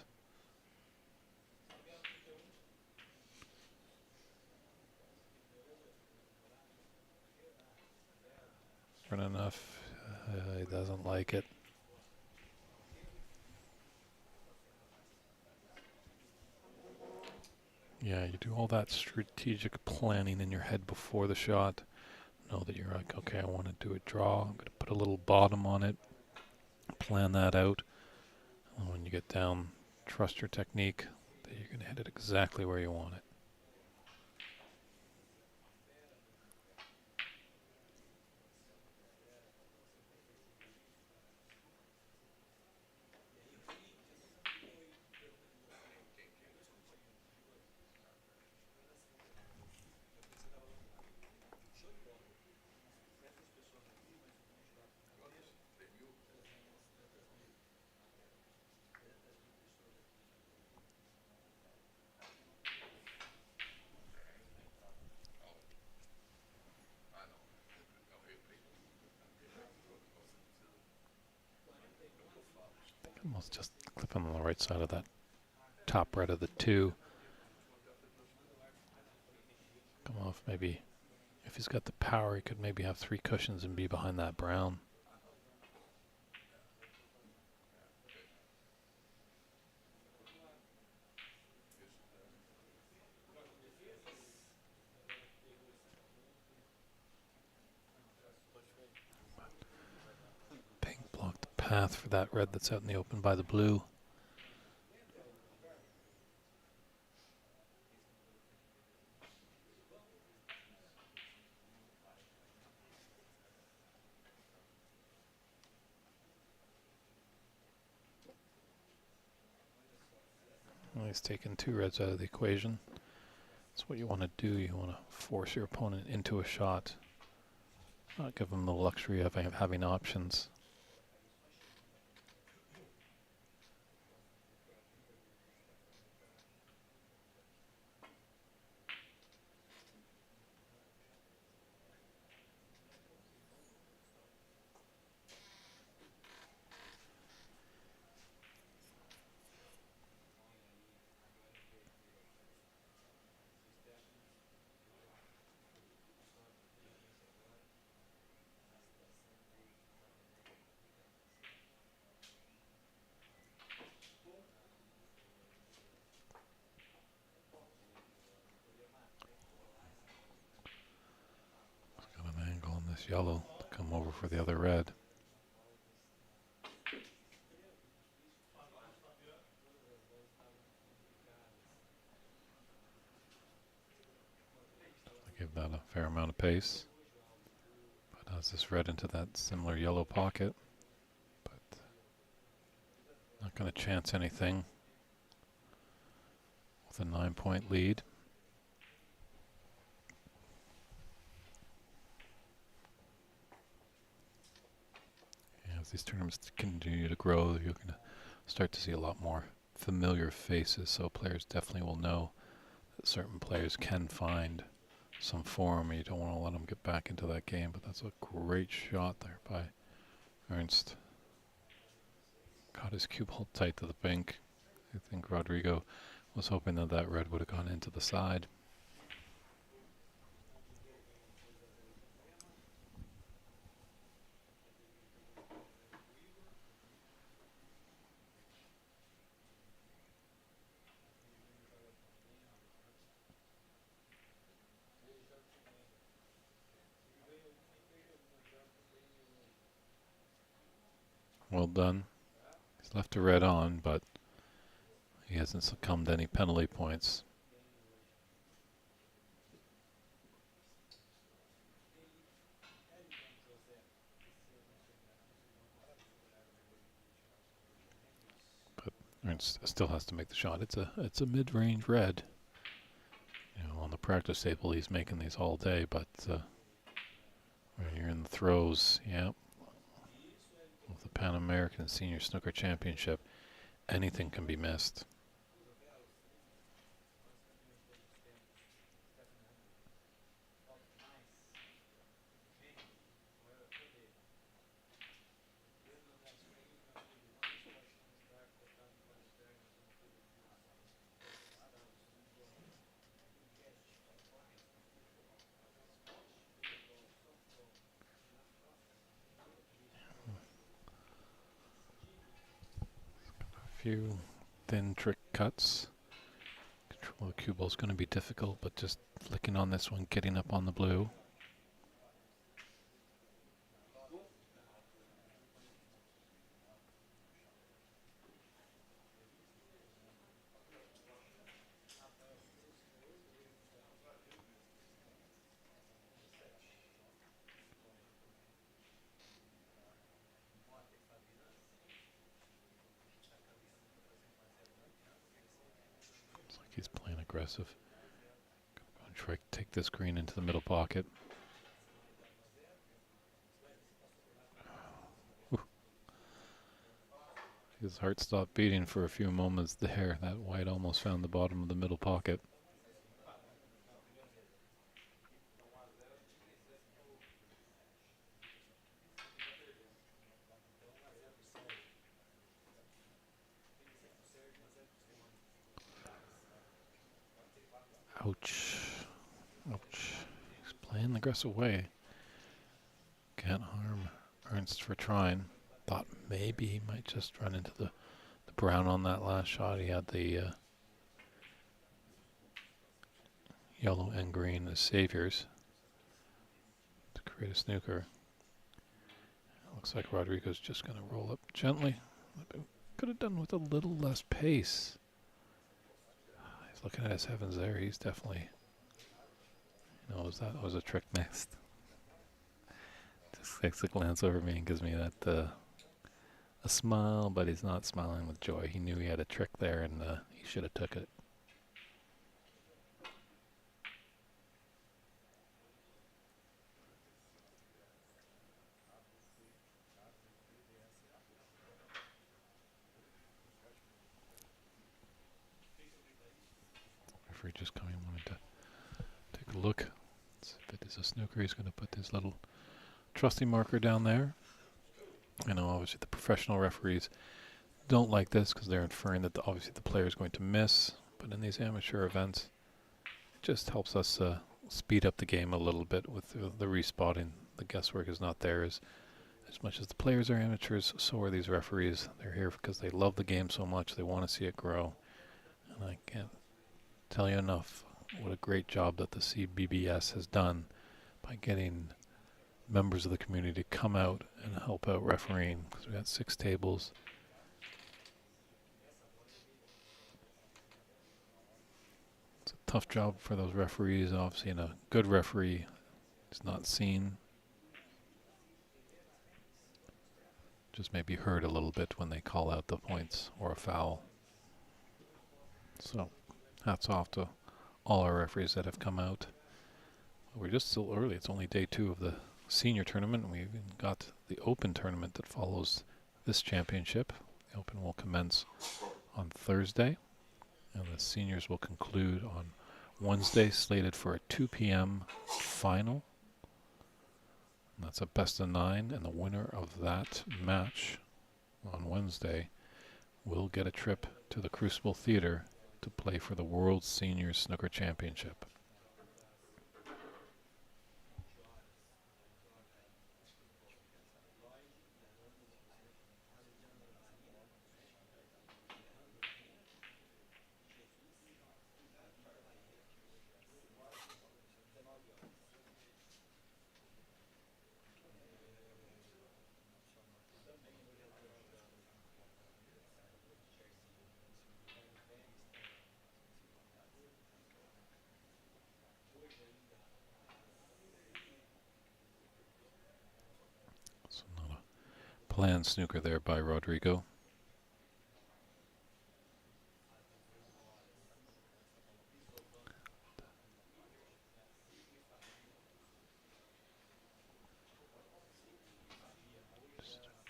Run enough. He doesn't like it. Yeah, you do all that strategic planning in your head before the shot. Know that you're like, okay, I want to do a draw. I'm going to put a little bottom on it. Plan that out. And when you get down, trust your technique that you're going to hit it exactly where you want it. Almost just clip him on the right side of that top red of the 2. Come off, maybe if he's got the power, he could maybe have 3 cushions and be behind that brown. Pink blocked the path for that red that's out in the open by the blue. Well, he's taken 2 reds out of the equation. That's what you want to do. You want to force your opponent into a shot. Not give him the luxury of having options. Yellow to come over for the other red. Give that a fair amount of pace. But has this red into that similar yellow pocket. But not going to chance anything with a 9-point lead. As these tournaments continue to grow, you're going to start to see a lot more familiar faces, so players definitely will know that certain players can find some form. You don't want to let him get back into that game, but that's a great shot there by Ernst. Got his cue ball tight to the pink. I think Rodrigo was hoping that that red would have gone into the side. Well done. He's left a red on, but he hasn't succumbed to any penalty points. But Ernst still has to make the shot. It's a mid-range red. You know, on the practice table he's making these all day, but when you're in the throes, yeah, of the Pan American Senior Snooker Championship, anything can be missed. Few thin trick cuts. Control of the cue ball is going to be difficult, but just flicking on this one, getting up on the blue. He's playing aggressive. Going to try to take this green into the middle pocket. Ooh. His heart stopped beating for a few moments there. That white almost found the bottom of the middle pocket. Ouch. Ouch. He's playing the aggressive way. Can't harm Ernst for trying. Thought maybe he might just run into the brown on that last shot. He had the yellow and green as saviors to create a snooker. Looks like Rodrigo's just going to roll up gently. Could have done with a little less pace. He's looking at his heavens there. He's definitely knows that was a trick missed. Just takes a glance over me and gives me that a smile, but he's not smiling with joy. He knew he had a trick there, and he should have took it. Referee just coming, wanted to take a look. If it is a snooker, he's going to put his little trusty marker down there. You know, obviously the professional referees don't like this because they're inferring that obviously the player is going to miss. But in these amateur events, it just helps us speed up the game a little bit with the respotting. The guesswork is not there as much as the players are amateurs, so are these referees. They're here because they love the game so much. They want to see it grow. And I can't tell you enough what a great job that the CBBS has done by getting members of the community to come out and help out refereeing, because we got 6 tables. It's a tough job for those referees, obviously, and a good referee is not seen. Just maybe heard a little bit when they call out the points or a foul. So hats off to all our referees that have come out. We're just still early. It's only day 2 of the senior tournament. We've got the open tournament that follows this championship. The open will commence on Thursday, and the seniors will conclude on Wednesday slated for a 2 p.m. final. And that's a best of 9, and the winner of that match on Wednesday will get a trip to the Crucible Theater to play for the World Senior Snooker Championship. So not a planned snooker there by Rodrigo.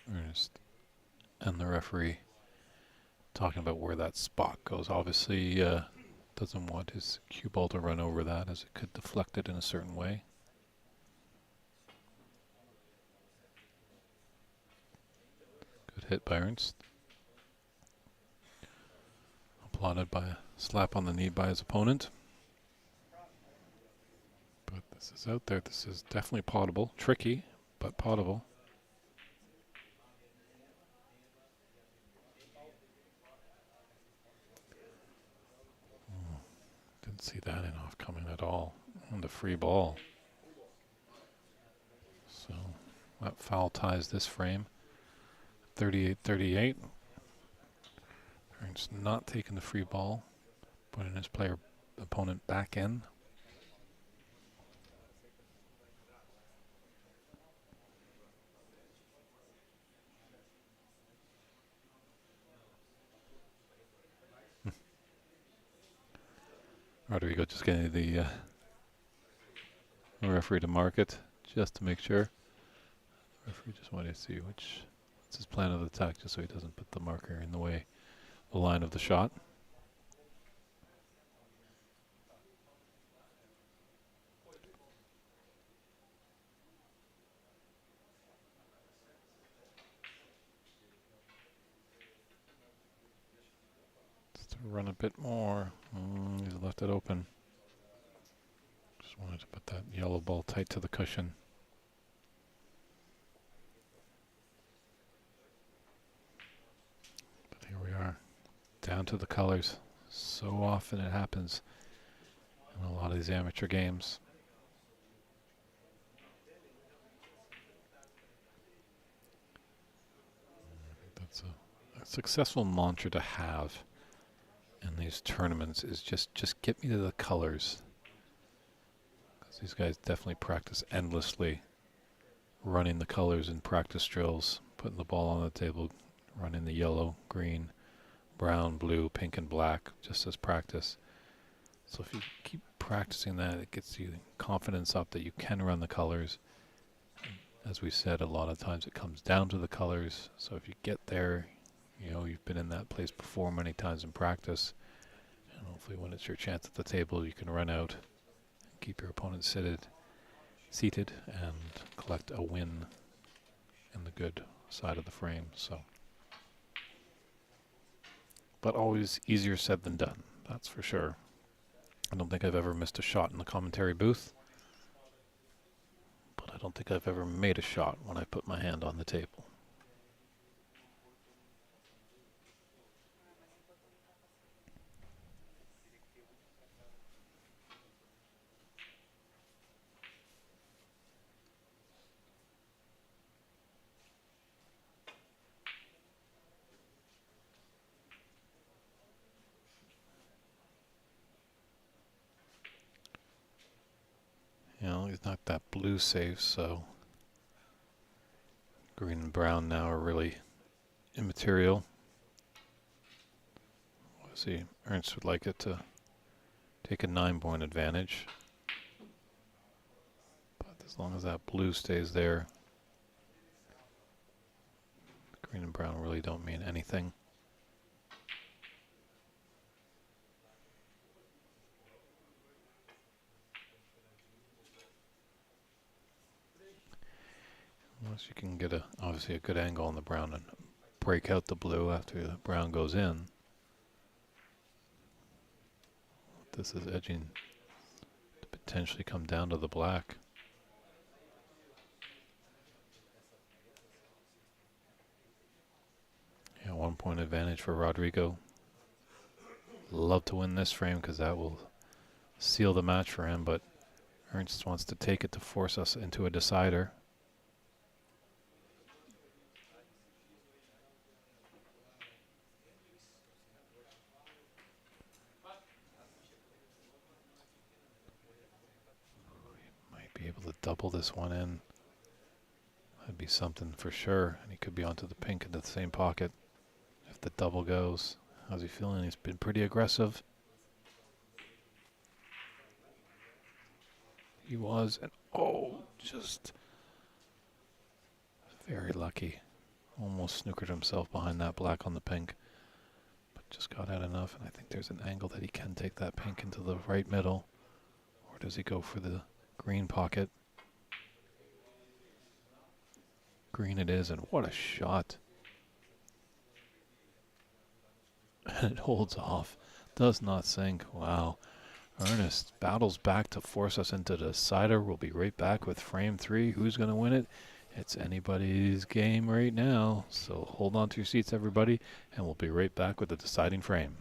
Ernest and the referee talking about where that spot goes. Obviously doesn't want his cue ball to run over that, as it could deflect it in a certain way. Good hit by Ernst. Applauded by a slap on the knee by his opponent. But this is out there. This is definitely potable. Tricky, but potable. Didn't see that in off coming at all on the free ball. So that foul ties this frame. 38-38. Ernst not taking the free ball, putting his opponent back in. Rodrigo just getting the referee to mark it, just to make sure. The referee just wanted to see what's his plan of attack, just so he doesn't put the marker in the way, the line of the shot. Just to run a bit more. He's left it open. Just wanted to put that yellow ball tight to the cushion. But here we are, down to the colors. So often it happens in a lot of these amateur games. That's a successful mantra to have in these tournaments, is just get me to the colors. Because these guys definitely practice endlessly, running the colors in practice drills, putting the ball on the table, running the yellow, green, brown, blue, pink, and black, just as practice. So if you keep practicing that, it gets you confidence up that you can run the colors. As we said, a lot of times it comes down to the colors. So if you get there, you know, you've been in that place before many times in practice. And hopefully when it's your chance at the table, you can run out and keep your opponent seated and collect a win in the good side of the frame. So, but always easier said than done, that's for sure. I don't think I've ever missed a shot in the commentary booth, but I don't think I've ever made a shot when I put my hand on the table. You know, he's knocked that blue safe, so green and brown now are really immaterial. Let's see, Ernst would like it to take a 9-point advantage. But as long as that blue stays there, green and brown really don't mean anything. So you can get obviously a good angle on the brown and break out the blue after the brown goes in. This is edging to potentially come down to the black. Yeah, 1 point advantage for Rodrigo. Love to win this frame because that will seal the match for him, but Ernst wants to take it to force us into a decider. Might be able to double this one in. That'd be something for sure. And he could be onto the pink into the same pocket if the double goes. How's he feeling? He's been pretty aggressive. He was, and oh, just very lucky. Almost snookered himself behind that black on the pink, but just got out enough. And I think there's an angle that he can take that pink into the right middle. Or does he go for the green pocket? Green it is, and what a shot. And it holds off. Does not sink. Wow. Ernest battles back to force us into the decider. We'll be right back with frame 3. Who's going to win it? It's anybody's game right now. So hold on to your seats, everybody, and we'll be right back with the deciding frame.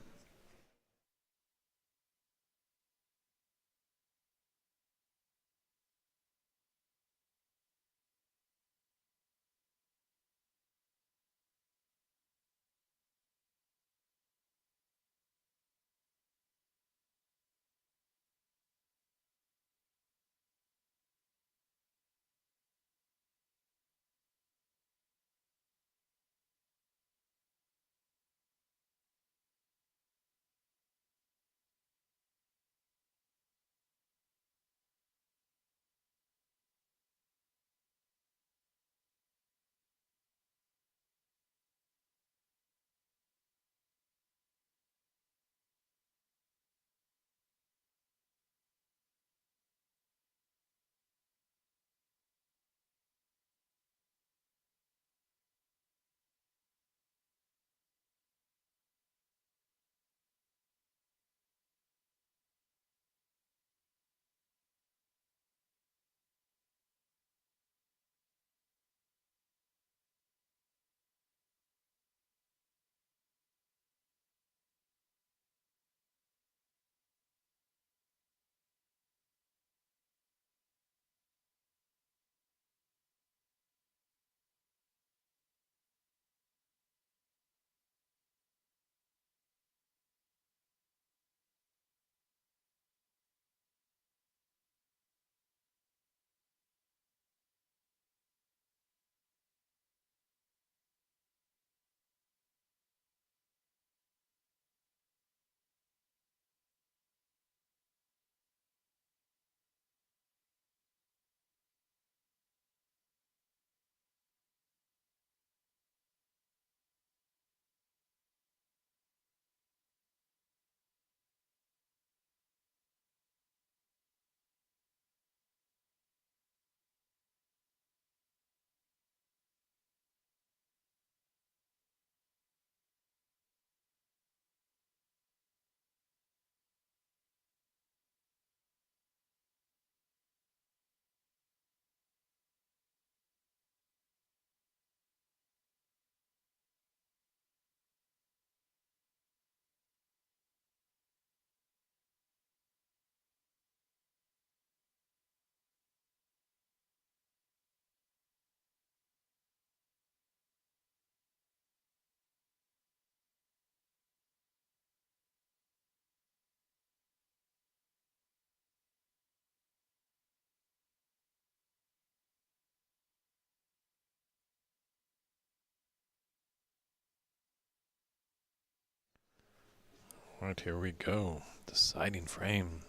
All right, here we go. Deciding frame.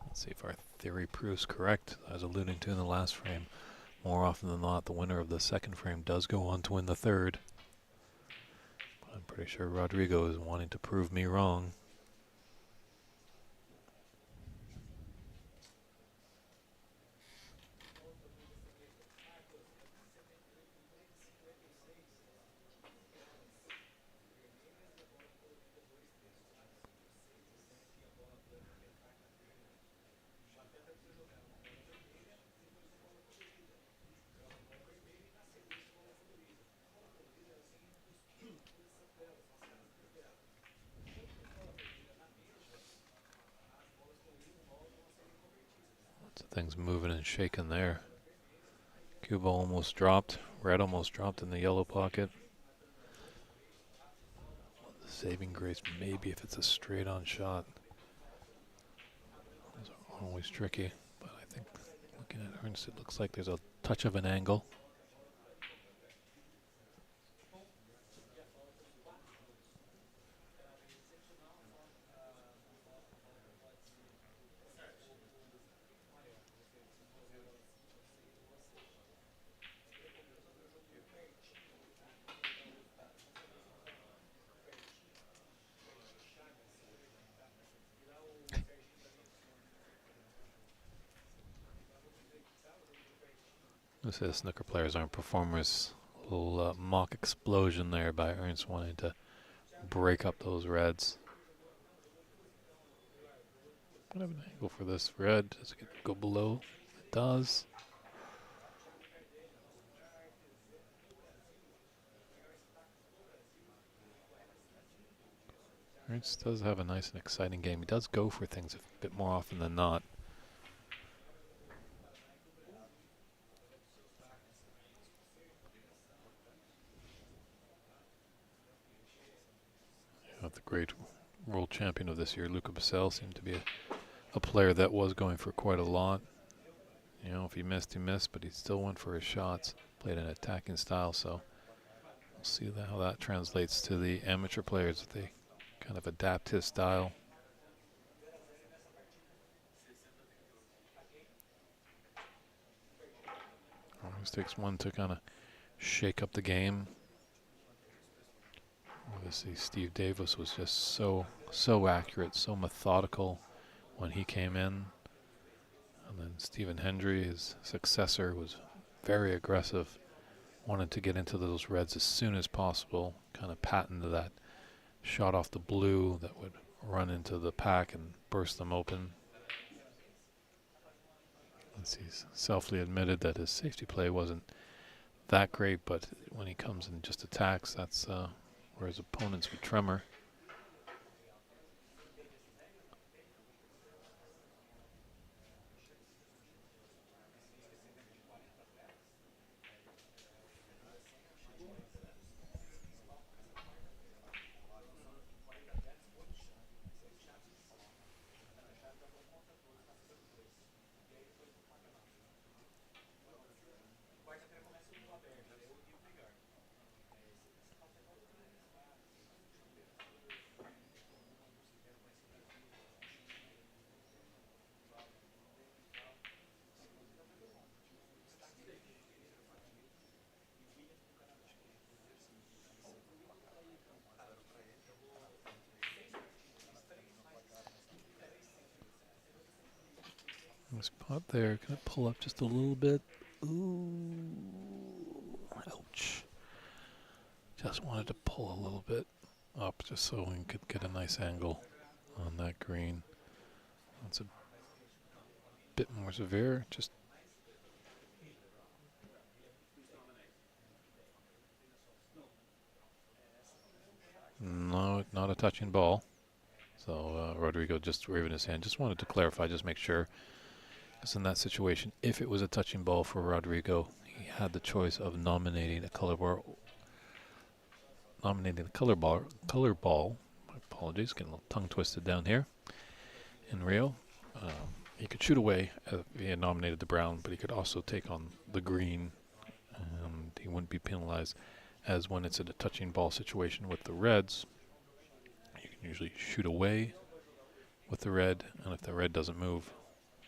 Let's see if our theory proves correct. As I was alluding to in the last frame, more often than not, the winner of the second frame does go on to win the third. But I'm pretty sure Rodrigo is wanting to prove me wrong. things moving and shaking there. Cuba almost dropped. Red almost dropped in the yellow pocket. The saving grace maybe if it's a straight on shot. Those are always tricky, but I think looking at Ernst, it looks like there's a touch of an angle. This is snooker players aren't performers. A little mock explosion there by Ernst wanting to break up those reds. I have an angle for this red. Does it go below? It does. Ernst does have a nice and exciting game. He does go for things a bit more often than not. The great world champion of this year, Luca Bassel, seemed to be a player that was going for quite a lot. You know, if he missed, but he still went for his shots, played an attacking style, so we'll see how that translates to the amateur players. They kind of adapt his style. Always takes one to kind of shake up the game. Obviously, Steve Davis was just so accurate, so methodical when he came in. And then Stephen Hendry, his successor, was very aggressive, wanted to get into those reds as soon as possible, kind of patented that shot off the blue that would run into the pack and burst them open. He's selfly admitted that his safety play wasn't that great, but when he comes and just attacks, that's where his opponents would tremor. This pot there, can I pull up just a little bit? Ooh, ouch. Just wanted to pull a little bit up just so we could get a nice angle on that green. That's a bit more severe, just no, not a touching ball. So Rodrigo just waving his hand. Just wanted to clarify, just make sure. Because in that situation, if it was a touching ball for Rodrigo, he had the choice of nominating a color ball. Color ball. My apologies, getting a little tongue twisted down here. In Rio, he could shoot away if he had nominated the brown, but he could also take on the green, and he wouldn't be penalized. As when it's in a touching ball situation with the reds, you can usually shoot away with the red, and if the red doesn't move,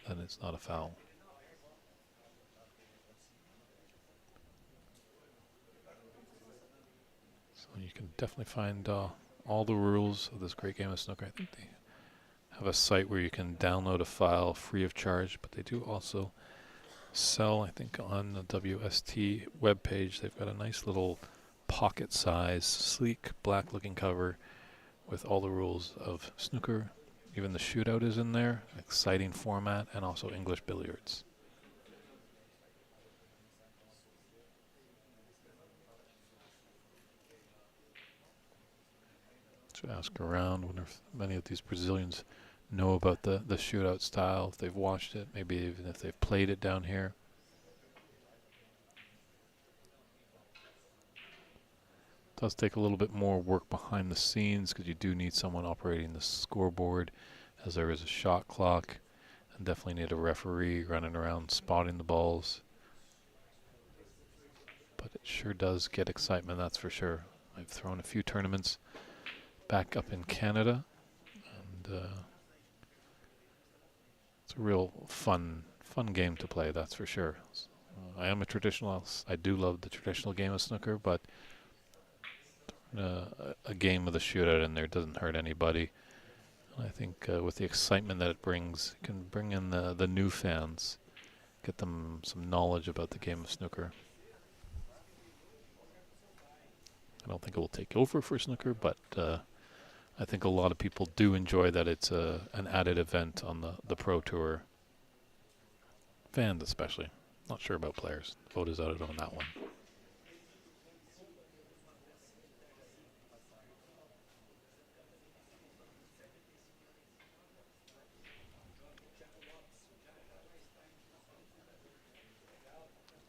then it's not a foul. So you can definitely find all the rules of this great game of snooker. I think they have a site where you can download a file free of charge, but they do also sell, I think, on the WST webpage. They've got a nice little pocket size, sleek, black looking cover with all the rules of snooker. Even the shootout is in there, exciting format, and also English billiards. Should ask around, wonder if many of these Brazilians know about the shootout style, if they've watched it, maybe even if they've played it down here. It does take a little bit more work behind the scenes because you do need someone operating the scoreboard, as there is a shot clock, and definitely need a referee running around spotting the balls. But it sure does get excitement, that's for sure. I've thrown a few tournaments back up in Canada, and it's a real fun game to play, that's for sure. I am a traditionalist. I do love the traditional game of snooker, but a game with a shootout in there doesn't hurt anybody. And I think with the excitement that it brings, you can bring in the new fans, get them some knowledge about the game of snooker. I don't think it will take over for snooker, but I think a lot of people do enjoy that it's an added event on the Pro Tour. Fans especially. Not sure about players. Vote is out on that one.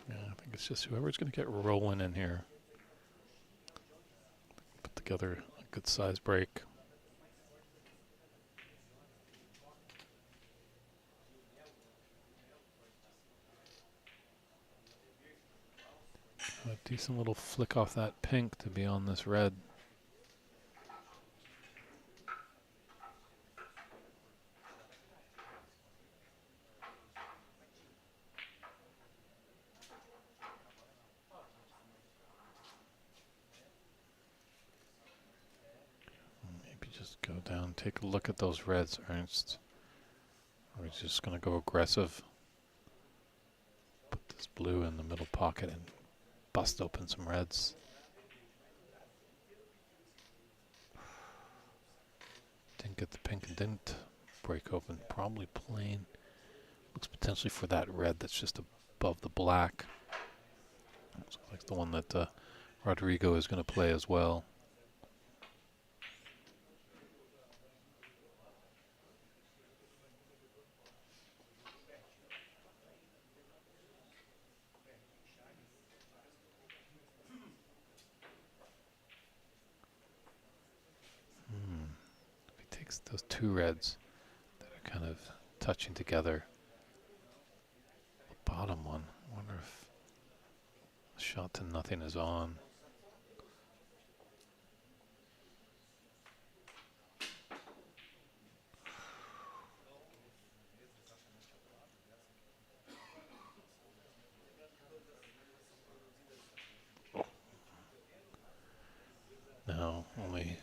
Yeah, I think it's just whoever's going to get rolling in here. Put together a good size break. A decent little flick off that pink to be on this red. Maybe just go down, take a look at those reds, Ernst. Or he's just going to go aggressive. Put this blue in the middle pocket and bust open some reds. Didn't get the pink and didn't break open. Probably plain. Looks potentially for that red that's just above the black. Looks like the one that Rodrigo is going to play as well. If he takes those two reds that are kind of touching together. The bottom one, I wonder if the shot to nothing is on. No, only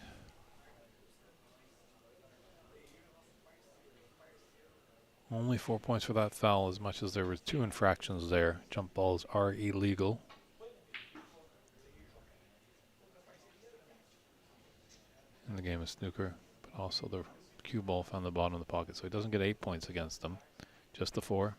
4 points for that foul, as much as there were 2 infractions there. Jump balls are illegal. In the game of snooker, but also the cue ball found the bottom of the pocket, so he doesn't get 8 points against them, just the 4.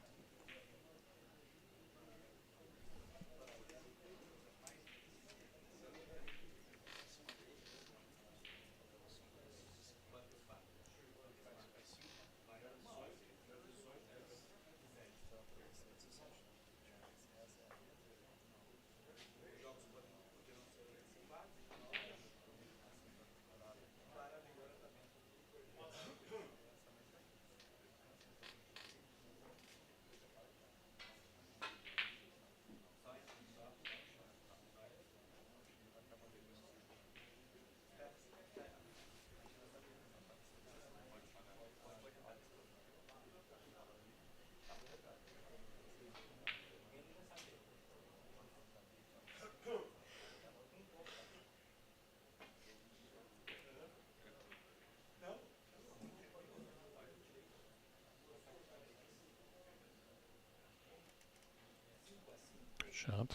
Shot.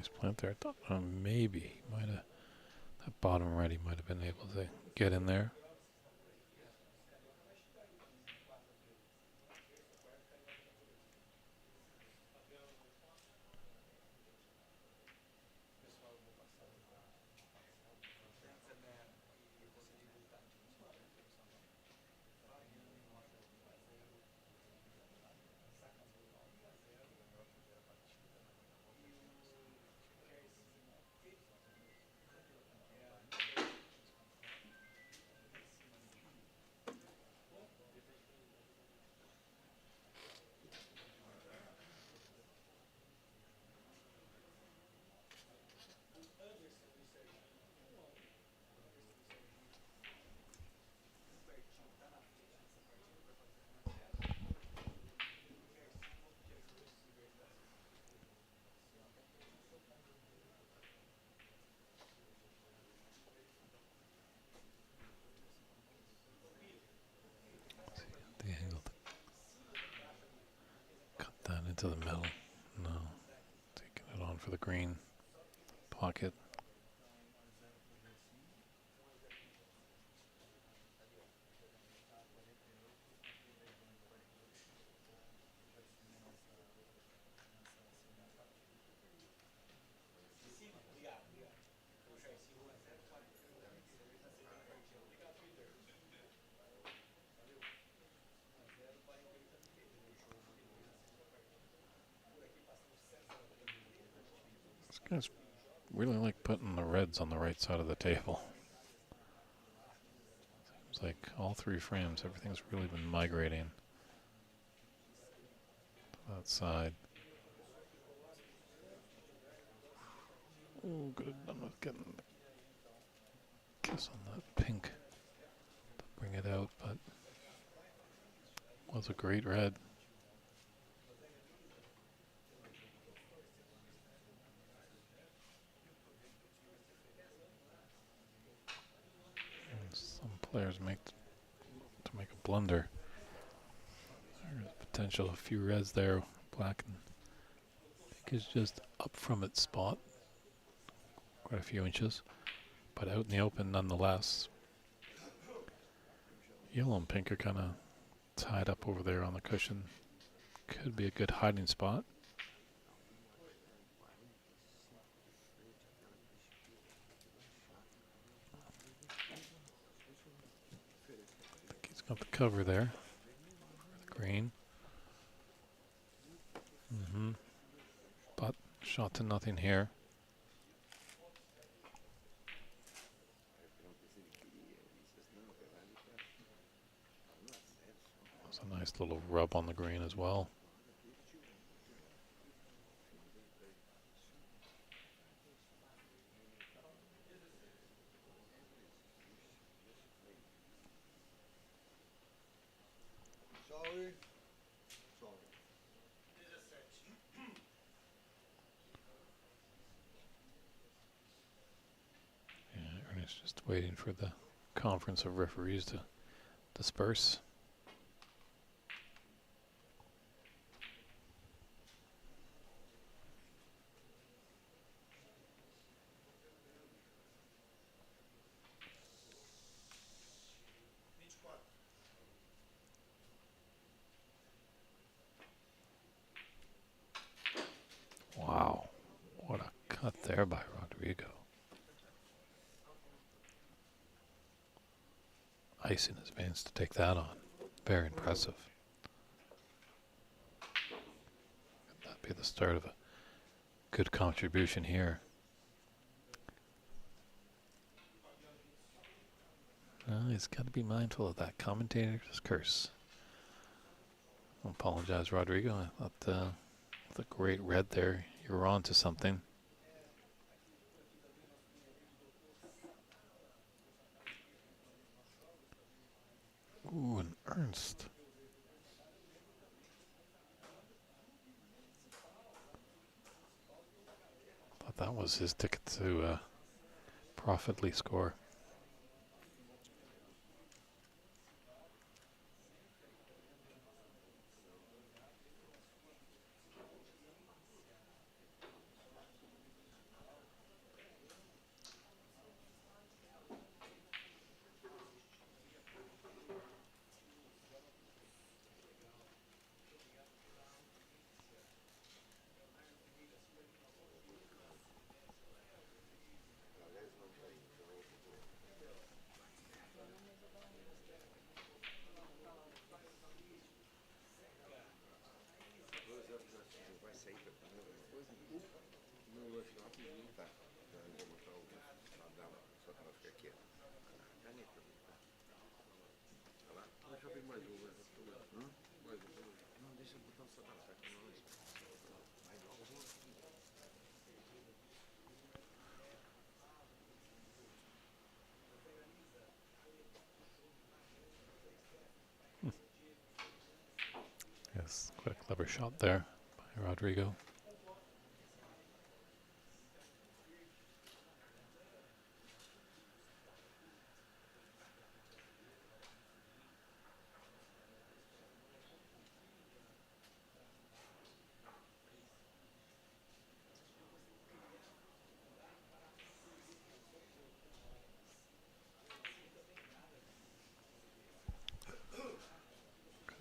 Nice plant there. I thought maybe he might have, that bottom right, he might have been able to get in there. The angle to cut that into the middle. No. Taking it on for the green pocket. This guy's really like putting the reds on the right side of the table. Seems like all three frames, everything's really been migrating to that side. Oh, could have done with getting the kiss on that pink to bring it out, but was a great red. And some players make to make a blunder. There's potential, a few reds there. Black and pink is just up from its spot, quite a few inches, but out in the open nonetheless. Yellow and pink are kind of tied up over there on the cushion. Could be a good hiding spot. I think he's got the cover there for the green. But shot to nothing here. That's a nice little rub on the green as well. Ernest just waiting for the conference of referees to disperse. Wow, what a cut there by Rodrigo. Ice in his veins to take that on. Very impressive. Could that be the start of a good contribution here? He's got to be mindful of that commentator's curse. I apologize, Rodrigo. I thought the great red there, you were on to something. Ooh, and Ernst. Thought that was his ticket to profitably score. Yes, quite a clever shot there by Rodrigo.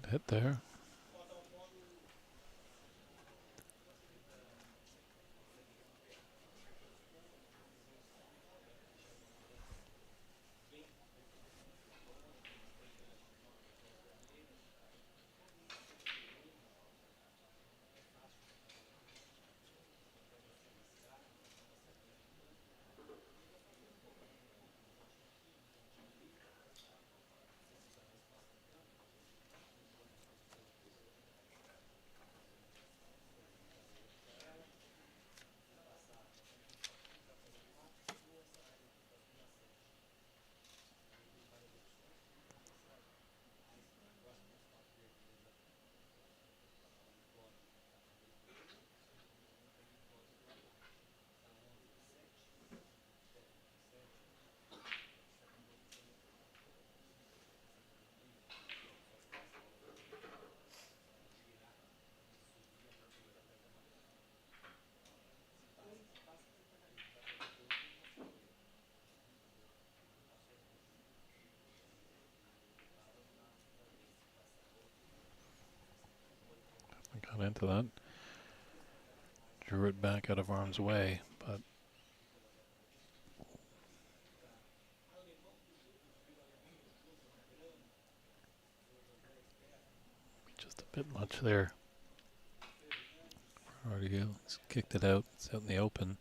Good hit there. Got into that. Drew it back out of harm's way, but just a bit much there. Rodrigo has kicked it out. It's out in the open.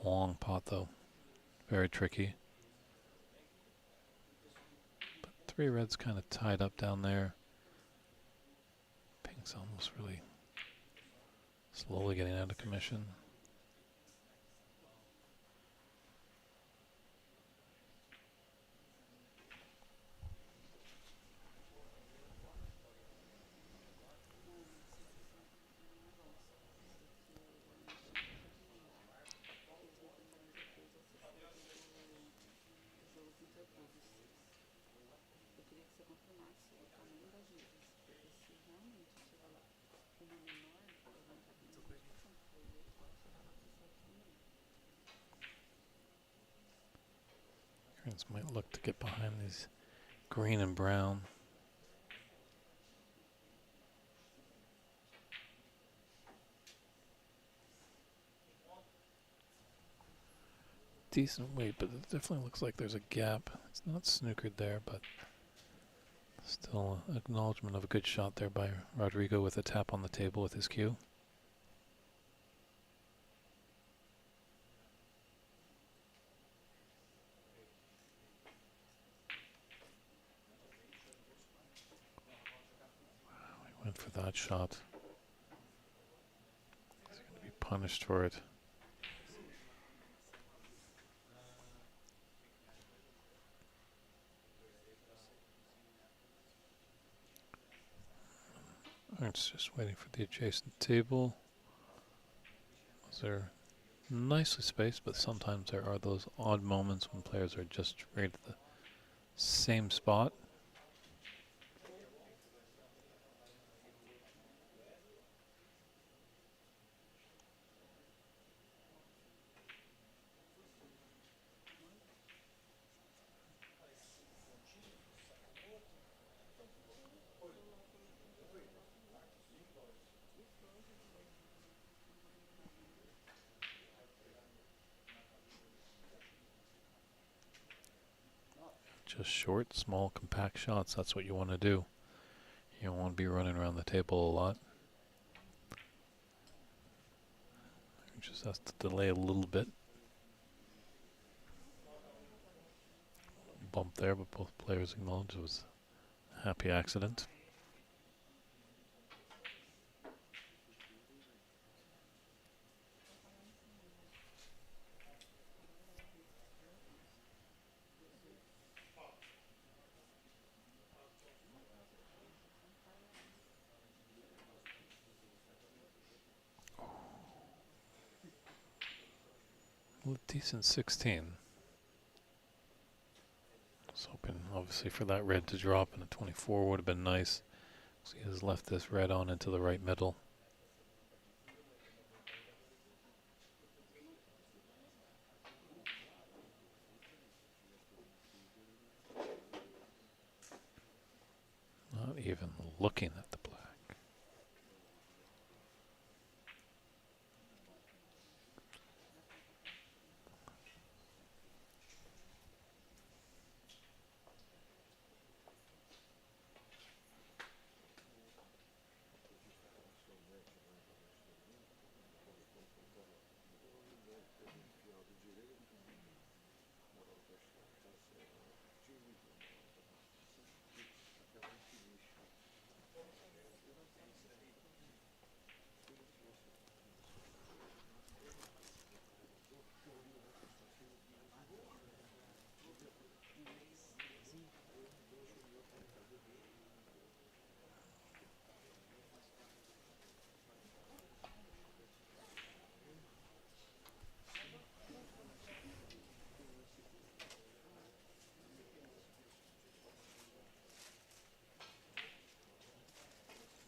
Long pot though. Very tricky. But three reds kind of tied up down there. Pink's almost really slowly getting out of commission. Greens might look to get behind these green and brown. Decent weight, but it definitely looks like there's a gap. It's not snookered there, but still an acknowledgement of a good shot there by Rodrigo with a tap on the table with his cue. Wow, he went for that shot. He's going to be punished for it. It's just waiting for the adjacent table. They're nicely spaced, but sometimes there are those odd moments when players are just right at the same spot. Just short, small, compact shots. That's what you want to do. You don't want to be running around the table a lot. Just has to delay a little bit. Bump there, but both players acknowledged it was a happy accident. Well, a decent 16. Was hoping, obviously, for that red to drop, and a 24 would have been nice. So he has left this red on into the right middle. Not even looking at the black.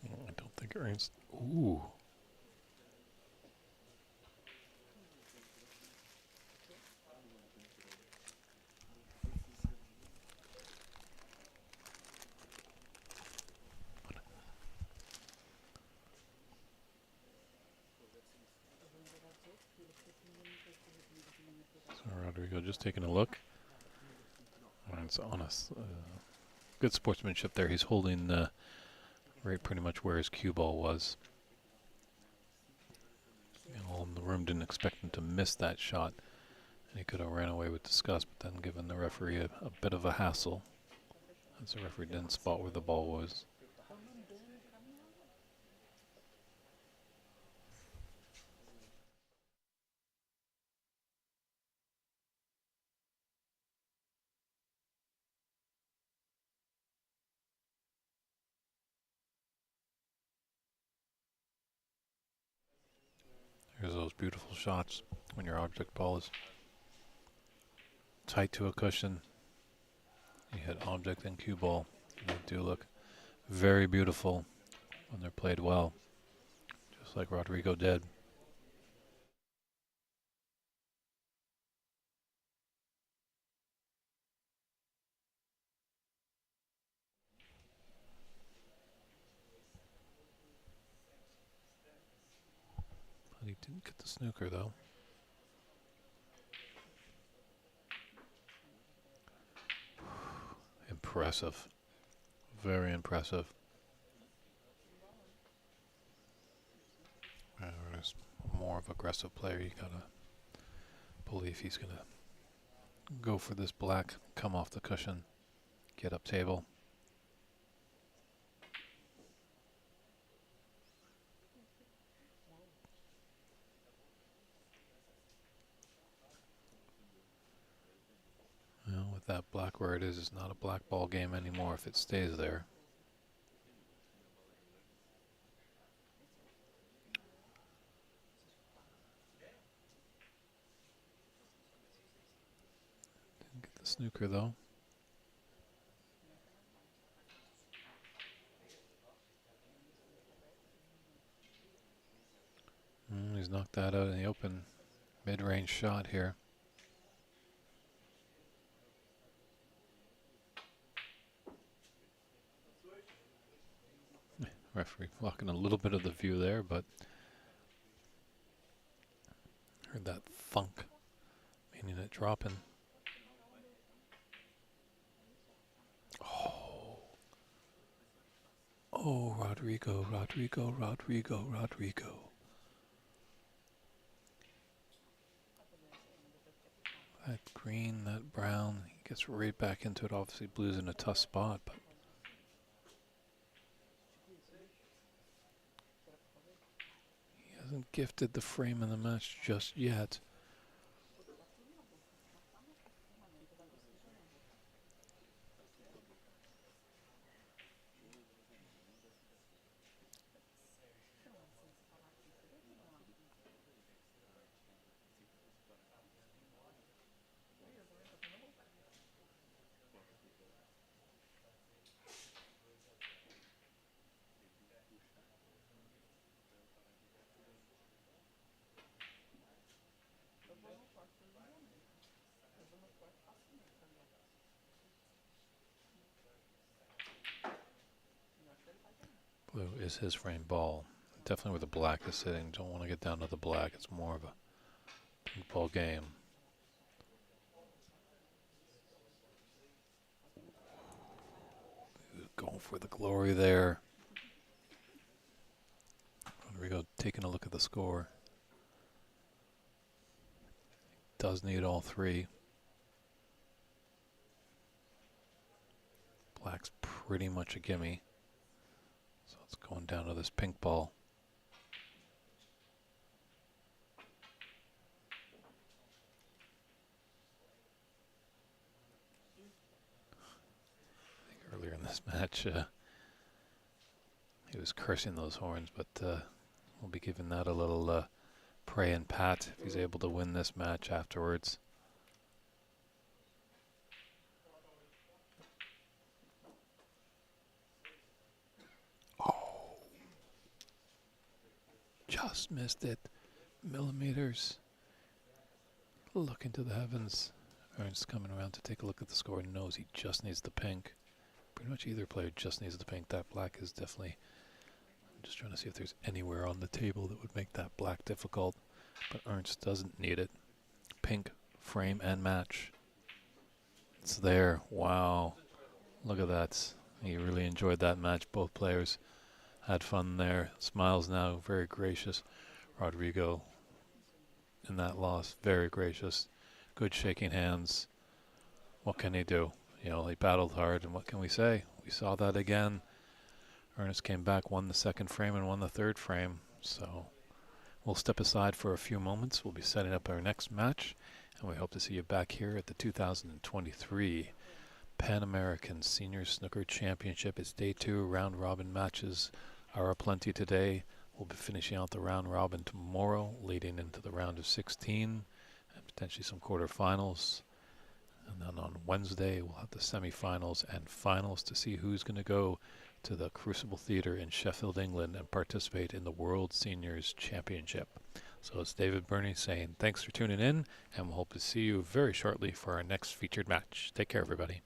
I don't think it rains. Ooh. So Rodrigo just taking a look. And it's on a good sportsmanship there. He's holding right pretty much where his cue ball was. All in the room didn't expect him to miss that shot. And he could have ran away with disgust, but then given the referee a bit of a hassle, as the referee didn't spot where the ball was. Here's those beautiful shots when your object ball is tight to a cushion. You hit object and cue ball. They do look very beautiful when they're played well, just like Rodrigo did. But he didn't get the snooker though. Impressive. Very impressive. There's more of an aggressive player. You gotta believe he's gonna go for this black, come off the cushion, get up table. Well, with that black where it is, it's not a black ball game anymore if it stays there. Didn't get the snooker though. He's knocked that out in the open mid-range shot here. Referee blocking a little bit of the view there, but heard that thunk, meaning it dropping. Oh, Rodrigo. That green, that brown, he gets right back into it. Obviously, blue's in a tough spot, but he hasn't gifted the frame in the match just yet. Blue is his frame ball. Definitely where the black is sitting. Don't want to get down to the black. It's more of a pink ball game. Going for the glory there. Rodrigo taking a look at the score. Does need all three. Black's pretty much a gimme. So it's going down to this pink ball. I think earlier in this match, he was cursing those horns, but we'll be giving that a little pray and pat if he's able to win this match afterwards. Oh, just missed it. Millimeters. Look into the heavens. Ernst coming around to take a look at the score and knows he just needs the pink. Pretty much either player just needs the pink. That black is definitely... I'm just trying to see if there's anywhere on the table that would make that black difficult. But Ernst doesn't need it. Pink, frame, and match. It's there. Wow. Look at that. He really enjoyed that match. Both players had fun there. Smiles now. Very gracious. Rodrigo in that loss. Very gracious. Good shaking hands. What can he do? You know, he battled hard, and what can we say? We saw that again. Ernest came back, won the second frame, and won the third frame. So we'll step aside for a few moments. We'll be setting up our next match, and we hope to see you back here at the 2023 Pan American Senior Snooker Championship. It's day 2. Round robin matches are aplenty today. We'll be finishing out the round robin tomorrow, leading into the round of 16 and potentially some quarterfinals. And then on Wednesday, we'll have the semifinals and finals to see who's going to go to the Crucible Theatre in Sheffield, England, and participate in the World Seniors Championship. So it's David Burney saying thanks for tuning in, and we'll hope to see you very shortly for our next featured match. Take care, everybody.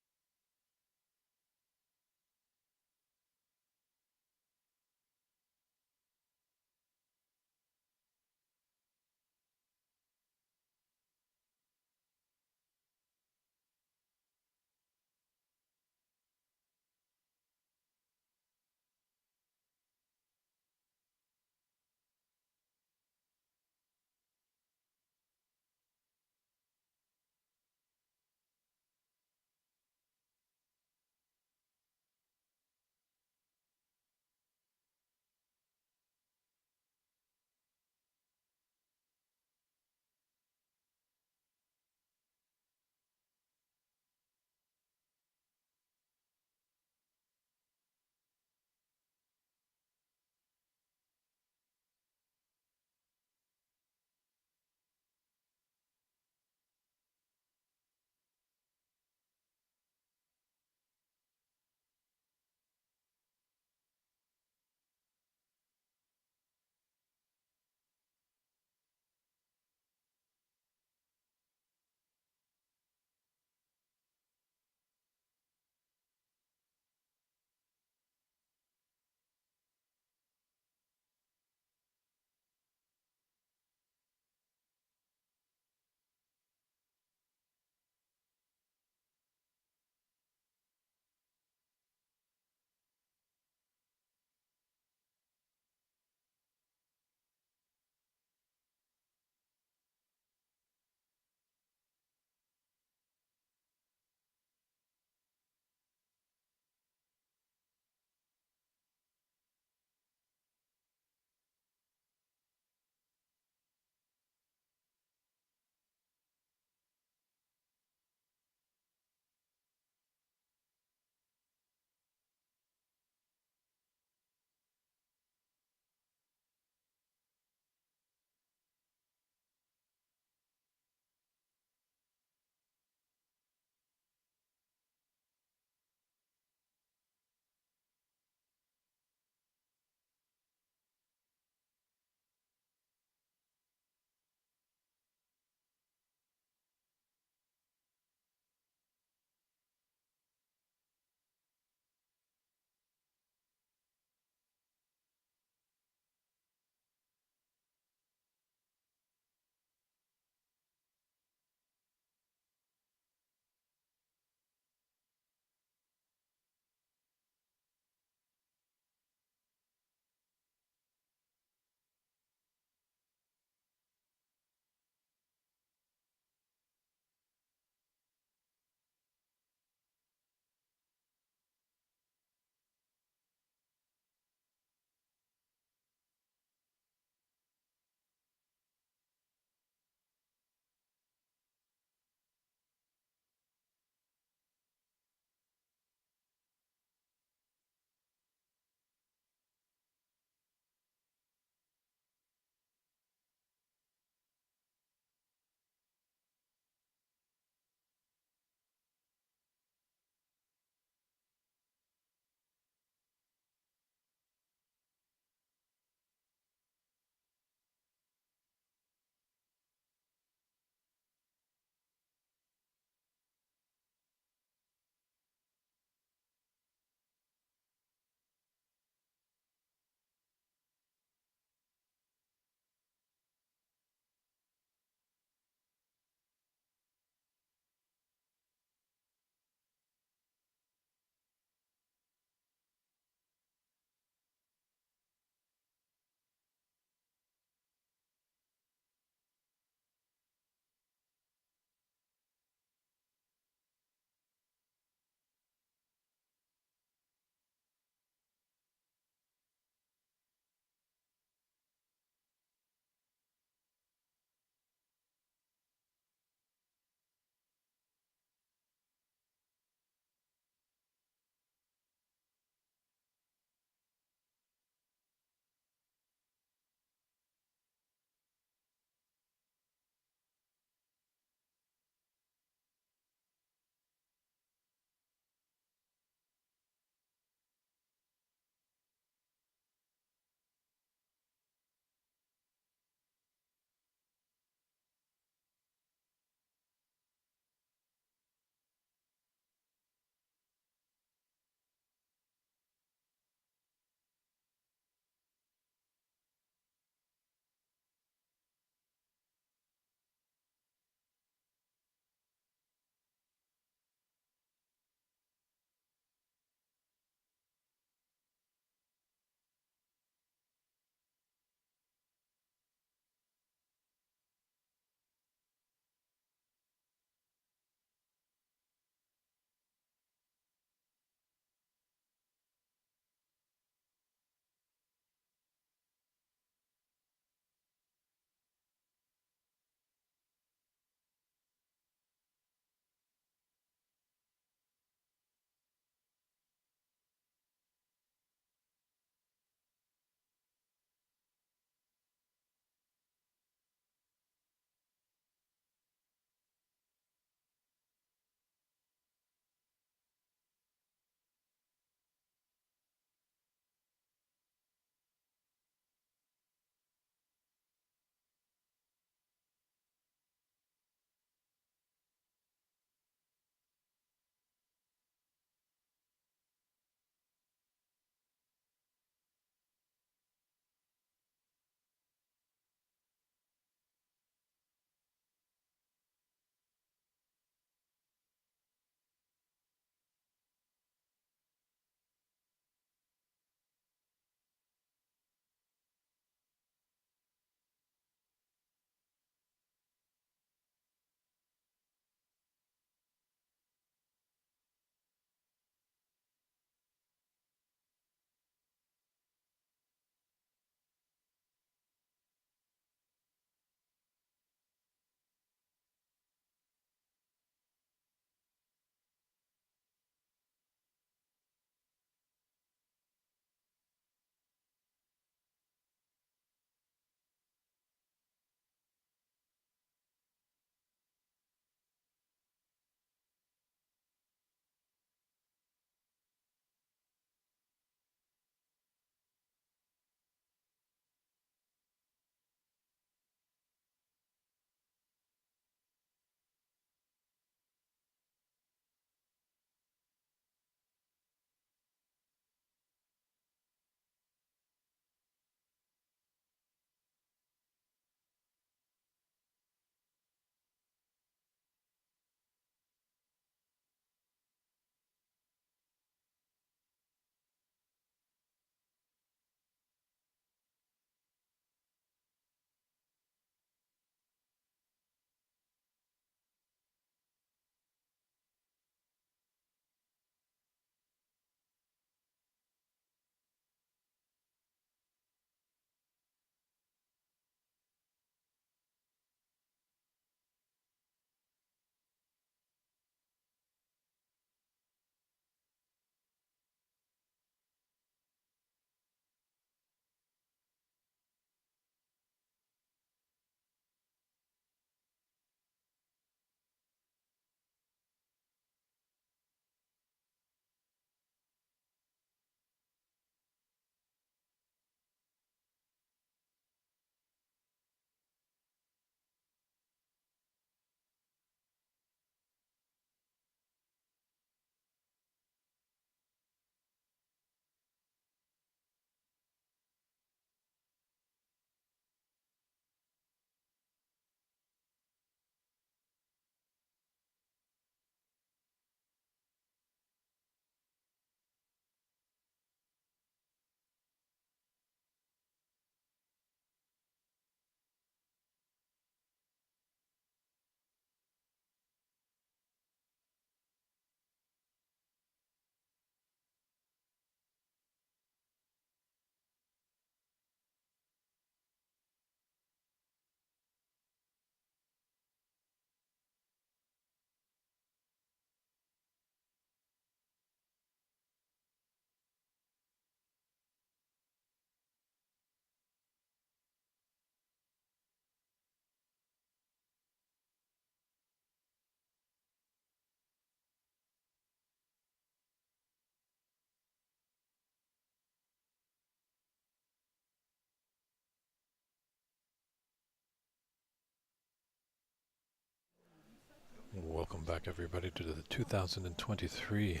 back, everybody, to the 2023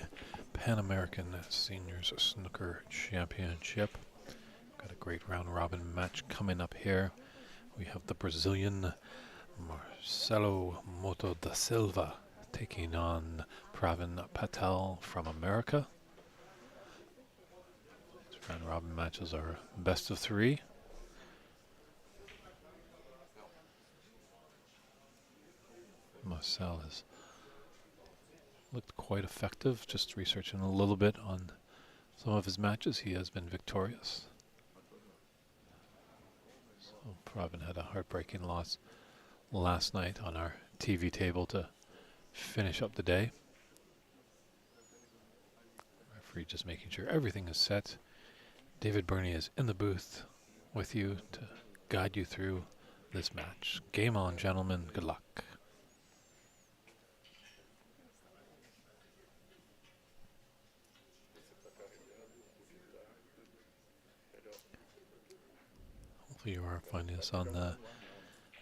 Pan American Seniors Snooker Championship. Got a great round-robin match coming up here. We have the Brazilian Marcelo Moto da Silva taking on Patel from America. These round-robin matches are best of three. Marcel has looked quite effective. Just researching a little bit on some of his matches, he has been victorious. So Pravin had a heartbreaking loss last night on our TV table to finish up the day. Referee just making sure everything is set. David Burney is in the booth with you to guide you through this match. Game on, gentlemen. Good luck. Hopefully you are finding us on the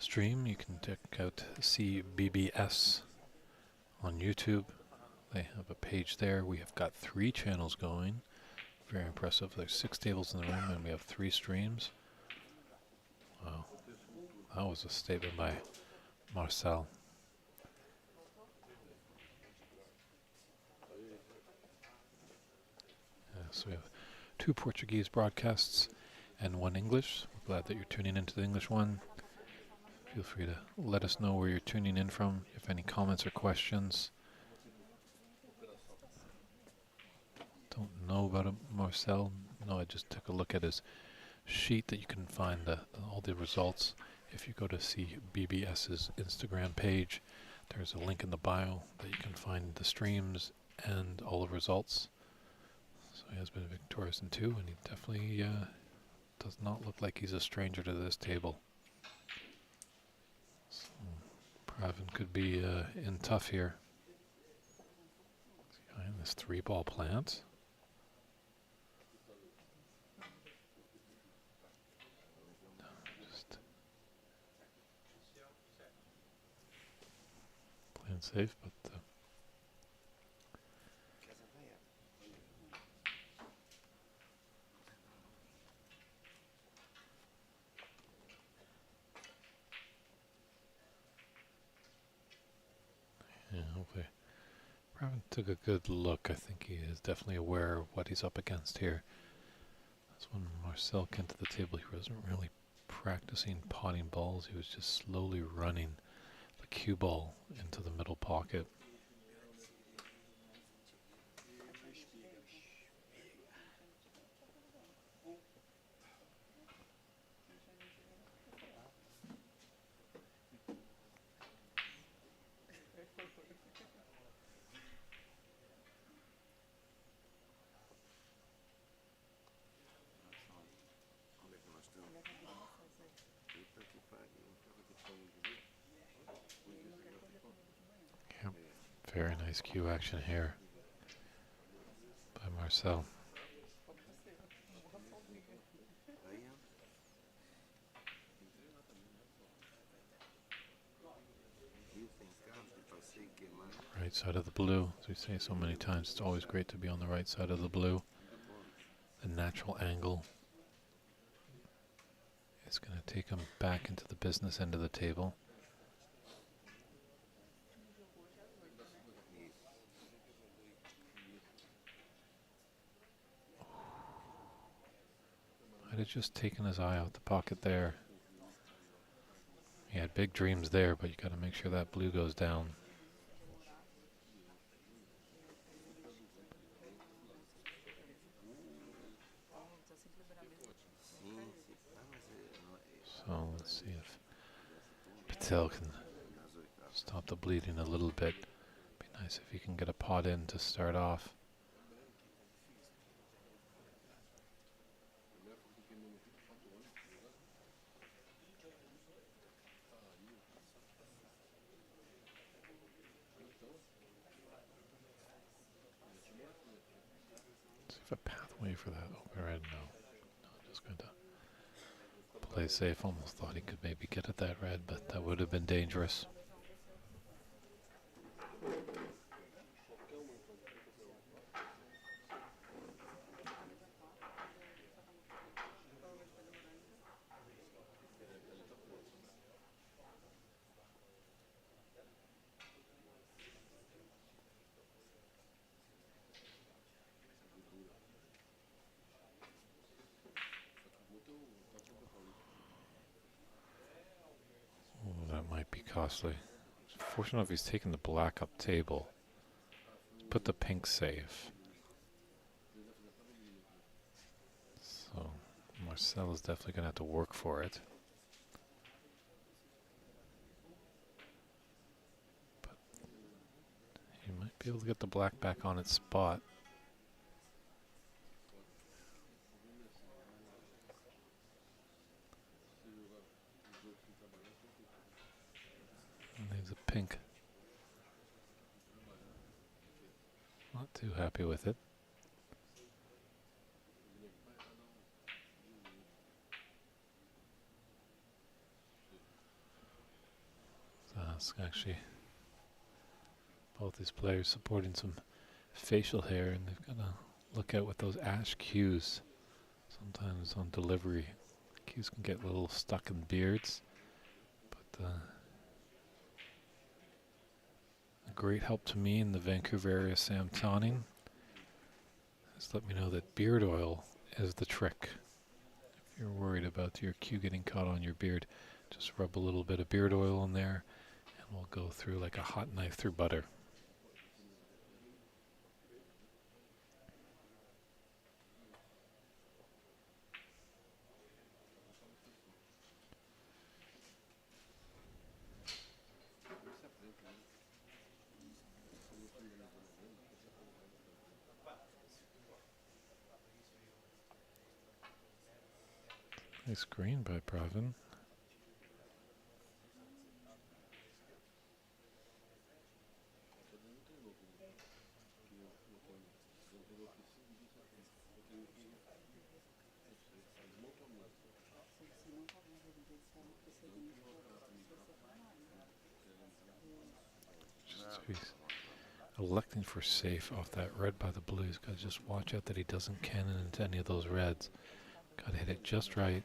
stream. You can check out CBBS on YouTube. They have a page there. We have got 3 channels going. Very impressive. There's 6 tables in the room and we have 3 streams. Wow. That was a statement by Marcel. So we have 2 Portuguese broadcasts and 1 English. We're glad that you're tuning into the English one. Feel free to let us know where you're tuning in from. If you have any comments or questions. Don't know about Marcel. No, I just took a look at his sheet that you can find all the results. If you go to CBBS's Instagram page, there's a link in the bio that you can find the streams and all the results. So he has been victorious in 2, and he definitely does not look like he's a stranger to this table. So Pravin could be in tough here. Behind this 3-ball plant. Just playing safe, but yeah, hopefully Pravin took a good look. I think he is definitely aware of what he's up against here. That's when Marcel came to the table. He wasn't really practicing potting balls. He was just slowly running the cue ball into the middle pocket. Yep. Very nice cue action here by Marcel. Right side of the blue, as we say so many times, it's always great to be on the right side of the blue. The natural angle is going to take him back into the business end of the table. Might have just taken his eye out the pocket there. He had big dreams there, but you got to make sure that blue goes down. So let's see if Patel can stop the bleeding a little bit. Be nice if he can get a pot in to start off. See if a pathway for that open red. No, just going to play safe. Almost thought he could maybe get at that red, but that would have been dangerous. that might be costly. Fortunately, if he's taking the black up table, put the pink safe. So Marcel is definitely going to have to work for it. But he might be able to get the black back on its spot. And leaves a pink. Not too happy with it. So it's actually both these players supporting some facial hair, and they've got to look out with those ash cues. Sometimes on delivery, cues can get a little stuck in beards, but a great help to me in the Vancouver area, Sam Tonning, has let me know that beard oil is the trick. If you're worried about your cue getting caught on your beard, just rub a little bit of beard oil in there, and we'll go through like a hot knife through butter. Nice green by Pravin. He's electing for safe off that red by the blues. Got to just watch out that he doesn't cannon into any of those reds. Got to hit it just right.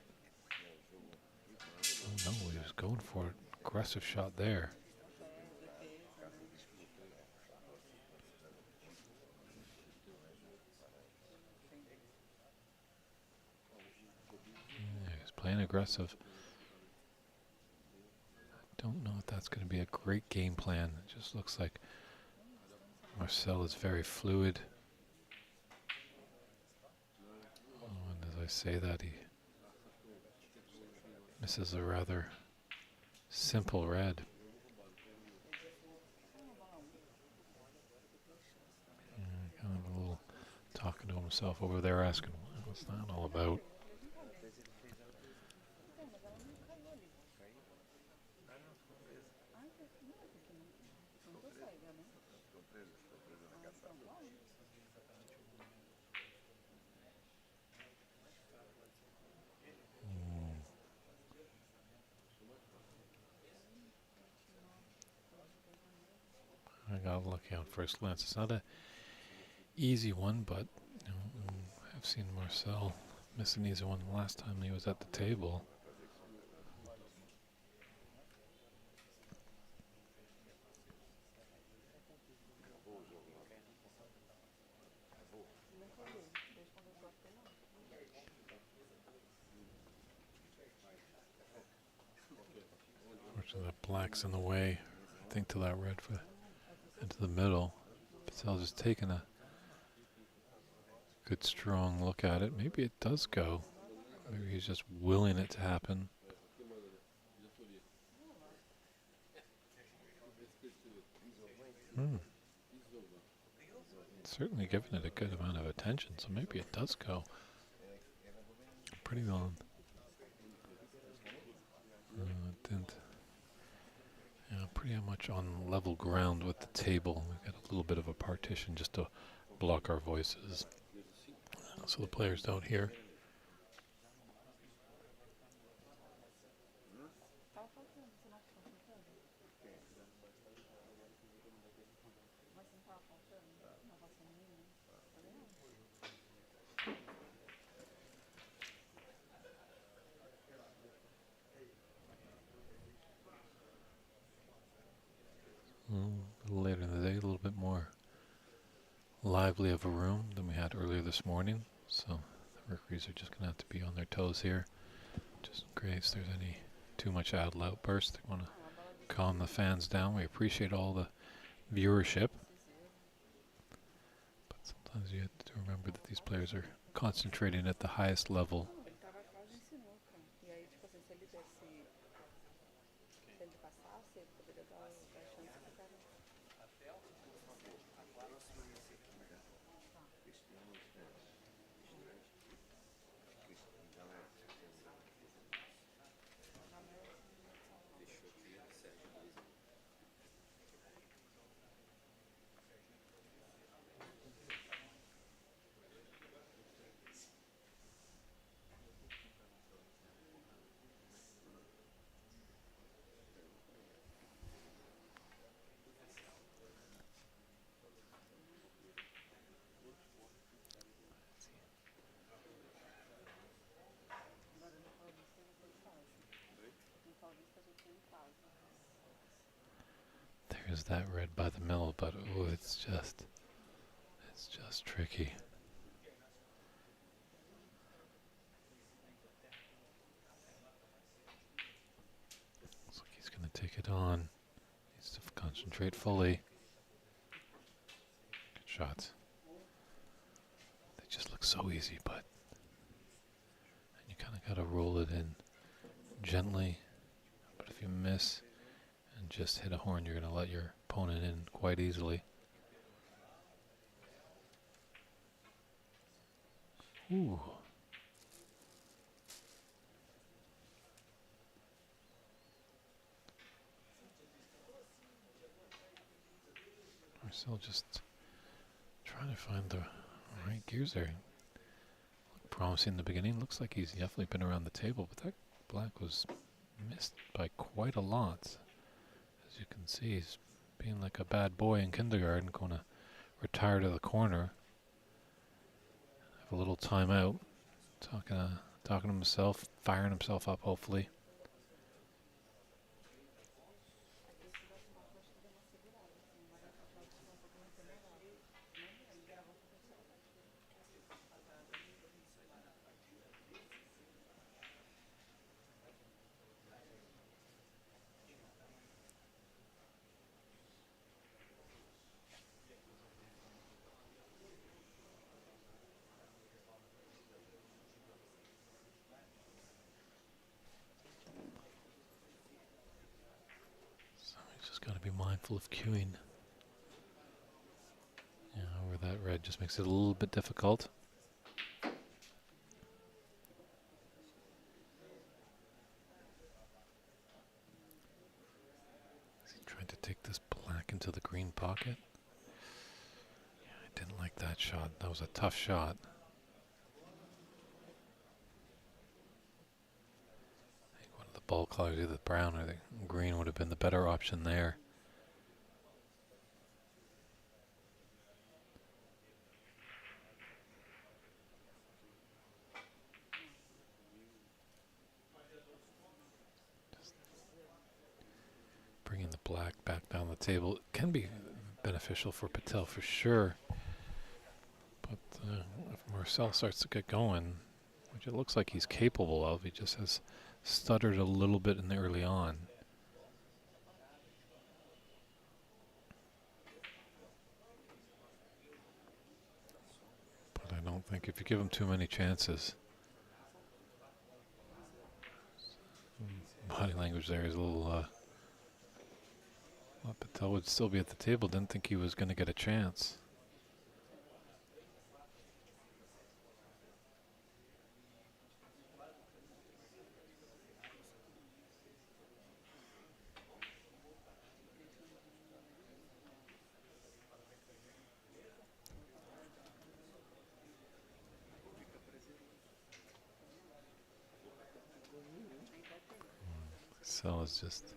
Oh no, he was going for it. Aggressive shot there. Yeah, he's playing aggressive. I don't know if that's going to be a great game plan. It just looks like Marcel is very fluid. Oh, and as I say that, he misses a rather simple red. Kind of a little talking to himself over there, asking, what's that all about? I got lucky on first glance. It's not a easy one, but you know, I've seen Marcel miss an easy one the last time he was at the table. Unfortunately, that black's in the way, I think, to that red for into the middle. Patel's just taking a good strong look at it. Maybe it does go. Maybe he's just willing it to happen. Certainly giving it a good amount of attention, so maybe it does go. Pretty well. It didn't. Yeah, pretty much on level ground with the table. We've got a little bit of a partition just to block our voices, so the players don't hear. A little later in the day, a little bit more lively of a room than we had earlier this morning, so the referees are just going to have to be on their toes here, just in case there's any too much outburst. They want to calm the fans down. We appreciate all the viewership. But sometimes you have to remember that these players are concentrating at the highest level. There's that red by the middle, but oh, it's just tricky. Looks like he's going to take it on. Needs to concentrate fully. Good shots. They just look so easy, but you kind of got to roll it in gently. But if you miss and just hit a horn, you're going to let your opponent in quite easily. Ooh. Marcel just trying to find the right gears there. Looked promising in the beginning. Looks like he's definitely been around the table, but that black was missed by quite a lot. As you can see, he's being like a bad boy in kindergarten, going to retire to the corner. Have a little timeout. Talking to himself, firing himself up, hopefully. Got to be mindful of cueing. Yeah, over that red just makes it a little bit difficult. Is he trying to take this black into the green pocket? Yeah, I didn't like that shot. That was a tough shot. I think one of the ball colors, either the brown or the green, would have been the better option there. Bringing the black back down the table can be beneficial for Patel for sure. But if Marcel starts to get going, which it looks like he's capable of, he just has stuttered a little bit in the early on. But I don't think if you give him too many chances. Body language there is a little... well, Patel would still be at the table. Didn't think he was going to get a chance. So it's just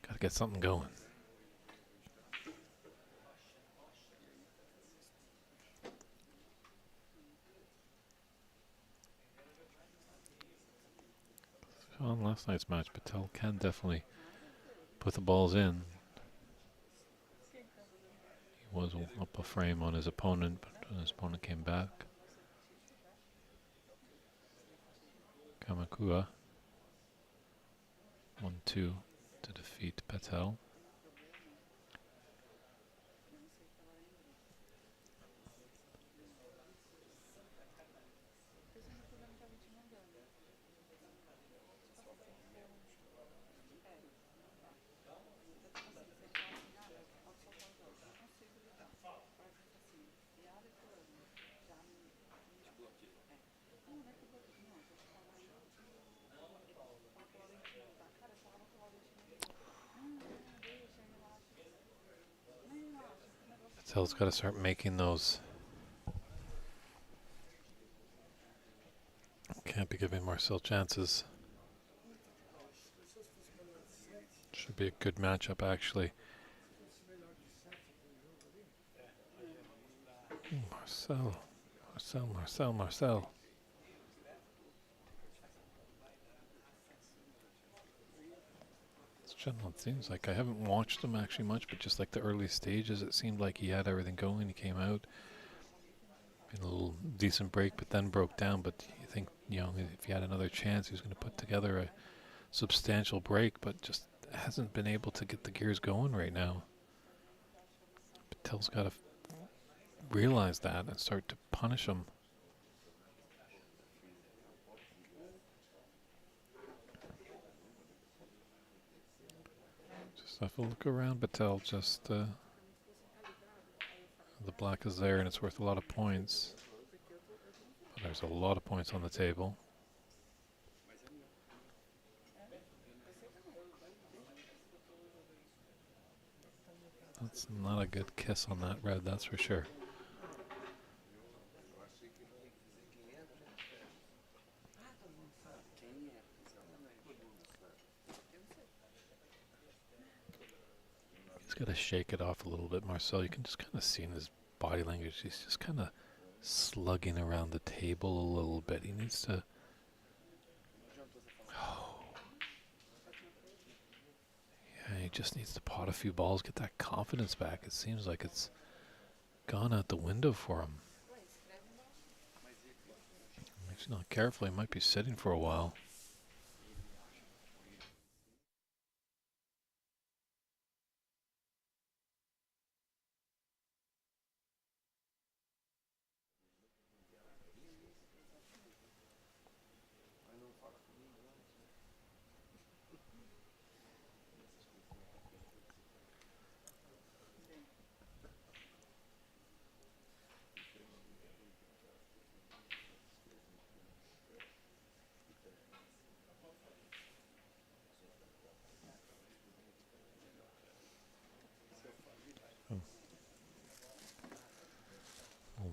got to get something going. So on last night's match, Patel can definitely put the balls in. He was up a frame on his opponent, but his opponent came back. Kamakura. 1-2 to defeat Patel. Patel's got to start making those. Can't be giving Marcel chances. Should be a good matchup, actually. Marcel. This gentleman seems like, I haven't watched him actually much, but just like the early stages, it seemed like he had everything going. He came out in a little decent break, but then broke down. But you think, you know, if he had another chance, he was going to put together a substantial break, but just hasn't been able to get the gears going right now. Patel's got to realize that and start to punish him. Just have a look around Patel. Just the black is there and it's worth a lot of points. But there's a lot of points on the table. That's not a good kiss on that red, that's for sure. He's got to shake it off a little bit, Marcel. You can just kind of see in his body language, he's just kind of slugging around the table a little bit. He needs to... He just needs to pot a few balls, get that confidence back. It seems like it's gone out the window for him. If he's not careful, he might be sitting for a while.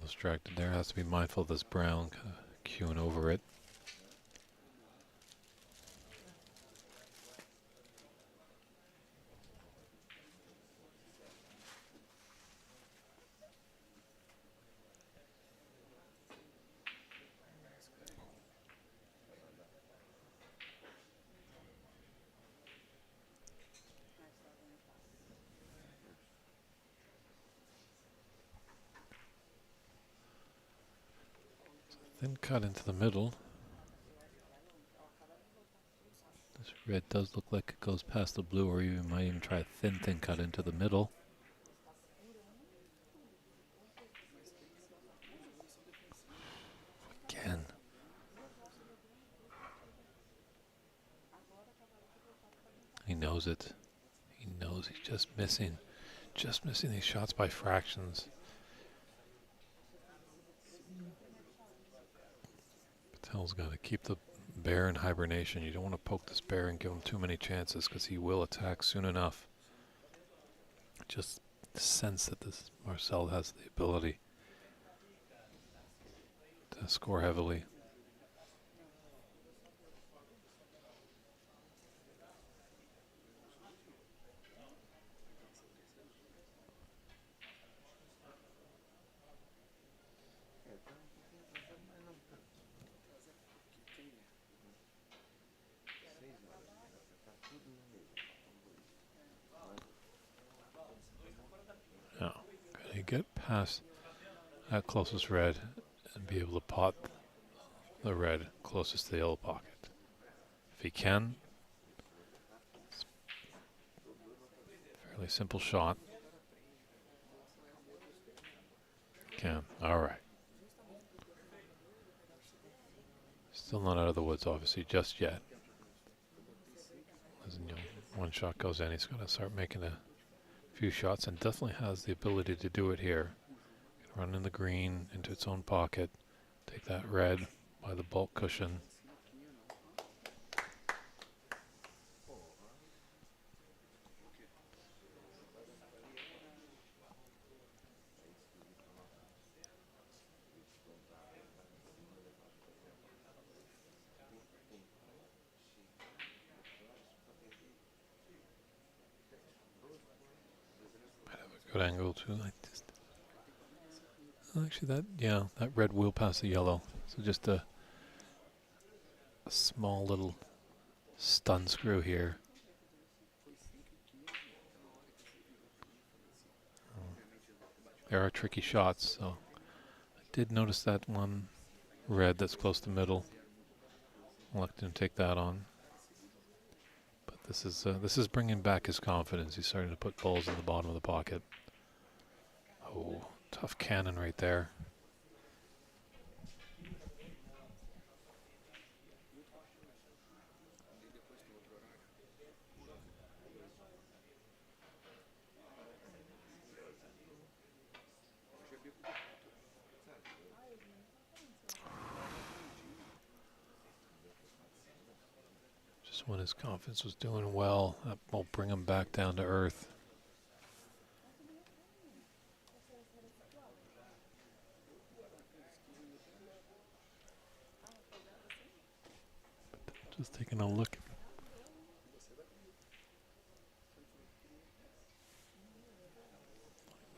Distracted there, has to be mindful of this brown, kind of queuing over it. Thin cut into the middle. This red does look like it goes past the blue, or you might even try a thin cut into the middle. Again. He knows it. He knows he's just missing these shots by fractions. Patel's got to keep the bear in hibernation. You don't want to poke this bear and give him too many chances, because he will attack soon enough. Just sense that this Marcel has the ability to score heavily. Get past that closest red and be able to pot the red closest to the yellow pocket. If he can, Really simple shot. Can. All right. Still not out of the woods, obviously, just yet. As you know, one shot goes in, he's going to start making a few shots, and definitely has the ability to do it here. Run in the green into its own pocket. Take that red by the bulk cushion. Good angle too. Actually, that red will pass the yellow. So just a small little stun screw here. There are tricky shots, so I did notice that one red that's close to middle. Reluctant to take that on. But this is bringing back his confidence. He's starting to put balls in the bottom of the pocket. Oh, tough cannon right there. Just when his confidence was doing well, that will bring him back down to earth. Just taking a look.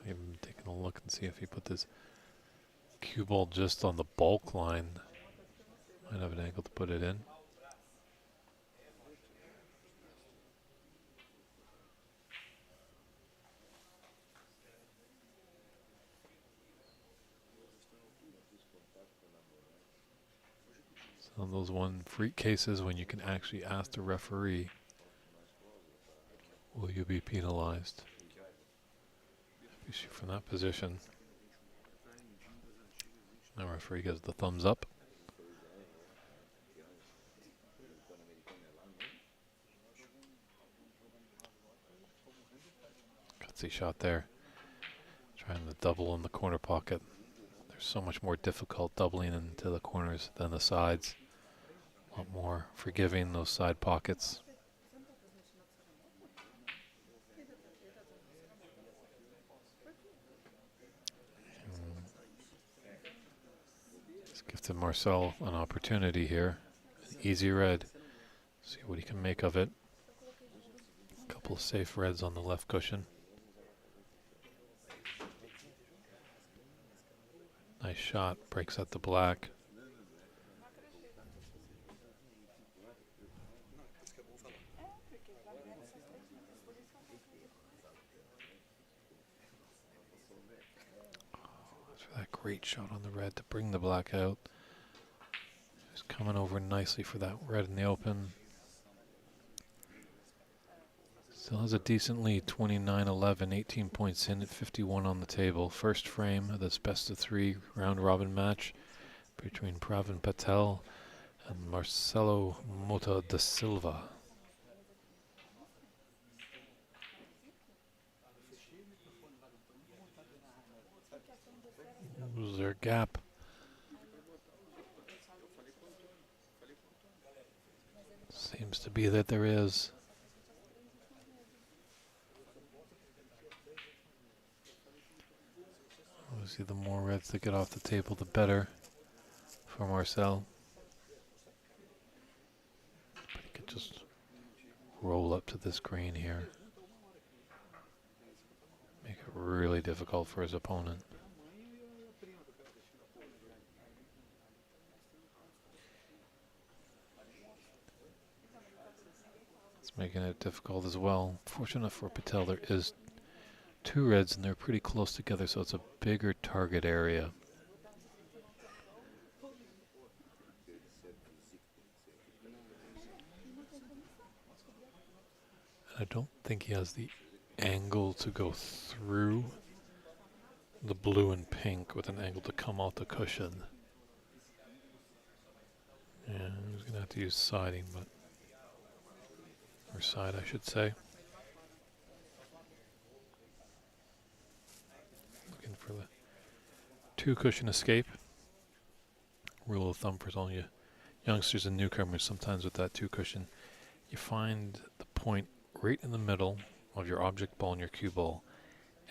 Maybe taking a look and see if he put this cue ball just on the bulk line. Might have an angle to put it in. Some of those one freak cases when you can actually ask the referee, will you be penalized? If you shoot from that position. The referee gives the thumbs up. Gutsy shot there. Trying to double in the corner pocket. There's so much more difficult doubling into the corners than the sides. A lot more forgiving those side pockets. Just gifted Marcel an opportunity here. An easy red. See what he can make of it. A couple of safe reds on the left cushion. Nice shot, breaks out the black. That great shot on the red to bring the black out. Just coming over nicely for that red in the open. Still has a decent lead, 29-11, 18 points in at 51 on the table. First frame of this best of three round robin match between Pravin Patel and Marcelo Mota da Silva. Was there a gap? Seems to be that there is. Obviously, the more reds that get off the table, the better for Marcel. But he could just roll up to this green here. Make it really difficult for his opponent. It's making it difficult as well. Fortunate for Patel, there is two reds and they're pretty close together, so it's a bigger target area. And I don't think he has the angle to go through the blue and pink with an angle to come out the cushion. And I'm just going to have to use siding, but or side I should say. Looking for the 2 cushion escape. Rule of thumb for all you youngsters and newcomers, sometimes with that 2 cushion, you find the point right in the middle of your object ball and your cue ball,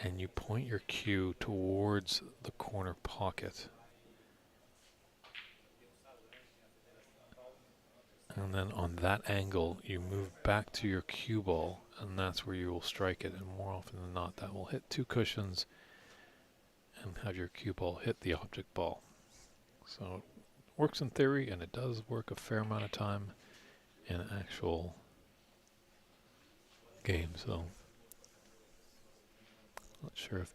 and you point your cue towards the corner pocket. And then on that angle, you move back to your cue ball, and that's where you will strike it. And more often than not, that will hit 2 cushions and have your cue ball hit the object ball. So it works in theory, and it does work a fair amount of time in actual game. So not sure if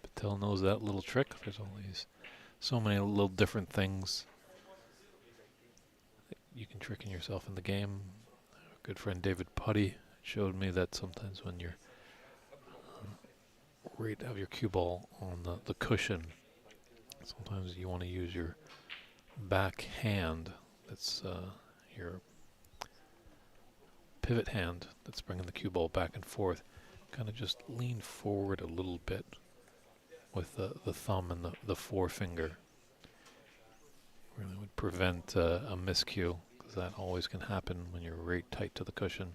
Patel knows that little trick. There's always so many little different things you can trick yourself in the game. A good friend David Putty showed me that sometimes when you're right have your cue ball on the cushion, sometimes you want to use your back hand, that's your pivot hand that's bringing the cue ball back and forth, kind of just lean forward a little bit with the thumb and the forefinger. Really would prevent a miscue, because that always can happen when you're right tight to the cushion.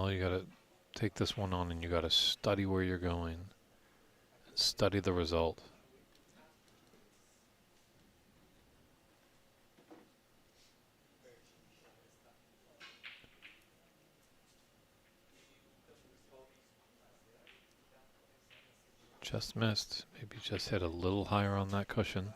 You gotta take this one on, and you gotta study where you're going and study the result. Just missed. Maybe just hit a little higher on that cushion.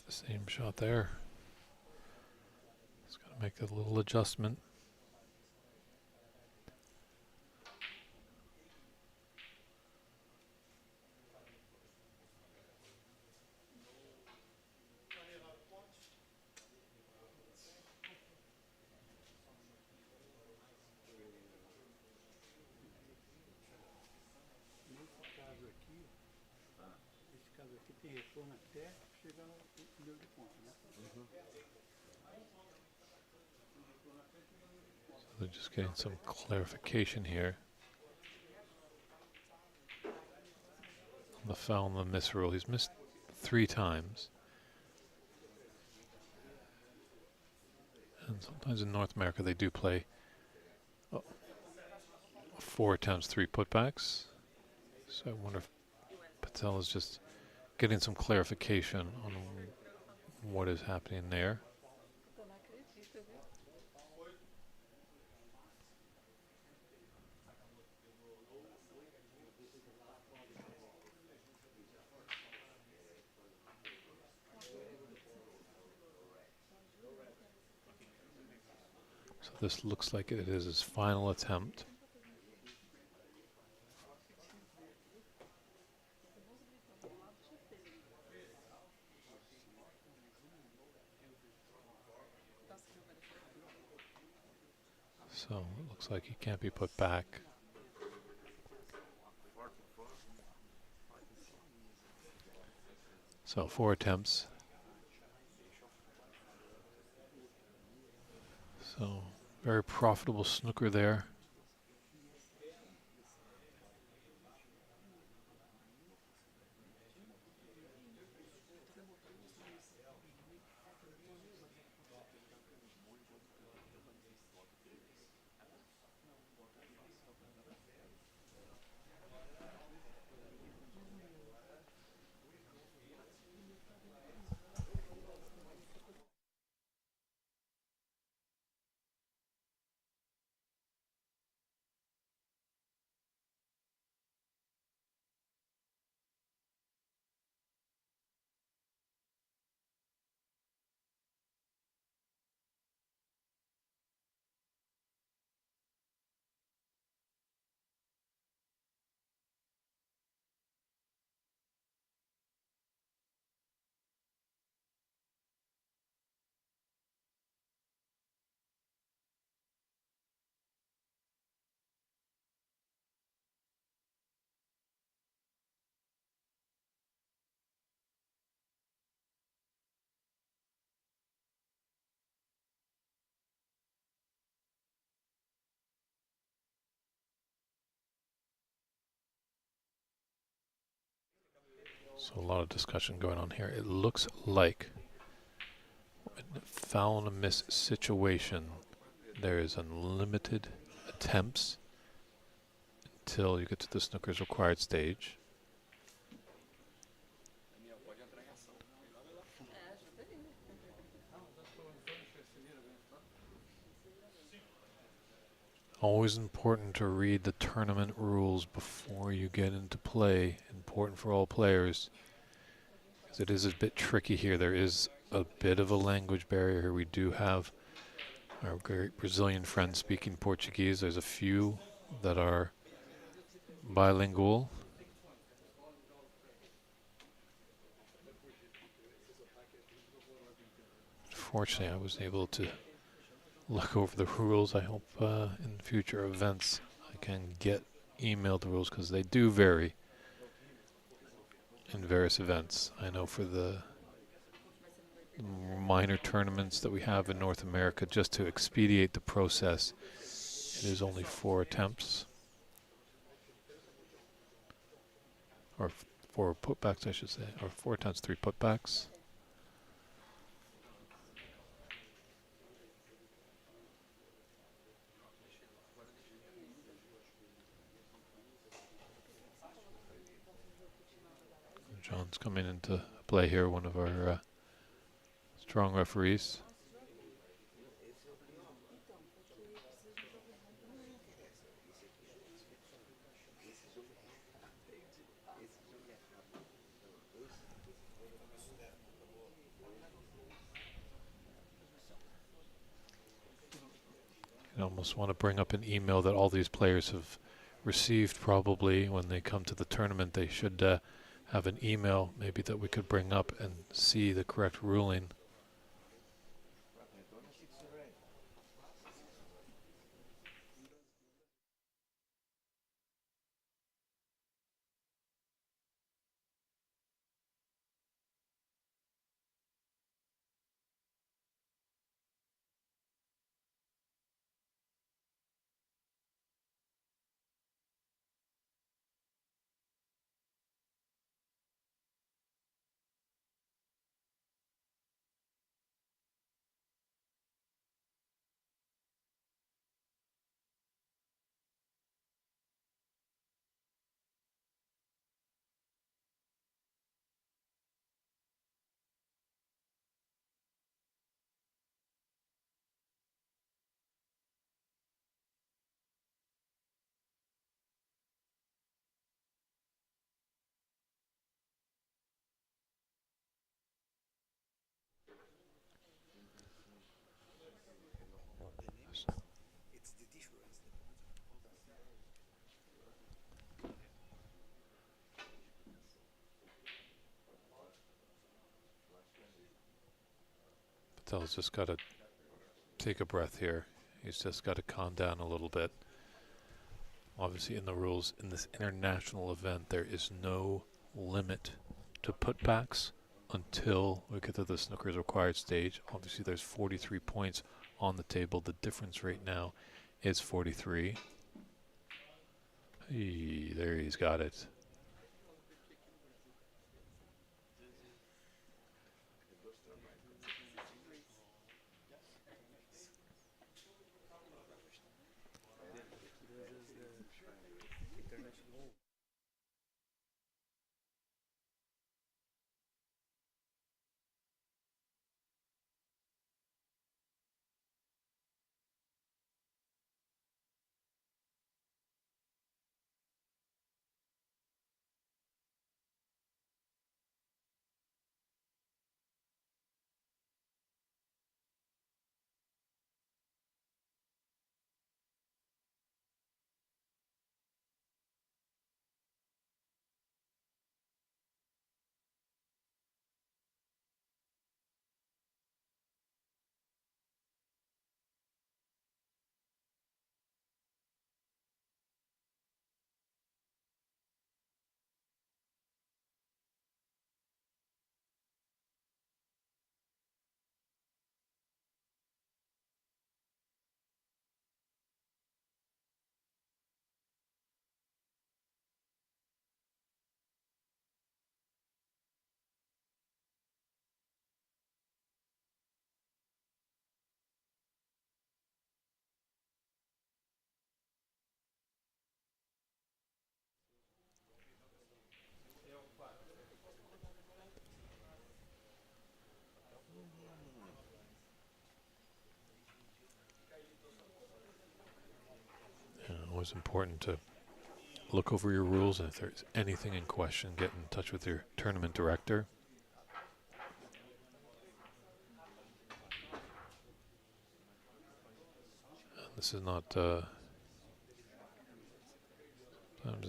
The same shot there. Just gotta make a little adjustment. So they're just getting some clarification here on the foul and the miss rule. He's missed 3 times. And sometimes in North America they do play 4 attempts, 3 putbacks. So I wonder if Patel is just getting some clarification on what is happening there. So this looks like it is his final attempt. So it looks like he can't be put back. So 4 attempts. So very profitable snooker there. So a lot of discussion going on here. It looks like in a foul and a miss situation, there is unlimited attempts until you get to the snooker's required stage. Always important to read the tournament rules before you get into play. Important for all players, because it is a bit tricky here. There is a bit of a language barrier here. We do have our great Brazilian friends speaking Portuguese. There's a few that are bilingual. Fortunately, I was able to look over the rules. I hope in future events I can get emailed the rules, because they do vary in various events. I know for the minor tournaments that we have in North America, just to expedite the process, it is only 4 attempts. Or 4 putbacks, I should say. Or 4 attempts, 3 putbacks. John's coming into play here, one of our strong referees. I almost want to bring up an email that all these players have received probably when they come to the tournament. They should have an email maybe that we could bring up and see the correct ruling. Patel's just got to take a breath here. He's just got to calm down a little bit. Obviously, in the rules, in this international event, there is no limit to putbacks until we get to the snooker's required stage. Obviously, there's 43 points on the table. The difference right now is 43. There he's got it. Always important to look over your rules, and if there's anything in question, get in touch with your tournament director. And this is not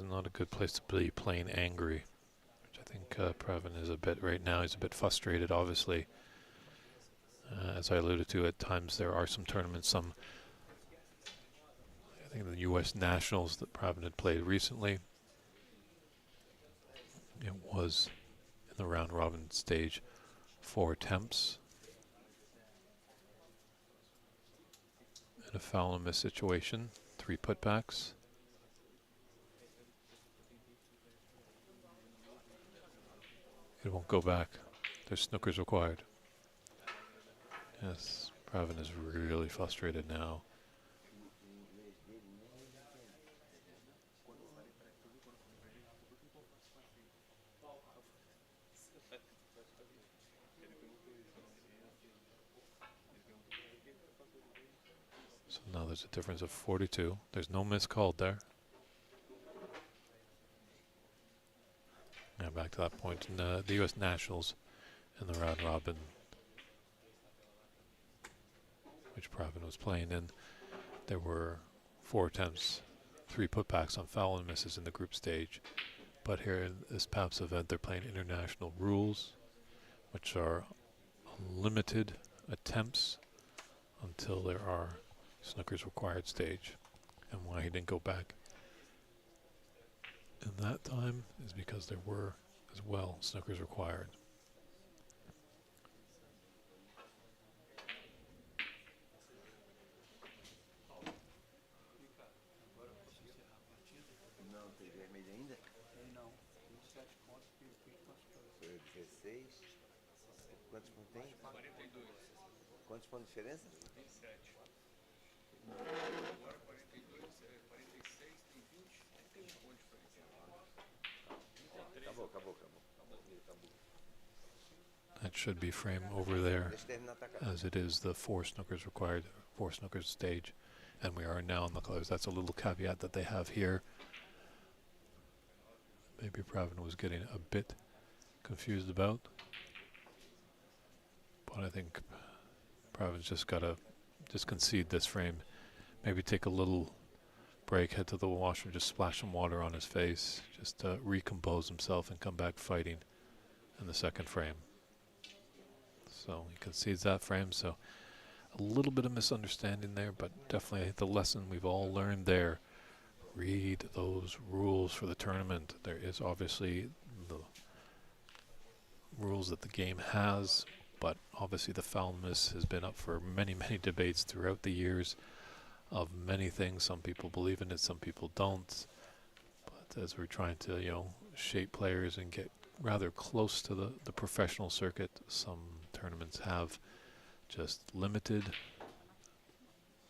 not a good place to be playing angry, which I think Pravin is a bit right now. He's a bit frustrated, obviously. As I alluded to, at times there are some tournaments, I think the U.S. Nationals that Pravin had played recently. It was in the round robin stage, 4 attempts. In a foul and miss situation, 3 putbacks. It won't go back. There's snookers required. Yes, Pravin is really frustrated now. So now there's a difference of 42. There's no miss called there. Now back to that point in the U.S. Nationals in the round robin, which Pravin was playing in. There were 4 attempts, 3 putbacks on foul and misses in the group stage. But here in this PABSA event, they're playing international rules, which are limited attempts until there are snookers required stage. And why he didn't go back in that time is because there were as well snookers required. Quantos pontos tem? 42. Quantos pontos de diferença? 27. Agora 42, 46, tem 20, tem um ponto de diferença. Acabou. That should be frame over there, as it is the 4 snookers required, 4 snookers stage. And we are now in the colors. That's a little caveat that they have here. Maybe Pravin was getting a bit confused about. But I think Pravin's just got to concede this frame. Maybe take a little break, head to the washroom, just splash some water on his face, just to recompose himself and come back fighting in the second frame. So he concedes that frame. So a little bit of misunderstanding there, but definitely the lesson we've all learned there. Read those rules for the tournament. There is obviously the rules that the game has, but obviously the foul miss has been up for many, many debates throughout the years of many things. Some people believe in it, some people don't. But as we're trying to, shape players and get rather close to the professional circuit, some tournaments have just limited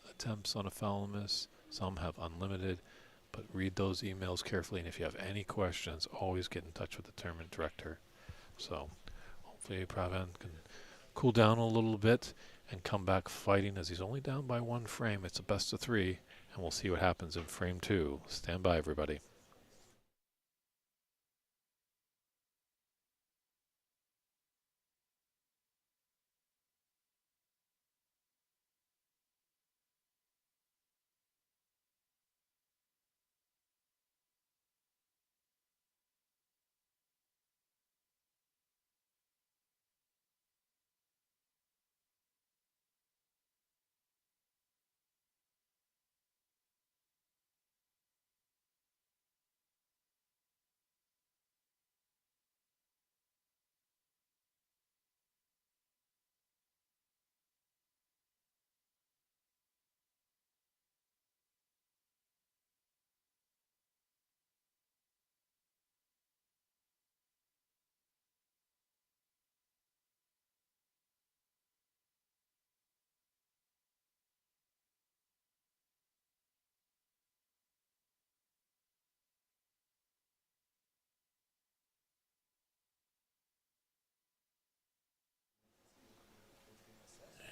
attempts on a foul miss. Some have unlimited. But read those emails carefully, and if you have any questions, always get in touch with the tournament director. So hopefully Pravin can cool down a little bit and come back fighting, as he's only down by 1 frame. It's a best of 3, and we'll see what happens in frame 2. Stand by, everybody.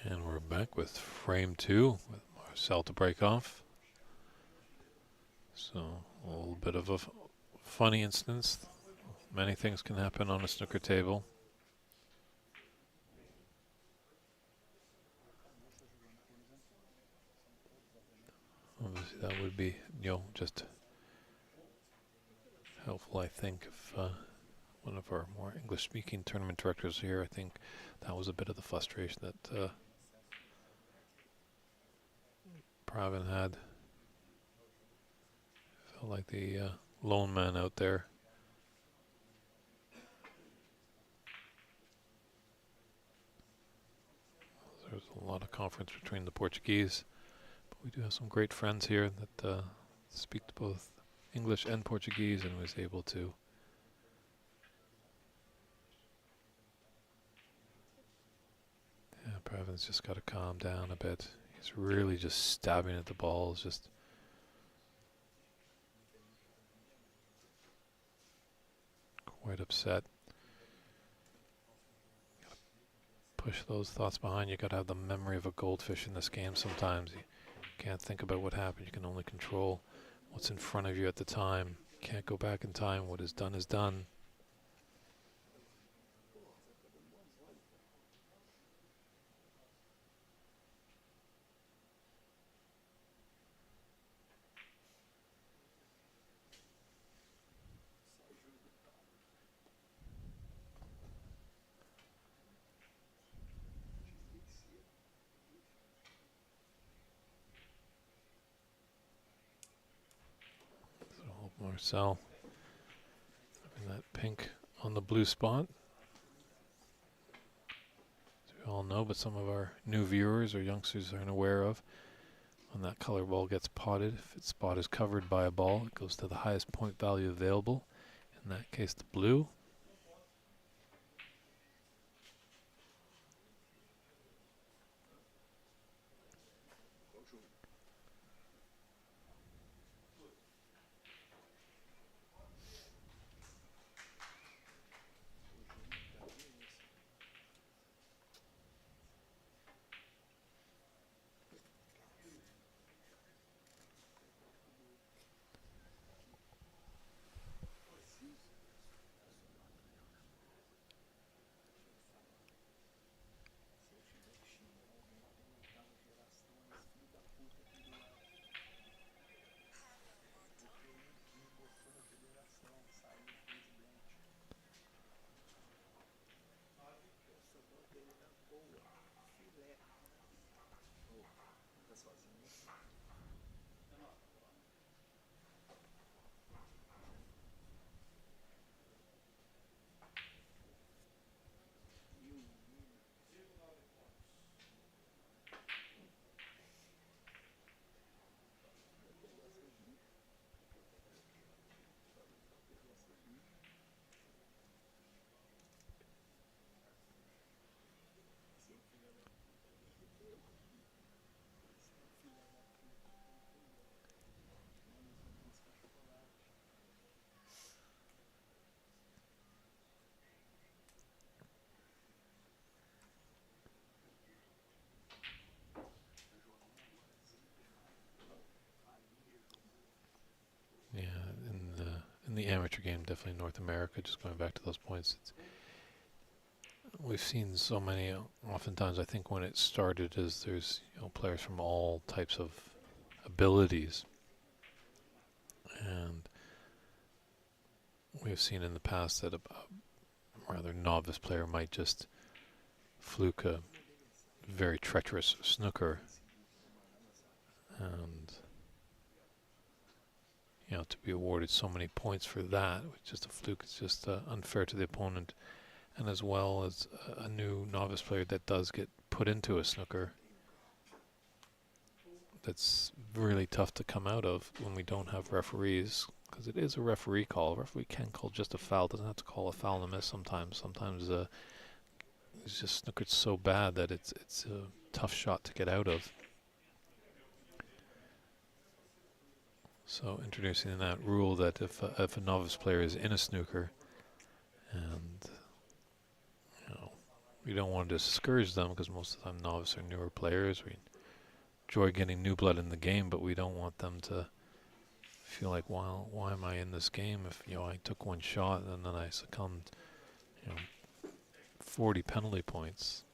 And we're back with frame 2 with Marcel to break off. So a little bit of a funny instance. Many things can happen on a snooker table. Obviously that would be, just helpful, I think, if one of our more English-speaking tournament directors here, I think that was a bit of the frustration that Pravin had. Felt like the lone man out there. There's a lot of conference between the Portuguese, but we do have some great friends here that speak both English and Portuguese, and was able to Pravin's just got to calm down a bit. He's really just stabbing at the balls, just quite upset. Gotta push those thoughts behind. You got to have the memory of a goldfish in this game sometimes. You can't think about what happened. You can only control what's in front of you at the time. You can't go back in time. What is done is done. Marcel having that pink on the blue spot. As we all know, but some of our new viewers or youngsters aren't aware of, when that color ball gets potted, if its spot is covered by a ball, it goes to the highest point value available. In that case, the blue. Yeah, in the amateur game, definitely North America, just going back to those points, we've seen so many, oftentimes I think when it started is there's players from all types of abilities, and we've seen in the past that a rather novice player might just fluke a very treacherous snooker, and to be awarded so many points for that, with just a fluke, it's just unfair to the opponent, and as well as a new novice player that does get put into a snooker that's really tough to come out of when we don't have referees, because it is a referee call. A referee can call just a foul, doesn't have to call a foul and a miss sometimes. Sometimes it's just snookered so bad that it's a tough shot to get out of. So introducing that rule that if a novice player is in a snooker, and we don't want to discourage them, because most of the time novice are newer players. We enjoy getting new blood in the game, but we don't want them to feel like, why am I in this game if, you know, I took one shot and then I succumbed, you know, 40 penalty points.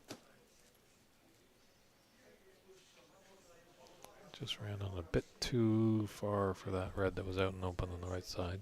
Just ran on a bit too far for that red that was out and open on the right side.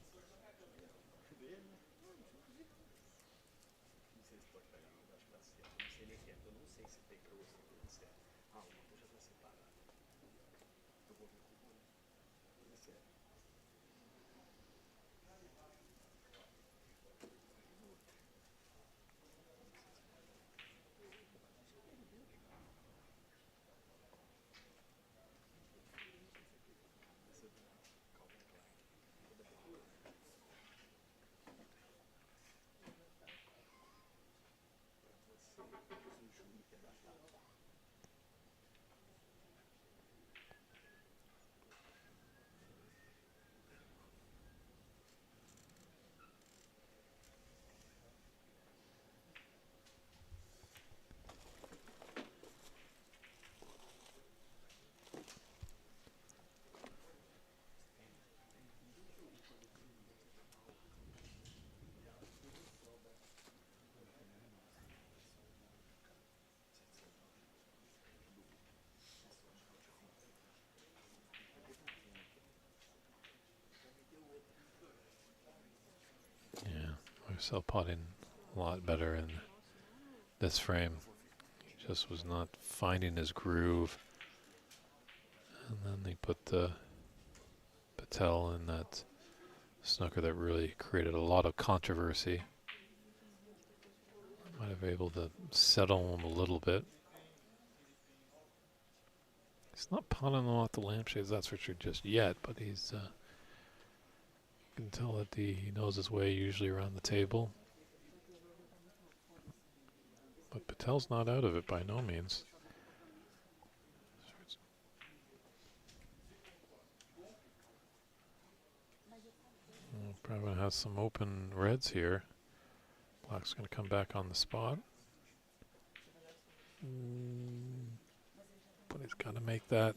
Marcel potting a lot better in this frame. He just was not finding his groove. And then they put the Patel in that snooker that really created a lot of controversy. Might have been able to settle him a little bit. He's not potting them off the lampshades, that's for sure, just yet, but he's you can tell that he knows his way usually around the table. But Patel's not out of it by no means. Probably going to have some open reds here. Black's going to come back on the spot. But he's got to make that.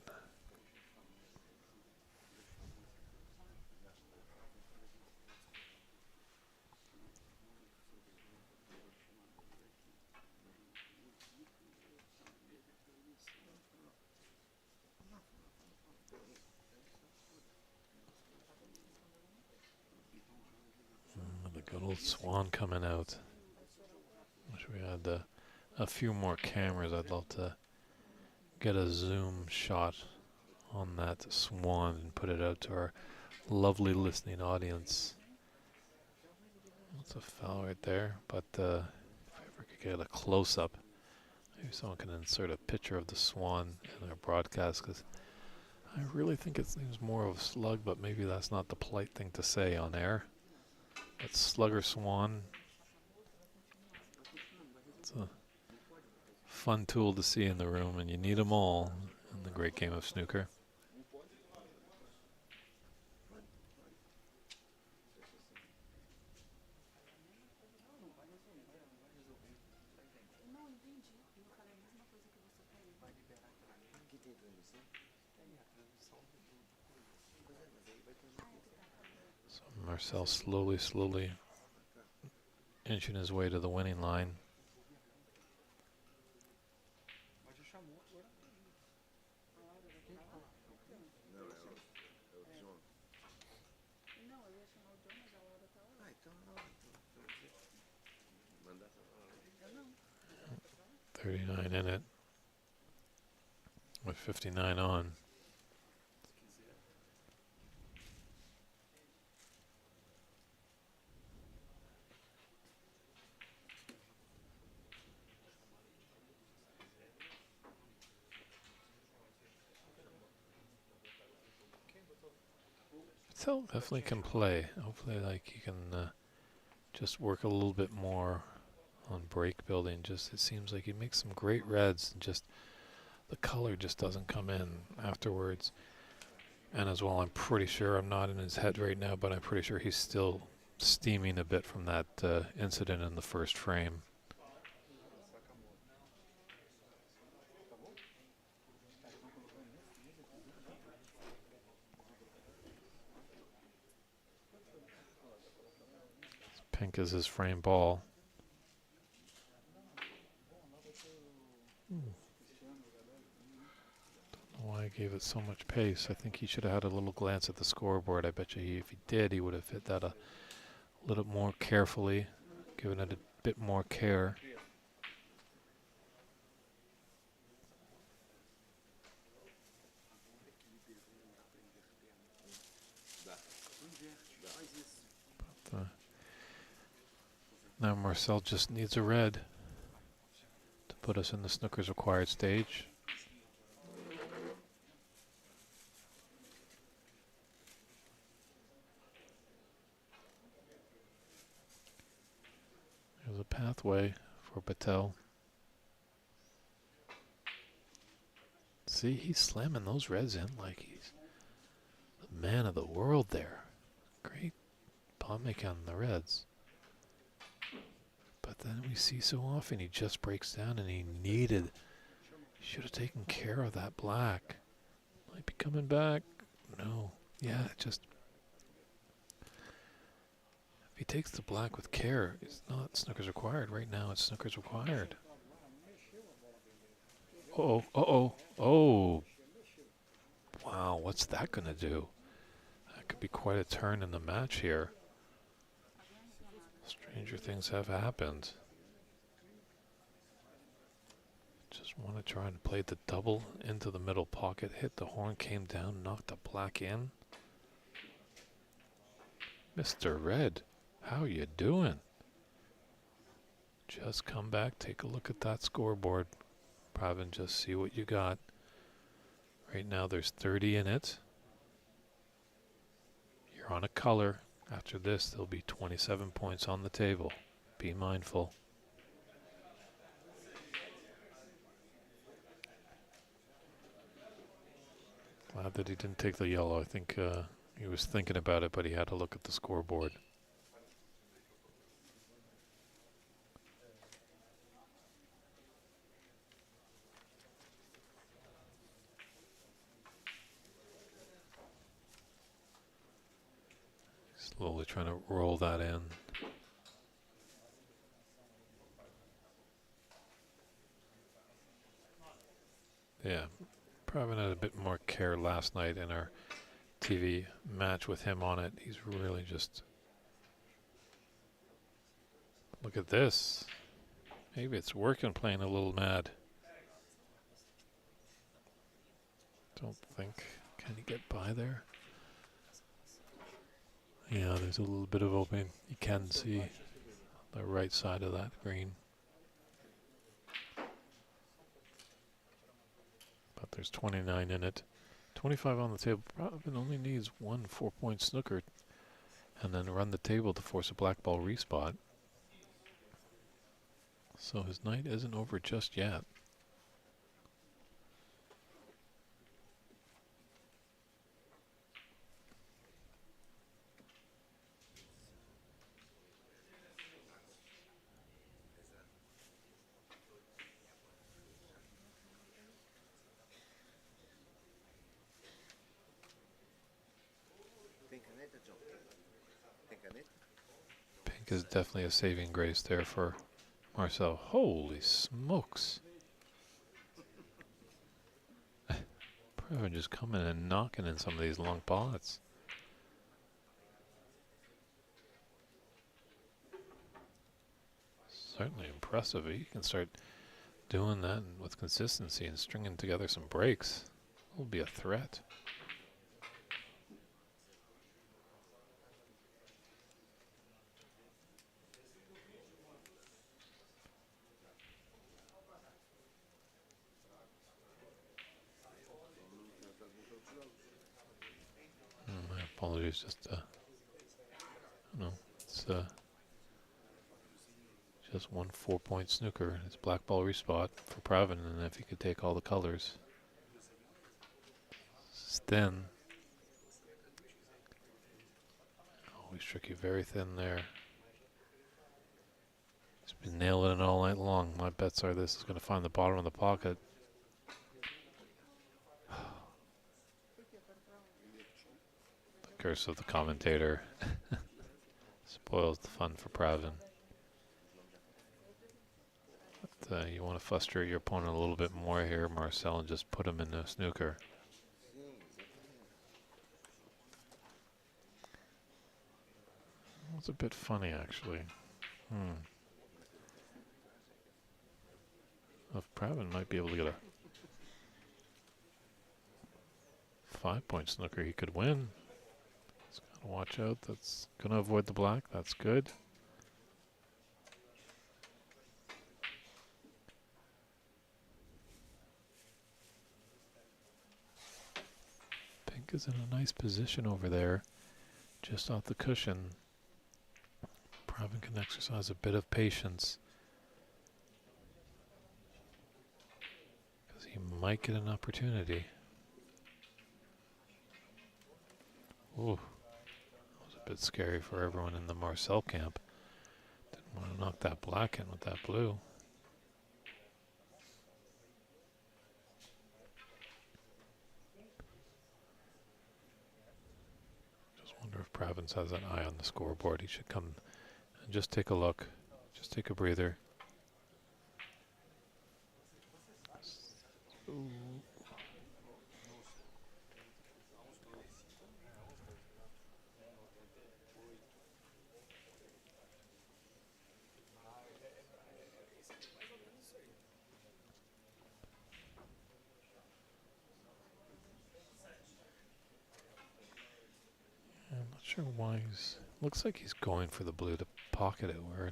The good old swan coming out. Wish we had a few more cameras. I'd love to get a zoom shot on that swan and put it out to our lovely listening audience. That's a foul right there, but if I ever could get a close-up, maybe someone can insert a picture of the swan in our broadcast, because I really think it seems more of a slug, but maybe that's not the polite thing to say on air. But slugger swan, it's a fun tool to see in the room, and you need them all in the great game of snooker. So Marcel slowly inching his way to the winning line. $39 in it, with 59 on. Patel definitely can play. Hopefully, like, he can just work a little bit more on break building. Just, it seems like he makes some great reds, and just the color just doesn't come in afterwards. And as well, I'm pretty sure, I'm not in his head right now, but I'm pretty sure he's still steaming a bit from that incident in the first frame. Pink is his frame ball. Don't know why I gave it so much pace. I think he should have had a little glance at the scoreboard. I bet you if he did, he would have hit that a little more carefully, given it a bit more care. Now Marcel just needs a red to put us in the snooker's required stage. There's a pathway for Patel. See, he's slamming those reds in like he's the man of the world there. Great pawn making on the reds. But then we see so often he just breaks down, and he should have taken care of that black. Might be coming back. No. Yeah, just if he takes the black with care, it's not snooker's required. Right now it's snooker's required. Uh-oh, uh-oh, oh. Wow, what's that gonna do? That could be quite a turn in the match here. Stranger things have happened. Just want to try and play the double into the middle pocket. Hit the horn, came down, knocked the black in. Mr. Red, how you doing? Just come back, take a look at that scoreboard. Pravin, just see what you got. Right now there's 30 in it. You're on a color. After this, there'll be 27 points on the table. Be mindful. Glad that he didn't take the yellow. I think he was thinking about it, but he had to look at the scoreboard. Slowly trying to roll that in. Yeah, Pravin had a bit more care last night in our TV match with him on it. He's really just... Look at this. Maybe it's working, playing a little mad. Don't think. Can he get by there? Yeah, there's a little bit of opening. You can see the right side of that green. But there's 29 in it. 25 on the table. Pravin only needs one 4-point snooker and then run the table to force a black ball respot. So his night isn't over just yet. Pink is definitely a saving grace there for Marcel. Holy smokes. Pravin just coming and knocking in some of these long pots. Certainly impressive. He can start doing that with consistency and stringing together some breaks. Will be a threat. My apologies, just no, it's just one 4-point snooker. It's black ball respot for Pravin, and if he could take all the colors. It's thin. Always tricky, very thin there. He's been nailing it all night long. My bets are this is going to find the bottom of the pocket. The curse of the commentator. Spoils the fun for Pravin. But, you want to frustrate your opponent a little bit more here, Marcel, and just put him in the snooker. It's a bit funny, actually. If Pravin might be able to get a 5-point snooker, he could win. He's got to watch out. That's going to avoid the black. That's good. Pink is in a nice position over there, just off the cushion. Pravin can exercise a bit of patience, because he might get an opportunity. Ooh, that was a bit scary for everyone in the Marcel camp. Didn't want to knock that black in with that blue. Just wonder if Pravin has an eye on the scoreboard. He should come and just take a look. Just take a breather. Ooh. I'm not sure why he's... Looks like he's going for the blue to pocket it, where,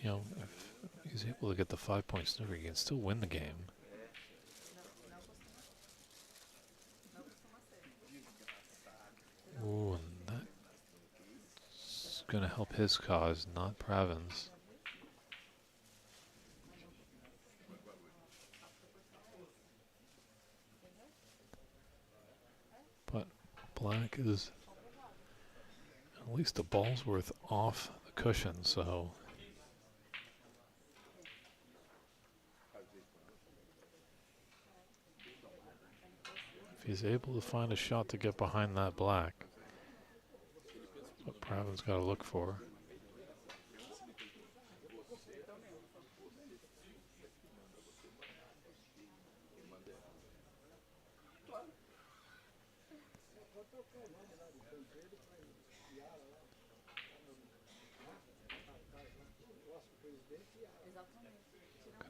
you know, if he's able to get the 5-point snooker, he can still win the game. Ooh, and that's going to help his cause, not Pravin's. But black is at least a ball's worth off the cushion, so if he's able to find a shot to get behind that black, that's what Pravin's got to look for.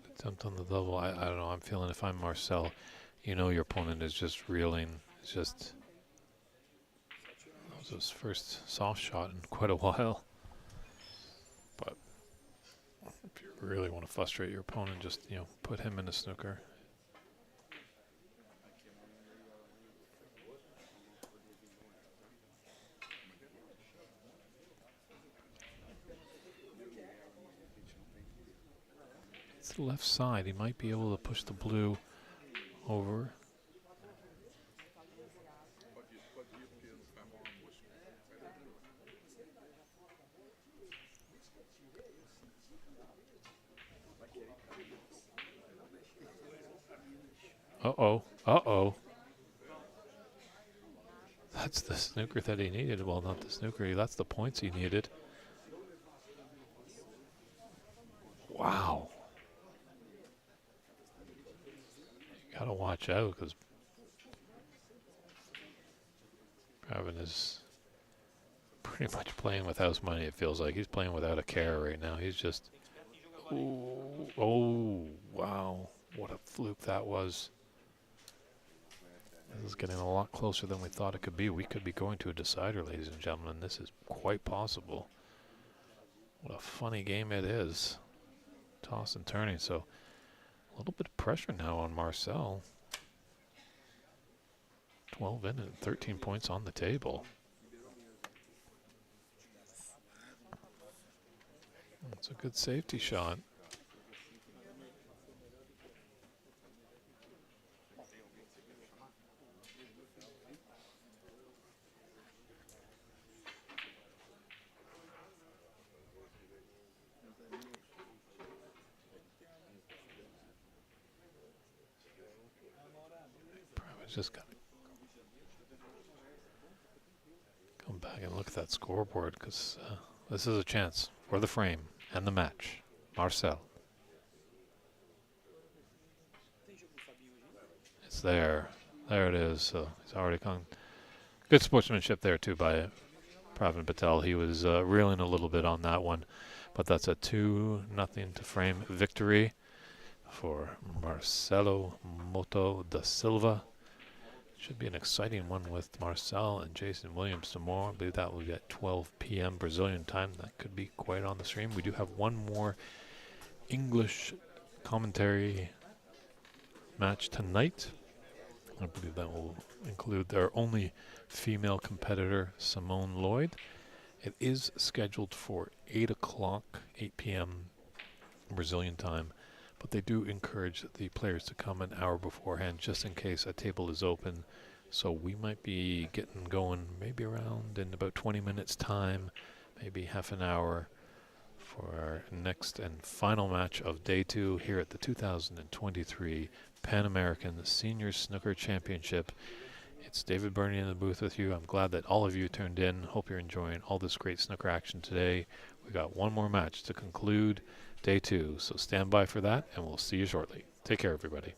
Good attempt on the double. I don't know. I'm feeling if I'm Marcel, you know your opponent is just reeling. It's just... That was his first soft shot in quite a while. But if you really want to frustrate your opponent, just, you know, put him in a snooker. It's the left side. He might be able to push the blue over. Uh-oh. Uh-oh. That's the snooker that he needed. Well, not the snooker. That's the points he needed. Wow. You gotta watch out, because Pravin is pretty much playing with house money, it feels like. He's playing without a care right now. He's just... Ooh, oh, wow. What a fluke that was. This is getting a lot closer than we thought it could be. We could be going to a decider, ladies and gentlemen. This is quite possible. What a funny game it is. Toss and turning. So a little bit of pressure now on Marcel. 12 in and 13 points on the table. It's a good safety shot. Just got to come I can look at that scoreboard because this is a chance for the frame and the match. Marcel. It's there. There it is. So he's already gone. Good sportsmanship there, too, by Pravin Patel. He was reeling a little bit on that one. But that's a 2-0 to frame victory for Marcelo Moto da Silva. Should be an exciting one with Marcel and Jason Williams tomorrow. I believe that will be at 12 p.m. Brazilian time. That could be quite on the stream. We do have one more English commentary match tonight. I believe that will include their only female competitor, Simone Lloyd. It is scheduled for 8 o'clock, 8 p.m. Brazilian time, but they do encourage the players to come an hour beforehand just in case a table is open. So we might be getting going maybe around in about 20 minutes time, maybe half an hour for our next and final match of day 2 here at the 2023 Pan American Senior Snooker Championship. It's David Burney in the booth with you. I'm glad that all of you tuned in. Hope you're enjoying all this great snooker action today. We got one more match to conclude day 2, so stand by for that, and we'll see you shortly. Take care, everybody.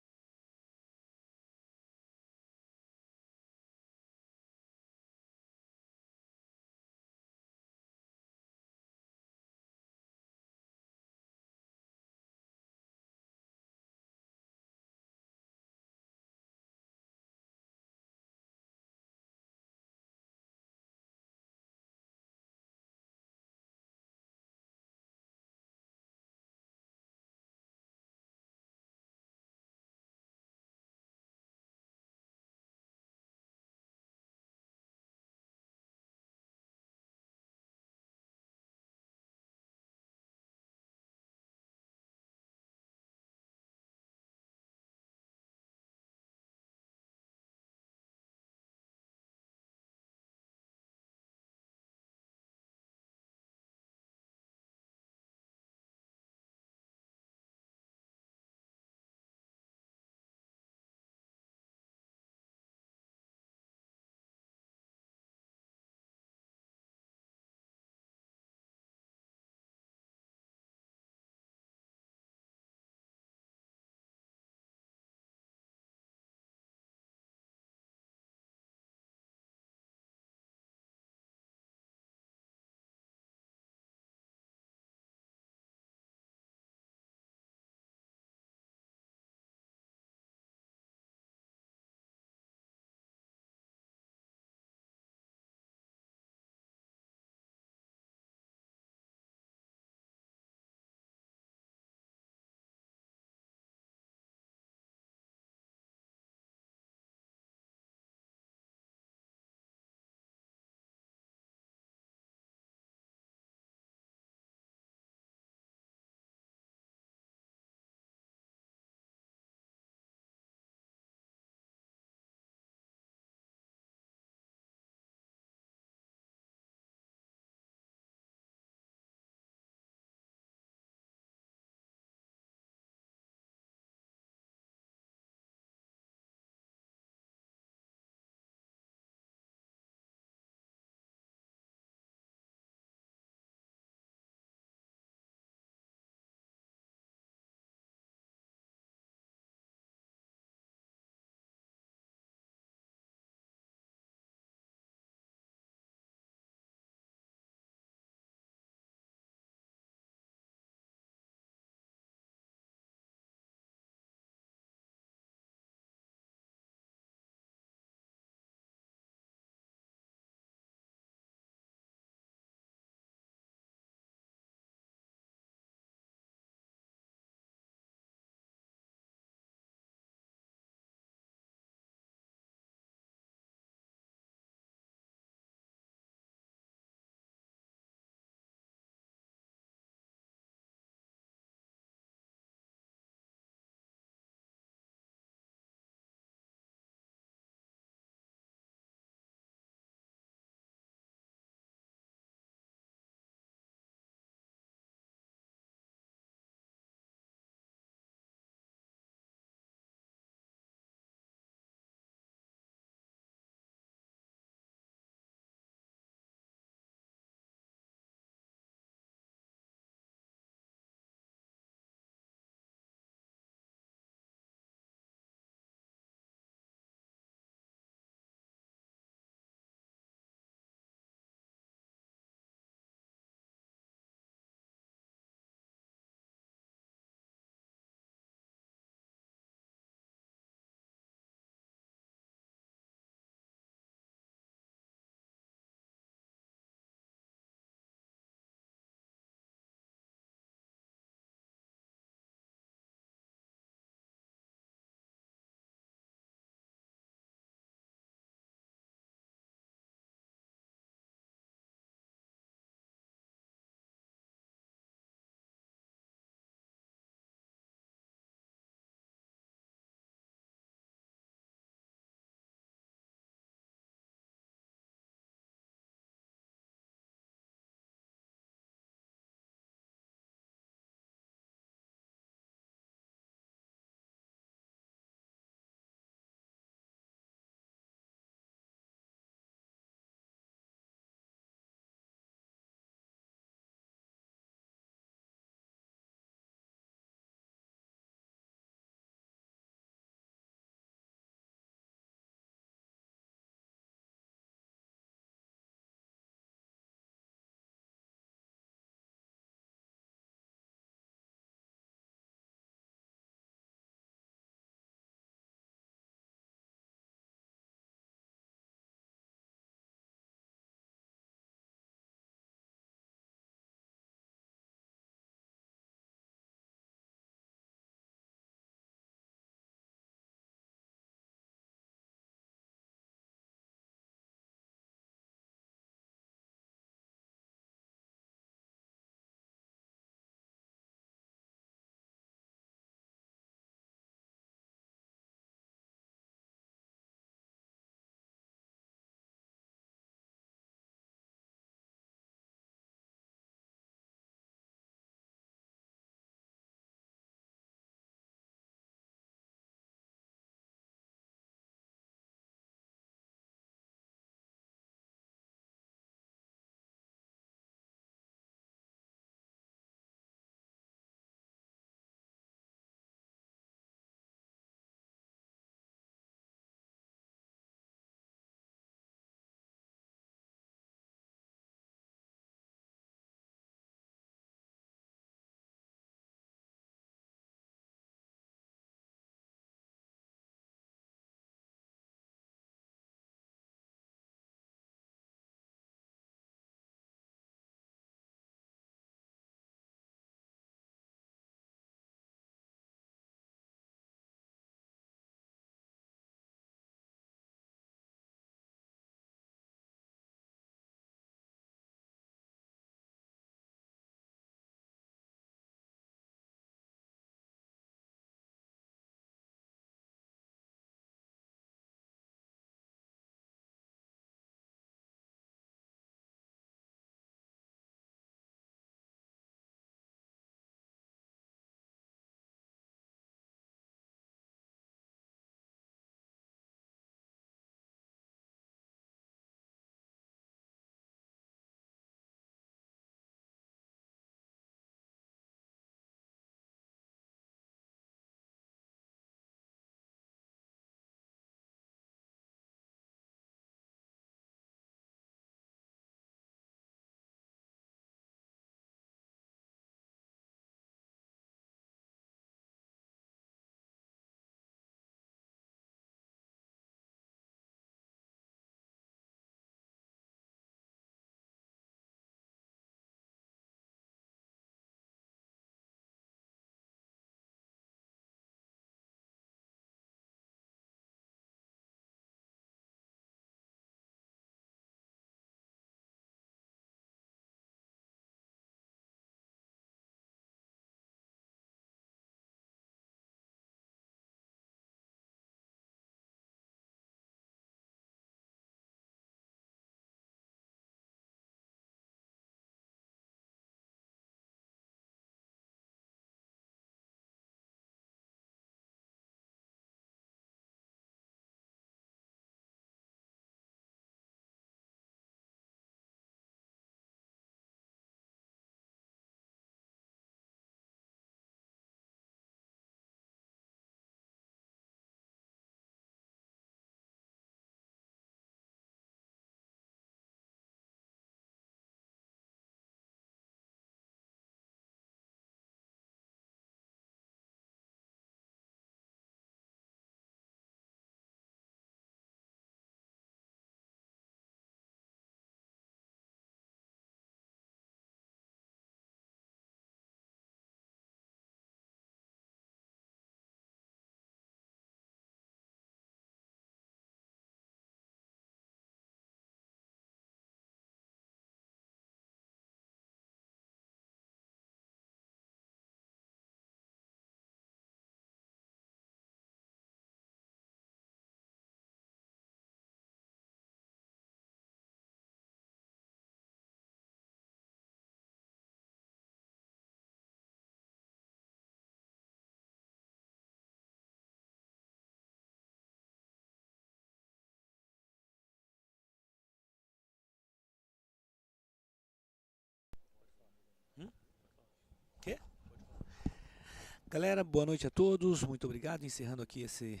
Galera, boa noite a todos, muito obrigado. Encerrando aqui esse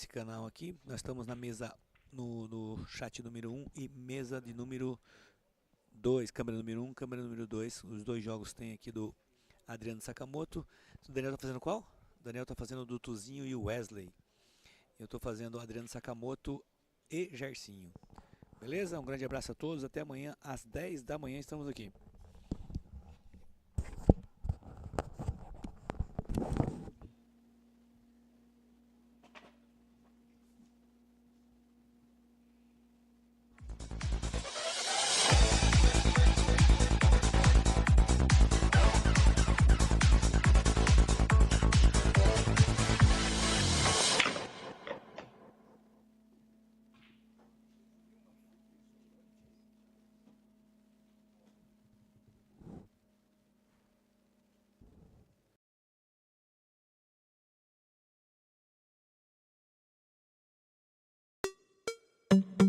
canal aqui. Nós estamos na mesa, no chat número 1 e mesa de número 2, câmera número 1, câmera número 2. Os dois jogos tem aqui do Adriano Sakamoto. O Daniel tá fazendo qual? O Daniel tá fazendo do Tuzinho e o Wesley. Eu tô fazendo o Adriano Sakamoto e Gercinho. Beleza? Um grande abraço a todos. Até amanhã às 10 da manhã estamos aqui. Thank you.